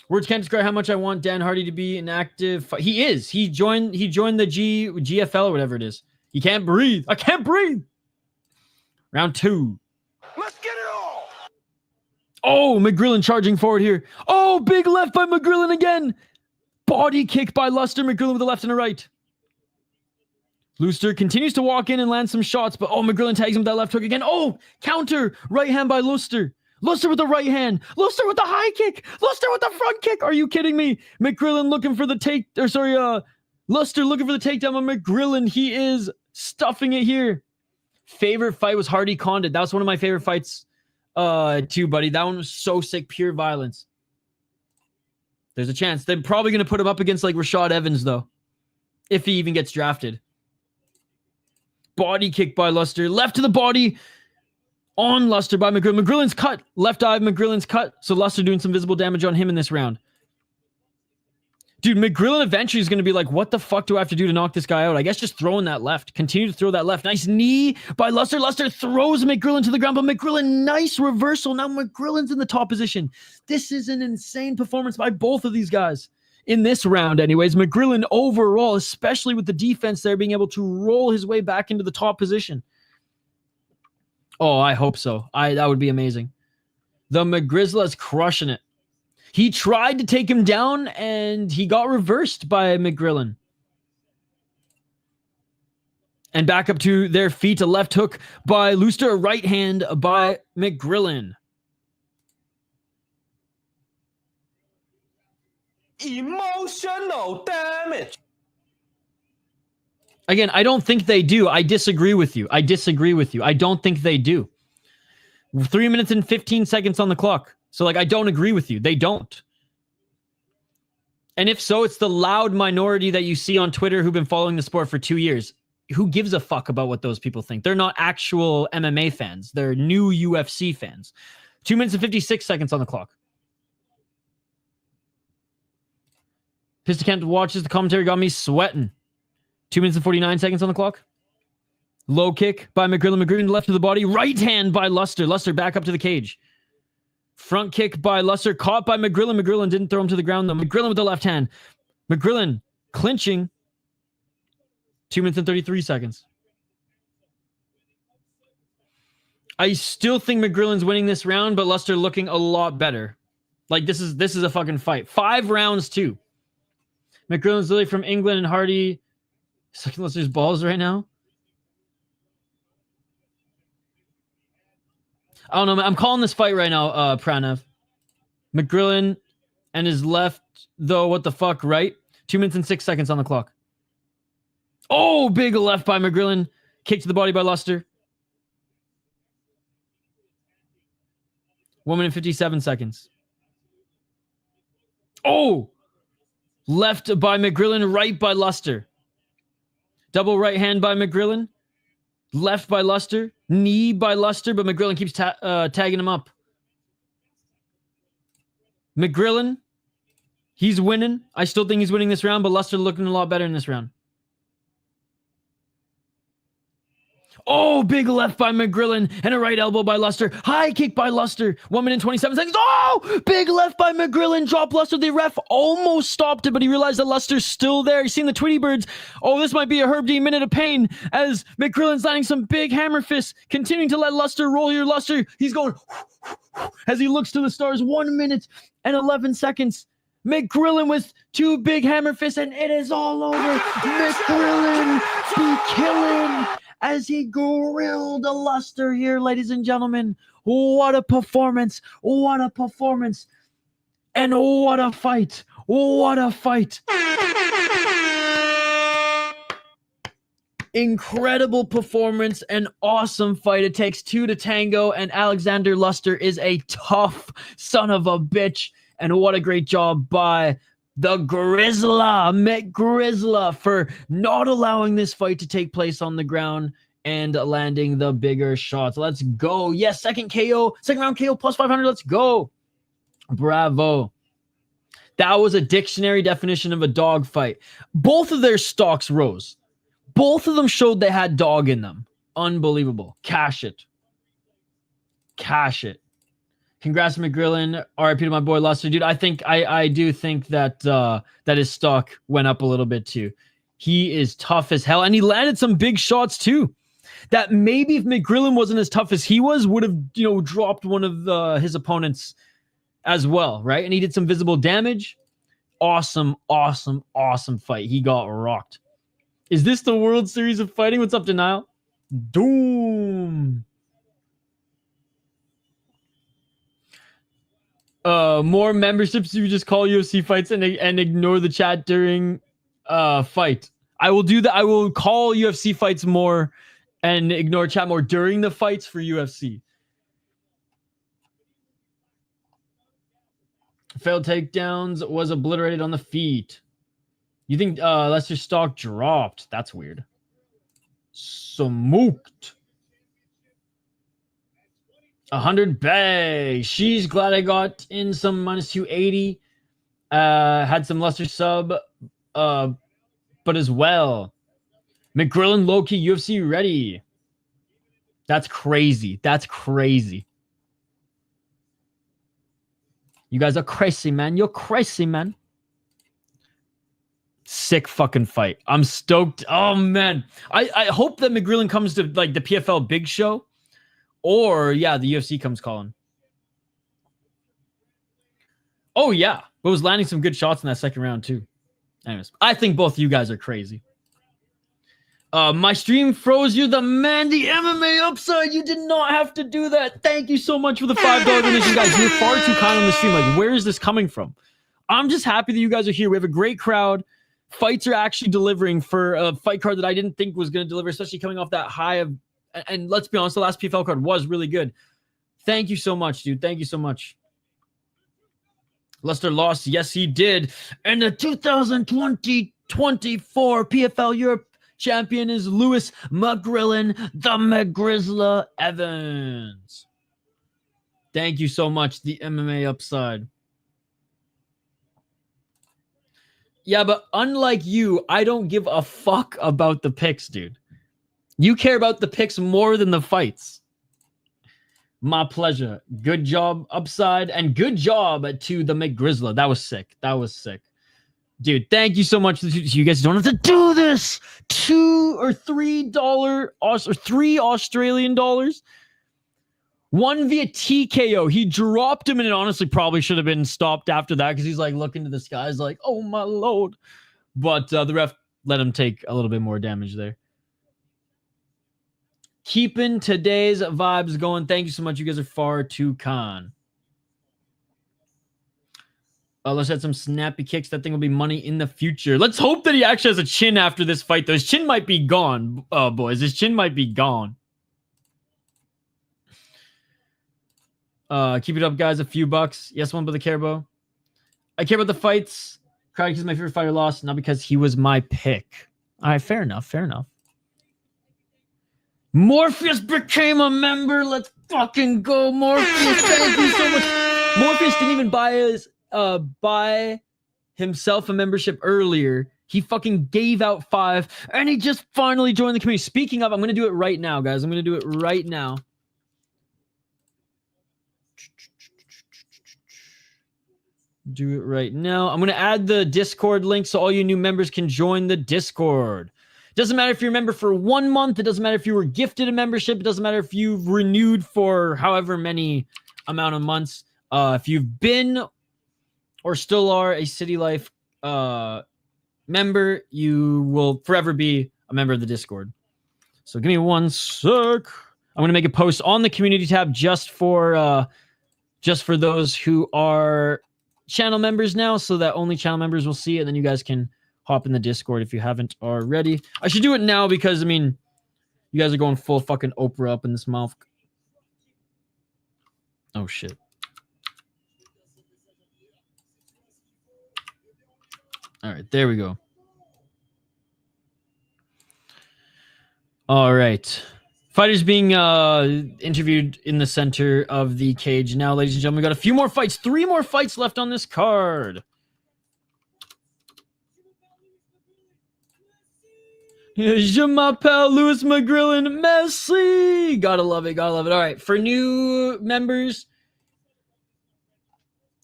Words can't describe how much I want Dan Hardy to be an active fight. He is. He joined the GFL or whatever it is. He can't breathe. I can't breathe. Round 2. Let's get it all. Oh, McGrillen charging forward here. Oh, big left by McGrillen again. Body kick by Luster. McGrillen with the left and a right. Luster continues to walk in and land some shots, but oh, McGrillen tags him with that left hook again. Oh, counter. Right hand by Luster. Luster with the right hand. Luster with the high kick. Luster with the front kick. Are you kidding me? McGrillen looking for the Luster looking for the takedown on McGrillen. He is stuffing it here. Favorite fight was Hardy Condit. That was one of my favorite fights too, buddy. That one was so sick. Pure violence. There's a chance. They're probably going to put him up against like Rashad Evans, though. If he even gets drafted. Body kick by Luster. Left to the body. On Luster by McGrillen. McGrillen's cut. Left eye of McGrillen's cut. So Luster doing some visible damage on him in this round. Dude, McGrillen eventually is going to be like, what the fuck do I have to do to knock this guy out? I guess just throwing that left. Continue to throw that left. Nice knee by Luster. Luster throws McGrillen to the ground, but McGrillen, nice reversal. Now McGrillen's in the top position. This is an insane performance by both of these guys. In this round, anyways, McGrillen overall, especially with the defense there, being able to roll his way back into the top position. Oh, I hope so. That would be amazing. The McGrizzla's crushing it. He tried to take him down, and he got reversed by McGrillen. And back up to their feet, a left hook by Luster, a right hand by McGrillen. Emotional damage. Again, I don't think they do. I disagree with you. I don't think they do. 3 minutes and 15 seconds on the clock. So, like, I don't agree with you. They don't. And if so, it's the loud minority that you see on Twitter who've been following the sport for 2 years. Who gives a fuck about what those people think? They're not actual MMA fans. They're new UFC fans. 2 minutes and 56 seconds on the clock. Piston watches the commentary, got me sweating. 2 minutes and 49 seconds on the clock. Low kick by McGrillen left to the body. Right hand by Luster. Luster back up to the cage. Front kick by Luster. Caught by McGrillen. McGrillen didn't throw him to the ground though. McGrillen with the left hand. McGrillen clinching. 2 minutes and 33 seconds. I still think McGrillen's winning this round, but Luster looking a lot better. Like, this is a fucking fight. 5 rounds too. McGrillen's literally from England and Hardy. Sucking Luster's balls right now. I don't know, man. I'm calling this fight right now, Pranav. McGrillen and his left, though, what the fuck, right? 2 minutes and 6 seconds on the clock. Oh, big left by McGrillen. Kick to the body by Luster. 1 minute 57 seconds. Oh! Left by McGrillen, right by Luster. Double right hand by McGrillen. Left by Luster. Knee by Luster, but McGrillen keeps tagging him up. McGrillen, he's winning. I still think he's winning this round, but Luster looking a lot better in this round. Oh, big left by McGrillen and a right elbow by Luster. High kick by Luster. 1 minute 27 seconds. Oh, big left by McGrillen. Drop Luster. The ref almost stopped it, but he realized that Luster's still there. He's seen the Tweety Birds. Oh, this might be a Herb D minute of pain as McGrillen's landing some big hammer fists, continuing to let Luster roll here. Luster, he's going as he looks to the stars. 1 minute and 11 seconds. McGrillen with 2 big hammer fists, and it is all over. McGrillen be killing as he grilled a Luster here, ladies and gentlemen. What a performance. What a performance. And what a fight. What a fight. Incredible performance. An awesome fight. It takes 2 to tango, and Alexander Luster is a tough son of a bitch. And what a great job by the Grizzler, McGrizzler, for not allowing this fight to take place on the ground and landing the bigger shots. Let's go. Yes, second round KO plus 500. Let's go. Bravo. That was a dictionary definition of a dog fight. Both of their stocks rose. Both of them showed they had dog in them. Unbelievable. Cash it. Cash it. Congrats, McGrillen. RIP to my boy Luster. Dude, I do think that that his stock went up a little bit too. He is tough as hell, and he landed some big shots too. That maybe if McGrillen wasn't as tough as he was, would have dropped one of his opponents as well, right? And he did some visible damage. Awesome, awesome, awesome fight. He got rocked. Is this the World Series of Fighting? What's up, Denial? Doom. More memberships. You just call UFC fights and ignore the chat during fight. I will do that. I will call UFC fights more and ignore chat more during the fights for UFC. Failed takedowns, was obliterated on the feet. You think Lester's stock dropped? That's weird. Smoked. 100 bay. She's glad I got in some minus 280. Had some Luster sub, but as well. McGrillen low-key UFC ready. That's crazy. That's crazy. You guys are crazy, man. You're crazy, man. Sick fucking fight. I'm stoked. Oh, man. I hope that McGrillen comes to like the PFL big show. Or, yeah, the UFC comes calling. Oh, yeah. But was landing some good shots in that second round, too. Anyways, I think both of you guys are crazy. My stream froze. You're the man. The MMA upside. You did not have to do that. Thank you so much for the $5 donation, guys. You're far too kind on the stream. Like, where is this coming from? I'm just happy that you guys are here. We have a great crowd. fights are actually delivering for a fight card that I didn't think was going to deliver, especially coming off that high of, and let's be honest, the last PFL card was really good. Thank you so much, dude. Thank you so much. Leicester lost. Yes, he did. And the 2020-24 PFL Europe champion is Lewis McGrillen, the McGrillen-Evans. Thank you so much, the MMA upside. Yeah, but unlike you, I don't give a fuck about the picks, dude. You care about the picks more than the fights. My pleasure. Good job, upside, and good job to the McGrizzler. That was sick. That was sick. Dude, thank you so much. You guys don't have to do this. $2 or $3 or $3 Australian dollars. One via TKO. He dropped him, and it honestly probably should have been stopped after that because he's like looking to the skies like, oh my lord. But the ref let him take a little bit more damage there. Keeping today's vibes going. Thank you so much. You guys are far too kind. Let's add some snappy kicks. That thing will be money in the future. Let's hope that he actually has a chin after this fight, though. His chin might be gone, boys. His chin might be gone. Keep it up, guys. A few bucks. Yes, one, but the Carbo. I care about the fights. Cried because my favorite fighter lost, not because he was my pick. All right, fair enough. Fair enough. Morpheus became a member. Let's fucking go, Morpheus. Thank you so much. Morpheus didn't even buy himself a membership earlier. He fucking gave out 5, and he just finally joined the community. Speaking of, I'm going to do it right now, guys. I'm going to do it right now. Do it right now. I'm going to add the Discord link so all you new members can join the Discord. Doesn't matter if you're a member for 1 month. It doesn't matter if you were gifted a membership. It doesn't matter if you've renewed for however many amount of months. If you've been or still are a City Life member, you will forever be a member of the Discord. So give me 1 sec. I'm going to make a post on the community tab just for those who are channel members now, so that only channel members will see it, and then you guys can hop in the Discord if you haven't already. I should do it now because, I mean, you guys are going full fucking Oprah up in this mouth. Oh, shit. All right, there we go. All right. Fighters being interviewed in the center of the cage now, ladies and gentlemen. We got a few more fights. 3 more fights left on this card. Je m'appelle Louis McGrillen Messi. Gotta love it. Gotta love it. All right. For new members,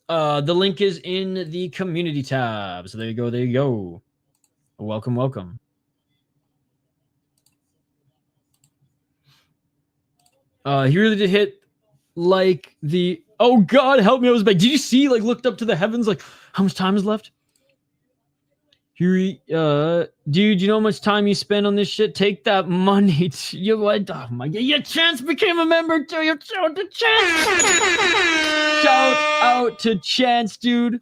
the link is in the community tab. So there you go. There you go. Welcome. Welcome. He really did hit like the, oh God, help me. I was back. Did you see, like, looked up to the heavens, like, how much time is left? Dude, you know how much time you spend on this shit? Take that money. You what? Oh my God, your Chance became a member too. Shout out to Chance. Shout out to Chance, dude.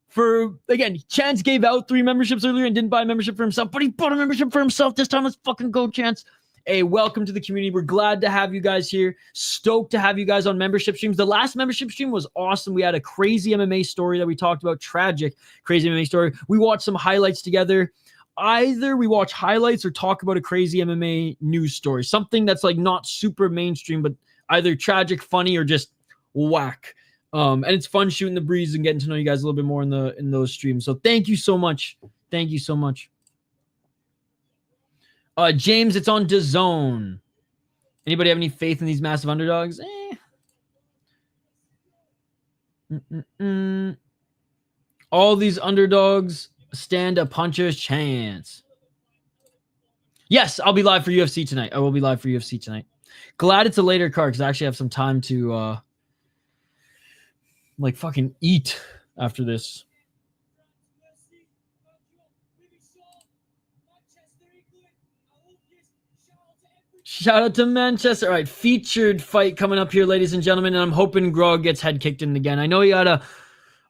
For, again, Chance gave out 3 memberships earlier and didn't buy a membership for himself, but he bought a membership for himself this time. Let's fucking go, Chance. Hey, welcome to the community. We're glad to have you guys here. Stoked to have you guys on membership streams. The last membership stream was awesome. We had a crazy MMA story that we talked about. Tragic, crazy MMA story. We watched some highlights together. Either we watch highlights or talk about a crazy MMA news story. Something that's like not super mainstream, but either tragic, funny, or just whack. And it's fun shooting the breeze and getting to know you guys a little bit more in those streams. So thank you so much. Thank you so much. James, it's on DAZN. Anybody have any faith in these massive underdogs? All these underdogs stand a puncher's chance. Yes, I'll be live for UFC tonight. I will be live for UFC tonight. Glad it's a later card because I actually have some time to like fucking eat after this. Shout out to Manchester. All right, featured fight coming up here, ladies and gentlemen, and I'm hoping Grog gets head kicked in again. I know he had a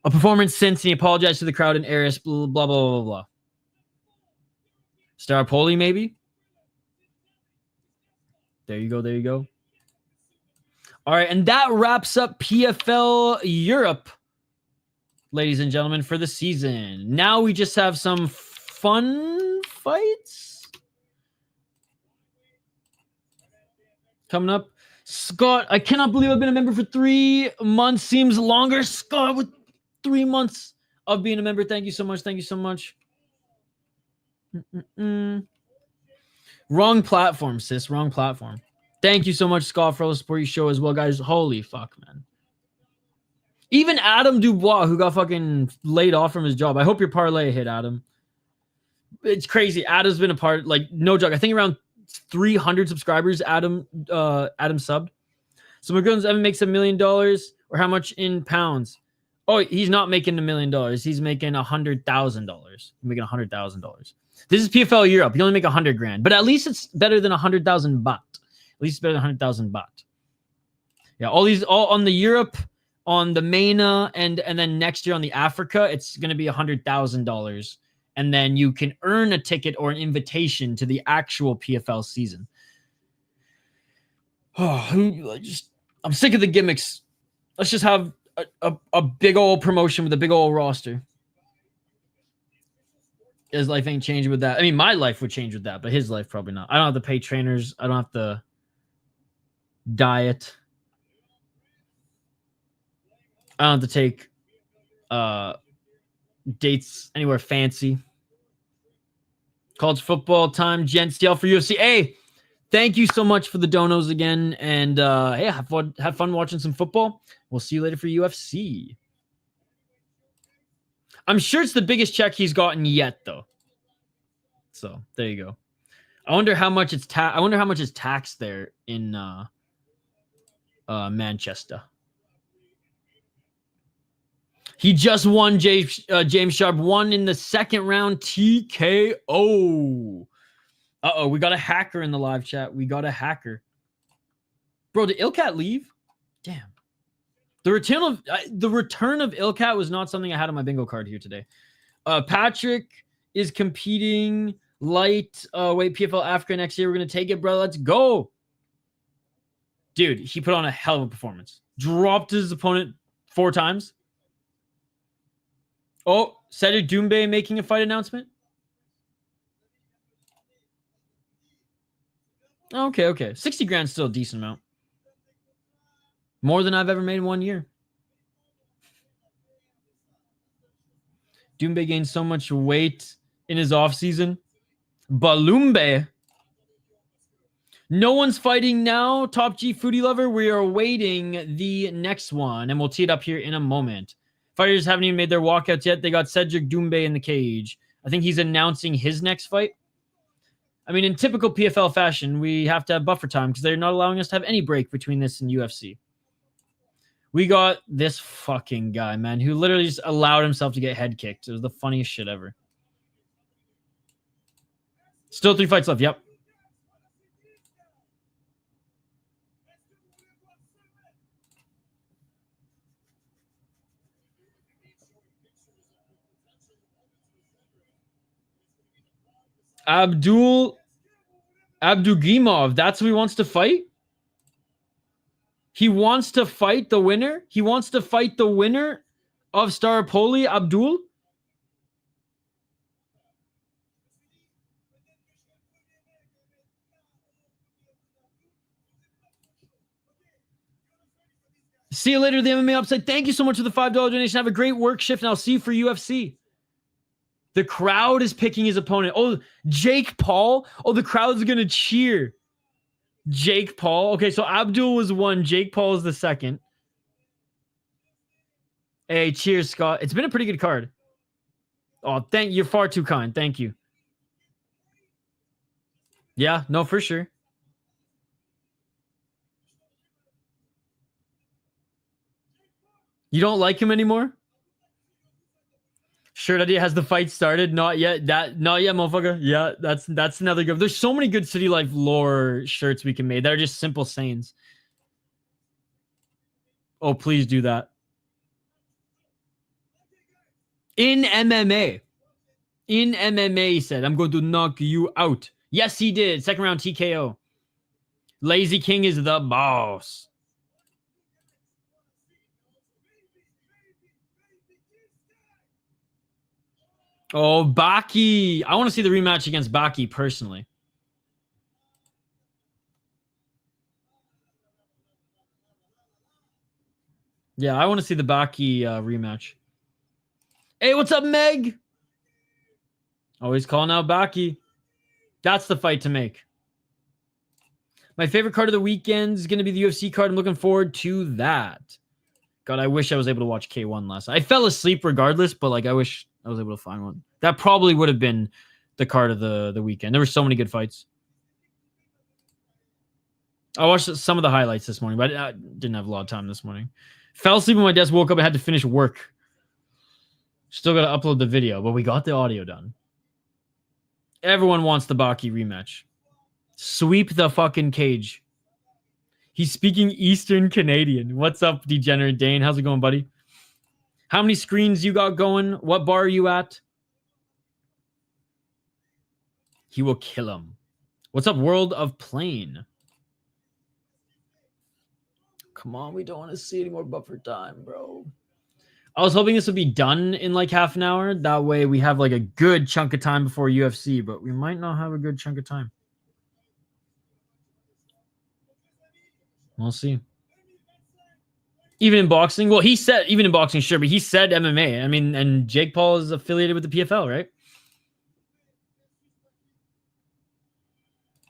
performance since, and he apologized to the crowd in Aris, blah, blah, blah, blah, blah. Staropoli, maybe. There you go. There you go. All right, and that wraps up PFL Europe, ladies and gentlemen, for the season. Now we just have some fun fights coming up. Scott, I cannot believe I've been a member for 3 months. Seems longer. Scott, with 3 months of being a member. Thank you so much. Thank you so much. Wrong platform, sis. Wrong platform. Thank you so much, Scott, for all the support you show as well, guys. Holy fuck, man. Even Adam Dubois, who got fucking laid off from his job. I hope your parlay hit, Adam. It's crazy. Adam's been a part, like, no joke. I think around 300 subscribers, Adam subbed. So McGrillen-Evans makes $1 million, or how much in pounds? Oh, he's not making $1 million. He's making $100,000. He's making $100,000. This is PFL Europe. You only make 100 grand, but at least it's better than 100,000 baht. At least it's better than 100,000 baht. Yeah, all on the Europe, on the MENA, and then next year on the Africa, it's going to be $100,000. And then you can earn a ticket or an invitation to the actual PFL season. Oh, I'm sick of the gimmicks. Let's just have a big old promotion with a big old roster. His life ain't changing with that. I mean, my life would change with that, but his life probably not. I don't have to pay trainers. I don't have to diet. I don't have to take dates anywhere fancy. College football time, gents. DL for UFC. Hey, thank you so much for the donos again. And hey, have fun watching some football. We'll see you later for UFC. I'm sure it's the biggest check he's gotten yet, though. So there you go. I wonder how much it's I wonder how much is taxed there in Manchester. He just won. James Sharp won in the second round TKO. Uh-oh, we got a hacker in the live chat. We got a hacker. Bro, did Ilkat leave? Damn. The return of Ilkat was not something I had on my bingo card here today. Patrick is competing light weight PFL Africa next year. We're going to take it, bro. Let's go. Dude, he put on a hell of a performance. Dropped his opponent 4 times. Oh, Cedric Doumbé making a fight announcement. Okay. 60 grand still a decent amount. More than I've ever made in 1 year. Doumbé gained so much weight in his offseason. Balumbe. No one's fighting now. Top G Foodie Lover. We are awaiting the next one, and we'll tee it up here in a moment. Fighters haven't even made their walkouts yet. They got Cedric Doumbé in the cage. I think he's announcing his next fight. I mean, in typical PFL fashion, we have to have buffer time because they're not allowing us to have any break between this and UFC. We got this fucking guy, man, who literally just allowed himself to get head kicked. It was the funniest shit ever. Still 3 fights left. Yep. Abdouraguimov. That's who he wants to fight? He wants to fight the winner? He wants to fight the winner of Staropoli, Abdoul? See you later, the MMA Upside. Thank you so much for the $5 donation. Have a great work shift, and I'll see you for UFC. The crowd is picking his opponent. Oh, Jake Paul? Oh, the crowd's going to cheer. Jake Paul. Okay, so Abdoul was 1. Jake Paul is the 2nd. Hey, cheers, Scott. It's been a pretty good card. Oh, you're far too kind. Thank you. Yeah, no, for sure. You don't like him anymore? Shirt idea has the fight started. Not yet. Not yet, motherfucker. Yeah, that's another good. There's so many good City Life lore shirts we can make. They're just simple sayings. Oh, please do that. In MMA. In MMA, he said, I'm going to knock you out. Yes, he did. Second round TKO. Lazy King is the boss. Oh, Baki. I want to see the rematch against Baki personally. Yeah, I want to see the Baki rematch. Hey, what's up, Meg? Always calling out Baki. That's the fight to make. My favorite card of the weekend is going to be the UFC card. I'm looking forward to that. God, I wish I was able to watch K1 last night. I fell asleep regardless, but like I wish I was able to find one. That probably would have been the card of the weekend. There were so many good fights. I watched some of the highlights this morning, but I didn't have a lot of time this morning. Fell asleep on my desk, woke up, and had to finish work. Still got to upload the video, but we got the audio done. Everyone wants the Baki rematch. Sweep the fucking cage. He's speaking Eastern Canadian. What's up, Degenerate Dane? How's it going, buddy? How many screens you got going? What bar are you at? He will kill him. What's up, World of Plane? Come on, we don't want to see any more buffer time, bro. I was hoping this would be done in like half an hour. That way we have like a good chunk of time before UFC, but we might not have a good chunk of time. We'll see. Even in boxing, well, he said, even in boxing, sure, but he said MMA. I mean, and Jake Paul is affiliated with the PFL, right?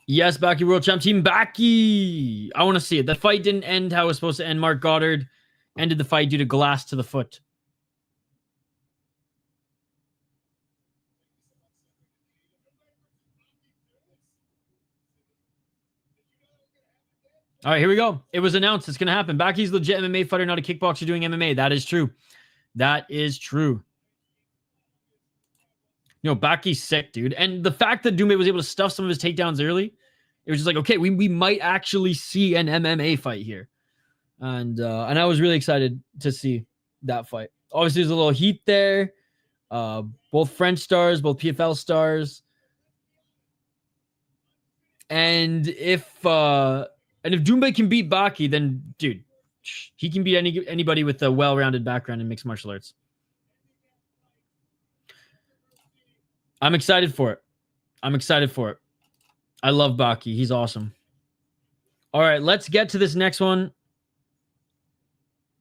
Yes, Baki World Champ Team Baki. I want to see it. The fight didn't end how it was supposed to end. Mark Goddard ended the fight due to glass to the foot. All right, here we go. It was announced. It's going to happen. Baki's legit MMA fighter, not a kickboxer doing MMA. That is true. That is true. You know, Baki's sick, dude. And the fact that Doumbé was able to stuff some of his takedowns early, it was just like, okay, we might actually see an MMA fight here. And I was really excited to see that fight. Obviously, there's a little heat there. Both French stars, both PFL stars. And if Doumbé can beat Baki, then, dude, he can beat anybody with a well-rounded background in mixed martial arts. I'm excited for it. I'm excited for it. I love Baki. He's awesome. All right, let's get to this next one.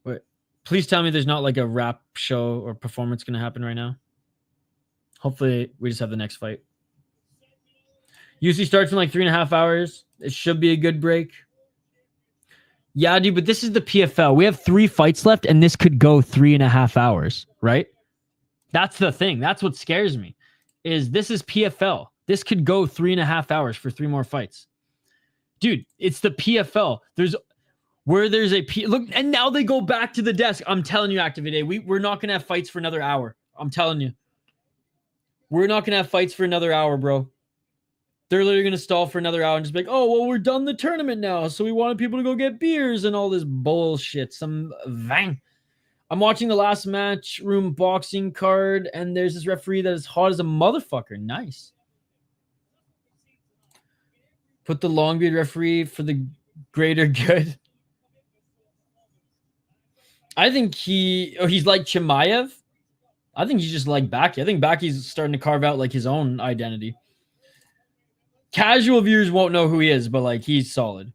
Wait, please tell me there's not like a rap show or performance going to happen right now. Hopefully, we just have the next fight. UFC starts in like 3.5 hours. It should be a good break. Yeah, dude, but this is the PFL. We have 3 fights left, and this could go 3.5 hours, right? That's the thing. That's what scares me. This is PFL. This could go 3.5 hours for 3 more fights. Dude, it's the PFL. There's look, and now they go back to the desk. I'm telling you, Activate, we're not gonna have fights for another hour. I'm telling you. We're not gonna have fights for another hour, bro. They're literally gonna stall for another hour and just be like, oh, well, we're done the tournament now. So we wanted people to go get beers and all this bullshit. Some vang. I'm watching the last match room boxing card, and there's this referee that is hot as a motherfucker. Nice. Put the Longbeard referee for the greater good. I think he's like Chimaev. I think he's just like Baki. I think Baki's starting to carve out like his own identity. Casual viewers won't know who he is, but like he's solid.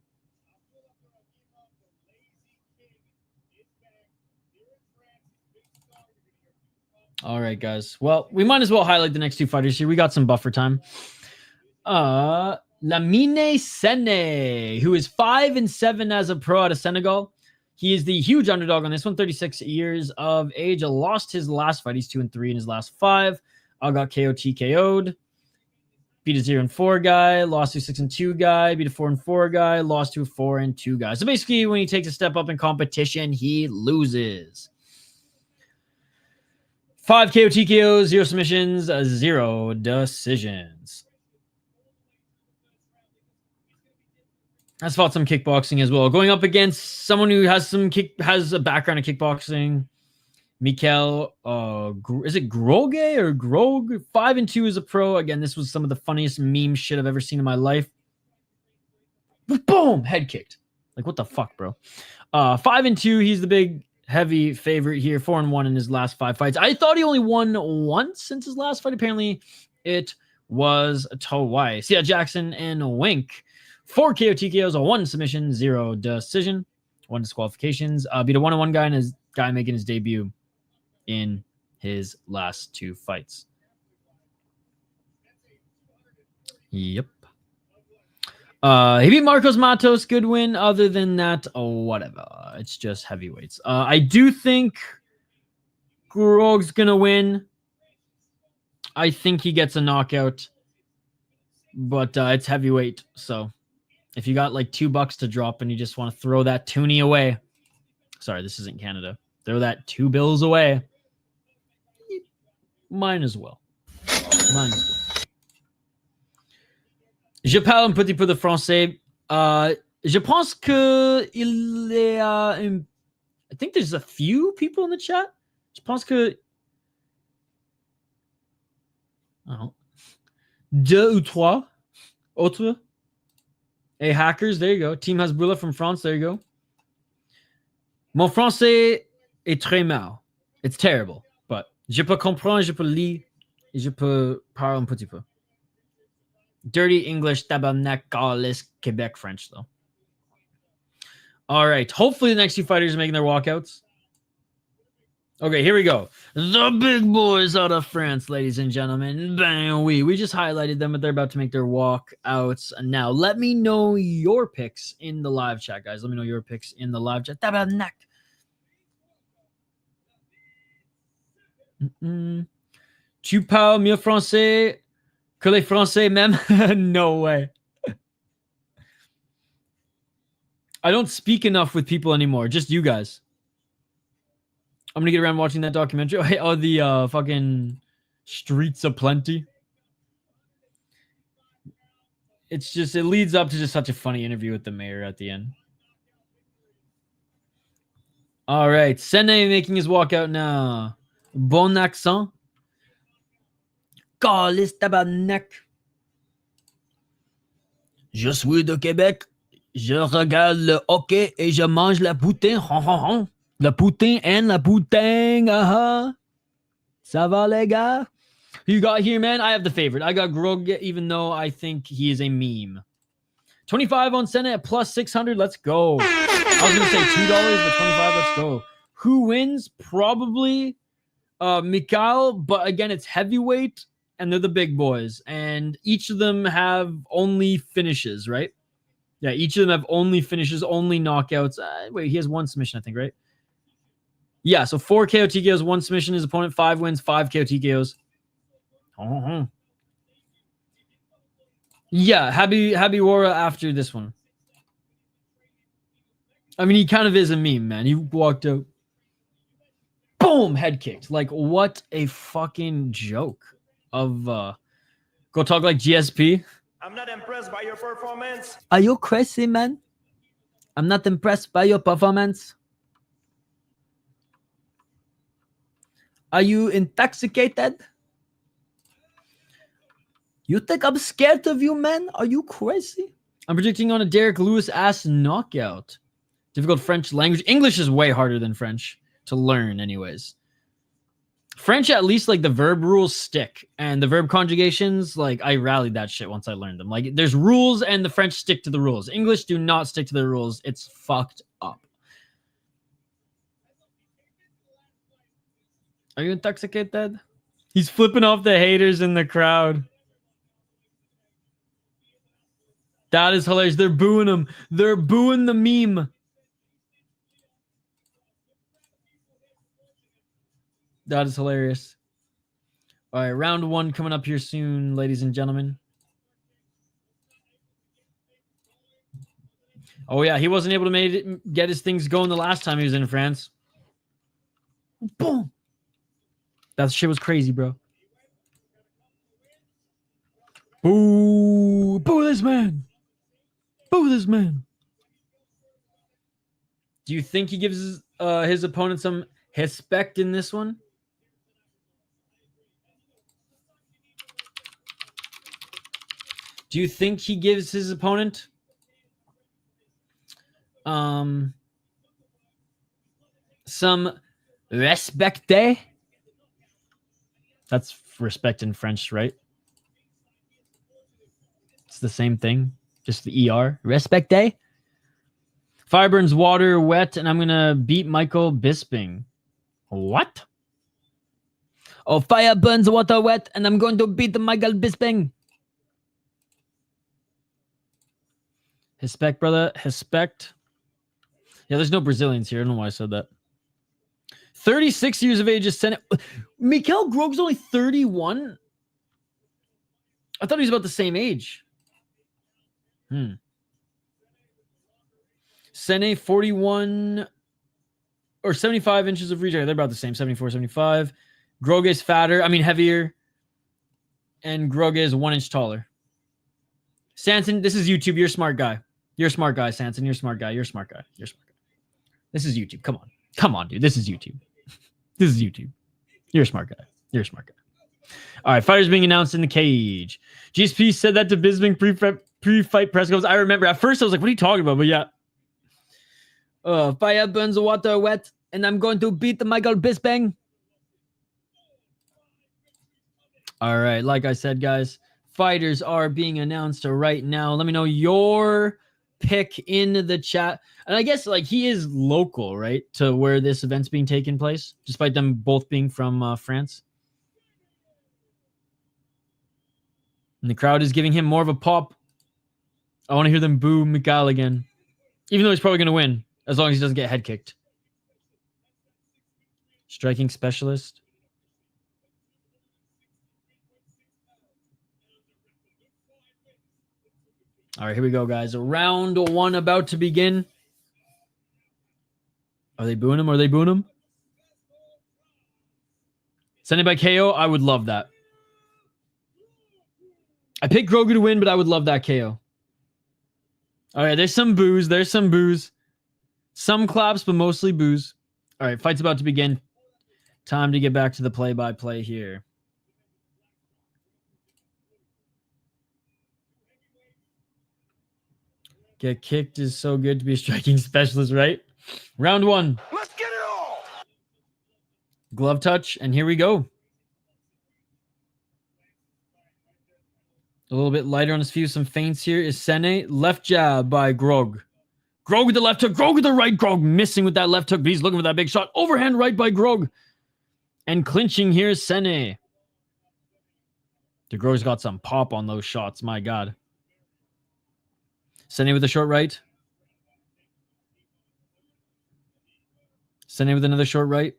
All right, guys. Well, we might as well highlight the next 2 fighters here. We got some buffer time. Lamine Sene, who is 5-7 as a pro out of Senegal. He is the huge underdog on this one, 36 years of age. Lost his last fight. He's 2-3 in his last 5. Got KO TKO'd. Beat a 0-4 guy. Lost to a 6-2 guy. Beat a 4-4 guy. Lost to a 4-2 guy. So basically, when he takes a step up in competition, he loses. 5 KO TKOs, 0 submissions, 0 decisions. Has fought some kickboxing as well. Going up against someone who has a background in kickboxing Mickaël, is it Groguhe or Grog? 5-2 is a pro. Again, this was some of the funniest meme shit I've ever seen in my life. Boom! Head kicked. Like, what the fuck, bro? 5-2, he's the big, heavy favorite here. 4-1 in his last 5 fights. I thought he only won once since his last fight. Apparently, it was twice. Yeah, Jackson and Wink. 4 KO TKOs, 1 submission, 0 decision, 1 disqualifications. Beat a 1-on-1 guy and his guy making his debut in his last 2 fights. Yep. He beat Marcos Matos. Good win. Other than that, whatever. It's just heavyweights. I do think Grog's gonna win. I think he gets a knockout, but it's heavyweight. So if you got like $2 to drop and you just want to throw that toonie away, sorry, this isn't Canada. Throw that 2 bills away. Mine as well. Mine as well. Je parle un petit peu de français. Je pense que il y a I think there's a few people in the chat. Je pense que 2 ou 3 autres. Hey, hackers, there you go. Team Hasbullah from France, there you go. Mon français est très mal. It's terrible, but je peux comprendre, je peux lire, et je peux parler un petit peu. Dirty English, tabarnak, Gaulis, Quebec French, though. All right. Hopefully the next 2 fighters are making their walkouts. Okay, here we go. The big boys out of France, ladies and gentlemen. Bang, we just highlighted them, but they're about to make their walkouts. Now, let me know your picks in the live chat, guys. Let me know your picks in the live chat. Tabarnak. Tu parles mieux français que les Français même? No way. I don't speak enough with people anymore. Just you guys. I'm gonna get around watching that documentary. Oh, the fucking Streets of Plenty. It's just, it leads up to just such a funny interview with the mayor at the end. All right, Sene making his walkout now. Bon accent. Calice tabarnak. Je suis de Québec. Je regarde le hockey et je mange la poutine. La poutine and la poutine. Ça va, les gars? Who you got here, man? I have the favorite. I got Groguhe, even though I think he is a meme. 25 on Sene at plus 600. Let's go. I was going to say $2, but 25. Let's go. Who wins? Probably Mickaël, but again, it's heavyweight, and they're the big boys, and each of them have only finishes, right? Yeah, each of them have only finishes, only knockouts. Wait, he has 1 submission, I think, right? Yeah, so 4 KO TKOs, 1 submission. His opponent, 5 wins, 5 KO TKOs. Yeah, Habirora after this one. I mean, he kind of is a meme, man. He walked out. Boom! Head kicked. Like, what a fucking joke of go talk like GSP. I'm not impressed by your performance. Are you crazy, man? I'm not impressed by your performance. Are you intoxicated? You think I'm scared of you, man? Are you crazy? I'm predicting on a Derek Lewis-ass knockout. Difficult French language. English is way harder than French to learn anyways. French, at least, like, the verb rules stick. And the verb conjugations, like, I rallied that shit once I learned them. Like, there's rules and the French stick to the rules. English do not stick to the rules. It's fucked up. Are you intoxicated? He's flipping off the haters in the crowd. That is hilarious. They're booing him. They're booing the meme. That is hilarious. All right, round 1 coming up here soon, ladies and gentlemen. Oh, yeah, he wasn't able to get his things going the last time he was in France. Boom. That shit was crazy, bro. Boo. Boo this man. Boo this man. Do you think he gives his opponent some Respect in this one. Do you think he gives his opponent some respecte? That's respect in French, right? It's the same thing, just the ER. Respecte. Fire burns water wet, and I'm going to beat Michael Bisping. What? Oh, fire burns water wet, and I'm going to beat Michael Bisping. Respect, brother. Respect. Yeah, there's no Brazilians here. I don't know why I said that. 36 years of age is Sene. Mickaël Grogue's only 31? I thought he was about the same age. Sene, 41 or 75 inches of reach. They're about the same, 74, 75. Groguhe is fatter. I mean, heavier. And Groguhe is 1 inch taller. Sanson, this is YouTube. You're a smart guy. You're a smart guy, Sanson. You're a smart guy. You're a smart guy. You're a smart guy. This is YouTube. Come on. Come on, dude. This is YouTube. This is YouTube. You're a smart guy. You're a smart guy. All right, fighters being announced in the cage. GSP said that to Bisping pre-fight press conference. I remember at first I was like, what are you talking about? But yeah. Fire burns water wet, and I'm going to beat the Michael Bisping. All right, like I said, guys, fighters are being announced right now. Let me know your pick in the chat. And I guess like he is local, right, to where this event's being taken place, despite them both being from France. And the crowd is giving him more of a pop. I want to hear them boo Mickaël again, even though he's probably going to win as long as he doesn't get head kicked. Striking specialist. All right, here we go, guys. Round one about to begin. Are they booing him? Are they booing him? Send it by KO. I would love that. I picked Groguhe to win, but I would love that KO. All right, there's some boos. There's some boos. Some claps, but mostly boos. All right, fight's about to begin. Time to get back to the play-by-play here. Get kicked is so good to be a striking specialist, right? Round one. Let's get it on! Glove touch, and here we go. A little bit lighter on his feet. Some feints here is Sene. Left jab by Groguhe. Groguhe with the left hook. Groguhe with the right. Groguhe missing with that left hook, but he's looking for that big shot. Overhand right by Groguhe. And clinching here is Sene. Groguhe's got some pop on those shots. My God. Sene with a short right. Sene with another short right.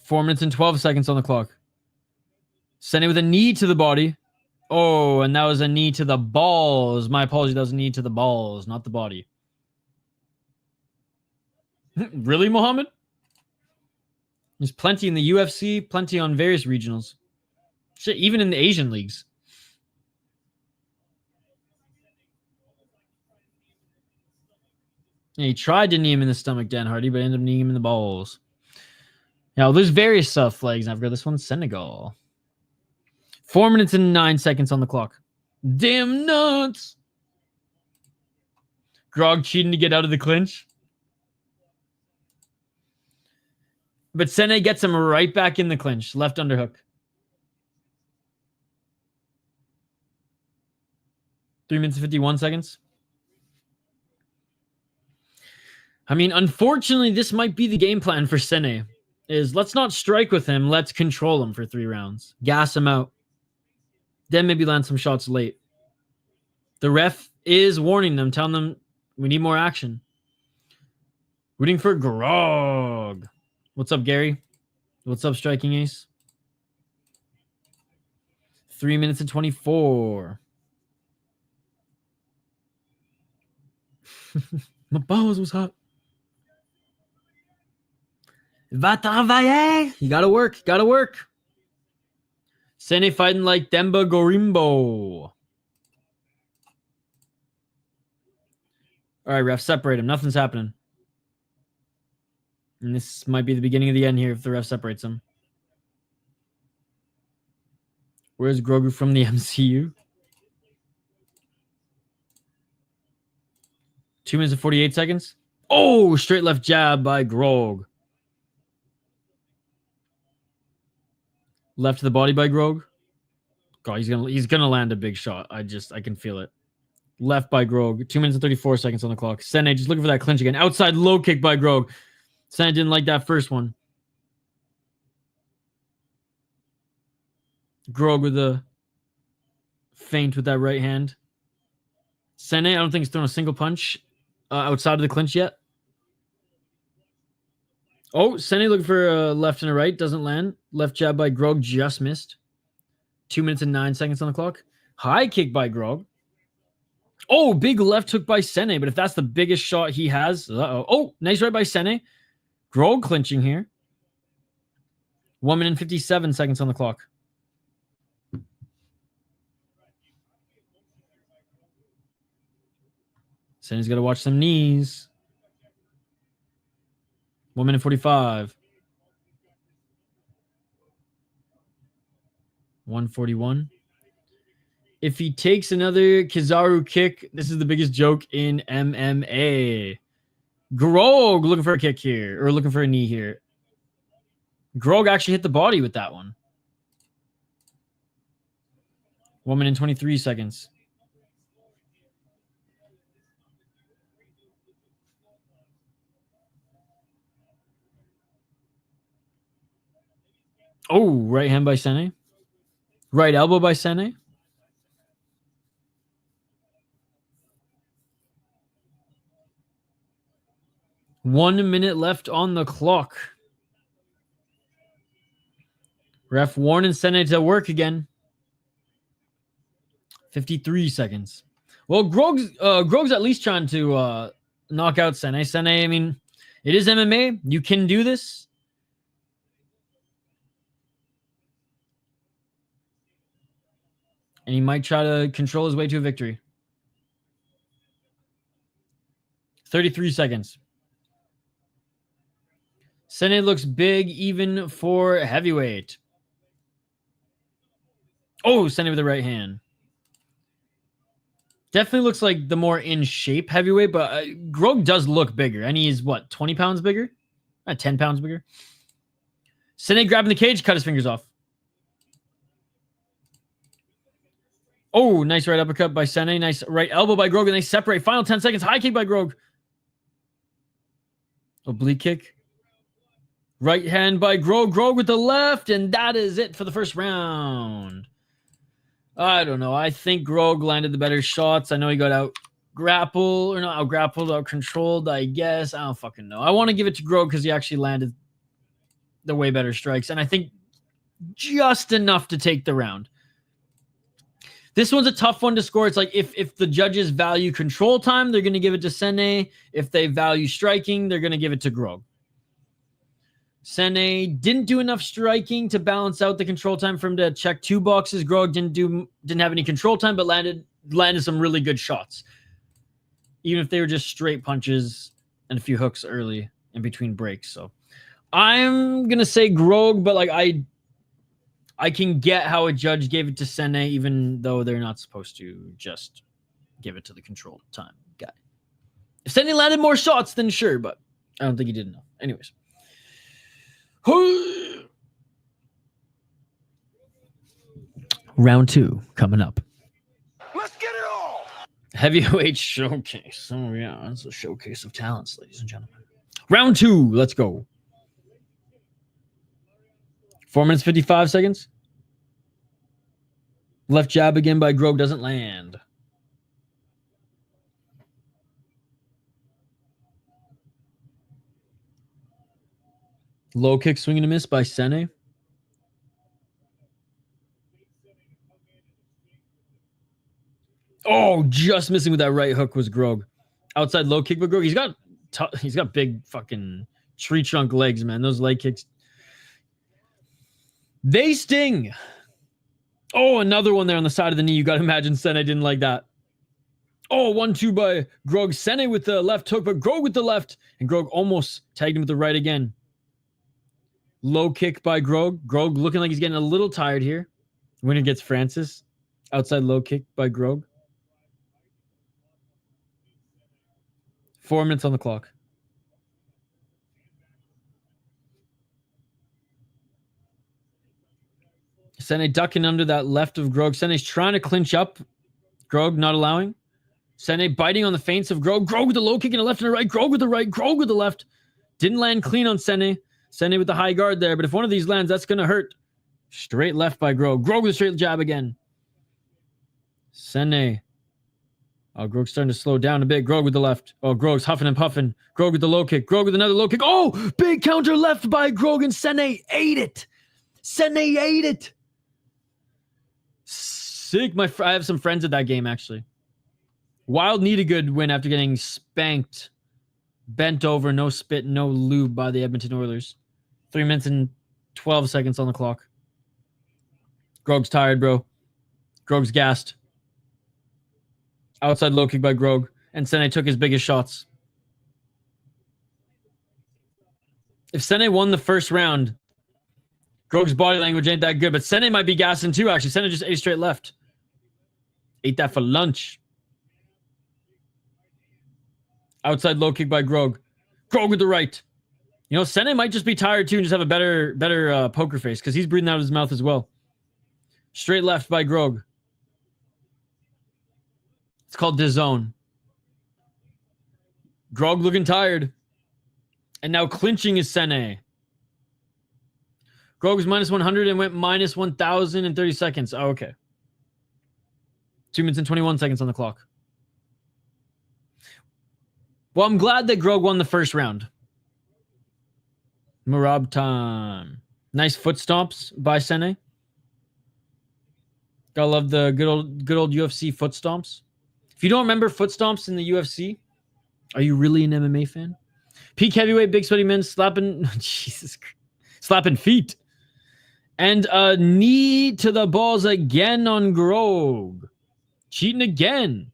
Four minutes and 12 seconds on the clock. Sene with a knee to the body. Oh, and that was a knee to the balls. My apologies. That was a knee to the balls, not the body. Really, Mohammed? There's plenty in the UFC, plenty on various regionals. Shit, even in the Asian leagues. Yeah, he tried to knee him in the stomach, Dan Hardy, but ended up kneeing him in the balls. Now, there's various flags in Africa. This one's Senegal. 4 minutes and 9 seconds on the clock. Damn nuts! Grog cheating to get out of the clinch. But Sene gets him right back in the clinch. Left underhook. 3 minutes and 51 seconds. I mean, unfortunately, this might be the game plan for Sene. Is let's not strike with him. Let's control him for 3 rounds. Gas him out. Then maybe land some shots late. The ref is warning them, telling them we need more action. Rooting for Grog. What's up, Gary? What's up, Striking Ace? 3 minutes and 24. My balls was hot. Va travailler. You gotta work. Gotta work. Sene fighting like Demba Gorimbo. All All right, ref, separate him. Nothing's happening. And this might be the beginning of the end here if the ref separates him. Where's Groguhe from the MCU? 2 minutes and 48 seconds. Oh, straight left jab by Groguhe. Left to the body by Groguhe. God, he's gonna land a big shot. I can feel it. Left by Groguhe. 2 minutes and 34 seconds on the clock. Sene just looking for that clinch again. Outside low kick by Groguhe. Sene didn't like that first one. Groguhe with a feint with that right hand. Sene, I don't think he's thrown a single punch outside of the clinch yet. Oh, Sene looking for a left and a right. Doesn't land. Left jab by Groguhe just missed. 2 minutes and 9 seconds on the clock. High kick by Groguhe. Oh, big left hook by Sene. But if that's the biggest shot he has... Uh-oh. Oh, nice right by Sene. Groguhe clinching here. 1 minute and 57 seconds on the clock. Sene's got to watch some knees. 1 minute 45. 141. If he takes another Kizaru kick, this is the biggest joke in MMA. Groguhe looking for a kick here, or looking for a knee here. Groguhe actually hit the body with that one. 1 minute and 23 seconds. Oh, right hand by Sene. Right elbow by Sene. One minute left on the clock. Ref warning Sene to work again. 53 seconds. Well, Grogue's at least trying to knock out Sene. Sene, I mean, it is MMA. You can do this. And he might try to control his way to a victory. 33 seconds. Sene looks big even for heavyweight. Oh, Sene with the right hand. Definitely looks like the more in shape heavyweight, but Groguhe does look bigger. And he's, what, 20 pounds bigger? 10 pounds bigger. Sene grabbing the cage, cut his fingers off. Oh, nice right uppercut by Sene. Nice right elbow by Groguhe. And they separate. Final 10 seconds. High kick by Groguhe. Oblique kick. Right hand by Groguhe. Groguhe with the left. And that is it for the first round. I don't know. I think Groguhe landed the better shots. I know he got out grappled. Or not out grappled, out controlled, I guess. I don't fucking know. I want to give it to Groguhe because he actually landed the way better strikes. And I think just enough to take the round. This one's a tough one to score. It's like if the judges value control time, they're going to give it to Sene. If they value striking, they're going to give it to Groguhe. Sene didn't do enough striking to balance out the control time for him to check 2 boxes. Groguhe didn't have any control time, but landed some really good shots. Even if they were just straight punches and a few hooks early in between breaks. So I'm going to say Groguhe, but like I can get how a judge gave it to Sene, even though they're not supposed to just give it to the control time guy. If Sene landed more shots, then sure, but I don't think he did enough. Anyways. Round 2 coming up. Let's get it all. Heavyweight showcase. Oh, yeah, that's a showcase of talents, ladies and gentlemen. Round 2, let's go. 4 minutes, 55 seconds. Left jab again by Groguhe doesn't land. Low kick swing and a miss by Sene. Oh, just missing with that right hook was Groguhe. Outside low kick by Groguhe. He's got big fucking tree trunk legs, man. Those leg kicks. They sting. Oh, another one there on the side of the knee. You got to imagine Sene didn't like that. Oh, 1-2 by Grog. Sene with the left hook, but Grog with the left. And Grog almost tagged him with the right again. Low kick by Grog. Grog looking like he's getting a little tired here. Winner gets Francis. Outside low kick by Grog. 4 minutes on the clock. Sene ducking under that left of Grog. Sene's trying to clinch up. Grog not allowing. Sene biting on the feints of Grog. Grog with the low kick in the left and the right. Grog with the right. Grog with the left. Didn't land clean on Sene. Sene with the high guard there. But if one of these lands, that's going to hurt. Straight left by Grog. Grog with a straight jab again. Sene. Oh, Grog's starting to slow down a bit. Grog with the left. Oh, Grog's huffing and puffing. Grog with the low kick. Grog with another low kick. Oh, big counter left by Grog, and Sene ate it. Sene ate it. Sick. I have some friends at that game, actually. Wild need a good win after getting spanked. Bent over, no spit, no lube by the Edmonton Oilers. 3 minutes and 12 seconds on the clock. Grog's tired, bro. Grog's gassed. Outside low kick by Grog. And Sene took his biggest shots. If Sene won the first round, Grog's body language ain't that good. But Sene might be gassing too, actually. Sene just ate straight left. Ate that for lunch. Outside low kick by Grog. Grog with the right. You know, Sene might just be tired too and just have a better poker face because he's breathing out of his mouth as well. Straight left by Grog. It's called DAZN. Grog looking tired. And now clinching is Sene. Grog was minus 100 and went minus 1,000 in 30 seconds. Oh, okay. 2 minutes and 21 seconds on the clock. Well, I'm glad that Grog won the first round. Marab time. Nice foot stomps by Sene. Gotta love the good old UFC foot stomps. If you don't remember foot stomps in the UFC, are you really an MMA fan? Peak heavyweight, big sweaty men slapping Jesus Christ. Slapping feet. And a knee to the balls again on Grog. Cheating again.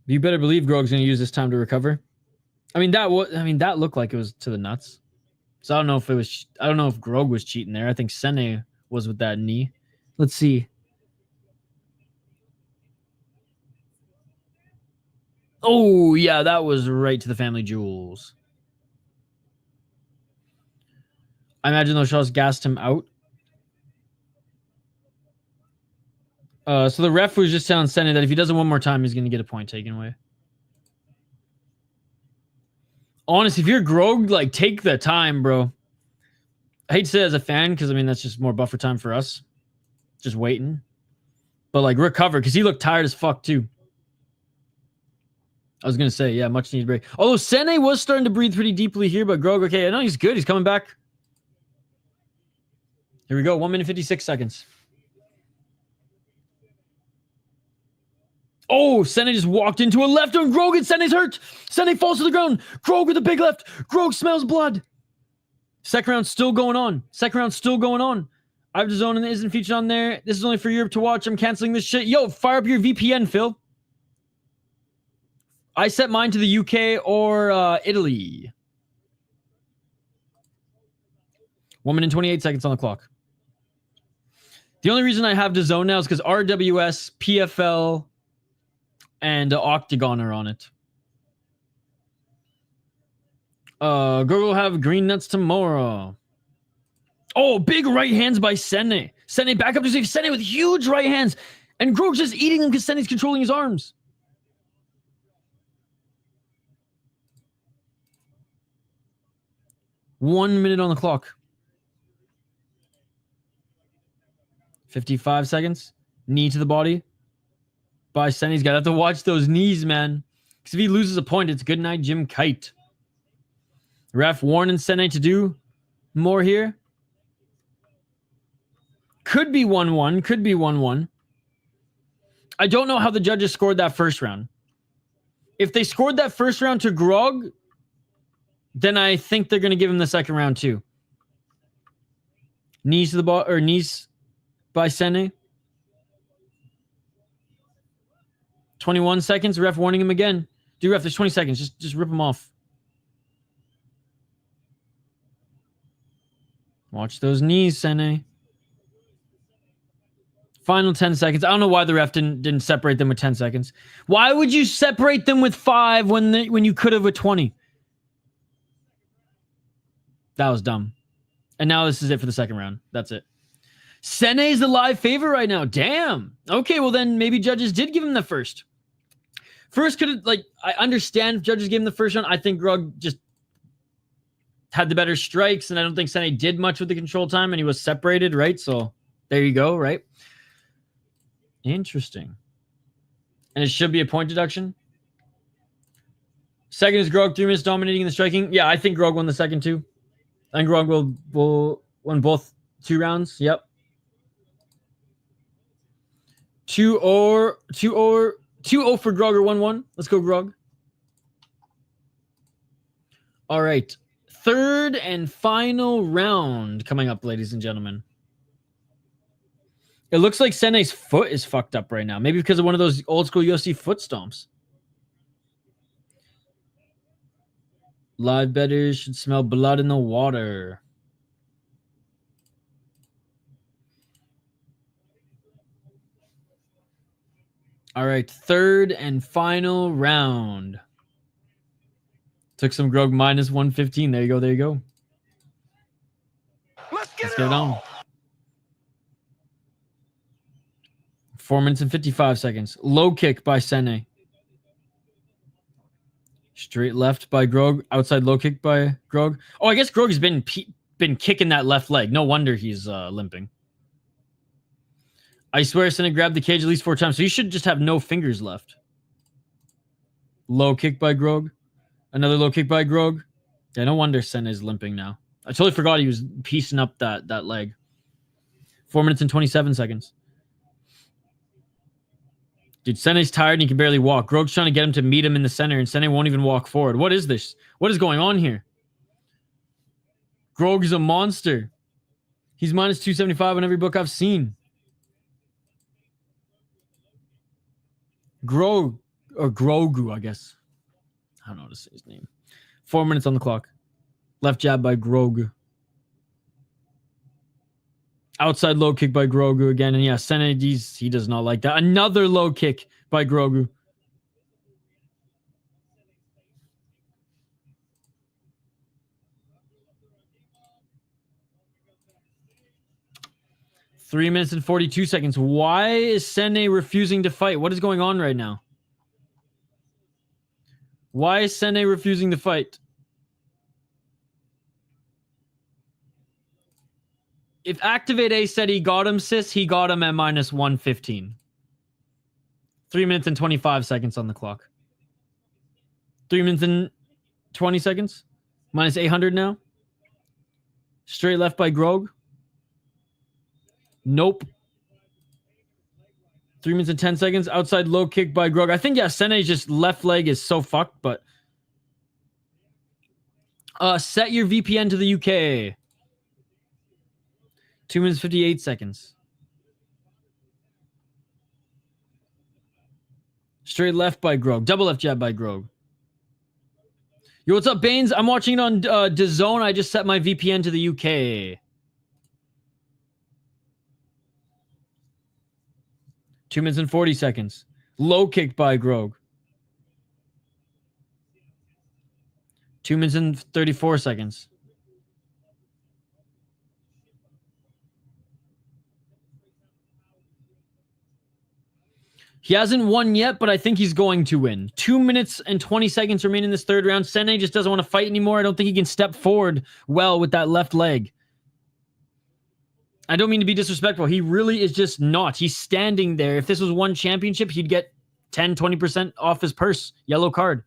You better believe Grog's going to use this time to recover. I mean, that looked like it was to the nuts. So I don't know if Grog was cheating there. I think Sene was with that knee. Let's see. Oh, yeah, that was right to the family jewels. I imagine those shots gassed him out. So the ref was just telling Sene that if he does it one more time, he's going to get a point taken away. Honestly, if you're Grog, like, take the time, bro. I hate to say it as a fan, because, I mean, that's just more buffer time for us. Just waiting. But, like, recover, because he looked tired as fuck, too. I was going to say, yeah, much needed break. Although Sene was starting to breathe pretty deeply here, but Grog, okay, I know he's good. He's coming back. Here we go, 1 minute 56 seconds. Oh, Sene just walked into a left on Grog, and Sene's hurt. Sene falls to the ground. Grog with a big left. Grog smells blood. Second round still going on. I have DAZN and it isn't featured on there. This is only for Europe to watch. I'm canceling this shit. Yo, fire up your VPN, Phil. I set mine to the UK or Italy. 1 minute 28 seconds on the clock. The only reason I have DAZN now is because RWS, PFL, and Octagon are on it. Google will have green nuts tomorrow. Oh, big right hands by Sene. Sene back up to save. Sene with huge right hands. And Grog's just eating them because Sene's controlling his arms. One minute on the clock. 55 seconds. Knee to the body. By Sene's got to have to watch those knees, man. Because if he loses a point, it's good night, Jim Kite. Ref warning Sene to do more here. Could be 1-1. Could be 1-1. I don't know how the judges scored that first round. If they scored that first round to Grog, then I think they're going to give him the second round too. Knees to the ball, or knees by Sene. 21 seconds. Ref warning him again. Dude, ref, there's 20 seconds. Just rip him off. Watch those knees, Sene. Final 10 seconds. I don't know why the ref didn't separate them with 10 seconds. Why would you separate them with 5 when you could have with 20? That was dumb. And now this is it for the second round. That's it. Sene is the live favorite right now. Damn. Okay, well then maybe judges did give him the first. First could have, like, I understand if judges gave him the first round. I think Grog just had the better strikes, and I don't think Sene did much with the control time, and he was separated, right? So there you go, right? Interesting. And it should be a point deduction. Second is Grog, 3 minutes dominating in the striking. Yeah, I think Grog won the second too. I think Grog will win both 2 rounds. Yep. 2-0 for Grog or 1-1. Let's go, Grog. All right. Third and final round coming up, ladies and gentlemen. It looks like Sene's foot is fucked up right now. Maybe because of one of those old school UFC foot stomps. Live bettors should smell blood in the water. All right, third and final round. Took some Grog minus 115. There you go. There you go. Let's get it on. 4 minutes and 55 seconds. Low kick by Sene. Straight left by Grog. Outside low kick by Grog. Oh, I guess Grog has been kicking that left leg. No wonder he's limping. I swear Sene grabbed the cage at least 4 times, so you should just have no fingers left. Low kick by Grog. Another low kick by Grog. Yeah, no wonder Sene is limping now. I totally forgot he was piecing up that leg. 4 minutes and 27 seconds. Dude, Sene's tired and he can barely walk. Grog's trying to get him to meet him in the center, and Sene won't even walk forward. What is this? What is going on here? Grog is a monster. He's minus 275 on every book I've seen. Grogu, I guess. I don't know how to say his name. 4 minutes on the clock. Left jab by Grogu. Outside low kick by Grogu again. And yeah, Sene, he does not like that. Another low kick by Grogu. Three minutes and 42 seconds. Why is Sene refusing to fight? What is going on right now? Why is Sene refusing to fight? If Activate A said he got him, sis, he got him at minus 115. 3 minutes and 25 seconds on the clock. 3 minutes and 20 seconds. Minus 800 now. Straight left by Grog. Nope. 3 minutes and 10 seconds. Outside low kick by Grog. I think, yeah, Sene's just left leg is so fucked, but... set your VPN to the UK. 2 minutes, 58 seconds. Straight left by Grog. Double left jab by Grog. Yo, what's up, Baines? I'm watching it on DAZN. I just set my VPN to the UK. 2 minutes and 40 seconds. Low kick by Grog. 2 minutes and 34 seconds. He hasn't won yet, but I think he's going to win. 2 minutes and 20 seconds remain in this third round. Sene just doesn't want to fight anymore. I don't think he can step forward well with that left leg. I don't mean to be disrespectful. He really is just not. He's standing there. If this was one championship, he'd get 10, 20% off his purse. Yellow card.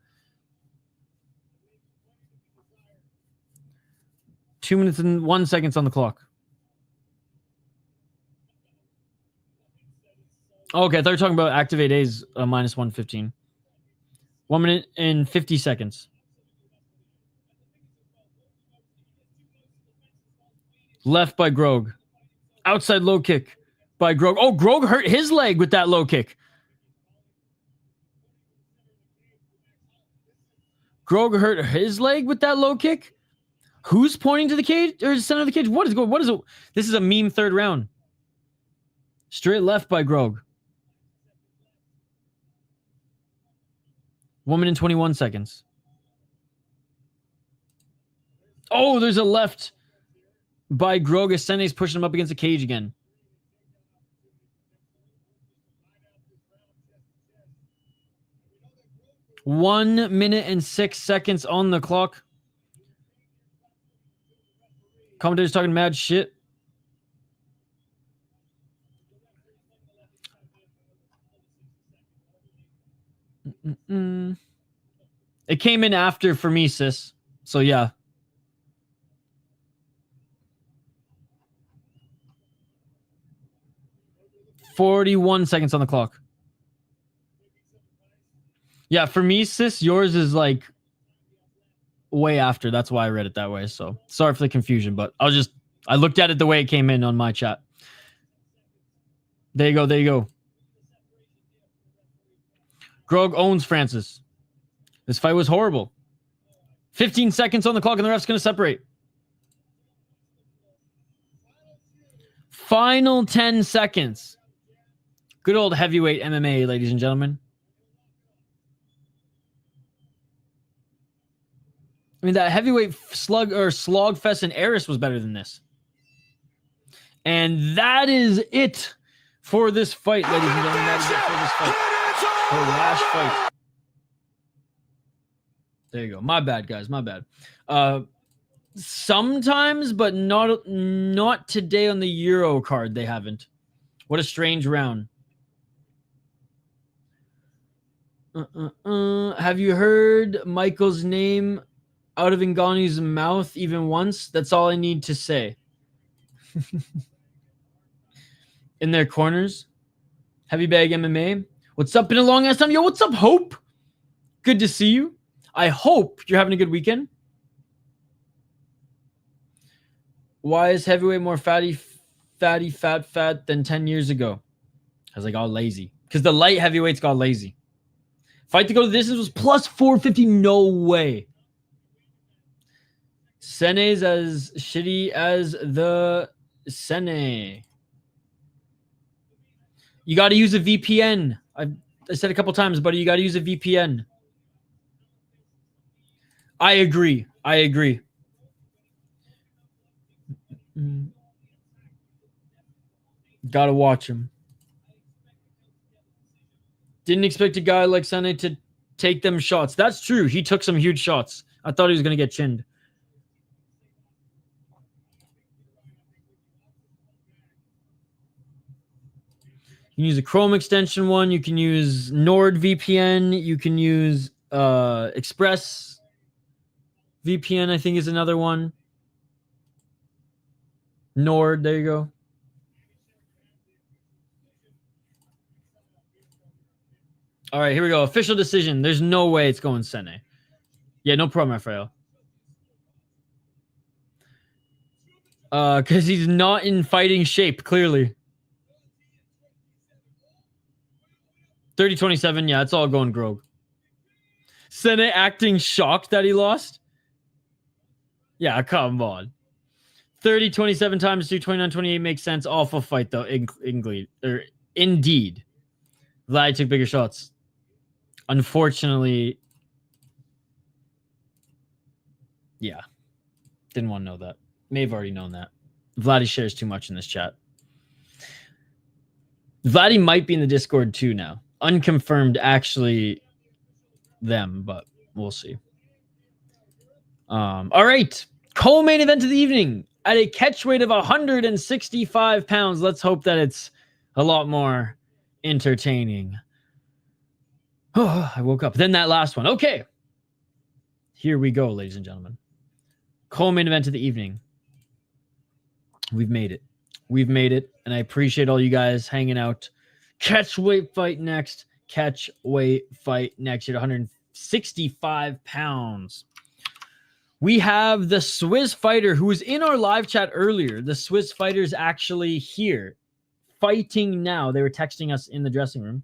2 minutes and 1 second on the clock. Okay, I thought you were talking about Activate A's minus 115. 1 minute and 50 seconds. Left by Grog. Outside low kick. by Grog. Oh, Grog hurt his leg with that low kick. Grog hurt his leg with that low kick. Who's pointing to the cage or the center of the cage? What is going? What is it? This is a meme third round. Straight left by Grog. 1 minute 21 seconds. Oh, there's a left by Grog. Sene's pushing him up against the cage again. One minute and 6 seconds on the clock. Commentators talking mad shit. It came in after for me, sis. So yeah. "41 seconds on the clock. Yeah, for me, sis, yours is like way after. That's why I read it that way. So sorry for the confusion, but I looked at it the way it came in on my chat. There you go. There you go. Grog owns Francis. This fight was horrible. 15 seconds on the clock and the ref's going to separate. Final 10 seconds. Good old heavyweight MMA, ladies and gentlemen. I mean, that heavyweight slog fest in Eris was better than this. And that is it for this fight, ladies and gentlemen. That is it for this fight. The last fight. There you go. My bad, guys. My bad. Sometimes, but not today on the Euro card. They haven't. What a strange round. Have you heard Michael's name out of Ngannou's mouth even once? That's all I need to say. In their corners. Heavy Bag MMA. What's up? Been a long ass time. Yo, what's up, Hope? Good to see you. I hope you're having a good weekend. Why is heavyweight more fatty than 10 years ago? Because I got lazy. Because the light heavyweights got lazy. Fight to go to the distance was plus 450. No way. Sene's as shitty as the Sene. You got to use a VPN. I said a couple times, buddy, you got to use a VPN. I agree. I agree. Got to watch him. Didn't expect a guy like Sene to take them shots. That's true. He took some huge shots. I thought he was going to get chinned. You can use a Chrome extension one. You can use NordVPN. You can use Express VPN, I think, is another one. Nord, there you go. All right, here we go. Official decision. There's no way it's going Sene. Yeah, no problem, Rafael. Because he's not in fighting shape, clearly. 30-27, yeah, it's all going Grog. Sene acting shocked that he lost? Yeah, come on. 30-27 times 2, 29-28 makes sense. Awful fight, though. Indeed. Vlad took bigger shots. Unfortunately, yeah. Didn't want to know that. May have already known that. Vladdy shares too much in this chat. Vladdy might be in the Discord too now. Unconfirmed, actually, them, but we'll see. All right. Co-main event of the evening at a catch weight of 165 pounds. Let's hope that it's a lot more entertaining. Oh, I woke up. Then that last one. Okay. Here we go, ladies and gentlemen. Co-main event of the evening. We've made it. We've made it. And I appreciate all you guys hanging out. Catch weight fight next. Catch weight fight next at 165 pounds. We have the Swiss fighter who was in our live chat earlier. The Swiss fighter is actually here. fighting now. They were texting us in the dressing room.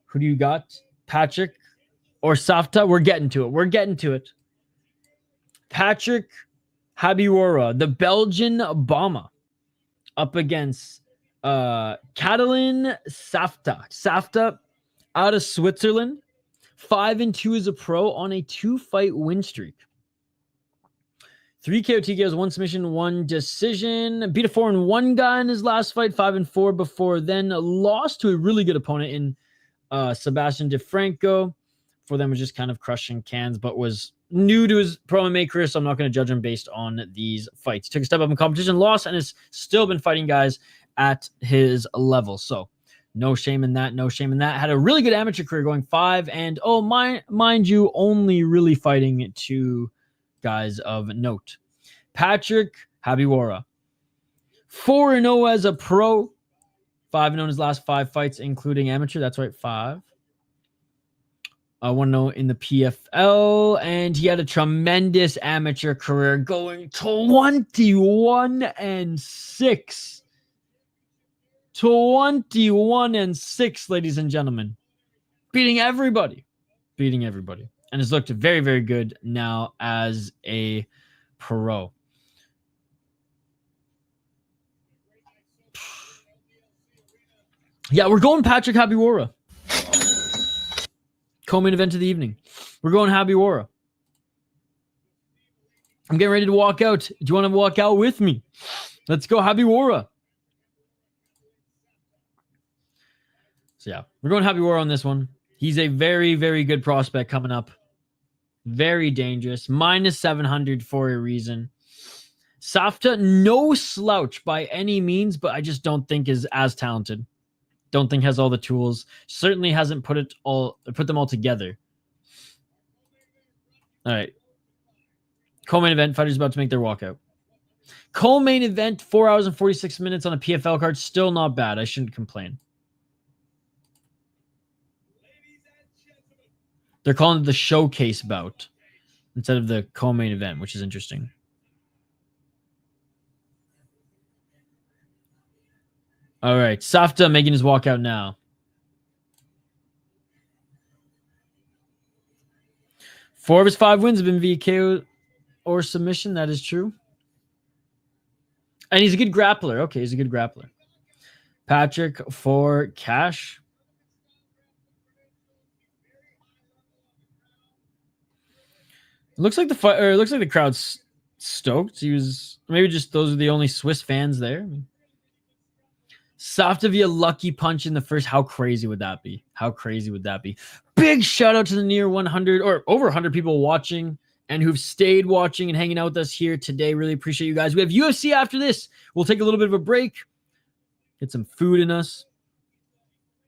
Who do you got? Patrick or Safta? We're getting to it. Patrick Habirora, the Belgian bomber, up against Catalin Safta. Safta out of Switzerland. 5-2 as a pro on a 2-fight win streak. 3 KO TKOs, 1 submission, 1 decision. Beat a 4-1 guy in his last fight. 5-4 before then. Lost to a really good opponent in Sebastian DeFranco. For them was just kind of crushing cans, but was new to his pro MMA career, so I'm not going to judge him based on these fights. Took a step up in competition, lost, and has still been fighting guys at his level. So no shame in that. Had a really good amateur career going 5-0. Mind you, only really fighting 2 guys of note. Patrick Habirora, 4-0 as a pro. 5-0 in his last 5 fights, including amateur. That's right, 5. 1-0 in the PFL, and he had a tremendous amateur career going 21-6. 21-6, ladies and gentlemen. Beating everybody. And has looked very, very good now as a pro. Yeah, we're going Patrick Habirora. Co-main event of the evening. We're going Habirora. I'm getting ready to walk out. Do you want to walk out with me? Let's go Habirora. So yeah, we're going Habirora on this one. He's a very, very good prospect coming up. Very dangerous. -700 for a reason. Safta, no slouch by any means, but I just don't think is as talented. Don't think has all the tools. Certainly hasn't put them all together. All right. Co-main event. Fighters about to make their walkout. Co-main event. 4 hours and 46 minutes on a PFL card. Still not bad. I shouldn't complain. They're calling it the showcase bout instead of the co-main event, which is interesting. All right, Safta making his walkout now. 4 of his 5 wins have been via KO or submission. That is true. And he's a good grappler. Okay, he's a good grappler. Patrick for cash. Looks like the crowd's stoked. He was maybe just those are the only Swiss fans there. Safta via lucky punch in the first. How crazy would that be? Big shout out to the near 100 or over 100 people watching and who've stayed watching and hanging out with us here today. Really appreciate you guys. We have UFC after this. We'll take a little bit of a break, get some food in us,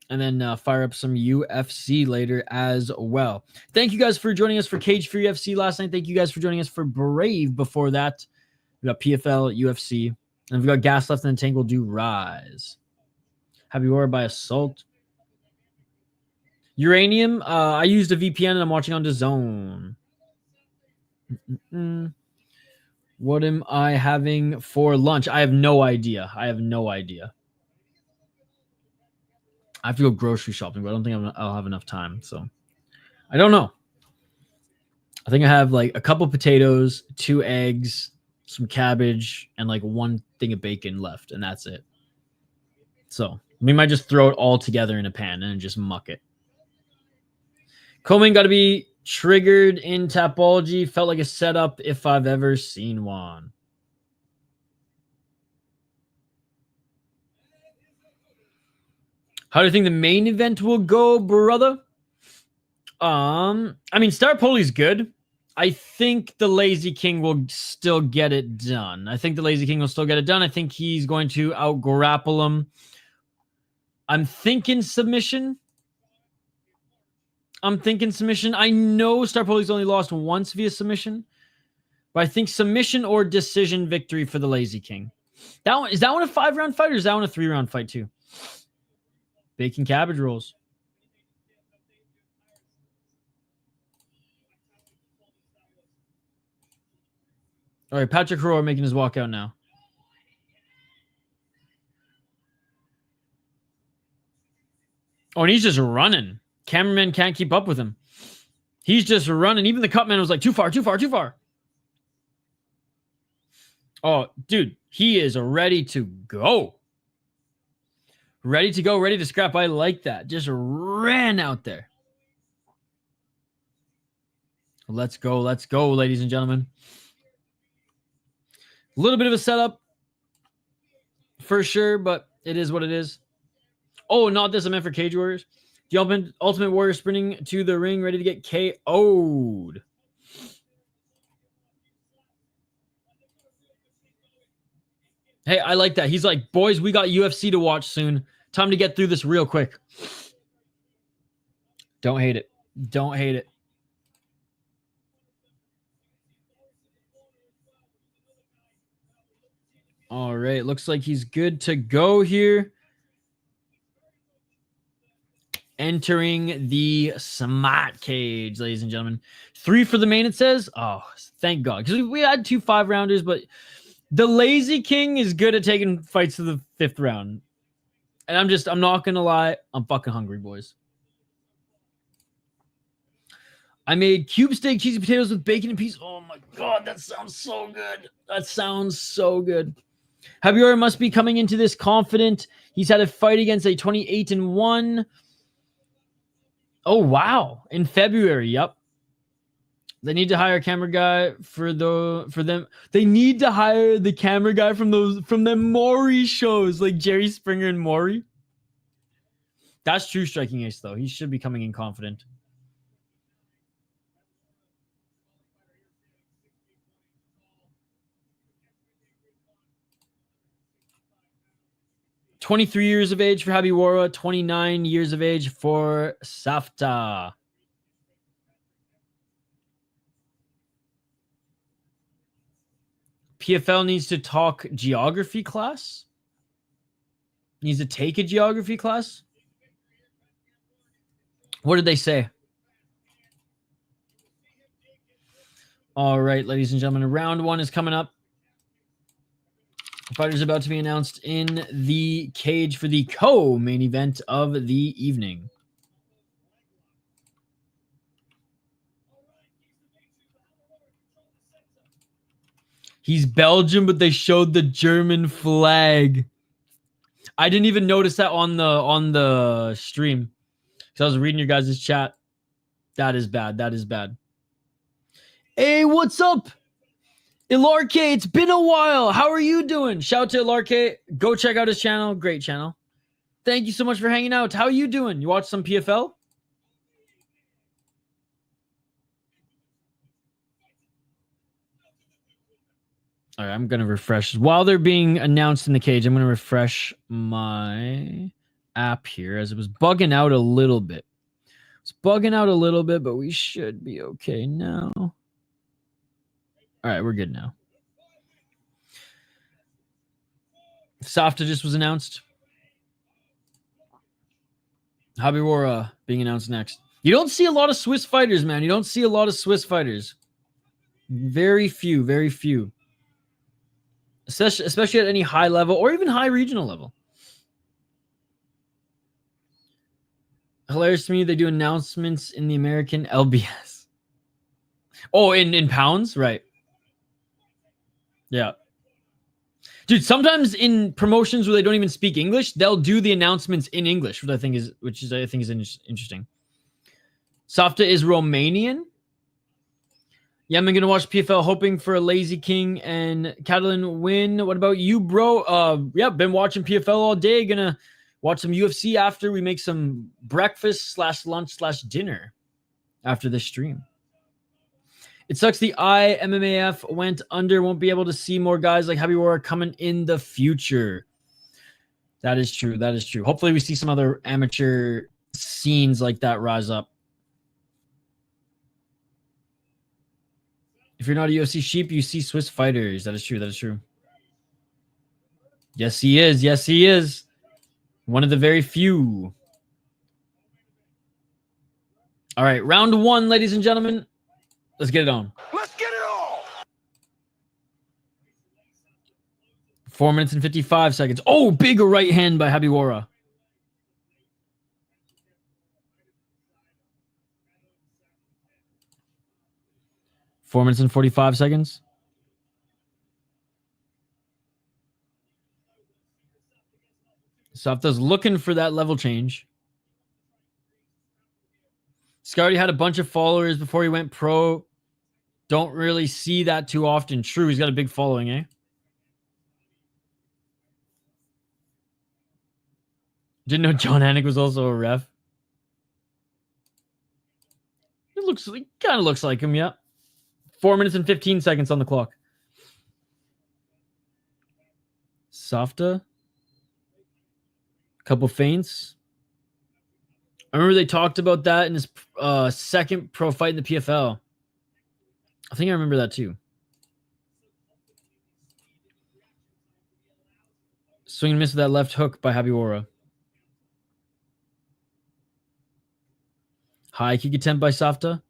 and then fire up some UFC later as well. Thank you guys for joining us for Cage for UFC last night. Thank you guys for joining us for Brave before that. We got PFL, UFC, and we got gas left in the tank. We'll do Rise. Habirora by assault. Uranium. I used a VPN and I'm watching on DAZN. What am I having for lunch? I have no idea. I have to go grocery shopping, but I don't think I'll have enough time. So I don't know. I think I have like a couple potatoes, 2 eggs, some cabbage, and like 1 thing of bacon left, and that's it. So we might just throw it all together in a pan and just muck it. Co-main got to be triggered in Tapology. Felt like a setup if I've ever seen one. How do you think the main event will go, brother? I mean, Staropoli's good. I think the Lazy King will still get it done. I think he's going to out-grapple him. I'm thinking submission. I know Staropoli's only lost once via submission, but I think submission or decision victory for the Lazy King. Is that one a 5-round fight or is that one a 3-round fight too? Bacon cabbage rolls. All right, Patrick Habirora making his walkout now. Oh, and he's just running. Cameraman can't keep up with him. He's just running. Even the cut man was like, too far, too far, too far. Oh, dude, he is ready to go. Ready to go, ready to scrap. I like that. Just ran out there. Let's go, ladies and gentlemen. A little bit of a setup for sure, but it is what it is. Oh, not this. I meant for Cage Warriors. The Ultimate Warrior sprinting to the ring, ready to get KO'd. Hey, I like that. He's like, boys, we got UFC to watch soon. Time to get through this real quick. Don't hate it. Don't hate it. All right. Looks like he's good to go here. Entering the smart cage, ladies and gentlemen. 3 for the main, it says. Oh, thank God. Because we had 2 5-rounders, but the Lazy King is good at taking fights to the 5th round. And I'm not going to lie. I'm fucking hungry, boys. I made cube steak, cheesy potatoes with bacon and peas. Oh my God, that sounds so good. That sounds so good. Habirora must be coming into this confident. He's had a fight against a 28-1. Oh, wow. In February, yep. They need to hire a camera guy for them. They need to hire the camera guy from the Maury shows, like Jerry Springer and Maury. That's true striking ace, though. He should be coming in confident. $23 years of age for Habirora, 29 years of age for Safta. PFL needs to talk geography class. Needs to take a geography class. What did they say? All right, ladies and gentlemen, round 1 is coming up. Fighters about to be announced in the cage for the co-main event of the evening. He's Belgian, but they showed the German flag. I didn't even notice that on the stream because I was reading your guys' chat. That is bad. That is bad. Hey, what's up? Ilarke, it's been a while. How are you doing? Shout out to Ilarke. Go check out his channel. Great channel. Thank you so much for hanging out. How are you doing? You watch some PFL? All right, I'm going to refresh. While they're being announced in the cage, I'm going to refresh my app here as it was bugging out a little bit. It's bugging out a little bit, but we should be okay now. All right, we're good now. Safta just was announced. Habirora being announced next. You don't see a lot of Swiss fighters, man. You don't see a lot of Swiss fighters. Very few, very few. Especially at any high level or even high regional level. Hilarious to me, they do announcements in the American LBS. Oh, in pounds? Right. Yeah. Dude, sometimes in promotions where they don't even speak English, they'll do the announcements in English, which I think is interesting. Safta is Romanian. Yeah, I'm gonna watch PFL, hoping for a Lazy King and Catalin win. What about you, bro? Yeah, been watching PFL all day. Gonna watch some UFC after we make some breakfast / lunch / dinner after this stream. It sucks the IMMAF went under. Won't be able to see more guys like Habirora coming in the future. That is true. That is true. Hopefully we see some other amateur scenes like that rise up. If you're not a UFC sheep, you see Swiss fighters. That is true. That is true. Yes, he is. Yes, he is. One of the very few. All right, round 1, ladies and gentlemen. Let's get it on. Let's get it all. 4 minutes and 55 seconds. Oh, big right hand by Habirora. 4 minutes and 45 seconds. Safta's looking for that level change. This guy already had a bunch of followers before he went pro. Don't really see that too often. True, he's got a big following, eh? Didn't know John Anik was also a ref. It kind of looks like him, yeah. 4 minutes and 15 seconds on the clock. Safta. Couple feints. I remember they talked about that in his second pro fight in the PFL. I think I remember that too. Swing and miss with that left hook by Habirora. High kick attempt by Safta.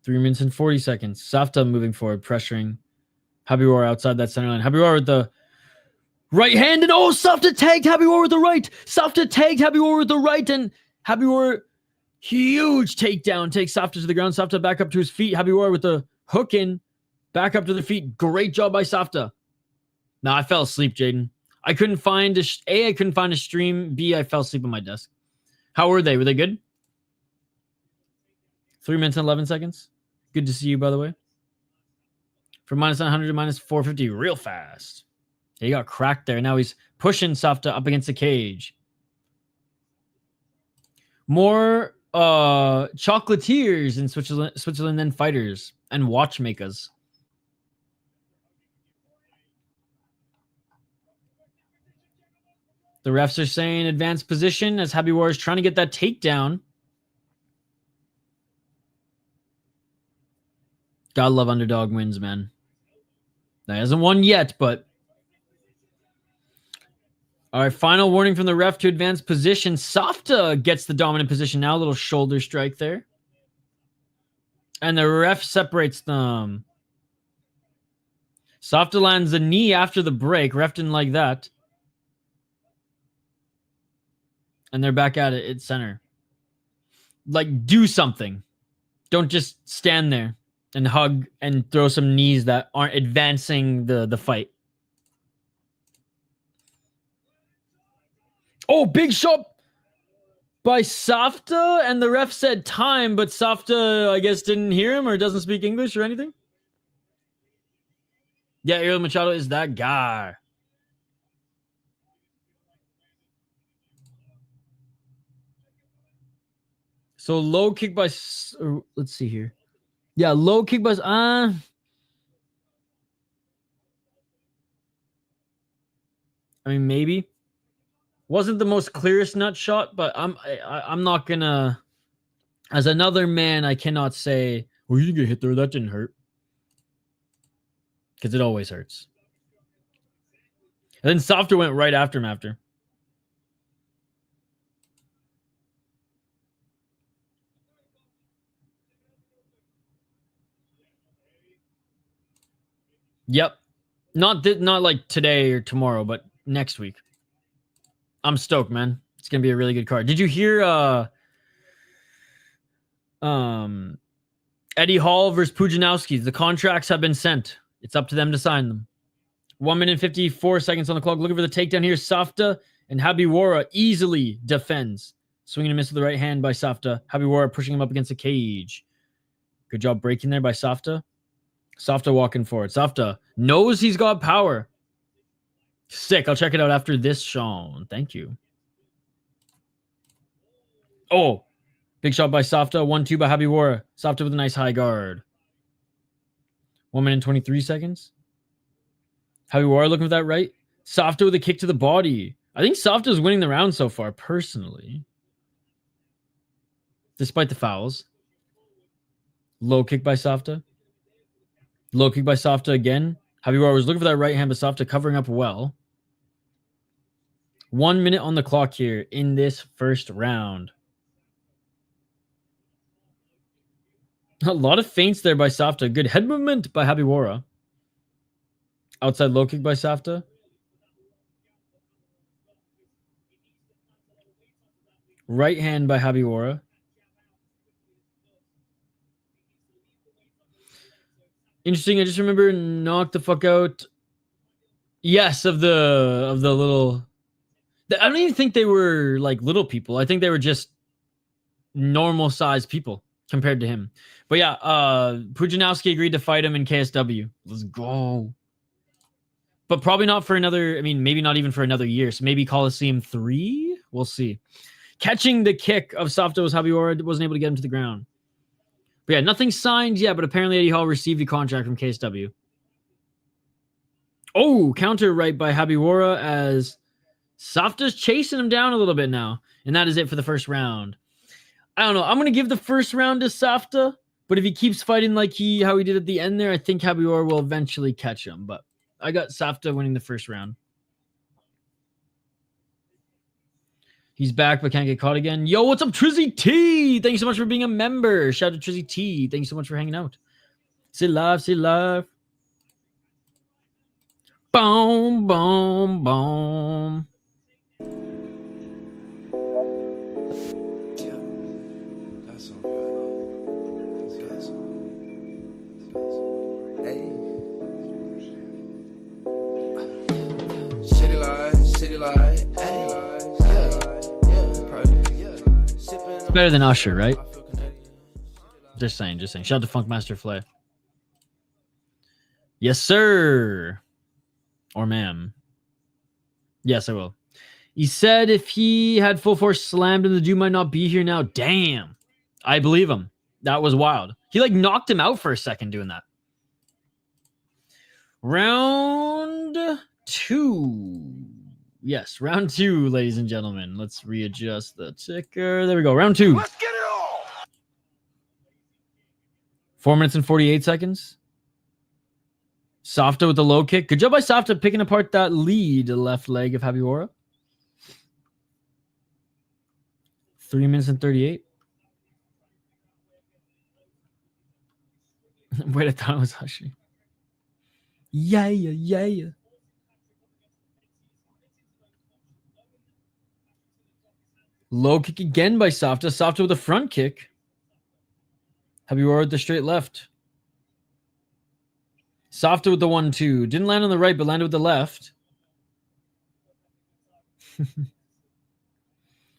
Three minutes and 40 seconds. Safta moving forward, pressuring Habirora outside that center line. Habirora with the right hand, and oh, Safta tagged Habirora with the right. Safta tagged Habirora with the right, and Habirora, huge takedown, takes Safta to the ground. Safta back up to his feet. Habirora with the hook in, back up to the feet. Great job by Safta. No, I fell asleep, Jaden. I couldn't find I couldn't find a stream. B, I fell asleep on my desk. How were they? Were they good? 3 minutes and 11 seconds. Good to see you, by the way. From minus 900 to minus 450 real fast. He got cracked there. Now he's pushing Safta up against the cage. More chocolatiers in Switzerland than fighters and watchmakers. The refs are saying advanced position as Habirora is trying to get that takedown. Gotta love underdog wins, man. He hasn't won yet, but... All right, final warning from the ref to advance position. Safta gets the dominant position now. A little shoulder strike there. And the ref separates them. Safta lands a knee after the break. Ref didn't like that. And they're back at it at center. Like, do something. Don't just stand there and hug and throw some knees that aren't advancing the fight. Oh, big shot by Safta, and the ref said time, but Safta, I guess, didn't hear him or doesn't speak English or anything. Yeah, Ariel Machado is that guy. So low kick by... let's see here. Yeah, low kick by... I mean, maybe. Wasn't the most clearest nut shot, but I'm not gonna... As another man, I cannot say, well, you didn't get hit there. That didn't hurt. Because it always hurts. And then Safta went right after him after. Yep. Not like today or tomorrow, but next week. I'm stoked, man. It's going to be a really good card. Did you hear Eddie Hall versus Pujanowski? The contracts have been sent. It's up to them to sign them. 1 minute 54 seconds on the clock. Looking for the takedown here. Safta and Habirora easily defends. Swinging and miss with the right hand by Safta. Habirora pushing him up against the cage. Good job breaking there by Safta. Safta walking forward. Safta knows he's got power. Sick. I'll check it out after this, Sean. Thank you. Oh, big shot by Safta. 1-2 by Habirora. Safta with a nice high guard. 1 minute 23 seconds. Habirora looking for that right. Safta with a kick to the body. I think Safta is winning the round so far, personally. Despite the fouls. Low kick by Safta. Low kick by Safta again. Habirora was looking for that right hand, but Safta covering up well. 1 minute on the clock here in this first round. A lot of feints there by Safta. Good head movement by Habirora. Outside low kick by Safta. Right hand by Habirora. Interesting. I just remember knocked the fuck out. Yes, of the little. I don't even think they were like little people. I think they were just normal sized people compared to him. But yeah, Pujanowski agreed to fight him in KSW. Let's go. But probably not for another. I mean, maybe not even for another year. So maybe Coliseum 3. We'll see. Catching the kick of Safta was Habirora, wasn't able to get him to the ground. But yeah, nothing signed yet, but apparently Eddie Hall received a contract from KSW. Oh, counter right by Habirora as Safta's chasing him down a little bit now. And that is it for the first round. I don't know. I'm going to give the first round to Safta, but if he keeps fighting like how he did at the end there, I think Habirora will eventually catch him. But I got Safta winning the first round. He's back, but can't get caught again. Yo, what's up, Trizzy T? Thank you so much for being a member. Shout out to Trizzy T. Thank you so much for hanging out. Say live, say live. Boom, boom, boom. City light, It's better than Usher, right? Just saying. Shout out to Funkmaster Flay. Yes, sir. Or ma'am. Yes, I will. He said if he had full force slammed him, the dude might not be here now. Damn. I believe him. That was wild. He like knocked him out for a second doing that. Round 2. Yes, round 2, ladies and gentlemen. Let's readjust the ticker. There we go. Round 2. Let's get it all. 4 minutes and 48 seconds. Safta with the low kick. Good job by Safta picking apart that lead left leg of Habirora. 3 minutes and 38. Wait, I thought it was Usher. Yeah. Low kick again by Safta. Safta with a front kick. Habirora with the straight left. Safta with the 1-2. Didn't land on the right, but landed with the left.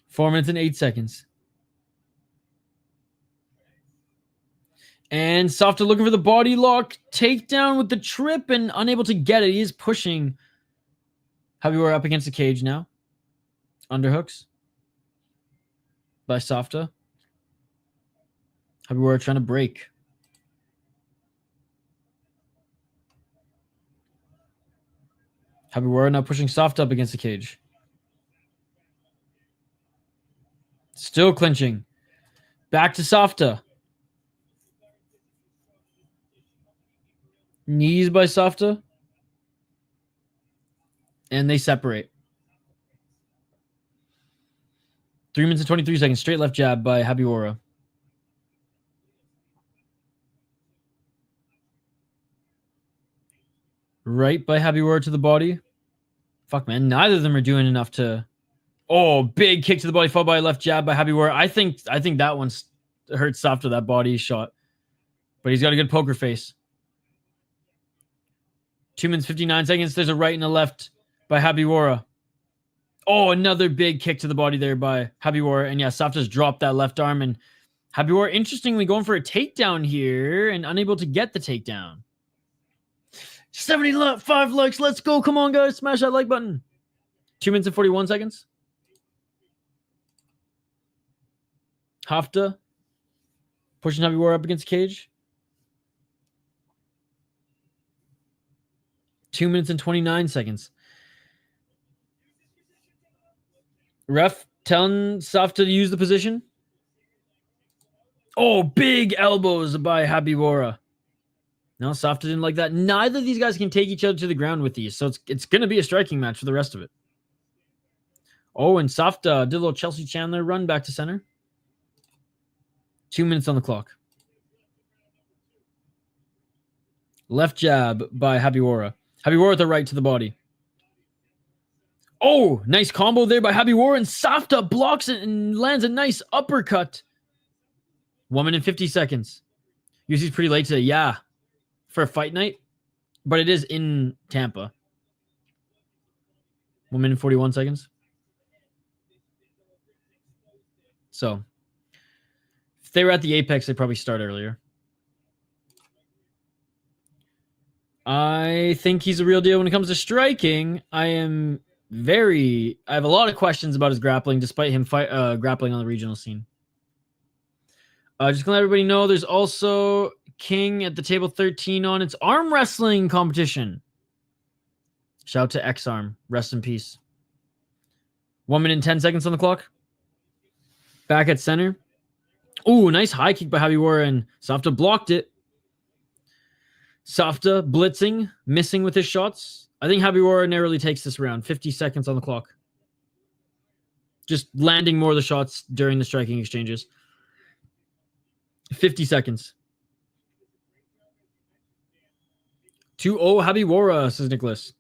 4 minutes and 8 seconds. And Safta looking for the body lock. Takedown with the trip and unable to get it. He is pushing Habirora up against the cage now. Underhooks by Safta. Habirora trying to break. Habirora now pushing Safta up against the cage. Still clinching. Back to Safta. Knees by Safta. And they separate. 3 minutes and 23 seconds. Straight left jab by Habirora. Right by Habirora to the body. Fuck, man. Neither of them are doing enough to... Oh, big kick to the body, followed by a left jab by Habirora. I think that one's hurt Safta, that body shot. But he's got a good poker face. 2 minutes, 59 seconds. There's a right and a left by Habirora. Oh, another big kick to the body there by Habirora. And yeah, Safta's dropped that left arm. And Habirora, interestingly, going for a takedown here and unable to get the takedown. 75 likes. Let's go. Come on, guys. Smash that like button. 2 minutes and 41 seconds. Hafta pushing Habirora up against the cage. 2 minutes and 29 seconds. Ref telling Safta to use the position. Oh, big elbows by Habirora. No, Safta didn't like that. Neither of these guys can take each other to the ground with these, so it's going to be a striking match for the rest of it. Oh, and Safta did a little Chelsea Chandler run back to center. 2 minutes on the clock. Left jab by Habirora. Habirora with the right to the body. Oh, nice combo there by Habirora, and Safta blocks it and lands a nice uppercut. 1 minute 50 seconds. UFC's pretty late today, yeah, for a fight night, but it is in Tampa. 1 minute 41 seconds. So, if they were at the Apex, they'd probably start earlier. I think he's a real deal when it comes to striking. I have a lot of questions about his grappling, despite him grappling on the regional scene. Just gonna let everybody know, there's also King at the table 13 on its arm wrestling competition. Shout out to X-Arm. Rest in peace. 1 minute and 10 seconds on the clock. Back at center. Ooh, nice high kick by Habirora, and Safta blocked it. Safta blitzing, missing with his shots. I think Habirora narrowly takes this round. 50 seconds on the clock. Just landing more of the shots during the striking exchanges. 50 seconds. 2-0 Habirora, says Nicholas.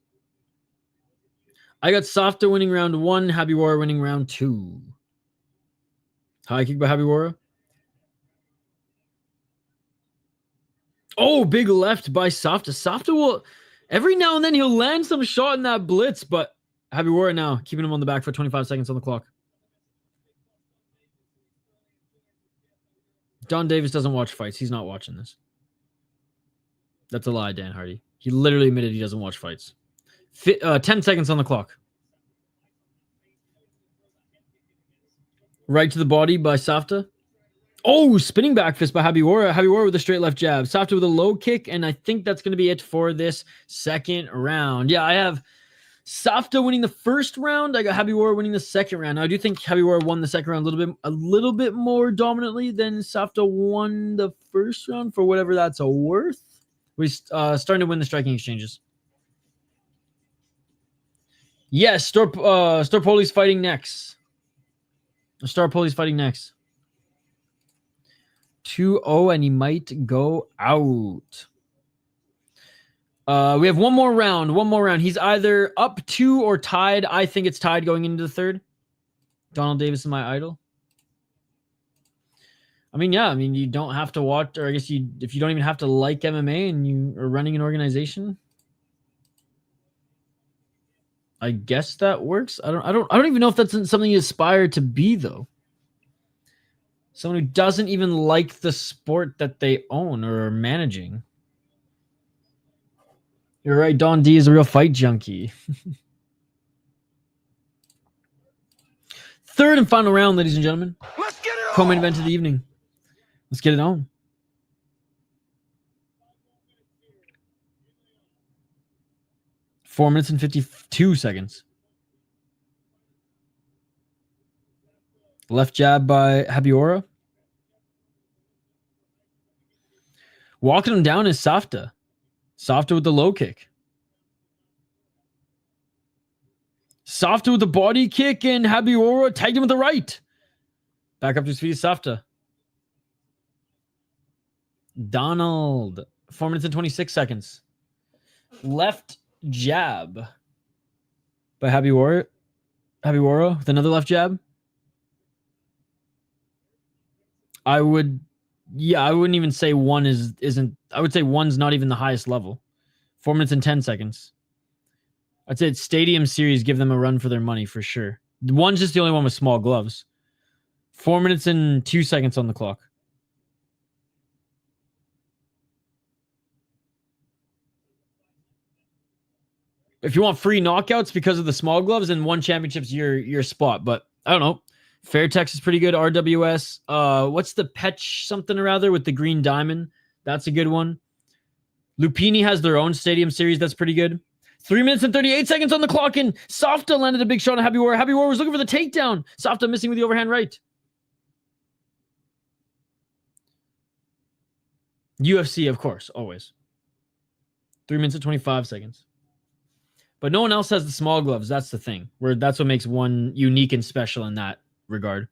I got Safta winning round 1, Habirora winning round 2. High kick by Habirora. Oh, big left by Safta. Safta will, every now and then he'll land some shot in that blitz, but Habirora now keeping him on the back for 25 seconds on the clock. Don Davis doesn't watch fights. He's not watching this. That's a lie, Dan Hardy. He literally admitted he doesn't watch fights. 10 seconds on the clock. Right to the body by Safta. Oh, spinning back fist by Habirora. Habirora with a straight left jab. Safta with a low kick, and I think that's going to be it for this second round. Yeah, I have Safta winning the first round. I got Habirora winning the second round. Now, I do think Habirora won the second round a little bit more dominantly than Safta won the first round, for whatever that's worth. We're starting to win the striking exchanges. Yes, Staropoli's fighting next. Staropoli's fighting next. 2-0, and he might go out. We have one more round. He's either up 2 or tied. I think it's tied going into the third. Donald Davis is my idol. I mean, yeah. I mean, you don't have to watch, or I guess if you don't even have to like MMA and you are running an organization, I guess that works. I don't even know if that's something you aspire to be, though. Someone who doesn't even like the sport that they own or are managing. You're right. Don D is a real fight junkie. Third and final round, ladies and gentlemen. Let's get it on. Co-main event of the evening. Let's get it on. Four minutes and 52 seconds. Left jab by Habirora. Walking him down is Safta. Safta with the low kick. Safta with the body kick, and Habirora tagged him with the right. Back up to his feet is Safta. Donald. 4 minutes and 26 seconds. Left jab by Habirora. Habirora with another left jab. I wouldn't even say one isn't. I would say one's not even the highest level. 4 minutes and 10 seconds. I'd say it's Stadium Series. Give them a run for their money for sure. One's just the only one with small gloves. 4 minutes and 2 seconds on the clock. If you want free knockouts because of the small gloves, then one championship's your spot. But I don't know. Fairtex is pretty good. RWS. What's the Petch something or other with the green diamond? That's a good one. Lupini has their own Stadium Series. That's pretty good. 3 minutes and 38 seconds on the clock, and Safta landed a big shot on Habirora. Habirora was looking for the takedown. Safta missing with the overhand right. UFC, of course, always. 3 minutes and 25 seconds. But no one else has the small gloves. That's the thing. That's what makes one unique and special in that regard.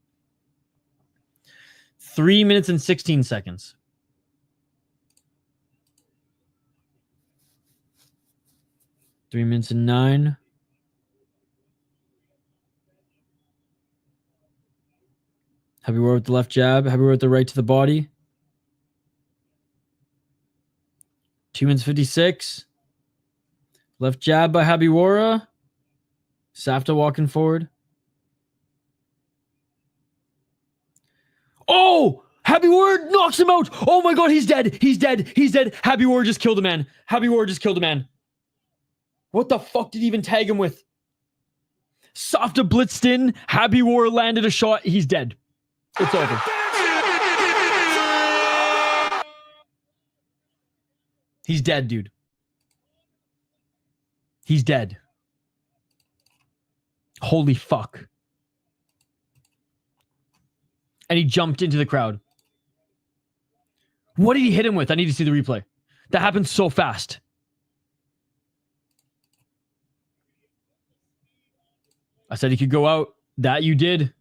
3 minutes and 16 seconds. Three minutes and 9. Habirora with the left jab. Habirora with the right to the body. 2 minutes 56. Left jab by Habirora. Safta walking forward. Oh! Habirora knocks him out. Oh my god, he's dead. He's dead. He's dead. Habirora just killed a man. Habirora just killed a man. What the fuck did he even tag him with? Safta blitzed in. Habirora landed a shot. He's dead. It's over. He's dead, dude. He's dead. Holy fuck. And he jumped into the crowd. What did he hit him with? I need to see the replay. That happened so fast. I said he could go out. That you did.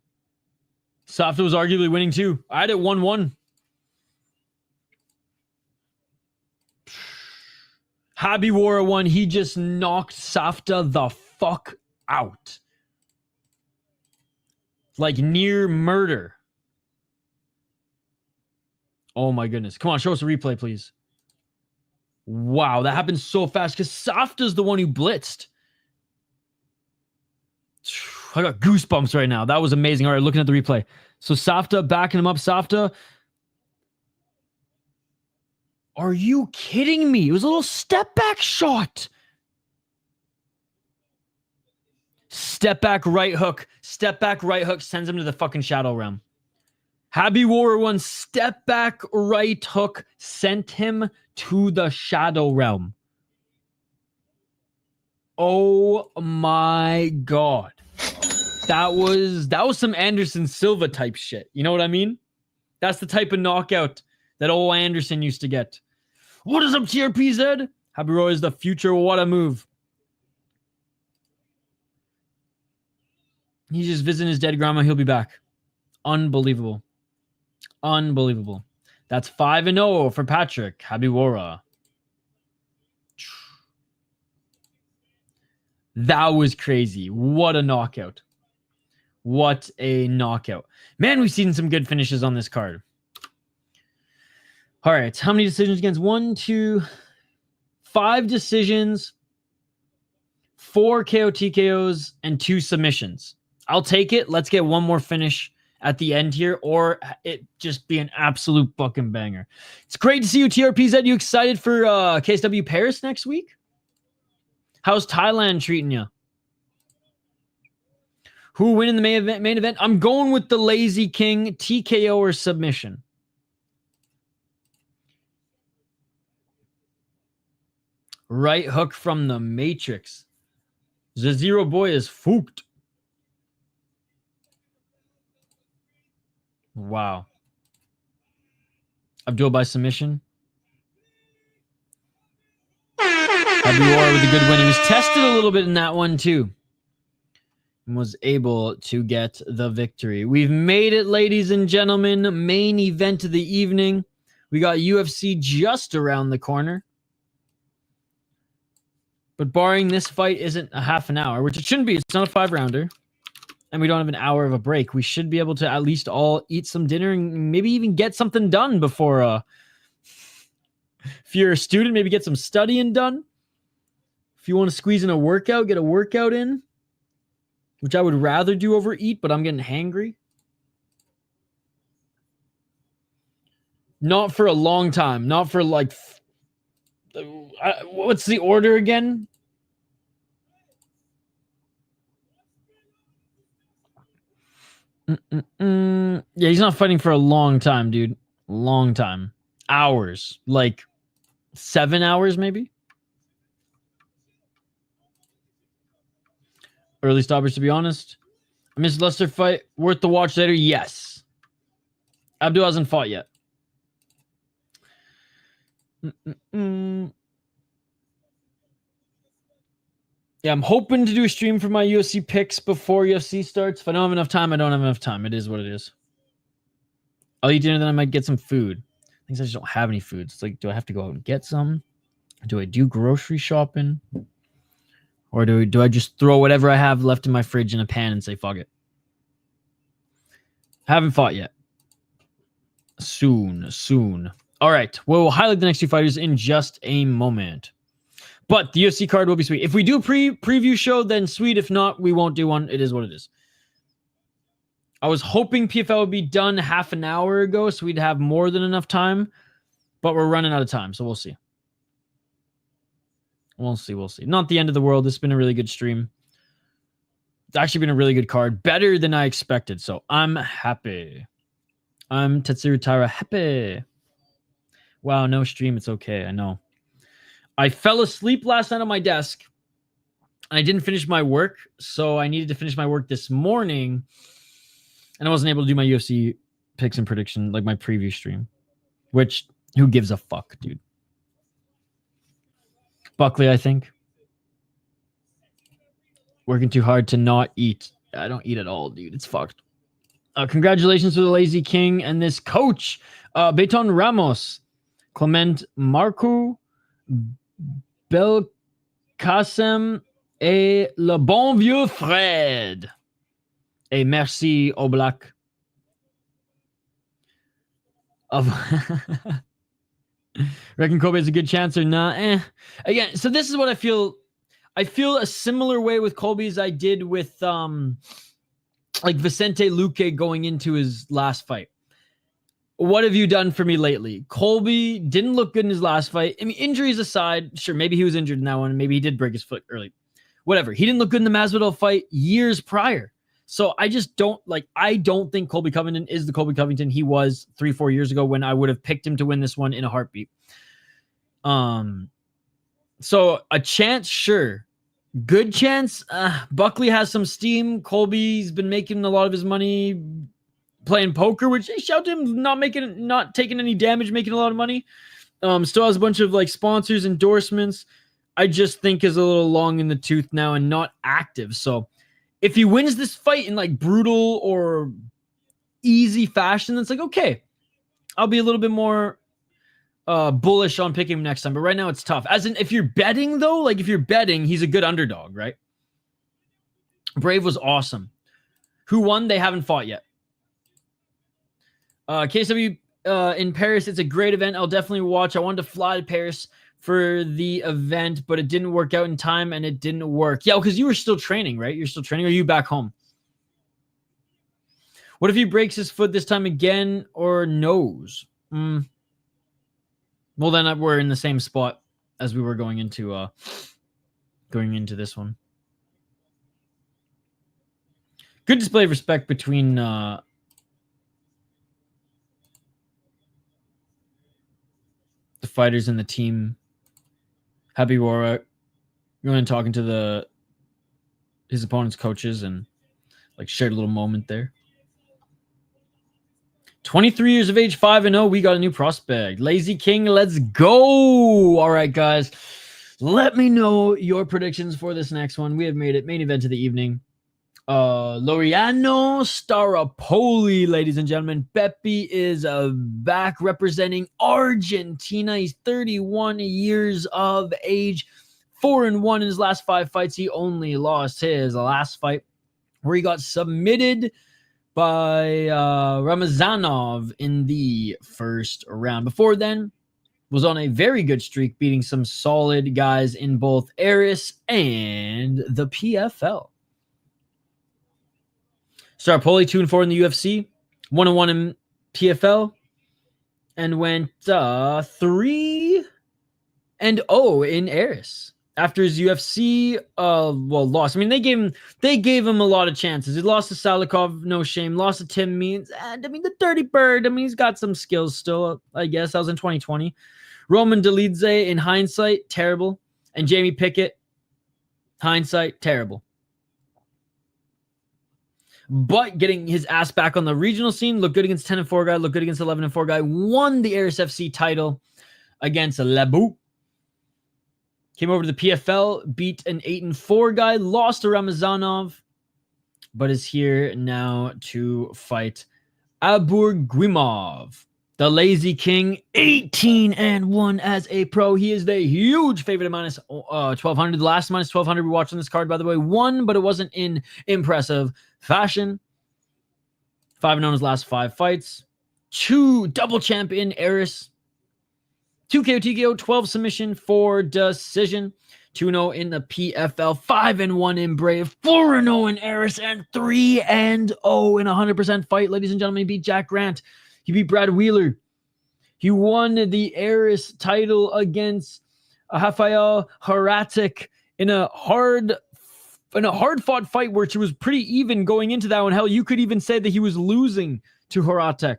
Safta was arguably winning too. I had it 1-1. Habirora won. He just knocked Safta the fuck out. Like near murder. Oh my goodness. Come on, show us a replay, please. Wow, that happened so fast because Safta's the one who blitzed. I got goosebumps right now. That was amazing. All right, looking at the replay. So Safta backing him up. Safta. Are you kidding me? It was a little step back shot. Step back right hook. Step back right hook sends him to the fucking shadow realm. Habirora won. Step back right hook sent him to the shadow realm. Oh my god. That was some Anderson Silva type shit. You know what I mean? That's the type of knockout that old Anderson used to get. What is up, TRPZ? Habirora is the future. What a move. He's just visiting his dead grandma. He'll be back. Unbelievable. Unbelievable. That's 5-0 for Patrick Habirora. That was crazy. What a knockout. What a knockout. Man, we've seen some good finishes on this card. All right. How many decisions against? 1, 2, 5 decisions, 4 KO TKOs, and 2 submissions. I'll take it. Let's get one more finish at the end here, or it just be an absolute fucking banger. It's great to see you, TRPZ. You excited for KSW Paris next week? How's Thailand treating you? Who will win in the main event? I'm going with the Lazy King, TKO or submission. Right hook from the Matrix. The Zero Boy is fooked. Wow. Abdoul by submission. Habirora with a good win. He was tested a little bit in that one too. And was able to get the victory. We've made it, ladies and gentlemen. Main event of the evening. We got UFC just around the corner. But barring this fight isn't a half an hour, which it shouldn't be. It's not a 5-rounder. And we don't have an hour of a break. We should be able to at least all eat some dinner and maybe even get something done before... if you're a student, maybe get some studying done. If you want to squeeze in a workout, get a workout in. Which I would rather do over eat, but I'm getting hangry. Not for a long time. Not for like... what's the order again? Yeah, he's not fighting for a long time, dude. Long time. Hours. Like 7 hours, maybe? Early stoppers, to be honest. Miss Lester fight. Worth the watch later? Yes. Abdoul hasn't fought yet. Yeah, I'm hoping to do a stream for my UFC picks before UFC starts. If I don't have enough time, I don't have enough time. It is what it is. I'll eat dinner, then I might get some food. Things I just don't have any food. It's like, do I have to go out and get some? Do I do grocery shopping? Or do I just throw whatever I have left in my fridge in a pan and say, fuck it? Haven't fought yet. Soon. All right. We'll highlight the next two fighters in just a moment. But the UFC card will be sweet. If we do a preview show, then sweet. If not, we won't do one. It is what it is. I was hoping PFL would be done half an hour ago, so we'd have more than enough time. But we're running out of time, so we'll see. We'll see. Not the end of the world. It's been a really good stream. It's actually been a really good card. Better than I expected, so I'm happy. I'm Tetsuru Taira happy. Wow, no stream. It's okay. I know. I fell asleep last night on my desk. And I didn't finish my work, so I needed to finish my work this morning. And I wasn't able to do my UFC picks and prediction, like my preview stream. Which, who gives a fuck, dude? Buckley, I think. Working too hard to not eat. I don't eat at all, dude. It's fucked. Congratulations to the Lazy King and this coach, Beton Ramos, Clement Marco, Belkacem, et le bon vieux Fred. Et merci Oblak. Reckon Kobe has a good chance or not? Again, so this is what I feel. I feel a similar way with Colby as I did with like Vicente Luque going into his last fight. What have you done for me lately? Colby didn't look good in his last fight. I mean, injuries aside, sure, maybe he was injured in that one. Maybe he did break his foot early. Whatever. He didn't look good in the Masvidal fight years prior. So I just don't I don't think Colby Covington is the Colby Covington he was 3-4 years ago when I would have picked him to win this one in a heartbeat. So a chance, sure. Good chance. Buckley has some steam. Colby's been making a lot of his money playing poker, which shout to him, not taking any damage, making a lot of money. Still has a bunch of like sponsors, endorsements. I just think is a little long in the tooth now and not active. So if he wins this fight in like brutal or easy fashion, that's like, okay, I'll be a little bit more bullish on picking him next time. But right now it's tough. As in, if you're betting though, like if you're betting, he's a good underdog, right? Brave was awesome. Who won? They haven't fought yet. KSW in Paris, it's a great event. I'll definitely watch. I wanted to fly to Paris for the event, but it didn't work out in time and it didn't work. Yeah, because you were still training, right? You're still training, or are you back home? What if he breaks his foot this time again or nose? Well, then we're in the same spot as we were going into this one. Good display of respect between the fighters and the team. Habirora going and talking to his opponent's coaches and like shared a little moment there. 23 years of age, 5-0. We got a new prospect. Lazy King, let's go. All right, guys. Let me know your predictions for this next one. We have made it main event of the evening. Laureano Staropoli, ladies and gentlemen. Pepe is back representing Argentina. He's 31 years of age, 4-1 in his last 5 fights. He only lost his last fight where he got submitted by Ramazanov in the first round. Before then, was on a very good streak, beating some solid guys in both Aris and the PFL. Staropoli 2-4 in the UFC, 1-1 in PFL, and went 3-0 in Aris after his UFC loss. I mean, they gave him a lot of chances. He lost to Salikov, no shame. Lost to Tim Means, and I mean the Dirty Bird. I mean, he's got some skills still. I guess that was in 2020. Roman Dolidze, in hindsight, terrible, and Jamie Pickett, hindsight, terrible. But getting his ass back on the regional scene, looked good against 10-4 guy, looked good against 11-4 guy, won the Aris FC title against Lebu. Came over to the PFL, beat an 8-4 guy, lost to Ramazanov, but is here now to fight Abdouraguimov. The Lazy King, 18-1 as a pro. He is the huge favorite at minus 1,200. The last minus 1,200 we watched on this card, by the way, won, but it wasn't in impressive fashion. 5-0 in his last 5 fights. 2 double champ in Eris. 2 KO TKO, 12 submission, 4 decision. 2-0 in the PFL, 5-1 in Brave, 4-0 in Eris, and 3-0 in a 100% fight. Ladies and gentlemen, he beat Jack Grant. He beat Brad Wheeler. He won the Eris title against Rafael Haratic in a hard-fought fight, which was pretty even going into that one. Hell, you could even say that he was losing to Haratic.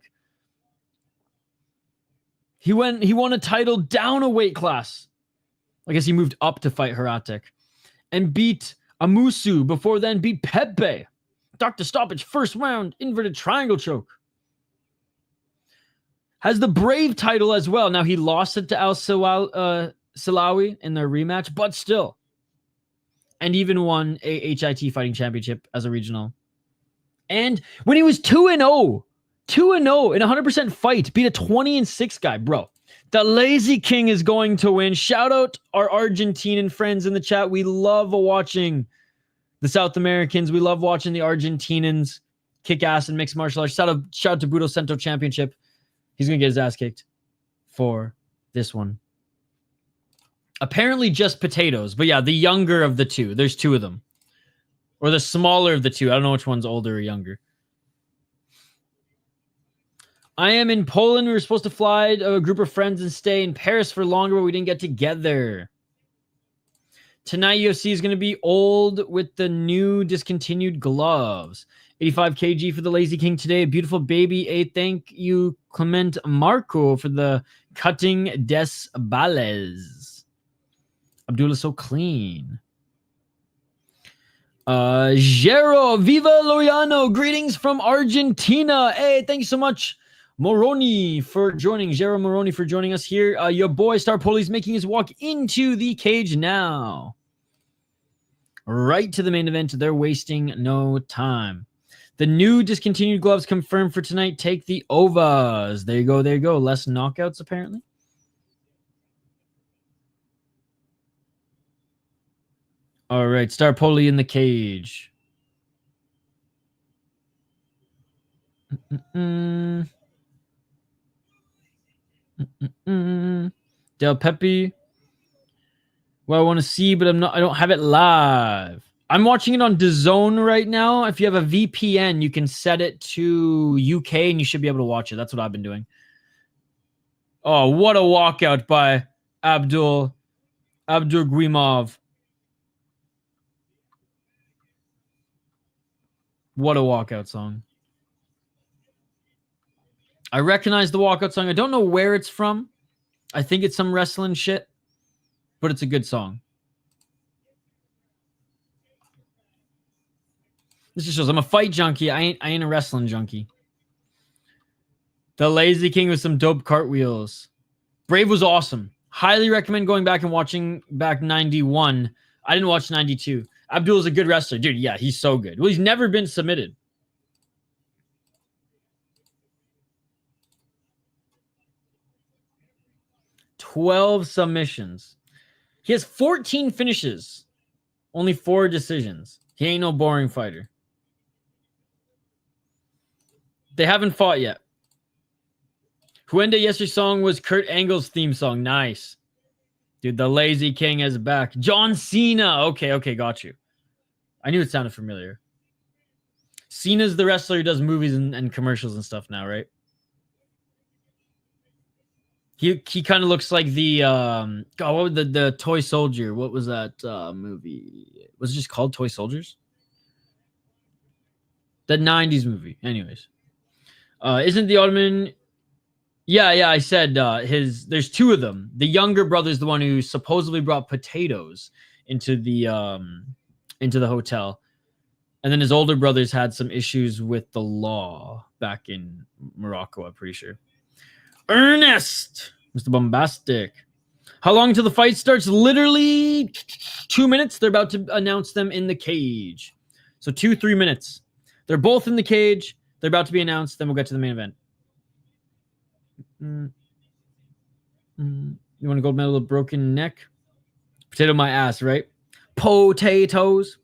He won a title down a weight class. I guess he moved up to fight Haratic. And beat Amusu, before then beat Pepe. Dr. Stoppage, first round, inverted triangle choke. Has the Brave title as well. Now, he lost it to Al Salawi in their rematch, but still. And even won a HIT fighting championship as a regional. And when he was 2-0 in a 100% fight, beat a 20-6 guy, bro. The Lazy King is going to win. Shout out our Argentinian friends in the chat. We love watching the South Americans. We love watching the Argentinans kick ass in mixed martial arts. Shout out to Budo Cento Championship. He's going to get his ass kicked for this one. Apparently just potatoes. But yeah, the younger of the two. There's 2 of them. Or the smaller of the 2. I don't know which one's older or younger. I am in Poland. We were supposed to fly a group of friends and stay in Paris for longer, but we didn't get together. Tonight, UFC is going to be old with the new discontinued gloves. 85 kg for the Lazy King today. A beautiful baby. A thank you, Clement Marco, for the cutting des balles. Abdul is so clean. Gero, viva Laureano. Greetings from Argentina. Hey, thank you so much, Moroni, for joining. Gero Moroni for joining us here. Your boy Staropoli is making his walk into the cage now. Right to the main event. They're wasting no time. The new discontinued gloves confirmed for tonight. Take the ovas. There you go. There you go. Less knockouts, apparently. All right. Staropoli in the cage. Del Pepe. Well, I want to see, but I don't have it live. I'm watching it on DAZN right now. If you have a VPN, you can set it to UK and you should be able to watch it. That's what I've been doing. Oh, what a walkout by Abdouraguimov. What a walkout song. I recognize the walkout song. I don't know where it's from. I think it's some wrestling shit, but it's a good song. This just shows I'm a fight junkie. I ain't a wrestling junkie. The Lazy King with some dope cartwheels. Brave was awesome. Highly recommend going back and watching back 91. I didn't watch 92. Abdul is a good wrestler. Dude, yeah, he's so good. Well, he's never been submitted. $12 submissions. He has 14 finishes. Only 4 decisions. He ain't no boring fighter. They haven't fought yet. Huenda yesterday's song was Kurt Angle's theme song. Nice. Dude, the Lazy King is back. John Cena. Okay, got you. I knew it sounded familiar. Cena's the wrestler who does movies and commercials and stuff now, right? He kind of looks like the what was the Toy Soldier? What was that movie? Was it just called Toy Soldiers? The 90s movie. Anyways. Isn't the Ottoman? Yeah, I said there's 2 of them. The younger brother's the one who supposedly brought potatoes into the hotel. And then his older brothers had some issues with the law back in Morocco, I'm pretty sure. Ernest, Mr. Bombastic. How long till the fight starts? Literally 2 minutes. They're about to announce them in the cage. So 2-3 minutes. They're both in the cage. They're about to be announced. Then we'll get to the main event. You want a gold medal of broken neck? Potato my ass, right? Potatoes.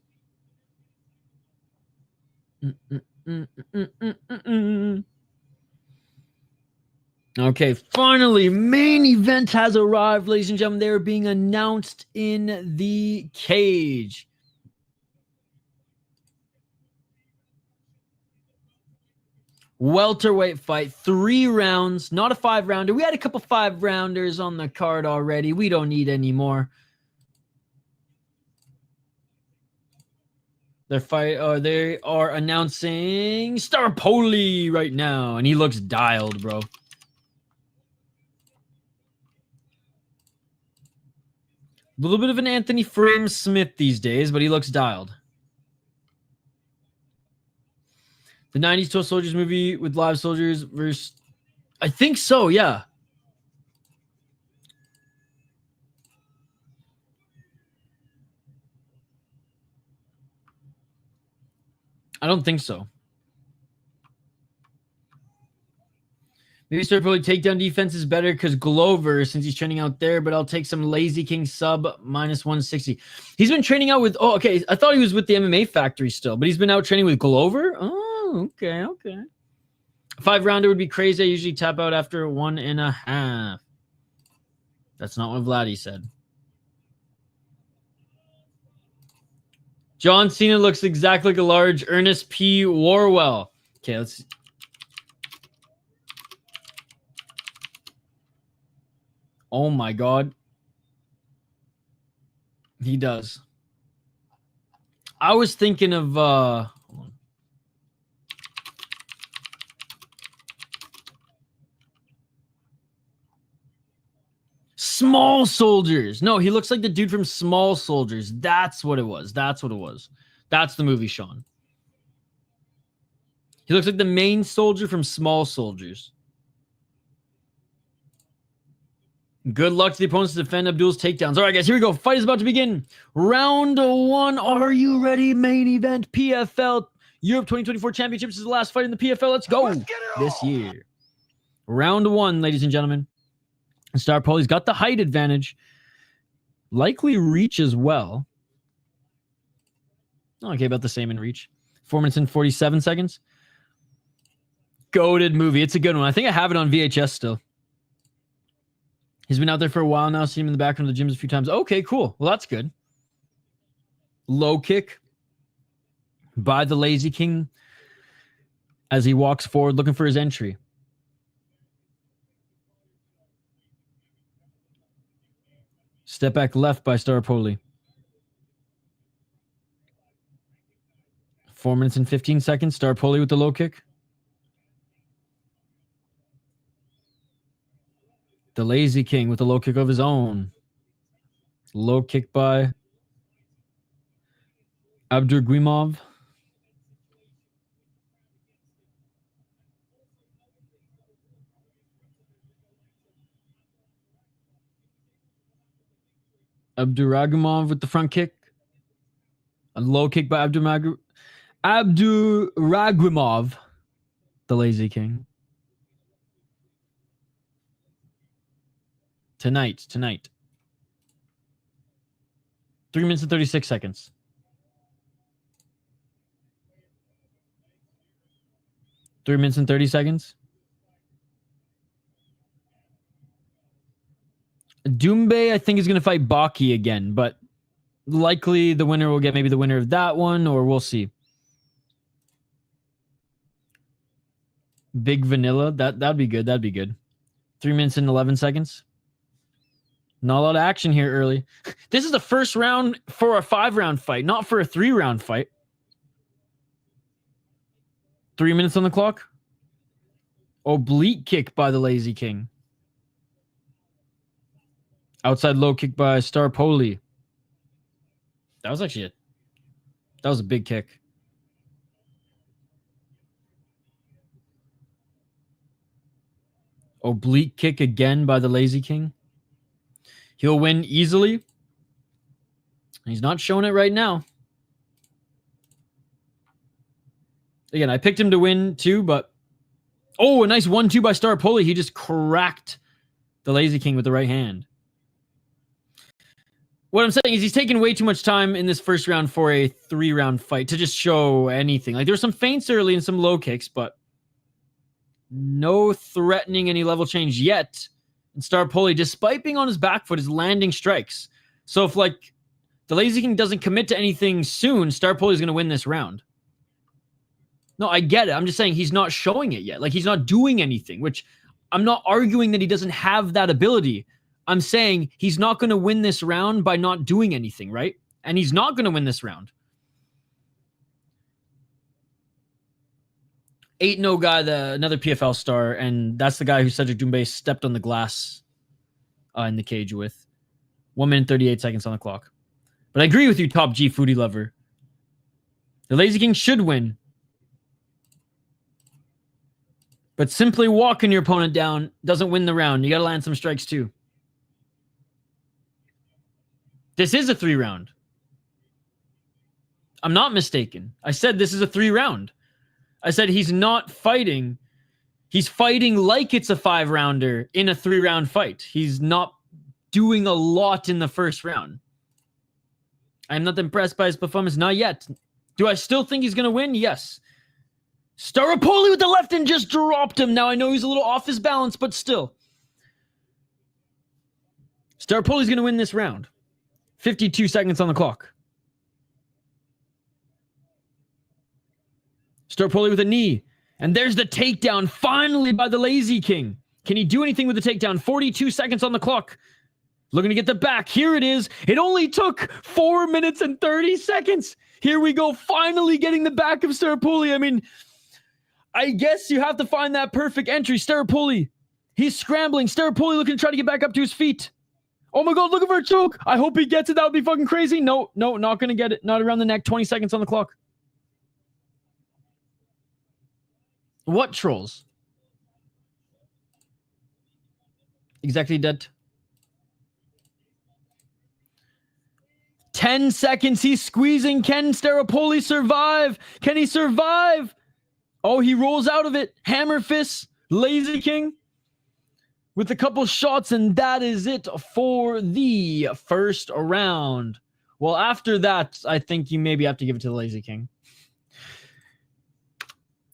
Okay, finally, main event has arrived, ladies and gentlemen. They are being announced in the cage. Welterweight fight, 3 rounds, not a 5-rounder. We had a couple 5-rounders on the card already. We don't need any more. They are announcing Staropoli right now, and he looks dialed, bro. A little bit of an Anthony Frame Smith these days, but he looks dialed. The 90s Toy Soldiers movie with live soldiers versus... I think so, yeah. I don't think so. Maybe Staropoli takedown defense is better because Glover, since he's training out there, but I'll take some Lazy King sub minus 160. He's been training out with... Oh, okay. I thought he was with the MMA factory still, but he's been out training with Glover? Oh, okay, okay. 5-rounder would be crazy. I usually tap out after 1.5. That's not what Vladdy said. John Cena looks exactly like a large Ernest P. Warwell. Okay, let's see. Oh my God. He does. I was thinking of hold on. Small Soldiers. No, he looks like the dude from Small Soldiers. That's what it was. That's what it was. That's the movie, Sean. He looks like the main soldier from Small Soldiers. Good luck to the opponents to defend Abdul's takedowns. All right, guys, here we go. Fight is about to begin. Round 1. Are you ready? Main event, PFL Europe 2024 Championships is the last fight in the PFL. Let's go this year. Round 1, ladies and gentlemen. Staropoli's got the height advantage. Likely reach as well. Okay, about the same in reach. 4 minutes and 47 seconds. Goated movie. It's a good one. I think I have it on VHS still. He's been out there for a while now. Seen him in the background of the gyms a few times. Okay, cool. Well, that's good. Low kick by the Lazy King as he walks forward looking for his entry. Step back left by Staropoli. 4 minutes and 15 seconds. Staropoli with the low kick. The Lazy King with the low kick of his own. Low kick by Abdouraguimov. Abdouraguimov with the front kick. A low kick by Abdouraguimov, the Lazy King. Tonight. 3 minutes and 36 seconds. Three minutes and 30 seconds. Doumbé, I think, is going to fight Baki again, but likely the winner will get maybe the winner of that one, or we'll see. Big Vanilla, that'd be good. That'd be good. 3 minutes and 11 seconds. Not a lot of action here early. This is the first round for a 5-round fight, not for a 3-round fight. 3 minutes on the clock. Oblique kick by the Lazy King. Outside low kick by Staropoli. That was a big kick. Oblique kick again by the Lazy King. He'll win easily. He's not showing it right now. Again, I picked him to win too, but... Oh, a nice 1-2 by Staropoli. He just cracked the Lazy King with the right hand. What I'm saying is he's taking way too much time in this first round for a 3-round fight to just show anything. Like, there were some feints early and some low kicks, but No threatening any level change yet. And Staropoli, despite being on his back foot, is landing strikes. So if like the Lazy King doesn't commit to anything soon, Staropoli is going to win this round. No, I get it. I'm just saying he's not showing it yet. Like he's not doing anything, which I'm not arguing that he doesn't have that ability. I'm saying he's not going to win this round by not doing anything, right? And he's not going to win this round. 8-0 guy, another PFL star, and that's the guy who Cedric Doumbé stepped on the glass in the cage with. 1 minute 38 seconds on the clock. But I agree with you, Top G foodie lover. The Lazy King should win. But simply walking your opponent down doesn't win the round. You got to land some strikes too. This is a 3-round. I'm not mistaken. I said this is a 3-round. I said he's not fighting. He's fighting like it's a 5-rounder in a 3-round fight. He's not doing a lot in the first round. I'm not impressed by his performance. Not yet. Do I still think he's going to win? Yes. Staropoli with the left and just dropped him. Now I know he's a little off his balance, but still. Staropoli's going to win this round. 52 seconds on the clock. Staropoli with a knee. And there's the takedown finally by the Lazy King. Can he do anything with the takedown? 42 seconds on the clock. Looking to get the back. Here it is. It only took 4 minutes and 30 seconds. Here we go. Finally getting the back of Staropoli. I mean, I guess you have to find that perfect entry. Staropoli. He's scrambling. Staropoli looking to try to get back up to his feet. Oh my God, looking for a choke. I hope he gets it. That would be fucking crazy. No, not going to get it. Not around the neck. 20 seconds on the clock. What trolls? Exactly dead. 10 seconds. He's squeezing. Can Staropoli survive? Can he survive? Oh, he rolls out of it. Hammer fist. Lazy King with a couple shots, and that is it for the first round. Well, after that, I think you maybe have to give it to the Lazy King.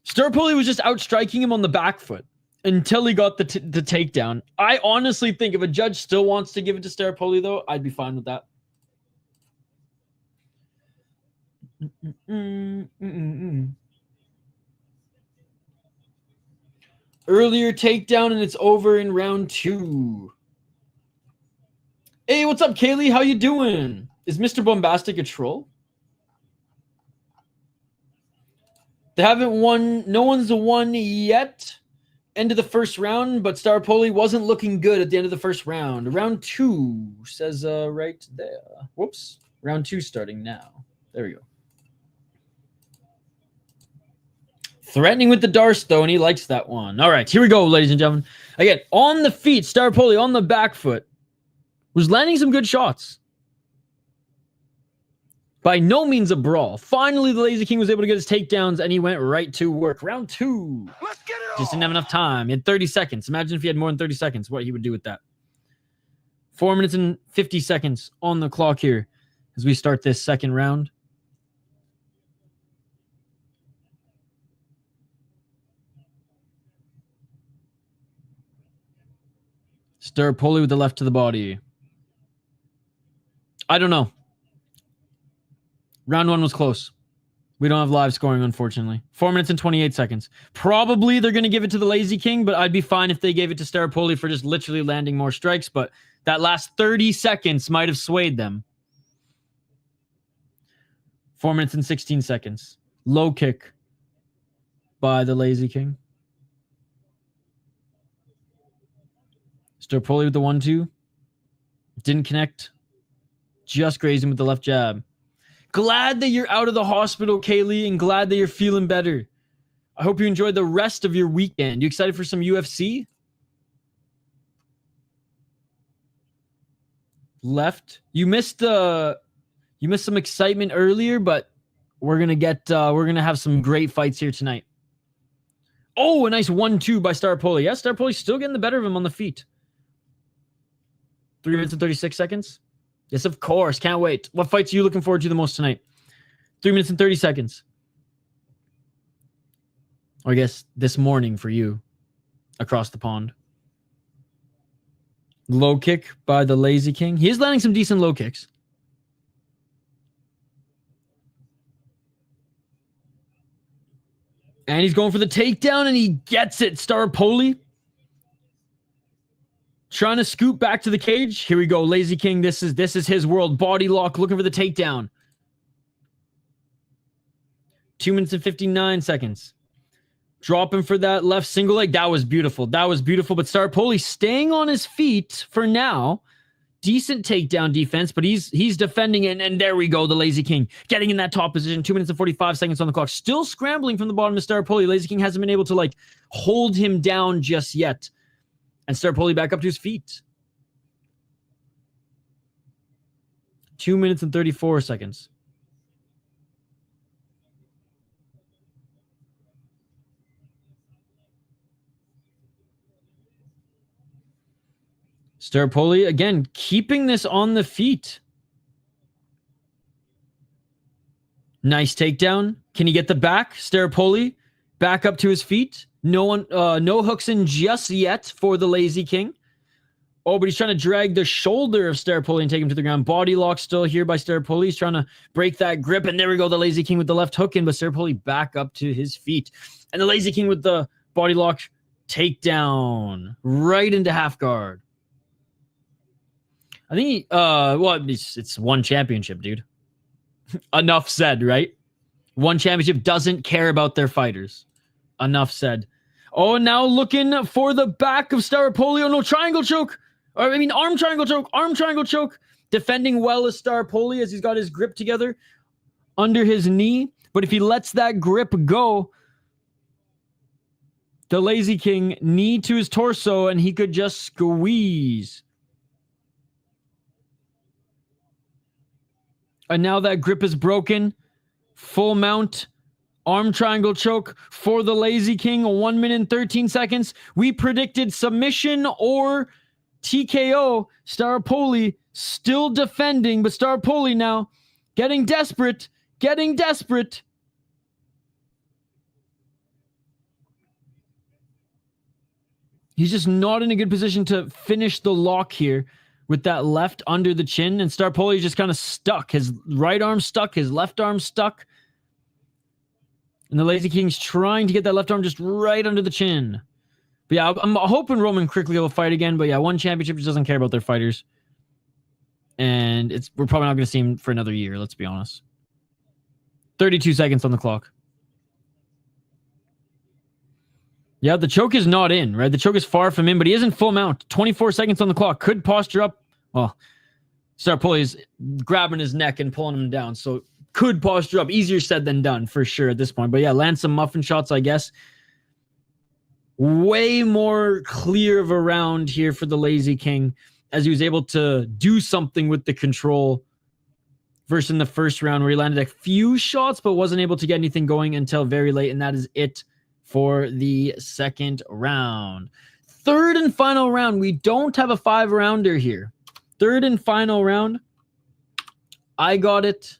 Staropoli was just outstriking him on the back foot until he got the takedown. I honestly think if a judge still wants to give it to Staropoli, though, I'd be fine with that. Earlier takedown, and it's over in round 2. Hey, what's up, Kaylee? How you doing? Is Mr. Bombastic a troll? They haven't won. No one's won yet. End of the first round, but Staropoli wasn't looking good at the end of the first round. Round 2 says right there. Whoops. Round 2 starting now. There we go. Threatening with the Darce, though, and he likes that one. All right, here we go, ladies and gentlemen. Again, on the feet, Staropoli on the back foot was landing some good shots. By no means a brawl. Finally, the Lazy King was able to get his takedowns, and he went right to work. Round 2. Let's get it Just on. didn't have enough time. He had 30 seconds. Imagine if he had more than 30 seconds, what he would do with that. 4 minutes and 50 seconds on the clock here as we start this second round. Staropoli with the left to the body. I don't know. Round 1 was close. We don't have live scoring, unfortunately. 4 minutes and 28 seconds. Probably they're going to give it to the Lazy King, but I'd be fine if they gave it to Staropoli for just literally landing more strikes, but that last 30 seconds might have swayed them. 4 minutes and 16 seconds. Low kick by the Lazy King. Staropoli with the 1-2. Didn't connect. Just grazed him with the left jab. Glad that you're out of the hospital, Kaylee, and glad that you're feeling better. I hope you enjoyed the rest of your weekend. You excited for some UFC? Left. You missed some excitement earlier, but we're gonna have some great fights here tonight. Oh, a nice 1-2 by Staropoli. Yeah, Staropoli's still getting the better of him on the feet. 3 minutes and 36 seconds. Yes, of course. Can't wait. What fights are you looking forward to the most tonight? 3 minutes and 30 seconds. Or I guess this morning for you. across the pond. Low kick by the Lazy King. He is landing some decent low kicks. And he's going for the takedown, and he gets it. Staropoli trying to scoop back to the cage. Here we go. Lazy King, this is his world. Body lock, looking for the takedown. 2 minutes and 59 seconds. Dropping for that left single leg. That was beautiful. That was beautiful. But Staropoli staying on his feet for now. Decent takedown defense, but he's defending it. And there we go. The Lazy King getting in that top position. 2 minutes and 45 seconds on the clock. Still scrambling from the bottom of Staropoli. Lazy King hasn't been able to like hold him down just yet. And Staropoli back up to his feet. 2 minutes and 34 seconds. Staropoli, again, keeping this on the feet. Nice takedown. Can he get the back? Staropoli back up to his feet. No hooks in just yet for the Lazy King. Oh, but he's trying to drag the shoulder of Staropoli and take him to the ground. Body lock still here by Staropoli. He's trying to break that grip. And there we go. The Lazy King with the left hook in, but Staropoli back up to his feet. And the Lazy King with the body lock takedown right into half guard. I think it's one championship, dude. Enough said, right? One championship doesn't care about their fighters. Enough said. Oh, now looking for the back of Staropoli. Oh, no, triangle choke. Arm triangle choke. Arm triangle choke. Defending well as Staropoli as he's got his grip together under his knee. But if he lets that grip go, the Lazy King knee to his torso and he could just squeeze. And now that grip is broken. Full mount. Arm triangle choke for the Lazy King. 1 minute and 13 seconds. We predicted submission or TKO. Staropoli still defending. But Staropoli now getting desperate. Getting desperate. He's just not in a good position to finish the lock here. With that left under the chin, and Staropoli just kind of stuck. His right arm stuck, his left arm stuck. And the Lazy King's trying to get that left arm just right under the chin. But yeah, I'm hoping Roman quickly will fight again. But yeah, one championship just doesn't care about their fighters. And we're probably not going to see him for another year, let's be honest. 32 seconds on the clock. Yeah, the choke is not in, right? The choke is far from in, but he is in full mount. 24 seconds on the clock. Could posture up. Well, Staropoli is grabbing his neck and pulling him down. So could posture up. Easier said than done for sure at this point. But yeah, land some muffin shots, I guess. Way more clear of a round here for the Lazy King as he was able to do something with the control versus in the first round where he landed a few shots but wasn't able to get anything going until very late. And that is it for the second round. Third and final round. We don't have a 5-rounder here. Third and final round. I got it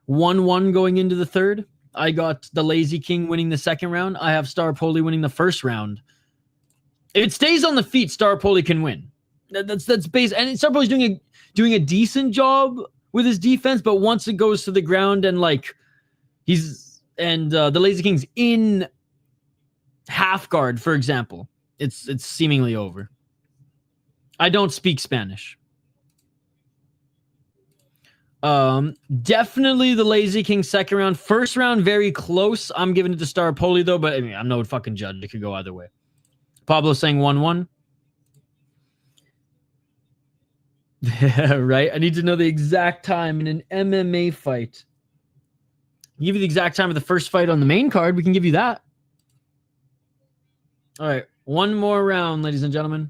1-1 going into the third. I got the Lazy King winning the second round. I have Staropoli winning the first round. If it stays on the feet, Staropoli can win. That's base. And Staropoli's doing a decent job with his defense, but once it goes to the ground and like the Lazy King's in half guard, for example, it's seemingly over. I don't speak Spanish. Definitely the Lazy King second round. First round, very close. I'm giving it to Staropoli though, but I mean, I'm no fucking judge. It could go either way. Pablo saying 1-1. Right? I need to know the exact time in an MMA fight. I'll give you the exact time of the first fight on the main card. We can give you that. All right, one more round, ladies and gentlemen.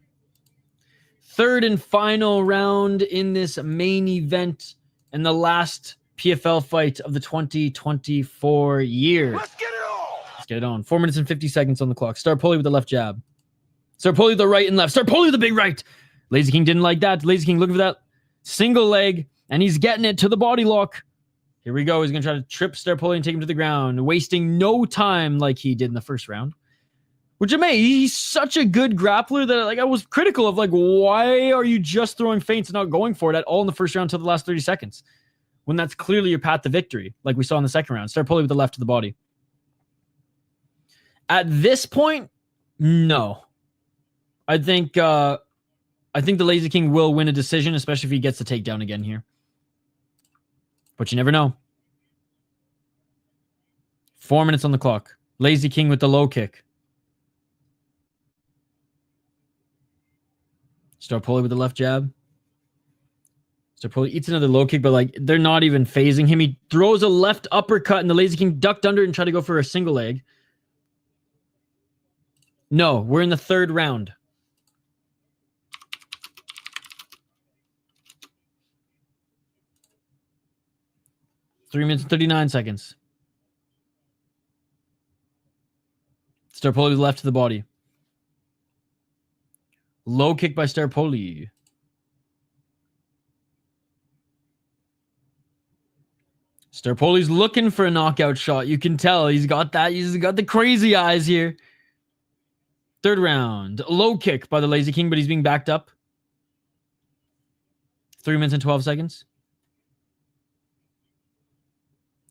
Third and final round in this main event and the last PFL fight of the 2024 year. Let's get it on. Let's get it on. 4 minutes and 50 seconds on the clock. Staropoli with the left jab. Staropoli with the right and left. Staropoli with the big right. Lazy King didn't like that. Lazy King looking for that single leg, and he's getting it to the body lock. Here we go. He's going to try to trip Staropoli and take him to the ground, wasting no time like he did in the first round. Which I mean, he's such a good grappler that like I was critical of like, why are you just throwing feints and not going for it at all in the first round until the last 30 seconds? When that's clearly your path to victory, like we saw in the second round. Staropoli with the left to the body. At this point, no. I think the Lazy King will win a decision, especially if he gets the takedown again here. But you never know. 4 minutes on the clock. Lazy King with the low kick. Staropoli with the left jab. Staropoli eats another low kick, but like they're not even phasing him. He throws a left uppercut and the Lazy King ducked under and tried to go for a single leg. No, we're in the third round. Three minutes and 39 seconds. Staropoli with left to the body. Low kick by Staropoli. Staropoli's looking for a knockout shot. You can tell he's got that. He's got the crazy eyes here. Third round. Low kick by the Lazy King, but he's being backed up. 3 minutes and 12 seconds.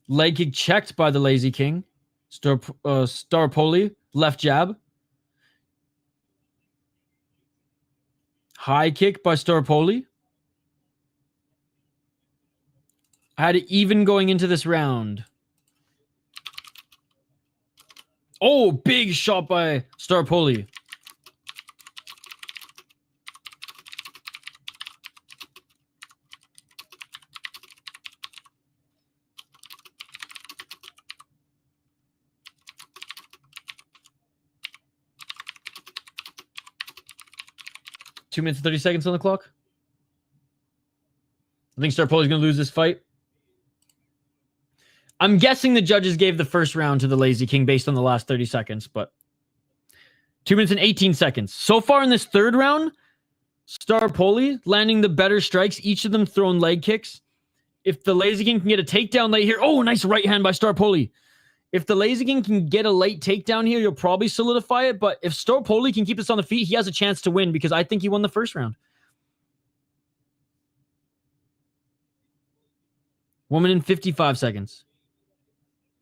Leg kick checked by the Lazy King. Staropoli. Left jab. High kick by Staropoli. I had it even going into this round. Oh, big shot by Staropoli. Two minutes and 30 seconds on the clock. I think Staropoli's going to lose this fight. I'm guessing the judges gave the first round to the Lazy King based on the last 30 seconds, but 2 minutes and 18 seconds. So far in this third round, Staropoli landing the better strikes, each of them throwing leg kicks. If the Lazy King can get a takedown late here, oh, nice right hand by Staropoli. If the Lazy King can get a late takedown here, you'll probably solidify it, but if Staropoli can keep us on the feet, he has a chance to win because I think he won the first round. 1 minute and 55 seconds.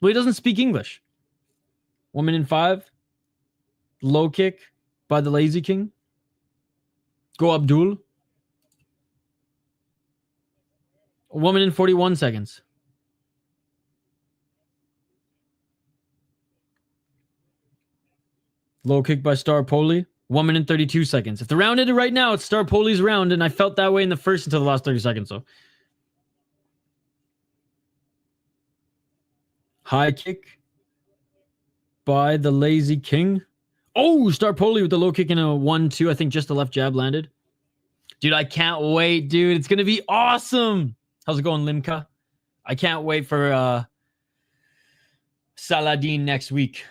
Well, he doesn't speak English. 1 minute and 5. Low kick by the Lazy King. Go Abdoul. 1 minute and 41 seconds. Low kick by Staropoli. 1 minute and 32 seconds. If the round ended right now, it's Staropoli's round, and I felt that way in the first until the last 30 seconds. So, high kick by the Lazy King. Oh, Staropoli with the low kick in a 1-2. I think just the left jab landed. Dude, I can't wait, dude. It's going to be awesome. How's it going, Limka? I can't wait for Saladin next week.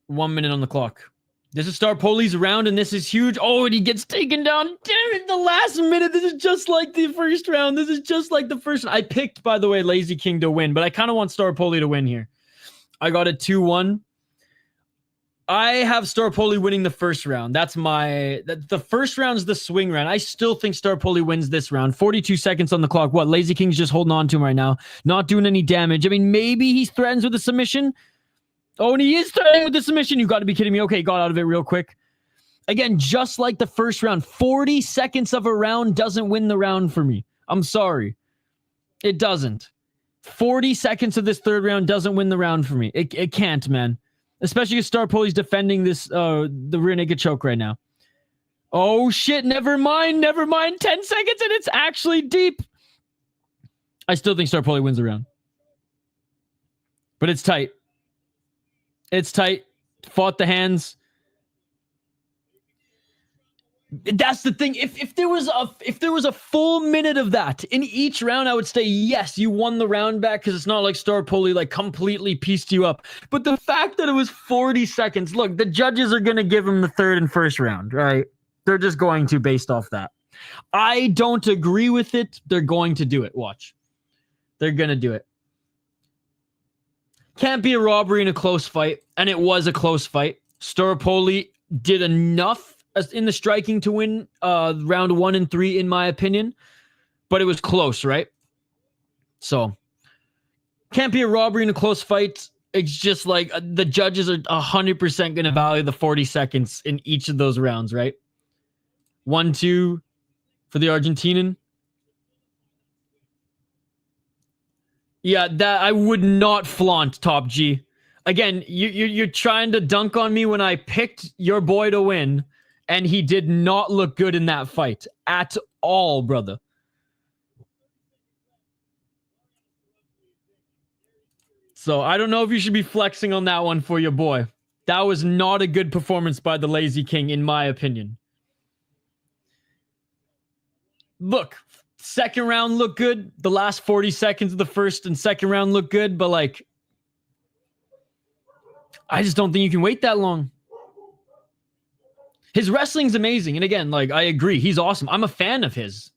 1 minute on the clock. This is Staropoli's round, and this is huge. Oh, and he gets taken down. Damn it, the last minute. This is just like the first round. This is just like the first. I picked, by the way, Lazy King to win, but I kind of want Staropoli to win here. I got it 2-1. I have Staropoli winning the first round. That's my... The first round is the swing round. I still think Staropoli wins this round. 42 seconds on the clock. What? Lazy King's just holding on to him right now. Not doing any damage. I mean, maybe he threatens with a submission. Oh, and he is threatening with the submission. You got to be kidding me. Okay, got out of it real quick. Again, just like the first round, 40 seconds of a round doesn't win the round for me. I'm sorry. It doesn't. 40 seconds of this third round doesn't win the round for me. It can't, man. Especially if Staropoli's defending this, the rear naked choke right now. Oh, shit. Never mind. 10 seconds, and it's actually deep. I still think Staropoli wins the round. But it's tight. It's tight. Fought the hands. That's the thing. If there was a full minute of that in each round, I would say yes, you won the round back because it's not like Staropoli like completely pieced you up. But the fact that it was 40 seconds, look, the judges are gonna give him the third and first round, right? They're just going to based off that. I don't agree with it. They're going to do it. Watch. They're gonna do it. Can't be a robbery in a close fight, and it was a close fight. Staropoli did enough in the striking to win round 1 and 3, in my opinion, but it was close, right? So, can't be a robbery in a close fight. It's just like the judges are 100% going to value the 40 seconds in each of those rounds, right? 1-2 for the Argentinian. Yeah, that I would not flaunt, Top G. Again, you're trying to dunk on me when I picked your boy to win, and he did not look good in that fight at all, brother. So I don't know if you should be flexing on that one for your boy. That was not a good performance by the Lazy King, in my opinion. Look, second round looked good. The last 40 seconds of the first and second round looked good, but like, I just don't think you can wait that long. His wrestling's amazing. And again, like, I agree. He's awesome. I'm a fan of his.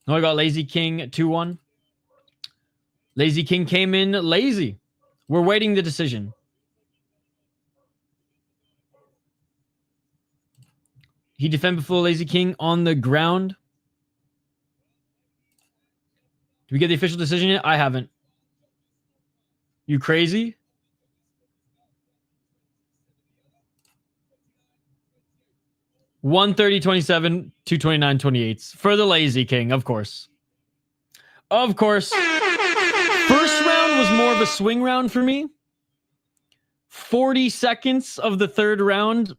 No, I got Lazy King 2-1. Lazy King came in lazy. We're waiting the decision. He defended before Lazy King on the ground. Did we get the official decision yet? I haven't. You crazy? $130.27, $229.28 for the Lazy King, of course. Of course. First round was more of a swing round for me. 40 seconds of the third round.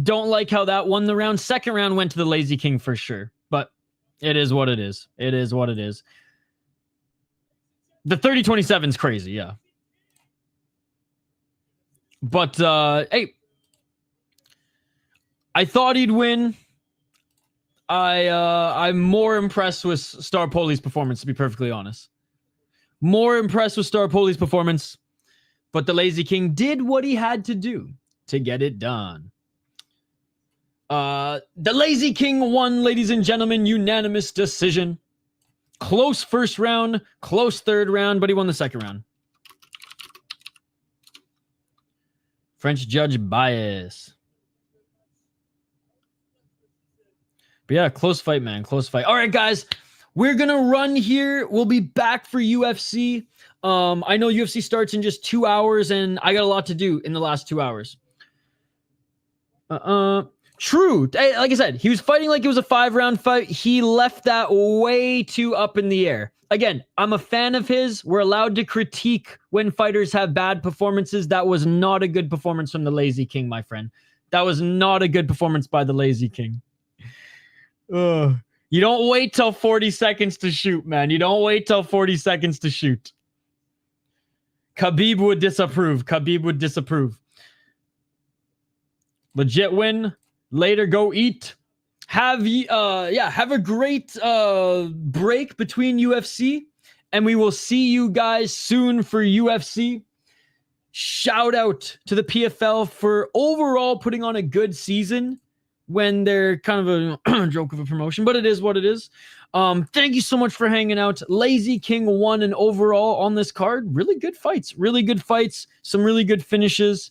Don't like how that won the round. Second round went to the Lazy King for sure. But it is what it is. It is what it is. The 30-27 is crazy, yeah. But, hey. I thought he'd win. I'm more impressed with Staropoli's performance, to be perfectly honest. More impressed with Staropoli's performance. But the Lazy King did what he had to do to get it done. The Lazy King won, ladies and gentlemen, unanimous decision. Close first round, close third round, but he won the second round. French judge bias. But yeah, close fight, man. Close fight. All right, guys. We're going to run here. We'll be back for UFC. I know UFC starts in just 2 hours, and I got a lot to do in the last 2 hours. True. Like I said, he was fighting like it was a 5-round fight. He left that way too up in the air. Again, I'm a fan of his. We're allowed to critique when fighters have bad performances. That was not a good performance from the Lazy King, my friend. That was not a good performance by the Lazy King. You don't wait till 40 seconds to shoot, man. You don't wait till 40 seconds to shoot. Khabib would disapprove. Khabib would disapprove. Legit win. Later, go eat. Have a great break between UFC, and we will see you guys soon for UFC. Shout out to the PFL for overall putting on a good season when they're kind of a joke of a promotion, but it is what it is. Thank you so much for hanging out. Lazy King won an overall on this card. Really good fights. Some really good finishes.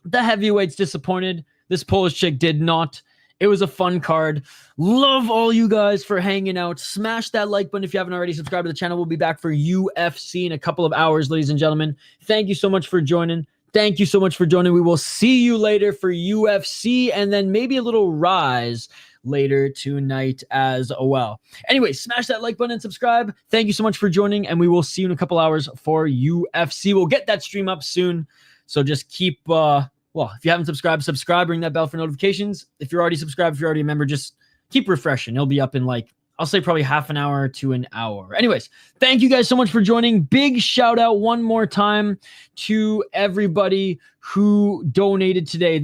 The heavyweights disappointed. This Polish chick did not. It was a fun card. Love all you guys for hanging out. Smash that like button if you haven't already. Subscribe to the channel. We'll be back for UFC in a couple of hours, ladies and gentlemen. Thank you so much for joining. Thank you so much for joining. We will see you later for UFC and then maybe a little Rise later tonight as well. Anyway, smash that like button and subscribe. Thank you so much for joining, and we will see you in a couple hours for UFC. We'll get that stream up soon, so just keep, if you haven't subscribed, subscribe, ring that bell for notifications. If you're already subscribed, if you're already a member, just keep refreshing. It'll be up in I'll say probably half an hour to an hour. Anyways, thank you guys so much for joining. Big shout out one more time to everybody who donated today.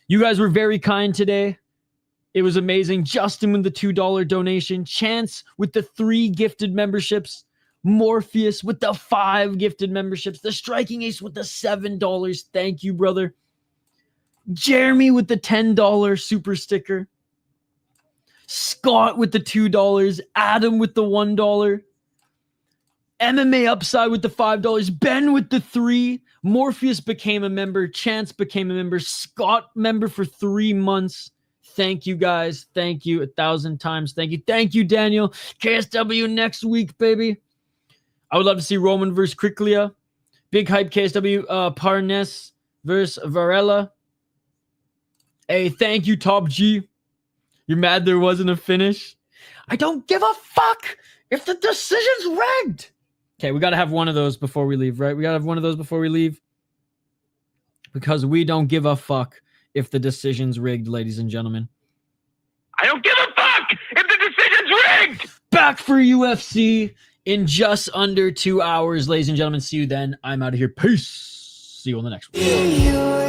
You guys were very kind today. It was amazing. Justin with the $2 donation. Chance with the 3 gifted memberships. Morpheus with the 5 gifted memberships. The Striking Ace with the $7. Thank you, brother. Jeremy with the $10 super sticker. Scott with the $2. Adam with the $1. MMA Upside with the $5. Ben with the 3. Morpheus became a member. Chance became a member. Scott member for 3 months. Thank you guys. Thank you 1,000 times. Thank you. Thank you, Daniel. KSW next week, baby. I would love to see Roman versus Kriklia. Big hype KSW. Parnes versus Varela. Hey, thank you, Top G. You're mad there wasn't a finish? I don't give a fuck if the decision's rigged. Okay, we got to have one of those before we leave, right? We got to have one of those before we leave. Because we don't give a fuck if the decision's rigged, ladies and gentlemen. I don't give a fuck if the decision's rigged! Back for UFC in just under 2 hours, ladies and gentlemen. See you then. I'm out of here. Peace. See you on the next one. Yeah.